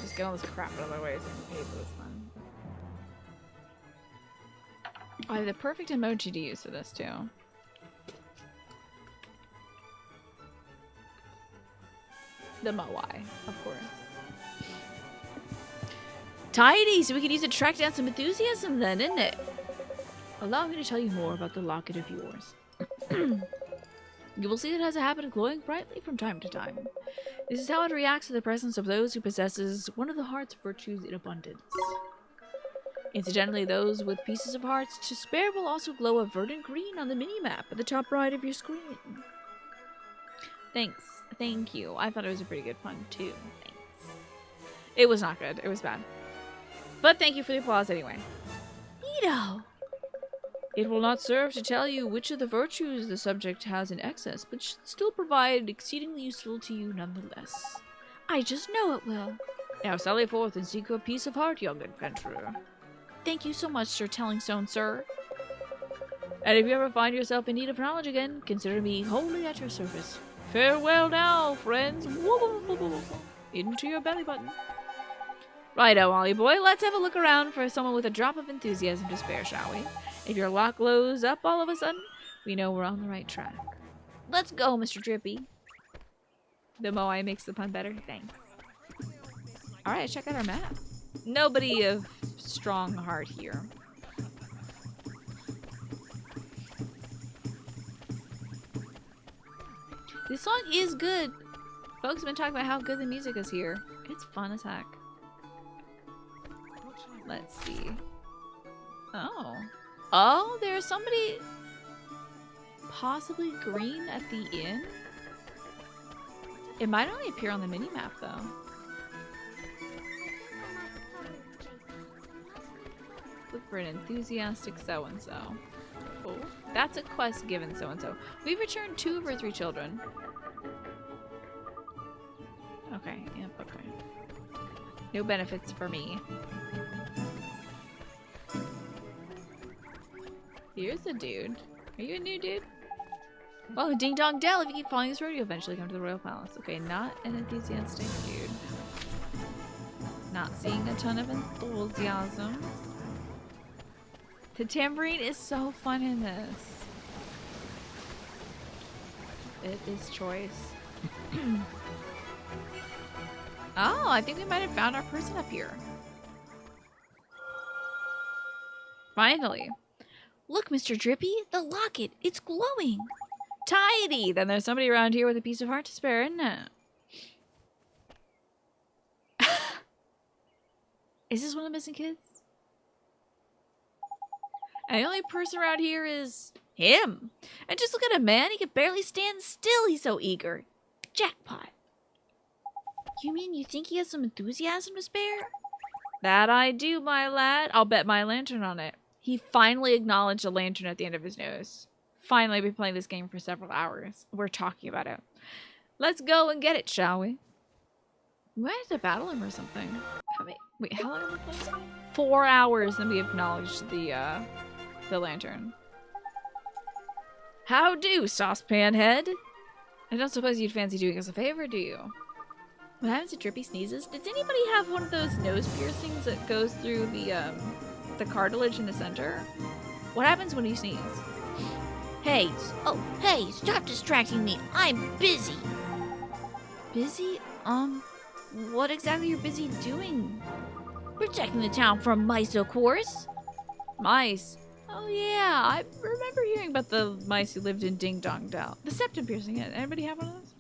Just get all this crap out of my way so I can pay for this one. I have the perfect emoji to use for this, too. The Moai, of course. Tidy, so we can use it to track down some enthusiasm then, isn't it? Allow me to tell you more about the locket of yours. You will see that it has a habit of glowing brightly from time to time. This is how it reacts to the presence of those who possesses one of the heart's virtues in abundance. Incidentally, those with pieces of hearts to spare will also glow a verdant green on the mini-map at the top right of your screen. Thanks. Thank you. I thought it was a pretty good pun, too. Thanks. It was not good. It was bad. But thank you for the applause anyway. Neato! It will not serve to tell you which of the virtues the subject has in excess, but should still provide exceedingly useful to you nonetheless. I just know it will. Now sally forth and seek your piece of heart, young adventurer. Thank you so much, Sir Tellingstone, sir. And if you ever find yourself in need of knowledge again, consider me wholly at your service. Farewell now, friends. Into your belly button. Righto, Ollie boy, let's have a look around for someone with a drop of enthusiasm to spare, shall we? If your lock glows up all of a sudden, we know we're on the right track. Let's go, Mr. Drippy. The Moai makes the pun better. Thanks. Alright, check out our map. Nobody of strong heart here. This song is good. Folks have been talking about how good the music is here. It's fun as heck. Let's see. Oh. Oh, there's somebody possibly green at the inn? It might only appear on the mini-map, though. Look for an enthusiastic so-and-so. Oh, that's a quest given so-and-so. We've returned 2 of our 3 children. Okay, yep, okay. No benefits for me. Here's a dude. Are you a new dude? Oh, Ding Dong Dell, if you keep following this road, you'll eventually come to the Royal Palace. Okay, not an enthusiastic dude. Not seeing a ton of enthusiasm. The tambourine is so fun in this. It is choice. Oh, I think we might have found our person up here. Finally. Look, Mr. Drippy, the locket, it's glowing. Tidy! Then there's somebody around here with a piece of heart to spare, isn't it? Is this one of the missing kids? And the only person around here is him. And just look at him, man. He can barely stand still. He's so eager. Jackpot. You mean you think he has some enthusiasm to spare? That I do, my lad. I'll bet my lantern on it. He finally acknowledged a lantern at the end of his nose. Finally, I've been playing this game for several hours. We're talking about it. Let's go and get it, shall we? We might have to battle him or something. Wait, how long have we played this game? 4 hours, and we acknowledged the lantern. How do, saucepan head? I don't suppose you'd fancy doing us a favor, do you? What happens if Drippy sneezes? Does anybody have one of those nose piercings that goes through the cartilage in the center? What happens when you sneeze? Hey, hey, stop distracting me. I'm busy. Busy? What exactly are you busy doing? Protecting the town from mice, of course. Mice? Oh yeah, I remember hearing about the mice who lived in Ding Dong Dell. The septum piercing. Anybody have one of those?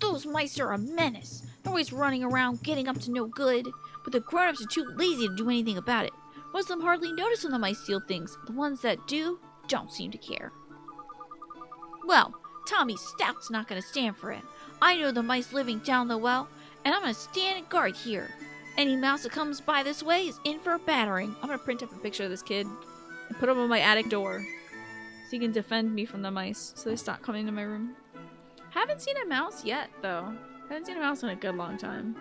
Those mice are a menace. They're always running around, getting up to no good. But the grown-ups are too lazy to do anything about it. Most of them hardly notice when the mice steal things. The ones that do don't seem to care. Well, Tommy Stout's not going to stand for it. I know the mice living down the well, and I'm going to stand and guard here. Any mouse that comes by this way is in for a battering. I'm going to print up a picture of this kid and put him on my attic door so he can defend me from the mice so they stop coming to my room. Haven't seen a mouse yet, though. Haven't seen a mouse in a good long time.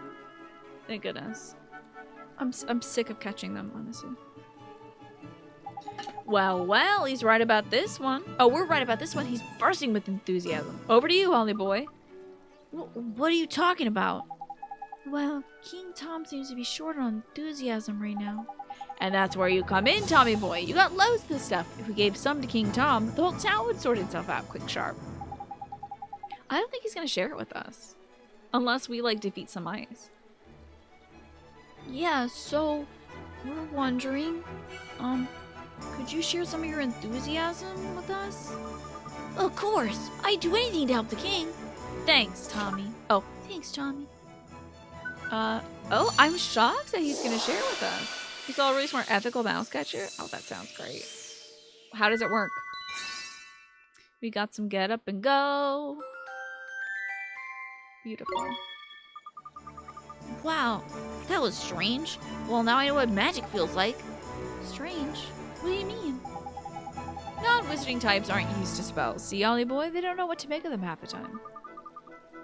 Thank goodness. I'm sick of catching them, honestly. Well, he's right about this one. Oh, we're right about this one. He's bursting with enthusiasm. Over to you, Holly boy. What are you talking about? Well, King Tom seems to be short on enthusiasm right now. And that's where you come in, Tommy boy. You got loads of this stuff. If we gave some to King Tom, the whole town would sort itself out quick sharp. I don't think he's going to share it with us. Unless we, like, defeat some mice. Yeah, so we're wondering, could you share some of your enthusiasm with us? Of course. I'd do anything to help the king. Thanks, Tommy. Oh, thanks, Tommy. Oh, I'm shocked that he's gonna share with us. You saw a really smart ethical mouse catcher? Oh, that sounds great. How does it work? We got some get up and go. Beautiful. Wow, that was strange. Well, now I know what magic feels like. Strange? What do you mean? Non-wizarding types aren't used to spells. See, Ollie boy? They don't know what to make of them half the time.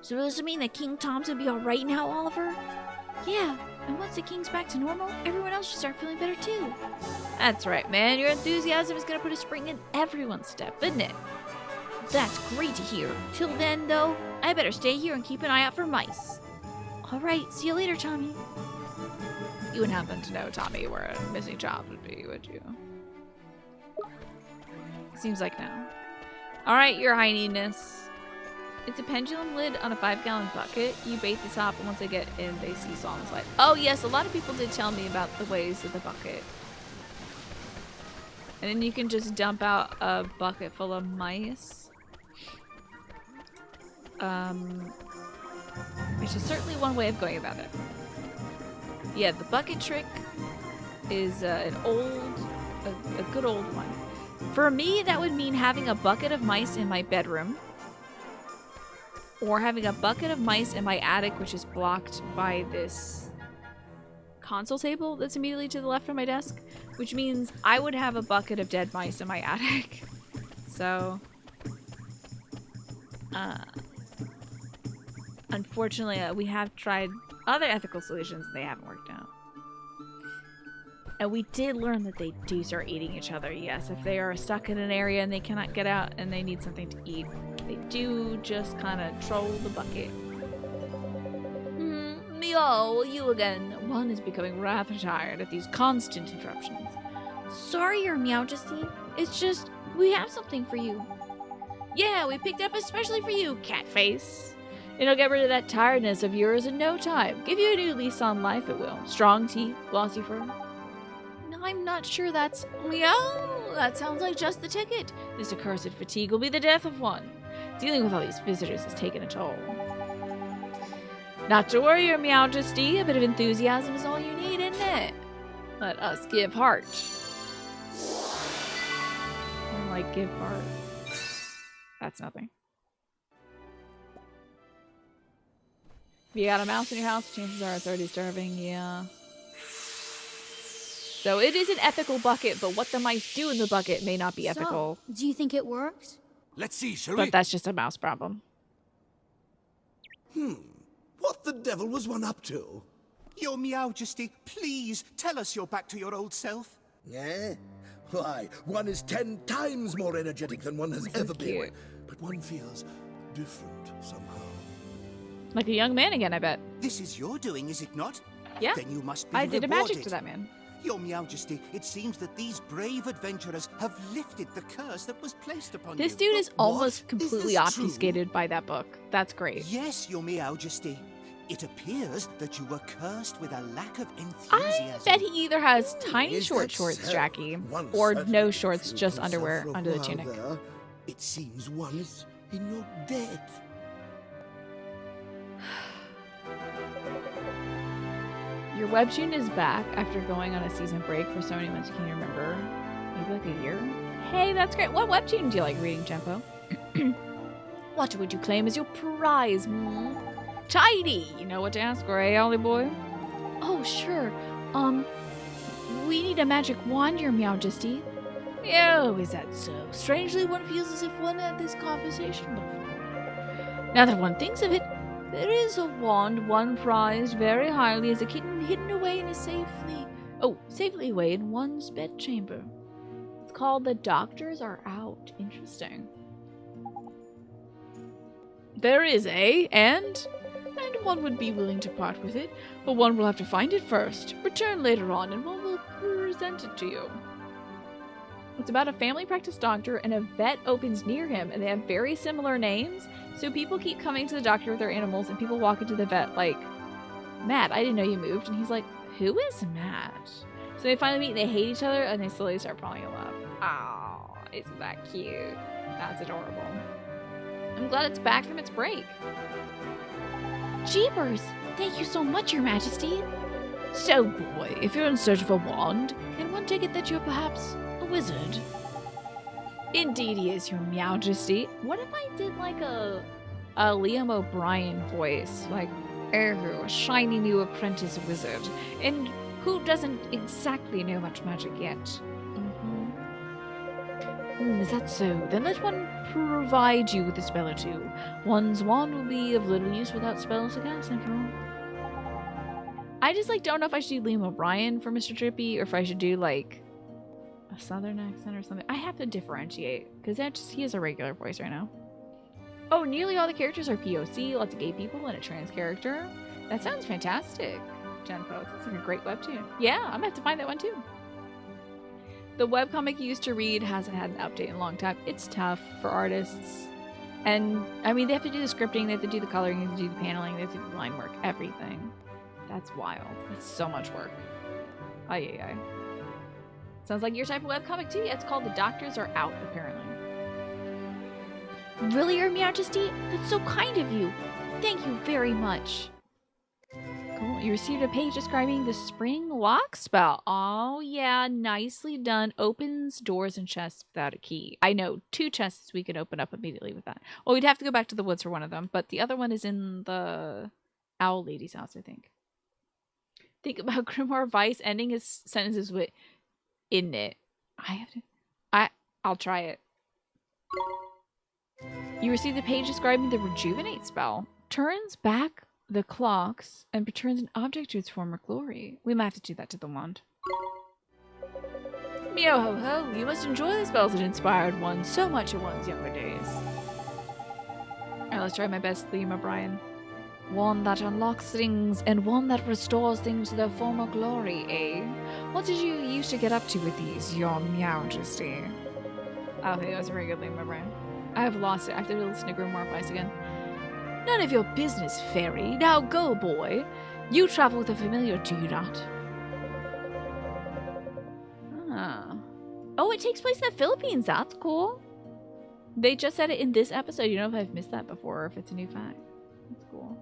So does it mean that King Tom's gonna be alright now, Oliver? Yeah, and once the king's back to normal, everyone else should start feeling better too. That's right, man. Your enthusiasm is gonna put a spring in everyone's step, isn't it? That's great to hear. Till then, though, I better stay here and keep an eye out for mice. Alright, see you later, Tommy. You wouldn't happen to know, Tommy, where a missing child would be, would you? Seems like no. Alright, your highness. It's a pendulum lid on a 5-gallon bucket. You bait the top, and once they get in, they see songs like, oh yes, a lot of people did tell me about the ways of the bucket. And then you can just dump out a bucket full of mice. Which is certainly one way of going about it. Yeah, the bucket trick is a good old one. For me, that would mean having a bucket of mice in my bedroom. Or having a bucket of mice in my attic, which is blocked by this console table that's immediately to the left of my desk. Which means I would have a bucket of dead mice in my attic. So... unfortunately, we have tried other ethical solutions and they haven't worked out. And we did learn that they do start eating each other, yes. If they are stuck in an area and they cannot get out and they need something to eat, they do just kind of troll the bucket. Meow, you again. One is becoming rather tired of these constant interruptions. Sorry, Your Majesty. It's just, we have something for you. Yeah, we picked it up especially for you, Catface. It'll get rid of that tiredness of yours in no time. Give you a new lease on life, it will. Strong teeth, glossy fur. I'm not sure that's... Meow! That sounds like just the ticket. This accursed fatigue will be the death of one. Dealing with all these visitors has taken a toll. Not to worry, Your Majesty. A bit of enthusiasm is all you need, isn't it? Let us give heart. I like give heart. That's nothing. If you got a mouse in your house, chances are it's already starving, yeah. So it is an ethical bucket, but what the mice do in the bucket may not be ethical. So, do you think it worked? Let's see, shall But we? that's just a mouse problem. What the devil was one up to? Your Meowjesty, please tell us you're back to your old self. Eh? Why, one is 10 times more energetic than one has ever been. But one feels different somehow. Like a young man again, I bet. This is your doing, is it not? Yeah. Then you must be I did a magic rewarded. to that man. Your Meowjesty, it seems that these brave adventurers have lifted the curse that was placed upon you. This dude is almost completely obfuscated by that book. That's great. Yes, Your Meowjesty. It appears that you were cursed with a lack of enthusiasm. I bet he either has tiny short shorts, Jackie, or no shorts, just underwear under the tunic. It seems one is in your debt. Your webtoon is back after going on a season break for so many months you can't remember. Maybe like a year? Hey, that's great. What webtoon do you like reading, Tempo? What would you claim as your prize? Tidy! You know what to ask for, eh, Ollie boy? Oh, sure. We need a magic wand, Your Meowjesty. Oh, is that so? Strangely, one feels as if one had this conversation before. Now that one thinks of it, there is a wand one prized very highly as a kitten hidden away in a safely away in one's bedchamber. It's called The Doctors Are Out. Interesting. There is, eh? And one would be willing to part with it, but one will have to find it first, return later on, and one will present it to you. It's about a family practice doctor, and a vet opens near him, and they have very similar names, so people keep coming to the doctor with their animals, and people walk into the vet like, Matt, I didn't know you moved, and he's like, who is Matt? So they finally meet, and they hate each other, and they slowly start falling in love. Oh, isn't that cute? That's adorable. I'm glad it's back from its break. Jeepers! Thank you so much, Your Majesty. So, boy, if you're in search of a wand, can one take it that you're perhaps a wizard? Indeed he is, Your Majesty. What if I did like a Liam O'Brien voice? Like, a shiny new apprentice wizard. And who doesn't exactly know much magic yet? Is that so? Then let one provide you with a spell or two. One's wand will be of little use without spells to cast, after all. I just don't know if I should do Liam O'Brien for Mr. Drippy or if I should do like a southern accent or something. I have to differentiate because he has a regular voice right now. Oh, nearly all the characters are POC, lots of gay people and a trans character. That sounds fantastic, Jenpo. Sounds like a great webtoon. Yeah, I'm gonna have to find that one too. The webcomic you used to read hasn't had an update in a long time. It's tough for artists. And, I mean, they have to do the scripting, they have to do the coloring, they have to do the paneling, they have to do the line work, everything. That's wild. That's so much work. Ay. Sounds like your type of webcomic too. Yeah, it's called The Doctors Are Out, apparently. Really, Your Majesty? That's so kind of you. Thank you very much. Cool. You received a page describing the spring lock spell. Oh, yeah. Nicely done. Opens doors and chests without a key. I know 2 chests we could open up immediately with that. Well, we'd have to go back to the woods for one of them, but the other one is in the owl lady's house, I think. Think about Grimoire Vice ending his sentences with "in it." I'll try it. You received a page describing the rejuvenate spell. Turns back the clocks and returns an object to its former glory. We might have to do that to the wand. Meow ho ho, you must enjoy the spells that inspired one so much in one's younger days. Alright, let's try my best, Liam O'Brien. One that unlocks things and one that restores things to their former glory, eh? What did you used to get up to with these, Your Majesty? I don't think that was a very good Liam O'Brien. I have lost it. I have to listen to Grimoire Vice again. None of your business, fairy. Now go, boy. You travel with a familiar, do you not? Ah. Oh, it takes place in the Philippines. That's cool. They just said it in this episode. You know if I've missed that before or if it's a new fact. That's cool.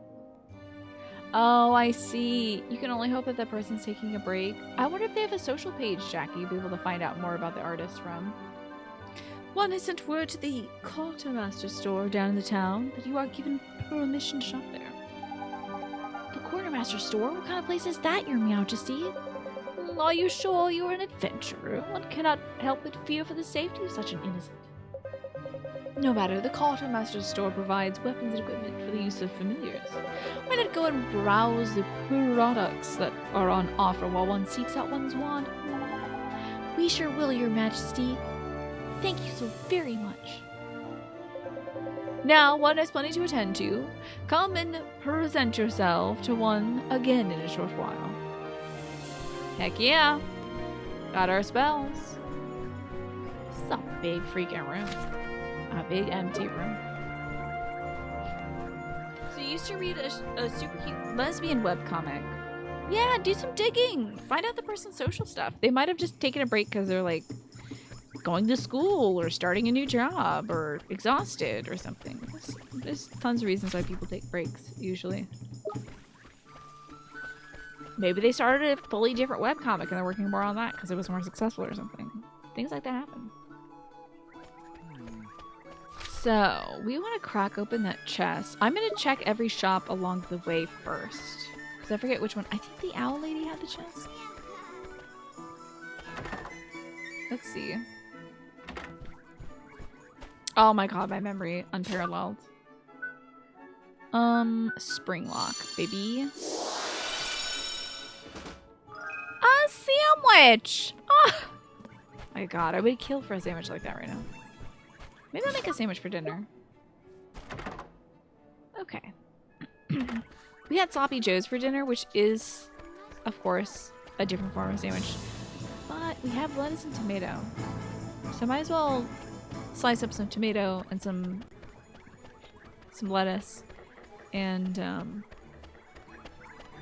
Oh, I see. You can only hope that that person's taking a break. I wonder if they have a social page, Jackie, you'll be able to find out more about the artist from. One has sent word to the quartermaster store down in the town that you are given permission to shop there. quartermaster store? What kind of place is that, your majesty? Are you sure you're an adventurer? One cannot help but fear for the safety of such an innocent. No matter, the quartermaster's store provides weapons and equipment for the use of familiars. Why not go and browse the products that are on offer while one seeks out one's wand? We sure will, your majesty. Thank you so very much. Now, one has plenty to attend to. Come and present yourself to one again in a short while. Heck yeah. Got our spells. This is a big freaking room. A big empty room. So you used to read a super cute lesbian webcomic. Yeah, do some digging. Find out the person's social stuff. They might have just taken a break because they're like going to school or starting a new job or exhausted or something. There's tons of reasons why people take breaks, usually. Maybe they started a fully different webcomic and they're working more on that because it was more successful or something. Things like that happen. So, we want to crack open that chest. I'm going to check every shop along the way first. Because I forget which one. I think the owl lady had the chest. Let's see. Oh my god, my memory. Unparalleled. Spring lock, baby. A sandwich! Oh my god, I would kill for a sandwich like that right now. Maybe I'll make a sandwich for dinner. Okay. We had Sloppy Joes for dinner, which is, of course, a different form of sandwich. But we have lettuce and tomato. So I might as well slice up some tomato and some lettuce and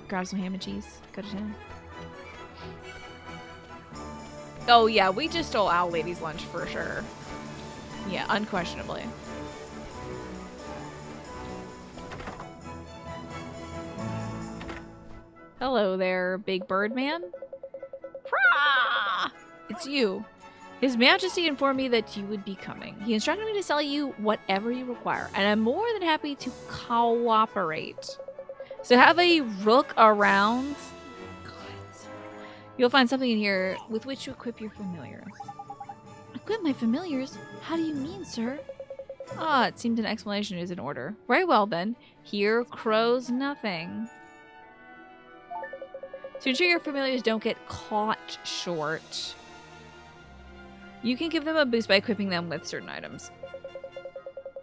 grab some ham and cheese. Go to town. Oh yeah, we just stole Owl Lady's lunch for sure. Yeah, unquestionably. Hello there, Big Bird Man. Prah! It's you. His Majesty informed me that you would be coming. He instructed me to sell you whatever you require, and I'm more than happy to cooperate. So have a look around. You'll find something in here with which to equip your familiars. Equip my familiars? How do you mean, sir? Ah, it seemed an explanation is in order. Very well, then. Here crows nothing. To ensure your familiars don't get caught short, you can give them a boost by equipping them with certain items.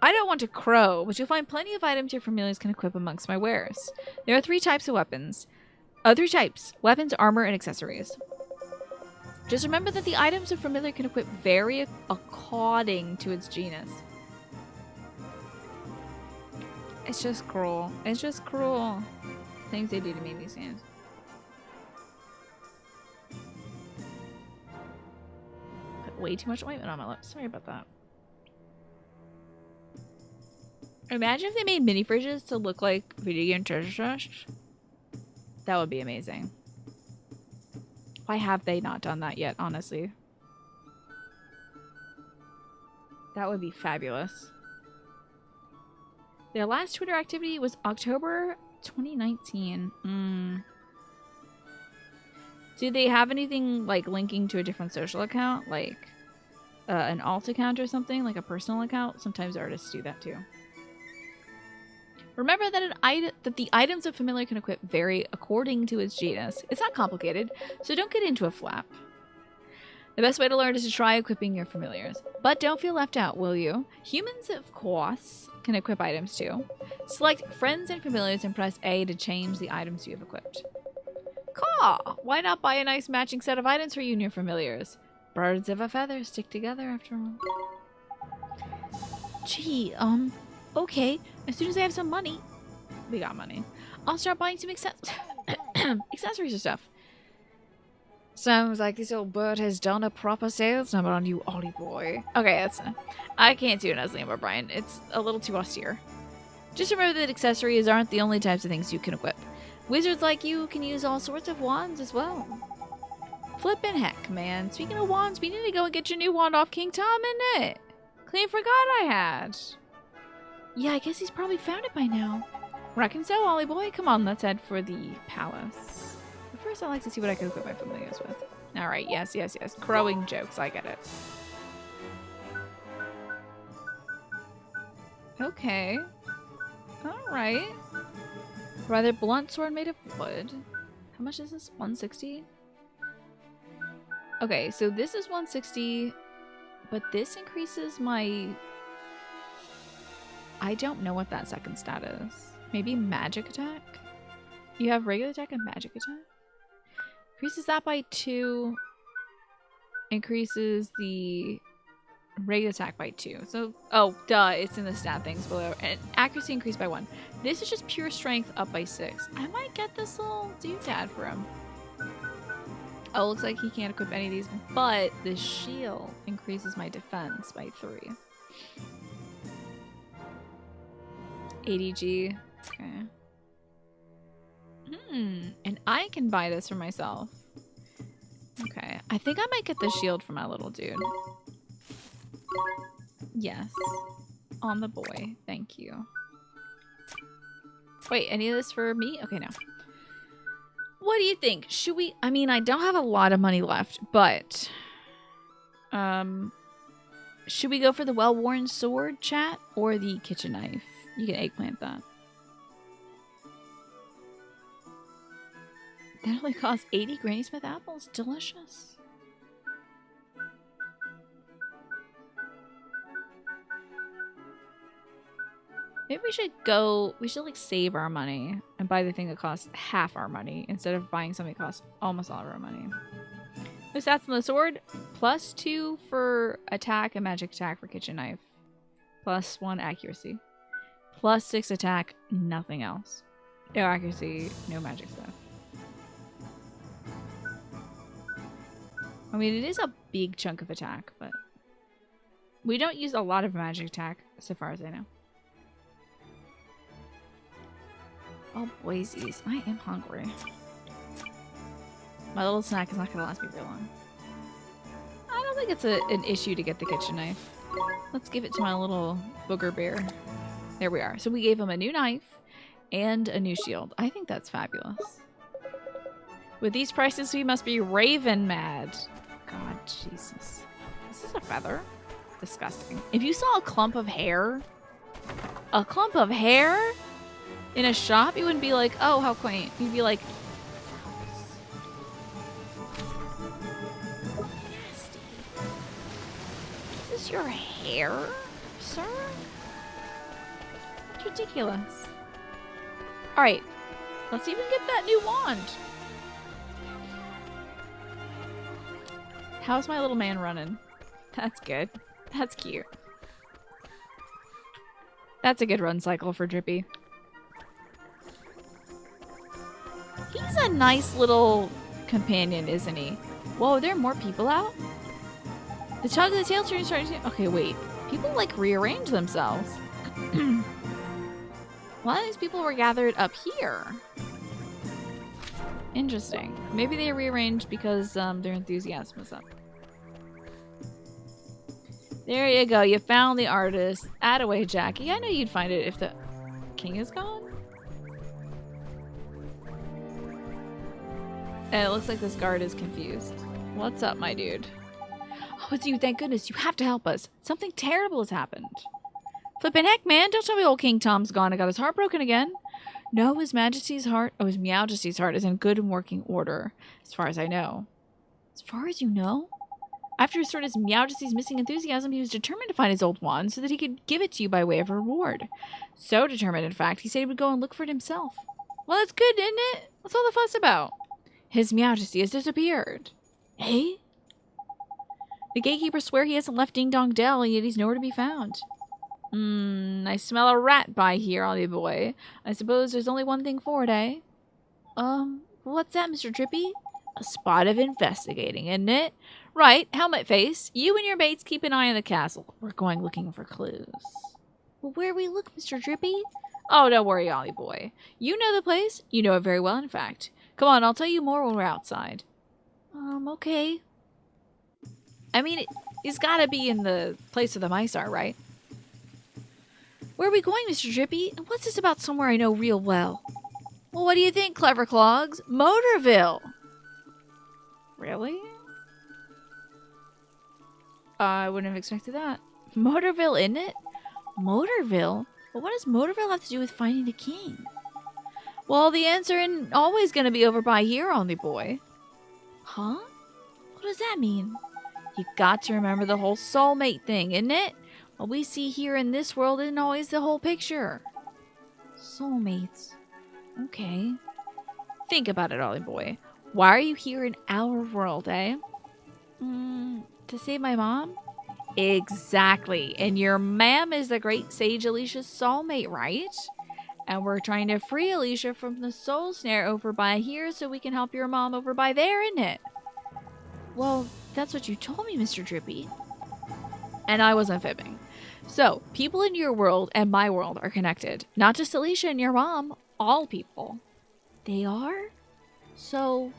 I don't want to crow, but you'll find plenty of items your familiars can equip amongst my wares. There are 3 types of weapons. 3 types. Weapons, armor, and accessories. Just remember that the items a familiar can equip vary according to its genus. It's just cruel. It's just cruel. Things they do to me these days. Put way too much ointment on my lips. Sorry about that. Imagine if they made mini fridges to look like video game treasure chests. That would be amazing. Why have they not done that yet, honestly? That would be fabulous. Their last Twitter activity was October 2019. Do they have anything like linking to a different social account? Like an alt account or something? Like a personal account? Sometimes artists do that too. Remember that the items a familiar can equip vary according to its genus. It's not complicated, so don't get into a flap. The best way to learn is to try equipping your familiars. But don't feel left out, will you? Humans, of course, can equip items too. Select Friends and Familiars and press A to change the items you have equipped. Caw! Why not buy a nice matching set of items for you and your familiars? Birds of a feather stick together after all. Gee, okay. As soon as I have some money, we got money, I'll start buying some accessories and stuff. Sounds like this old bird has done a proper sales number on you, Ollie boy. Okay, that's I can't do an Leslie O'Brien. It's a little too austere. Just remember that accessories aren't the only types of things you can equip. Wizards like you can use all sorts of wands as well. Flippin' heck, man. Speaking of wands, we need to go and get your new wand off King Tom, isn't it? Clean forgot I had. Yeah, I guess he's probably found it by now. Reckon so, Ollie boy. Come on, let's head for the palace. But first, I'd like to see what I can equip my familiars with. Alright, yes, yes, yes. Crowing jokes, I get it. Okay. Alright. Rather blunt sword made of wood. How much is this? 160? Okay, so this is 160, but this increases my... I don't know what that second stat is. Maybe magic attack? You have regular attack and magic attack? Increases that by 2. Increases the regular attack by 2. So, oh, duh, it's in the stat things below. And accuracy increased by 1. This is just pure strength up by 6. I might get this little doodad for him. Oh, looks like he can't equip any of these, but the shield increases my defense by 3. ADG. Okay. And I can buy this for myself. Okay. I think I might get the shield for my little dude. Yes. On the boy. Thank you. Wait, any of this for me? Okay, no. What do you think? Should we... I mean, I don't have a lot of money left, but... should we go for the well-worn sword, chat? Or the kitchen knife? You can eggplant that. That only costs 80 Granny Smith apples. Delicious. Maybe we should go... We should, like, save our money and buy the thing that costs half our money instead of buying something that costs almost all of our money. No stats on the sword. +2 for attack and magic attack for kitchen knife. +1 accuracy. +6 attack, nothing else. No accuracy, no magic stuff. I mean, it is a big chunk of attack, but... We don't use a lot of magic attack, so far as I know. Oh, boysies. I am hungry. My little snack is not going to last me very long. I don't think it's an issue to get the kitchen knife. Let's give it to my little booger bear. There we are. So we gave him a new knife and a new shield. I think that's fabulous. With these prices, we must be raven mad. God, Jesus. This is a feather. Disgusting. If you saw a clump of hair in a shop, you wouldn't be like, oh, how quaint. You'd be like, nasty. Is this your hair, sir? It's ridiculous. Alright, let's even get that new wand. How's my little man running? That's good. That's cute. That's a good run cycle for Drippy. He's a nice little companion, isn't he? Whoa, there are more people out? The tug of the tail turns starting to... Okay, wait. People, like, rearrange themselves. A lot of these people were gathered up here. Interesting. Maybe they rearranged because their enthusiasm was up. There you go. You found the artist. Attaway, Jackie. I know you'd find it if the king is gone. And it looks like this guard is confused. What's up, my dude? Oh, it's you. Thank goodness. You have to help us. Something terrible has happened. Flippin' heck, man. Don't tell me old King Tom's gone and got his heart broken again. No, His Majesty's heart... Oh, His Meowjesty's heart is in good and working order, as far as I know. As far as you know? After he restored His Meowjesty's missing enthusiasm, he was determined to find his old wand so that he could give it to you by way of a reward. So determined, in fact, he said he would go and look for it himself. Well, that's good, isn't it? What's all the fuss about? His Meowjesty has disappeared. Eh? The gatekeepers swear he hasn't left Ding Dong Dell, yet he's nowhere to be found. I smell a rat by here, Ollie boy. I suppose there's only one thing for it, eh? What's that, Mr. Drippy? A spot of investigating, isn't it? Right, helmet face. You and your mates keep an eye on the castle. We're going looking for clues. Well, where we look, Mr. Drippy? Oh, don't worry, Ollie boy. You know the place. You know it very well, in fact. Come on, I'll tell you more when we're outside. Okay. I mean, he's gotta be in the place where the mice are, right? Where are we going, Mr. Drippy? And what's this about somewhere I know real well? Well, what do you think, clever clogs? Motorville! Really? I wouldn't have expected that. Motorville, isn't it? Motorville? But what does Motorville have to do with finding the king? Well, the answer isn't always going to be over by here, only boy. Huh? What does that mean? You got to remember the whole soulmate thing, isn't it? What we see here in this world isn't always the whole picture. Soulmates. Okay. Think about it, Ollie boy. Why are you here in our world, eh? To save my mom? Exactly. And your ma'am is the great sage Alicia's soulmate, right? And we're trying to free Alicia from the soul snare over by here so we can help your mom over by there, isn't it? Well, that's what you told me, Mr. Drippy. And I wasn't fibbing. So, people in your world and my world are connected. Not just Alicia and your mom, all people. They are? So,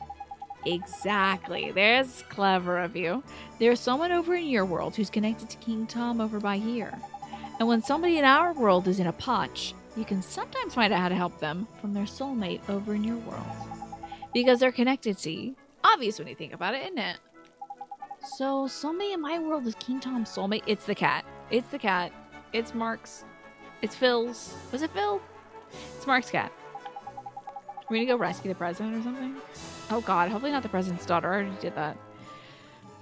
exactly. There's clever of you. There's someone over in your world who's connected to King Tom over by here. And when somebody in our world is in a potch, you can sometimes find out how to help them from their soulmate over in your world. Because they're connected, see? Obvious when you think about it, isn't it? So, somebody in my world is King Tom's soulmate. It's the cat. It's the cat. It's Mark's. It's Phil's. Was it Phil? It's Mark's cat. We're gonna go rescue the president or something? Oh god, hopefully not the president's daughter. I already did that.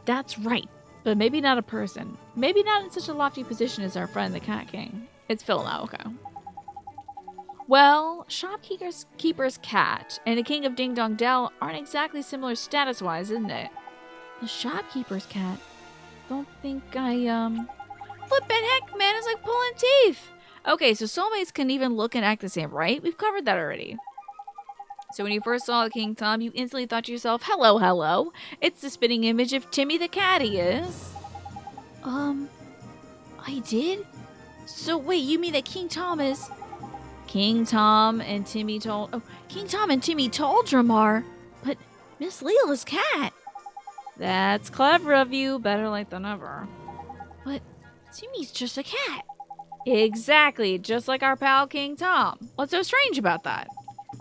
That's right. But maybe not a person. Maybe not in such a lofty position as our friend the Cat King. It's Phil now, okay. Well, Shopkeeper's cat and the King of Ding Dong Dell aren't exactly similar status-wise, isn't it? The Shopkeeper's cat? Don't think I, Flippin' heck, man, it's like pulling teeth! Okay, so soulmates can even look and act the same, right? We've covered that already. So when you first saw King Tom, you instantly thought to yourself, hello, hello. It's the spitting image of Timmy the cat he is. I did? So wait, you mean that King Tom is... King Tom and Timmy Toldrum are... But Miss Leela's cat. That's clever of you. Better late than never. But Timmy's just a cat. Exactly, just like our pal King Tom. What's so strange about that?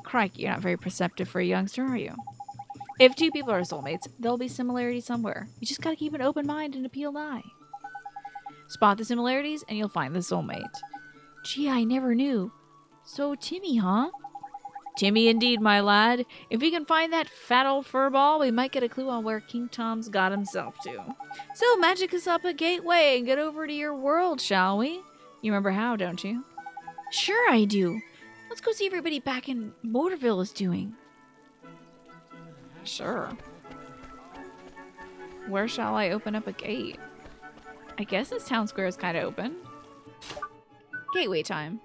Crikey, you're not very perceptive for a youngster, are you? If two people are soulmates, there'll be similarities somewhere. You just gotta keep an open mind and a peeled eye. Spot the similarities and you'll find the soulmate. Gee, I never knew. So Timmy, huh? Timmy indeed, my lad. If we can find that fat old furball, we might get a clue on where King Tom's got himself to. So magic us up a gateway and get over to your world, shall we? You remember how, don't you? Sure I do. Let's go see everybody back in Motorville is doing. Sure. Where shall I open up a gate? I guess this town square is kind of open. Gateway time.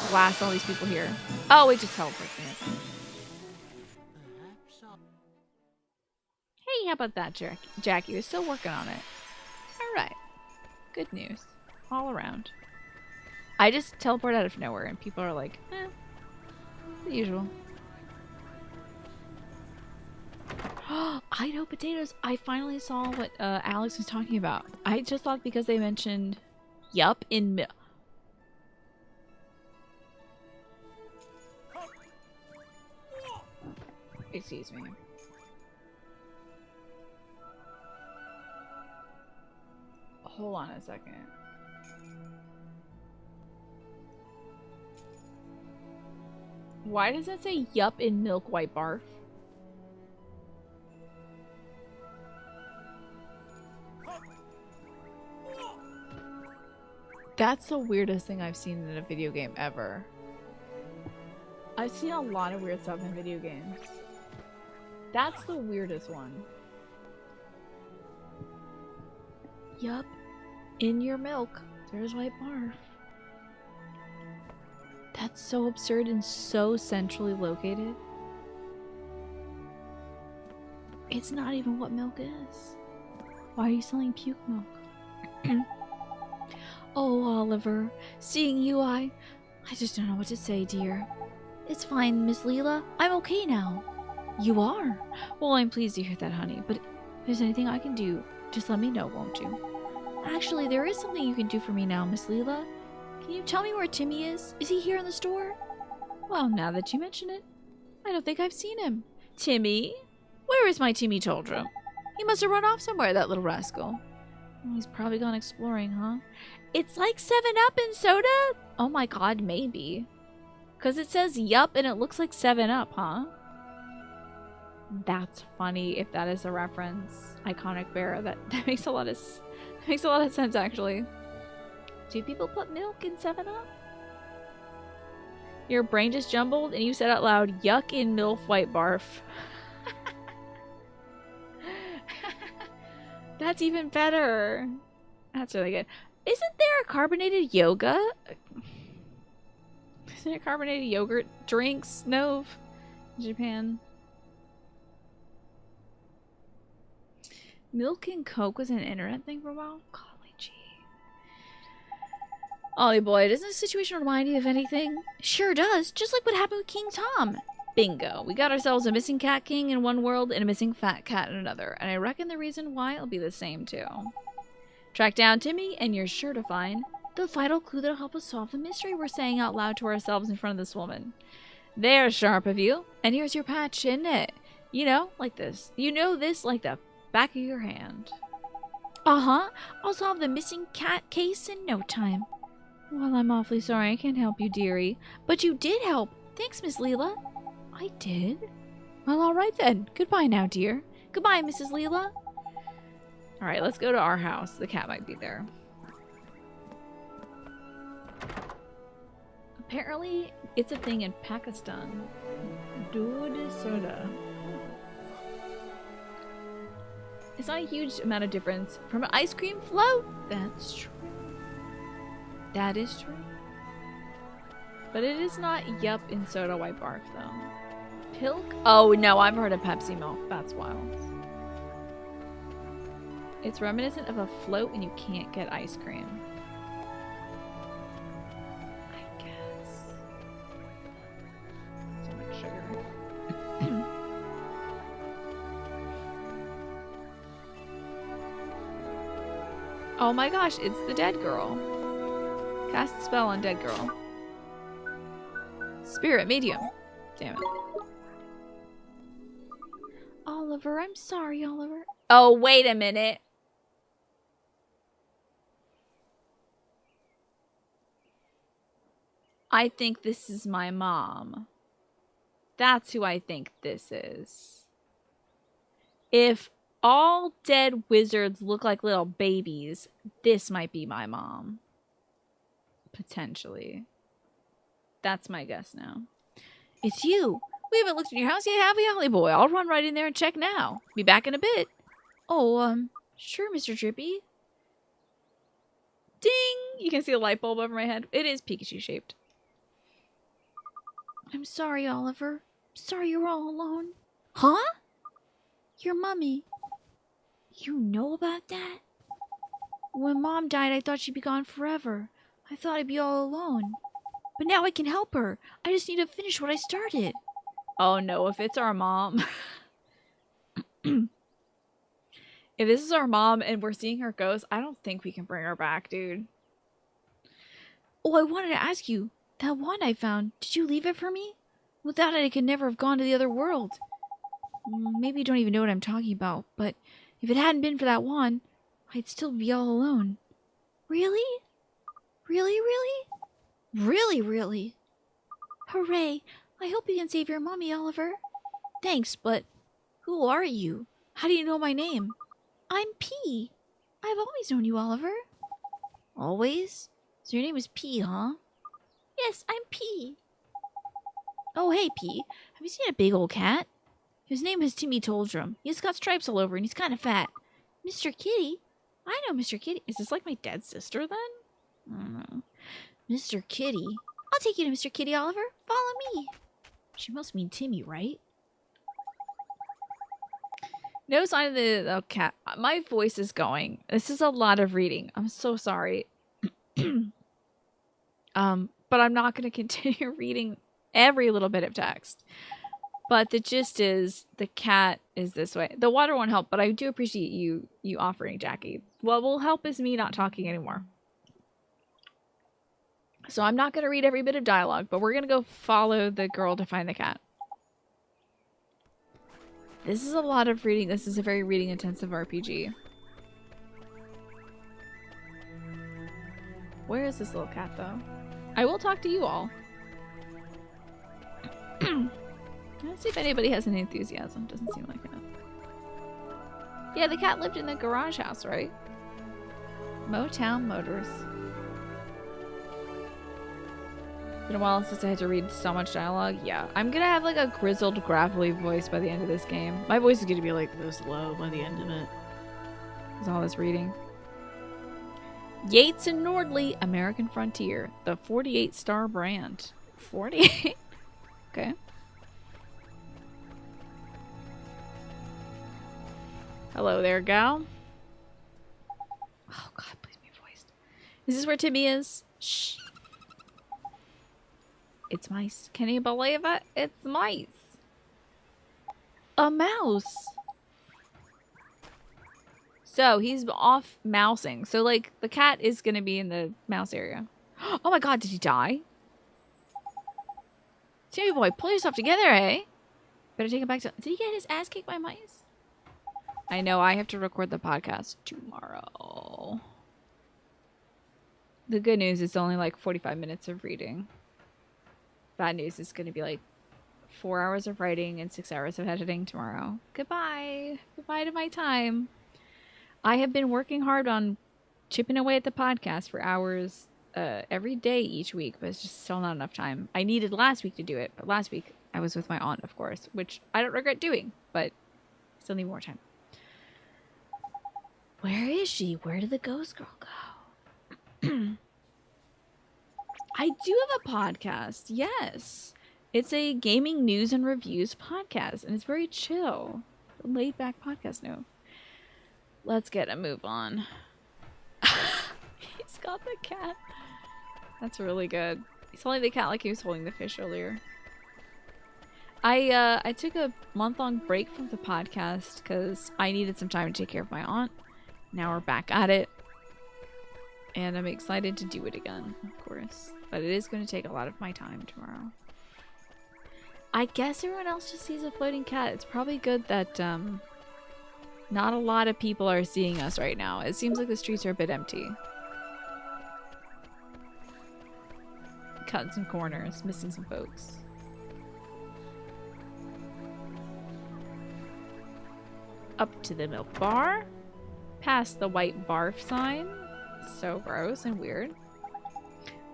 Blast all these people here. Oh, it just teleports me. Hey, how about that, Jackie? We're still working on it. Alright. Good news. All around. I just teleport out of nowhere and people are like, the usual. Idaho potatoes. I finally saw what Alex was talking about. I just thought because they mentioned yup in milk. Excuse me. Hold on a second. Why does it say yup in milk white barf? That's the weirdest thing I've seen in a video game ever. I've seen a lot of weird stuff in video games. That's the weirdest one. Yup. In your milk, there's white barf. That's so absurd and so centrally located. It's not even what milk is. Why are you selling puke milk? Oh, Oliver. Seeing you, I just don't know what to say, dear. It's fine, Miss Leela. I'm okay now. You are? Well, I'm pleased to hear that, honey. But if there's anything I can do, just let me know, won't you? Actually, there is something you can do for me now, Miss Leela. Can you tell me where Timmy is? Is he here in the store? Well, now that you mention it, I don't think I've seen him. Timmy? Where is my Timmy Toldrum? He must have run off somewhere, that little rascal. Oh, he's probably gone exploring, huh? It's like 7-Up and soda? Oh my god, maybe. Because it says yup and it looks like 7-Up, huh? That's funny if that is a reference. Iconic bear. That makes a lot of sense, actually. Do people put milk in 7-Up? Your brain just jumbled and you said out loud, yuck in MILF white barf. That's even better. That's really good. Isn't there a carbonated yoga? Isn't there carbonated yogurt drinks? No, in Japan. Milk and Coke was an internet thing for a while? Golly gee. Ollie boy, doesn't this situation remind you of anything? Sure does, just like what happened with King Tom. Bingo. We got ourselves a missing cat king in one world and a missing fat cat in another. And I reckon the reason why will be the same too. Track down Timmy and you're sure to find the vital clue that'll help us solve the mystery we're saying out loud to ourselves in front of this woman. There's sharp of you. And here's your patch, isn't it? You know, like this. You know this like the back of your hand. Uh-huh. I'll solve the missing cat case in no time. Well, I'm awfully sorry I can't help you, dearie. But you did help. Thanks, Miss Leela. I did? Well, alright then. Goodbye now, dear. Goodbye, Mrs. Leela. Alright, let's go to our house. The cat might be there. Apparently, it's a thing in Pakistan. Dood soda. It's not a huge amount of difference from an ice cream float. That's true. That is true. But it is not yup in soda white barf, though. Pilk? Oh, no, I've heard of Pepsi milk. That's wild. It's reminiscent of a float and you can't get ice cream. I guess. So much sugar. Oh my gosh, it's the dead girl. Cast a spell on dead girl. Spirit medium. Damn it. Oliver, I'm sorry, Oliver. Oh, wait a minute. I think this is my mom. That's who I think this is. If all dead wizards look like little babies, this might be my mom. Potentially. That's my guess now. It's you. We haven't looked in your house yet, have we, Ollie boy? I'll run right in there and check now. Be back in a bit. Oh, sure, Mr. Drippy. Ding! You can see a light bulb over my head. It is Pikachu shaped. I'm sorry, Oliver. Sorry you're all alone. Huh? Your mummy. You know about that? When Mom died, I thought she'd be gone forever. I thought I'd be all alone. But now I can help her. I just need to finish what I started. Oh no, if it's our mom. If this is our mom and we're seeing her ghost, I don't think we can bring her back, dude. Oh, I wanted to ask you. That wand I found, did you leave it for me? Without it, I could never have gone to the other world. Maybe you don't even know what I'm talking about, but if it hadn't been for that wand, I'd still be all alone. Really? Really, really? Really, really? Hooray! I hope you can save your mommy, Oliver. Thanks, but who are you? How do you know my name? I'm P. I've always known you, Oliver. Always? So your name is P, huh? Yes, I'm P. Oh, hey, P. Have you seen a big old cat? His name is Timmy Toldrum. He's got stripes all over and he's kind of fat. Mr. Kitty? I know Mr. Kitty. Is this like my dead sister then? I don't know. Mr. Kitty? I'll take you to Mr. Kitty, Oliver. Follow me. She must mean Timmy, right? No sign of the cat. My voice is going. This is a lot of reading. I'm so sorry. But I'm not going to continue reading every little bit of text. But the gist is the cat is this way. The water won't help, but I do appreciate you offering, Jackie. What will help is me not talking anymore. So I'm not going to read every bit of dialogue, but we're going to go follow the girl to find the cat. This is a lot of reading. This is a very reading intensive RPG. Where is this little cat though? I will talk to you all. Let's see if anybody has any enthusiasm. Doesn't seem like it. Yeah, the cat lived in the garage house, right? Motown Motors. Been a while since I had to read so much dialogue. Yeah, I'm gonna have like a grizzled, gravelly voice by the end of this game. My voice is gonna be like this low by the end of it. There's all this reading. Yates and Nordley, American Frontier, the 48-star brand. 48? Okay. Hello there, gal. Oh god, please be voiced. Is this where Timmy is? Shh. It's mice. Can you believe it? It's mice. A mouse. So he's off mousing. So like the cat is gonna be in the mouse area. Oh my god, did he die? Timmy boy, pull yourself together, eh? Better take him back to... Did he get his ass kicked by mice? I know I have to record the podcast tomorrow. The good news is only like 45 minutes of reading. Bad news is going to be like 4 hours of writing and 6 hours of editing tomorrow. Goodbye. Goodbye to my time. I have been working hard on chipping away at the podcast for hours every day each week, but it's just still not enough time. I needed last week to do it, but last week I was with my aunt, of course, which I don't regret doing, but still need more time. Where is she? Where did the ghost girl go? I do have a podcast, yes. It's a gaming news and reviews podcast, and it's very chill. Laid back podcast note. Let's get a move on. He's got the cat. That's really good. He's holding the cat like he was holding the fish earlier. I took a month-long break from the podcast because I needed some time to take care of my aunt. Now we're back at it. And I'm excited to do it again, of course. But it is going to take a lot of my time tomorrow. I guess everyone else just sees a floating cat. It's probably good that not a lot of people are seeing us right now. It seems like the streets are a bit empty. Cutting some corners, missing some folks. Up to the milk bar. Past the white barf sign. So gross and weird.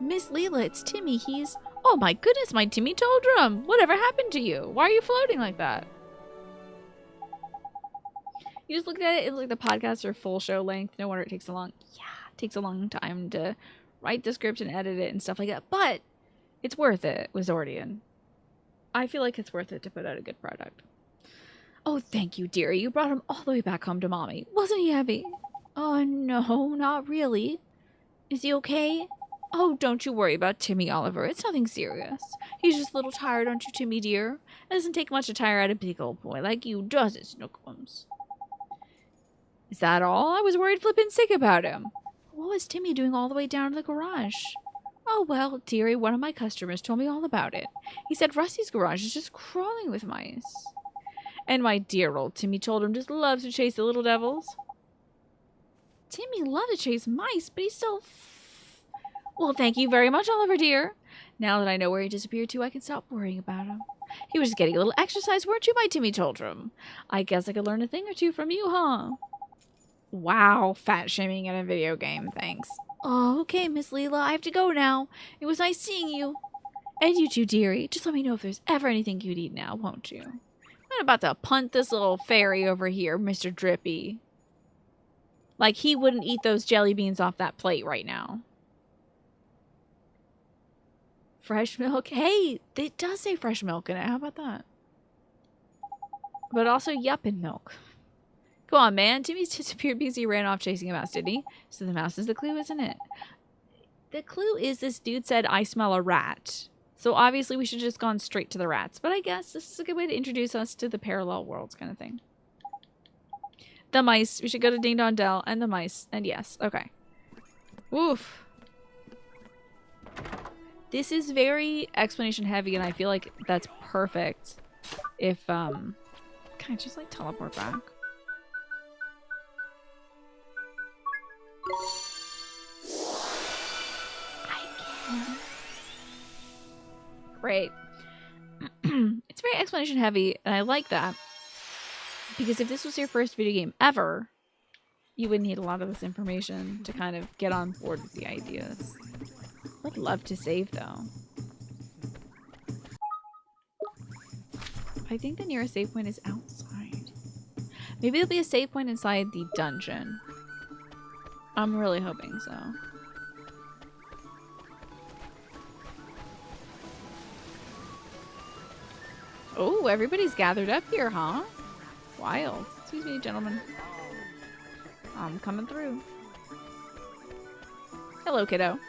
Miss Leela, it's Timmy. He's... Oh my goodness, my Timmy Toldrum! Whatever happened to you? Why are you floating like that? You just looked at it, it's like the podcasts are full show length. No wonder it takes so long. Yeah, it takes a long time to write the script and edit it and stuff like that. But it's worth it with Zordian. I feel like it's worth it to put out a good product. Oh, thank you, dearie. You brought him all the way back home to Mommy. Wasn't he heavy? Oh, no, not really. Is he okay? Oh, don't you worry about Timmy, Oliver. It's nothing serious. He's just a little tired, aren't you, Timmy, dear? It doesn't take much to tire out a big old boy like you, does it, Snookums? Is that all? I was worried flippin' sick about him. What was Timmy doing all the way down to the garage? Oh, well, dearie, one of my customers told me all about it. He said Rusty's garage is just crawling with mice. And my dear old Timmy Toldrum just loves to chase the little devils. Timmy loved to chase mice, but he's still... Well, thank you very much, Oliver, dear. Now that I know where he disappeared to, I can stop worrying about him. He was just getting a little exercise, weren't you, my Timmy Toldrum? I guess I could learn a thing or two from you, huh? Wow, fat shaming in a video game, thanks. Oh, okay, Miss Leela, I have to go now. It was nice seeing you. And you too, dearie. Just let me know if there's ever anything you'd eat now, won't you? I'm about to punt this little fairy over here, Mr. Drippy. Like he wouldn't eat those jelly beans off that plate right now. Fresh milk? Hey, it does say fresh milk in it. How about that? But also yuppin' milk. Go on, man. Timmy's disappeared because he ran off chasing a mouse, didn't he? So the mouse is the clue, isn't it? The clue is this dude said, I smell a rat. So obviously we should have just gone straight to the rats. But I guess this is a good way to introduce us to the parallel worlds kind of thing. The mice. We should go to Ding Dong Dell and the mice. And yes. Okay. Oof. This is very explanation heavy, and I feel like that's perfect. If, can I just, like, teleport back? I can. Great. It's very explanation heavy, and I like that. Because if this was your first video game ever, you would need a lot of this information to kind of get on board with the ideas. I'd love to save, though. I think the nearest save point is outside. Maybe there'll be a save point inside the dungeon. I'm really hoping so. Oh, everybody's gathered up here, huh? Wild. Excuse me, gentlemen. I'm coming through. Hello, kiddo.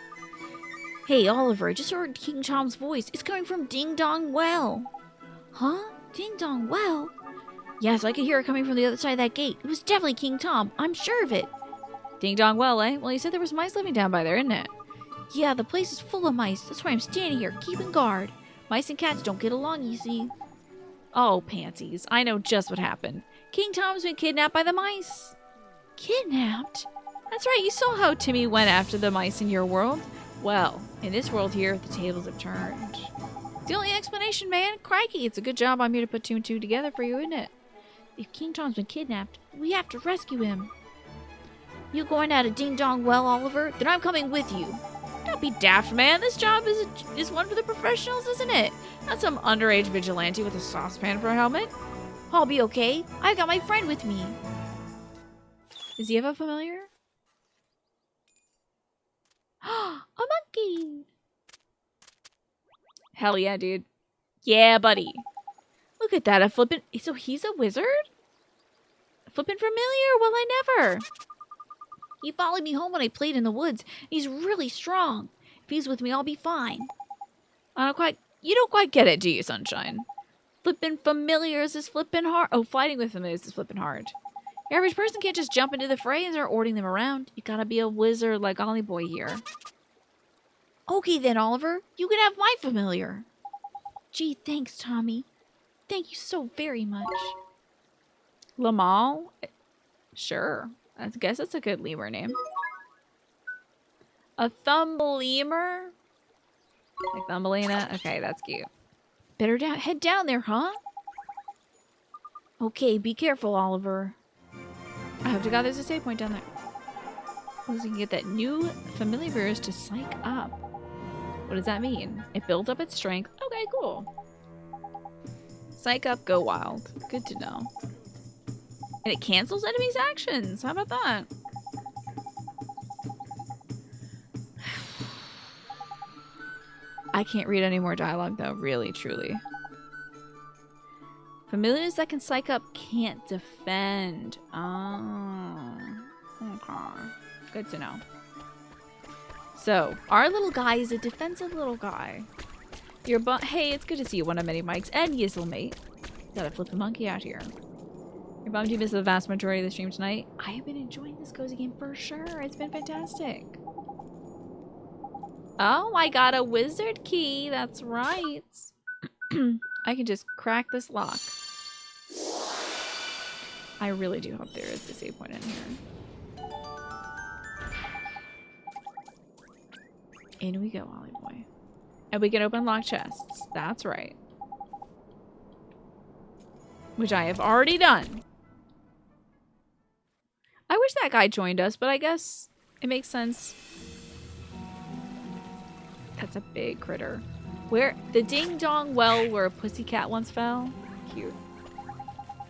Hey, Oliver, I just heard King Tom's voice. It's coming from Ding Dong Well. Huh? Ding Dong Well? Yes, I could hear it coming from the other side of that gate. It was definitely King Tom. I'm sure of it. Ding Dong Well, eh? Well, you said there was mice living down by there, isn't it? Yeah, the place is full of mice. That's why I'm standing here, keeping guard. Mice and cats don't get along, you see. Oh, pansies. I know just what happened. King Tom's been kidnapped by the mice. Kidnapped? That's right, you saw how Timmy went after the mice in your world. Well, in this world here, the tables have turned. It's the only explanation, man. Crikey, it's a good job I'm here to put 2 and 2 together for you, isn't it? If King Tom's been kidnapped, we have to rescue him. You going out of Ding Dong Well, Oliver? Then I'm coming with you. Don't be daft, man. This job is one for the professionals, isn't it? Not some underage vigilante with a saucepan for a helmet. I'll be okay. I've got my friend with me. Does he have a familiar? A monkey! Hell yeah, dude. Yeah, buddy. Look at that, a flippin'... So he's a wizard? A flippin' familiar? Well, I never. He followed me home when I played in the woods. He's really strong. If he's with me, I'll be fine. You don't quite get it, do you, Sunshine? Flippin' familiars is flippin' hard. Oh, fighting with familiars is flippin' hard. Your average person can't just jump into the fray and start ordering them around. You gotta be a wizard like Ollie Boy here. Okay then, Oliver. You can have my familiar. Gee, thanks, Tommy. Thank you so very much. Lamal? Sure. I guess that's a good lemur name. A thumblemur? Like Thumbelina? Okay, that's cute. Better head down there, huh? Okay, be careful, Oliver. I hope to God there's a save point down there. So you can get that new familiars to psych up. What does that mean? It builds up its strength. Okay, cool. Psych up, go wild. Good to know. And it cancels enemies' actions. How about that? I can't read any more dialogue though, really, truly. Familiars that can psych up can't defend. Oh. Okay. Good to know. So, our little guy is a defensive little guy. Hey, it's good to see you, one of many mics, and Yizzlemate. Gotta flip the monkey out here. You're bummed you missed the vast majority of the stream tonight. I have been enjoying this cozy game for sure. It's been fantastic. Oh, I got a wizard key. That's right. I can just crack this lock. I really do hope there is a save point in here. In we go, Ollie boy. And we can open locked chests. That's right. Which I have already done. I wish that guy joined us, but I guess it makes sense. That's a big critter. Where the ding dong well where a pussycat once fell. Cute.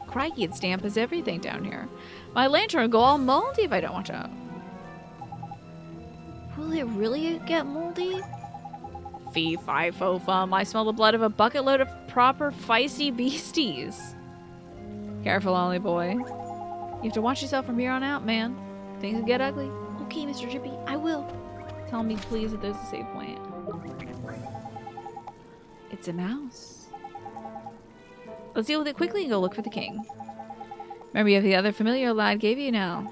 Crikey, it's damp as everything down here. My lantern will go all moldy if I don't watch out. Will it really get moldy? Fee, fi, fo, fum. I smell the blood of a bucket load of proper feisty beasties. Careful, Ollie boy. You have to watch yourself from here on out, man. Things will get ugly. Okay, Mr. Drippy, I will. Tell me, please, if there's a save point. It's a mouse. Let's deal with it quickly and go look for the king. Remember, you have the other familiar lad gave you now.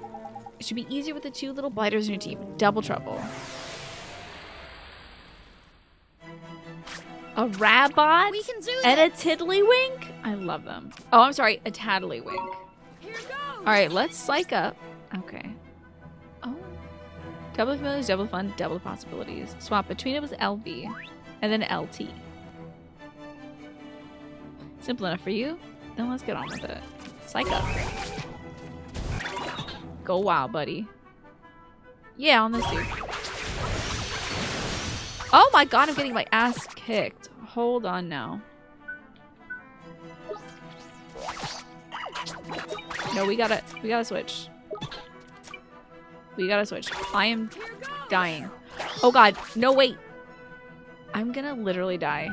It should be easier with the 2 little blighters in your team. Double trouble. A rabot We can do and a this. tiddlywink? I love them. Oh, I'm sorry, a taddlywink. Here goes. All right, let's psych up. Okay. Oh. Double familiars, double fun, double possibilities. Swap between it was LV and then LT. Simple enough for you? Then let's get on with it. Psych up. Go wild, buddy. Yeah, on this dude. Oh my god, I'm getting my ass kicked. Hold on now. No, we gotta switch. We gotta switch. I am dying. Oh god, no wait. I'm gonna literally die.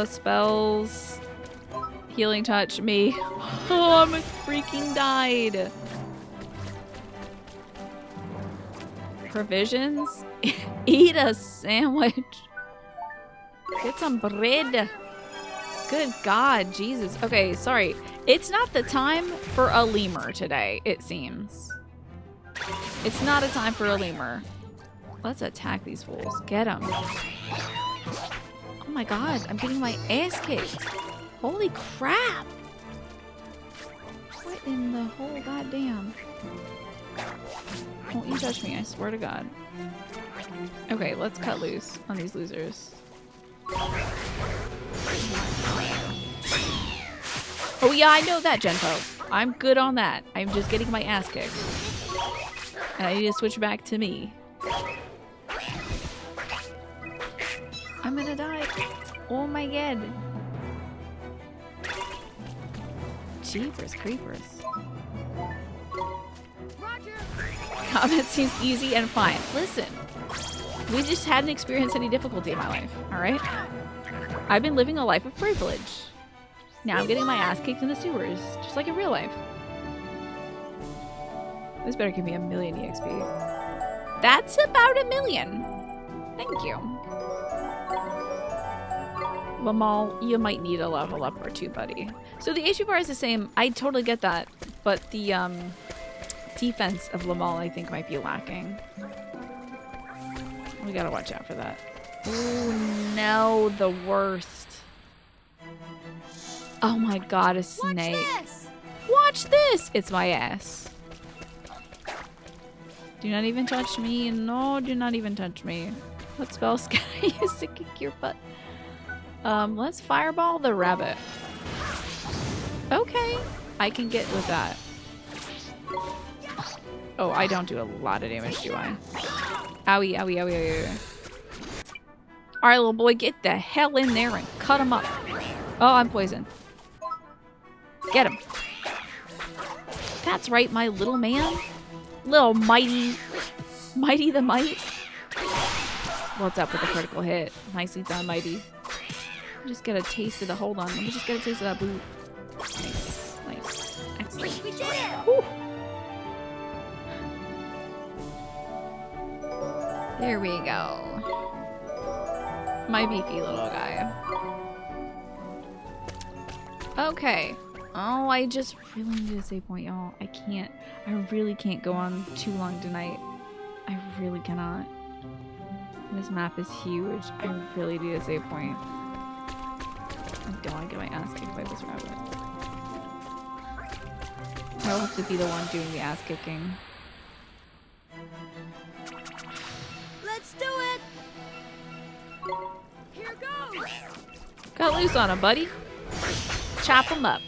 Spells. Healing touch me. Oh, I'm freaking died. Provisions? Eat a sandwich. Get some bread. Good God, Jesus. Okay, sorry. It's not the time for a lemur today, it seems. It's not a time for a lemur. Let's attack these fools. Get them. Oh my god, I'm getting my ass kicked. Holy crap. What in the whole goddamn? Don't you touch me, I swear to God. Okay, let's cut loose on these losers. Oh yeah, I know that, Genpo. I'm good on that. I'm just getting my ass kicked. And I need to switch back to me. I'm gonna die. Oh my god. Jeepers creepers. Combat seems easy and fine. Listen, we just hadn't experienced any difficulty in my life, alright? I've been living a life of privilege. Now I'm getting my ass kicked in the sewers, just like in real life. This better give me 1,000,000 EXP. That's about 1,000,000. Thank you. Lamal, you might need a level up or two, buddy. So the HP bar is the same. I totally get that. But the defense of Lamal, I think, might be lacking. We gotta watch out for that. Oh no, the worst. Oh my god, a snake. Watch this. Watch this! It's my ass. Do not even touch me. No, do not even touch me. What spells can I use to kick your butt? Let's fireball the rabbit. Okay, I can get with that. Oh, I don't do a lot of damage, do I? Owie, owie, owie, owie. Alright, little boy, get the hell in there and cut him up. Oh, I'm poisoned. Get him. That's right, my little man. Little mighty the might. What's up with the critical hit? Nicely done, mighty. Just get a taste of the, hold on. Let me just get a taste of that boot. Nice, nice. Excellent. We did it! Whew. There we go. My beefy little guy. Okay. Oh, I just really need a save point, y'all. I can't. I really can't go on too long tonight. I really cannot. This map is huge. I really need a save point. I don't want to get my ass kicked by this rabbit. I'll have to be the one doing the ass kicking. Let's do it. Here goes. Got loose on him, buddy. Chop him up.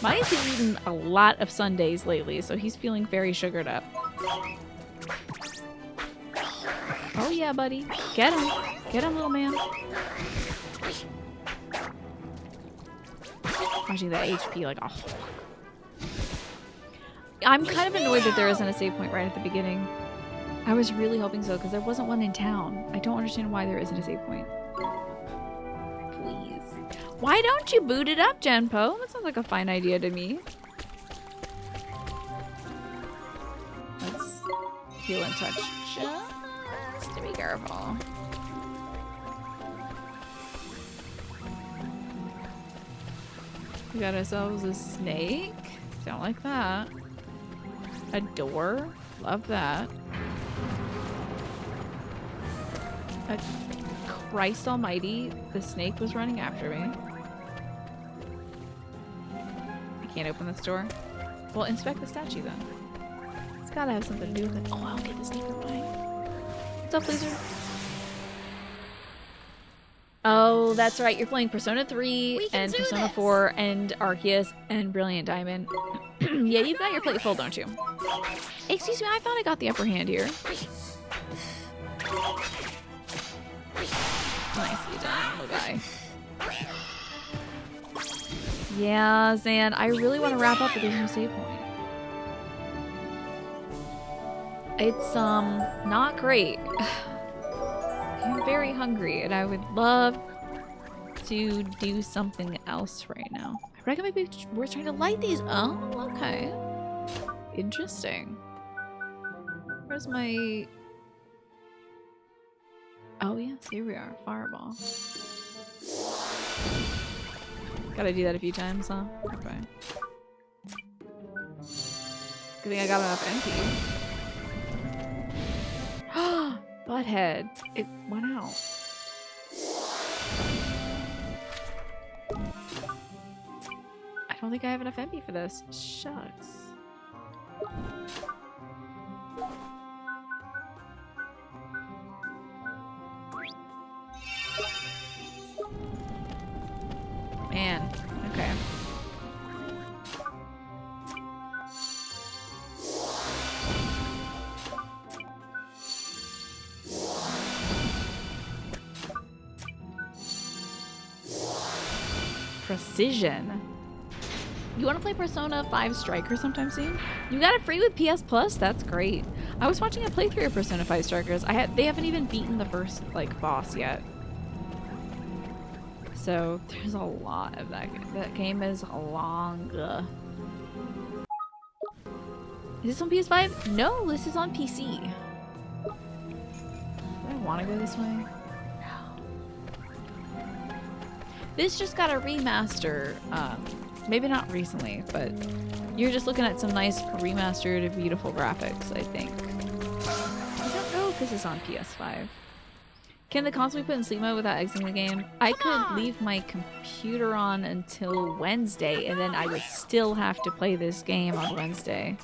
Mine's been eating a lot of sundaes lately, so he's feeling very sugared up. Oh yeah, buddy. Get him. Get him, little man. Watching that HP like, oh. I'm kind of annoyed that there isn't a save point right at the beginning. I was really hoping so, because there wasn't one in town. I don't understand why there isn't a save point. Please. Why don't you boot it up, Genpo? That sounds like a fine idea to me. Let's heal and touch just to be careful. We got ourselves a snake. Don't like that. A door. Love that. Christ almighty, the snake was running after me. I can't open this door. Well, inspect the statue then. It's gotta have something to do with it. Oh, I'll get the sneaker mine. What's up, Blizzard? Oh, that's right. You're playing Persona 3 and Persona 4 and Arceus and Brilliant Diamond. Yeah, you've got your plate full, don't you? Excuse me, I thought I got the upper hand here. Nicely done, little guy. Yeah, Zan, I really want to wrap up, but there's no save point. It's, not great. I'm very hungry, and I would love to do something else right now. I reckon maybe we're trying to light these. Oh, okay. Interesting. Where's my... Oh, yes, here we are. Fireball. Gotta do that a few times, huh? Okay. Good thing I got enough MP. Butthead. It went out. I don't think I have enough MP for this. Shucks. Man. Okay. Precision. You want to play Persona 5 Striker sometime soon? You got it free with PS Plus? That's great. I was watching a playthrough of Persona 5 Strikers. They haven't even beaten the first boss yet. So there's a lot of that. That game is long. Is this on PS5? No, this is on PC. Do I want to go this way? No. This just got a remaster. Maybe not recently, but you're just looking at some nice remastered, beautiful graphics, I think. I don't know if this is on PS5. Can the console be put in sleep mode without exiting the game? I could leave my computer on until Wednesday, and then I would still have to play this game on Wednesday.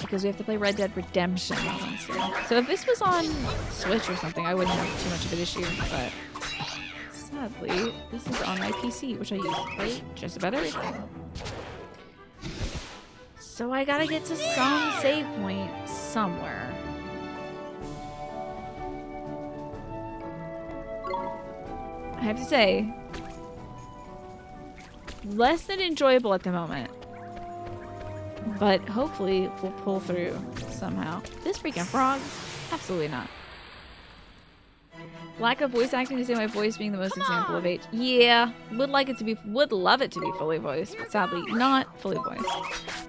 Because we have to play Red Dead Redemption on Wednesday. So if this was on Switch or something, I wouldn't have too much of an issue, but sadly, this is on my PC, which I use to play just about everything. So I gotta get to some save point somewhere. I have to say, less than enjoyable at the moment. But hopefully we'll pull through somehow. This freaking frog? Absolutely not. Lack of voice acting to say my voice being the most example of age. Yeah, would love it to be fully voiced, but sadly not fully voiced.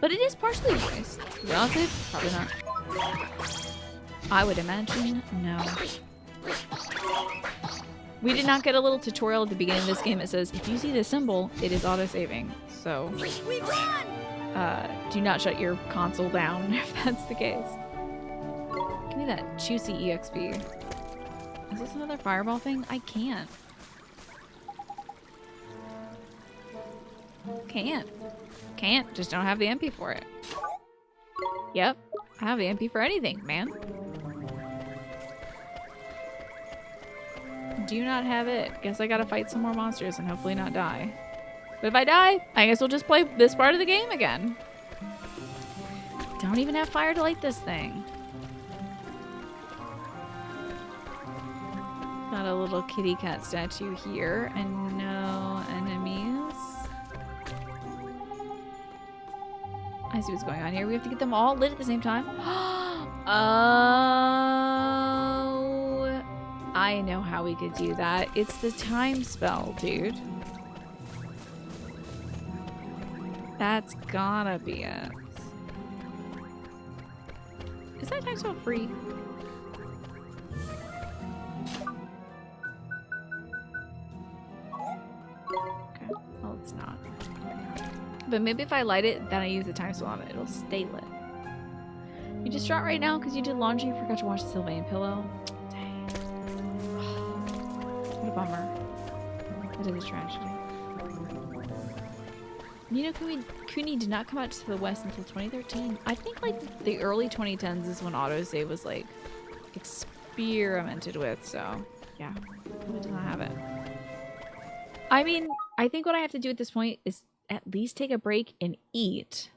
But it is partially voiced. To be honest with you, probably not. I would imagine no. We did not get a little tutorial at the beginning of this game that says if you see this symbol, it is auto-saving. So do not shut your console down if that's the case. Give me that juicy EXP. Is this another fireball thing? I can't. Can't. Just don't have the MP for it. Yep. I have the MP for anything, man. Do not have it. Guess I gotta fight some more monsters and hopefully not die. But if I die, I guess we'll just play this part of the game again. Don't even have fire to light this thing. Got a little kitty cat statue here and no enemies. I see what's going on here. We have to get them all lit at the same time. Oh, I know how we could do that. It's the time spell, dude. That's gotta be it. Is that time spell free? Okay, well it's not. But maybe if I light it, then I use the time spell on it, it'll stay lit. You distraught right now because you did laundry and forgot to wash the Sylvain pillow? Dang. What a bummer. That is a tragedy. You know, Kuni did not come out to the West until 2013. I think like the early 2010s is when autosave was like experimented with, so yeah, I did not have it. I mean, I think what I have to do at this point is at least take a break and eat.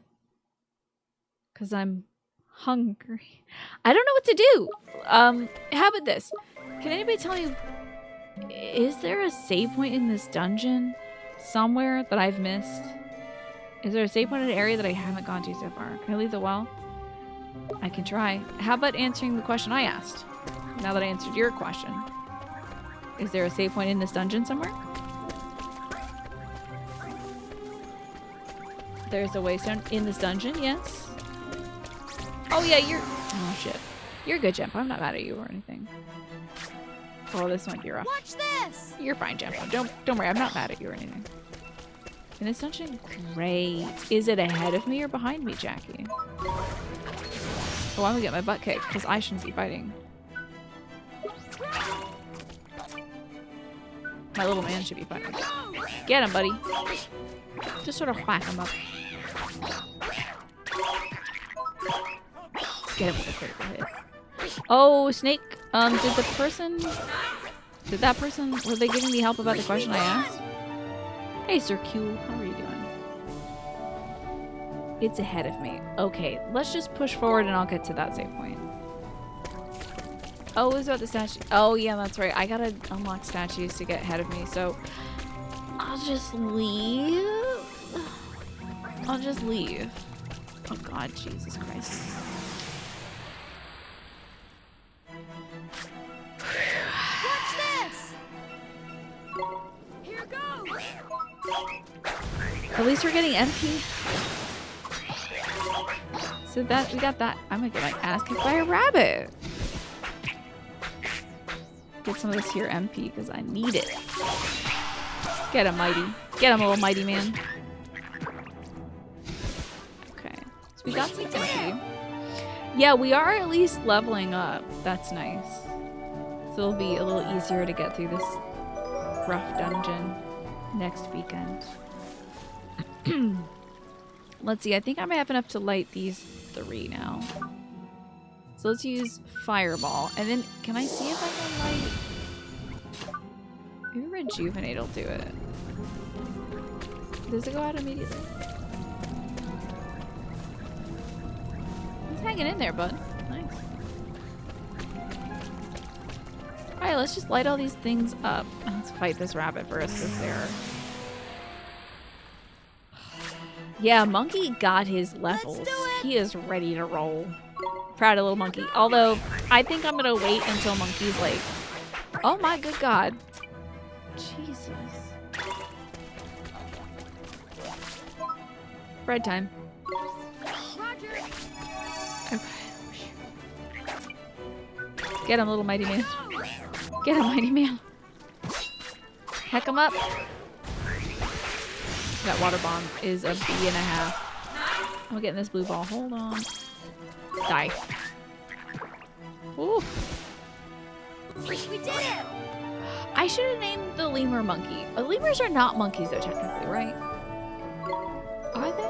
Because I'm hungry. I don't know what to do. How about this? Can anybody tell me, is there a save point in this dungeon somewhere that I've missed? Is there a save point in an area that I haven't gone to so far? Can I leave the well? I can try. How about answering the question I asked? Now that I answered your question. Is there a save point in this dungeon somewhere? There's a waystone in this dungeon, yes. Oh yeah, you're... Oh shit. You're a good, Jempo. I'm not mad at you or anything. Oh, this might be rough. Watch this! You're fine, Jempo. Don't worry, I'm not mad at you or anything. In this dungeon? Great. Is it ahead of me or behind me, Jackie? Oh, I'm gonna get my butt kicked, because I shouldn't be fighting. My little man should be fighting. Get him, buddy. Just sort of whack him up. Get him with a critical hit. Oh, Snake. Did that person, were they giving me help about the question I asked? Hey, Sir Q, how are you doing? It's ahead of me. Okay, let's just push forward and I'll get to that save point. Oh, it was about the statue. Oh, yeah, that's right. I gotta unlock statues to get ahead of me, so I'll just leave. I'll just leave. Oh, God, Jesus Christ. Watch this! Here goes! At least we're getting MP. So that we got that. I'm gonna get my ass kicked by a rabbit. Get some of this here MP because I need it. Get him, mighty. Get him, little mighty man. Okay, so we got some MP. Yeah, we are at least leveling up. That's nice. So it'll be a little easier to get through this rough dungeon next weekend. Let's see, I think I might have enough to light these 3 now. So let's use Fireball. And then, can I see if I can light... Maybe Rejuvenate will do it. Does it go out immediately? It's hanging in there, bud. Nice. Alright, let's just light all these things up. Let's fight this rabbit first, because they're... Yeah, Monkey got his levels. He is ready to roll. Proud of little Monkey. Although, I think I'm gonna wait until Monkey's like... Oh my good God. Jesus. Bread time. Okay. Get him, little mighty man. Get him, mighty man. Heck him up. That water bomb is a B.5. I'm getting this blue ball. Hold on. Die. Ooh. We did it! I should have named the lemur monkey. Lemurs are not monkeys though, technically, right? Are they?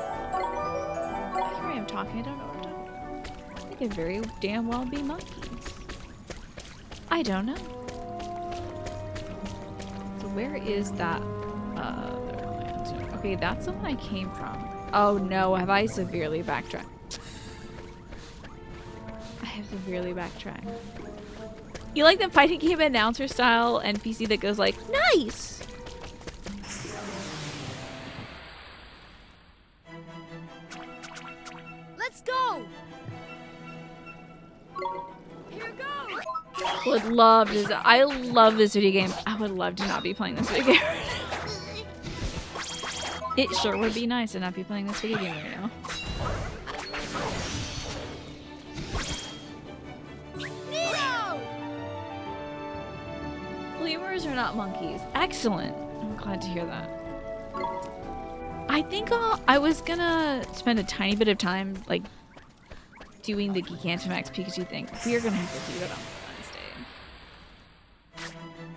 Here I am talking. I don't know what I'm talking about. They could very damn well be monkeys. I don't know. So where is that other land? Okay, that's the one I came from. Oh no, have I severely backtracked? I have severely backtracked. You like the fighting game announcer style NPC that goes like, nice! Let's go! Here goes! Would love this. I love this video game. I would love to not be playing this video game right now. It sure would be nice to not be playing this video game right now. Lemurs are not monkeys. Excellent. I'm glad to hear that. I think I was gonna spend a tiny bit of time like doing the Gigantamax Pikachu thing. We are gonna have to do that on Wednesday.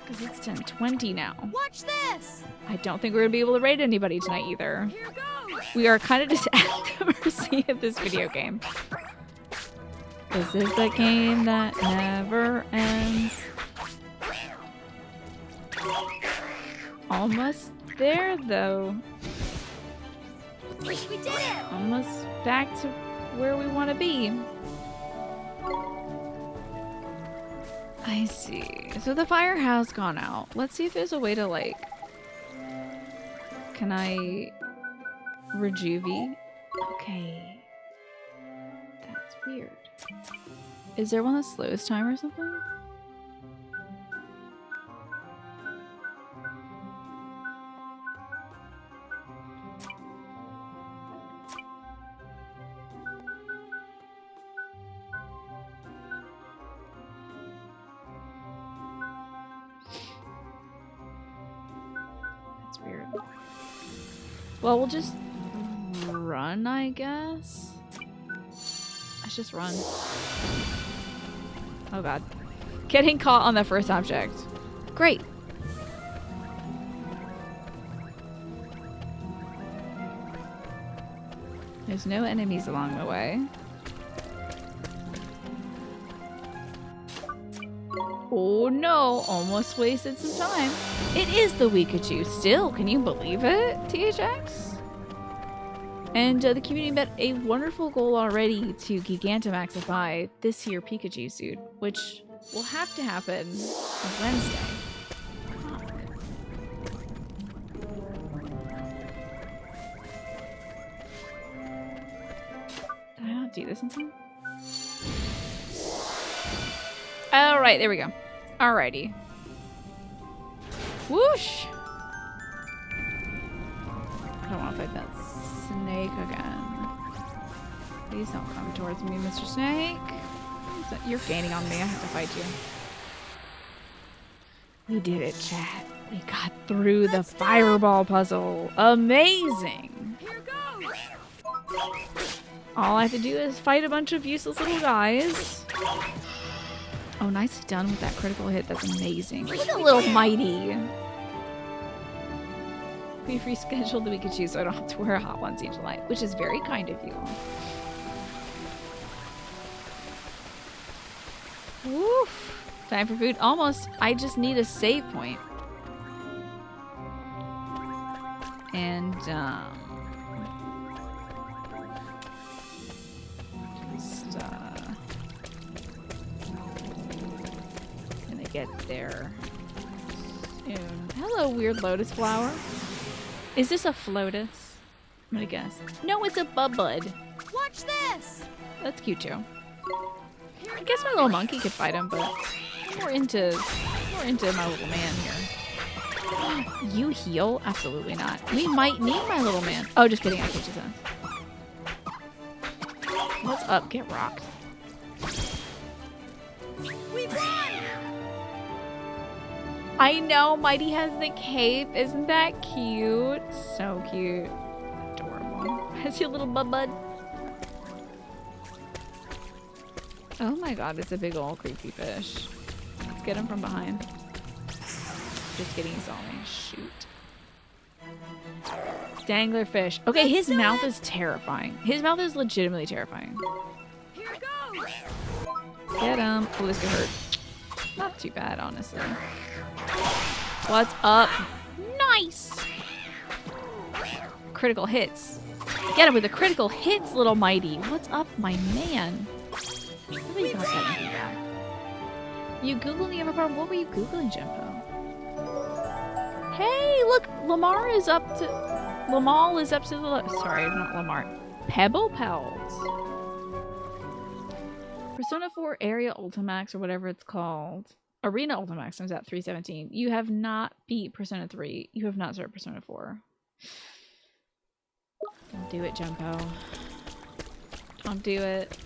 Because it's 10:20 now. Watch this! I don't think we're gonna be able to raid anybody tonight either. We are kind of just at the mercy of this video game. This is the game that never ends. Almost there, though. We did it! Almost back to where we want to be. I see. So the fire has gone out. Let's see if there's a way to, like... Can I... Rejuvie? Okay. That's weird. Is there one that slows time or something? That's weird. Well, we'll just run, I guess. Let's just run. Oh god. Getting caught on the first object. Great. There's no enemies along the way. Oh no, almost wasted some time. It is the Pikachu still. Can you believe it, THX? And the community met a wonderful goal already to Gigantamaxify this here Pikachu suit, which will have to happen on Wednesday. Fuck. Did I not do this in time? Alright, there we go. Alrighty. Whoosh! I don't want to fight that snake again. Please don't come towards me, Mr. Snake. You're gaining on me. I have to fight you. We did it, chat. We got through the fireball puzzle. Amazing! All I have to do is fight a bunch of useless little guys. Oh, nicely done with that critical hit. That's amazing. Look at little Mighty. We've rescheduled the Pikachu so I don't have to wear a hot onesie in July, which is very kind of you. Woof. Time for food. Almost. I just need a save point. And, just, gonna get there soon. Hello, weird lotus flower. Is this a Flotus? I'm gonna guess. No, it's a Bubud. Watch this! That's cute too. I guess my little monkey could fight him, but we're into my little man here. You heal? Absolutely not. We might need my little man. Oh, just kidding. I kicked his ass. What's up? Get rocked. We won! I know, Mighty has the cape. Isn't that cute? So cute. Adorable. Has your little bud. Oh my god, it's a big old creepy fish. Let's get him from behind. Just kidding, he saw me. Shoot. Dangler fish. Okay, his mouth is terrifying. His mouth is legitimately terrifying. Here goes! Get him. Oh, this could hurt. Not too bad, honestly. What's up? Nice! Critical hits. Get him with the critical hits, little Mighty. What's up, my man? Nobody got that info back. You Googled the ever problem? What were you Googling, Jimpo? Hey, look! Lamar is up to... Lamal is up to the left. Sorry, not Lamar. Pebble Pelts. Persona 4 Area Ultimax, or whatever it's called. Arena Ultimax comes out 317. You have not beat Persona 3. You have not started Persona 4. Don't do it, Jumpo. Don't do it.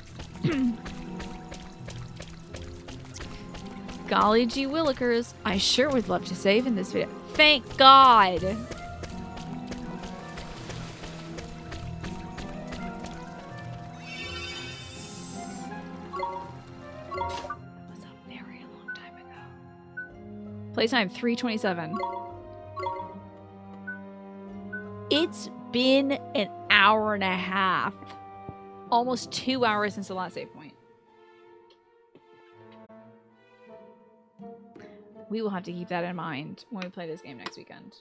Golly gee willikers. I sure would love to save in this video. Thank God! Playtime 3:27. It's been an hour and a half. Almost 2 hours since the last save point. We will have to keep that in mind when we play this game next weekend.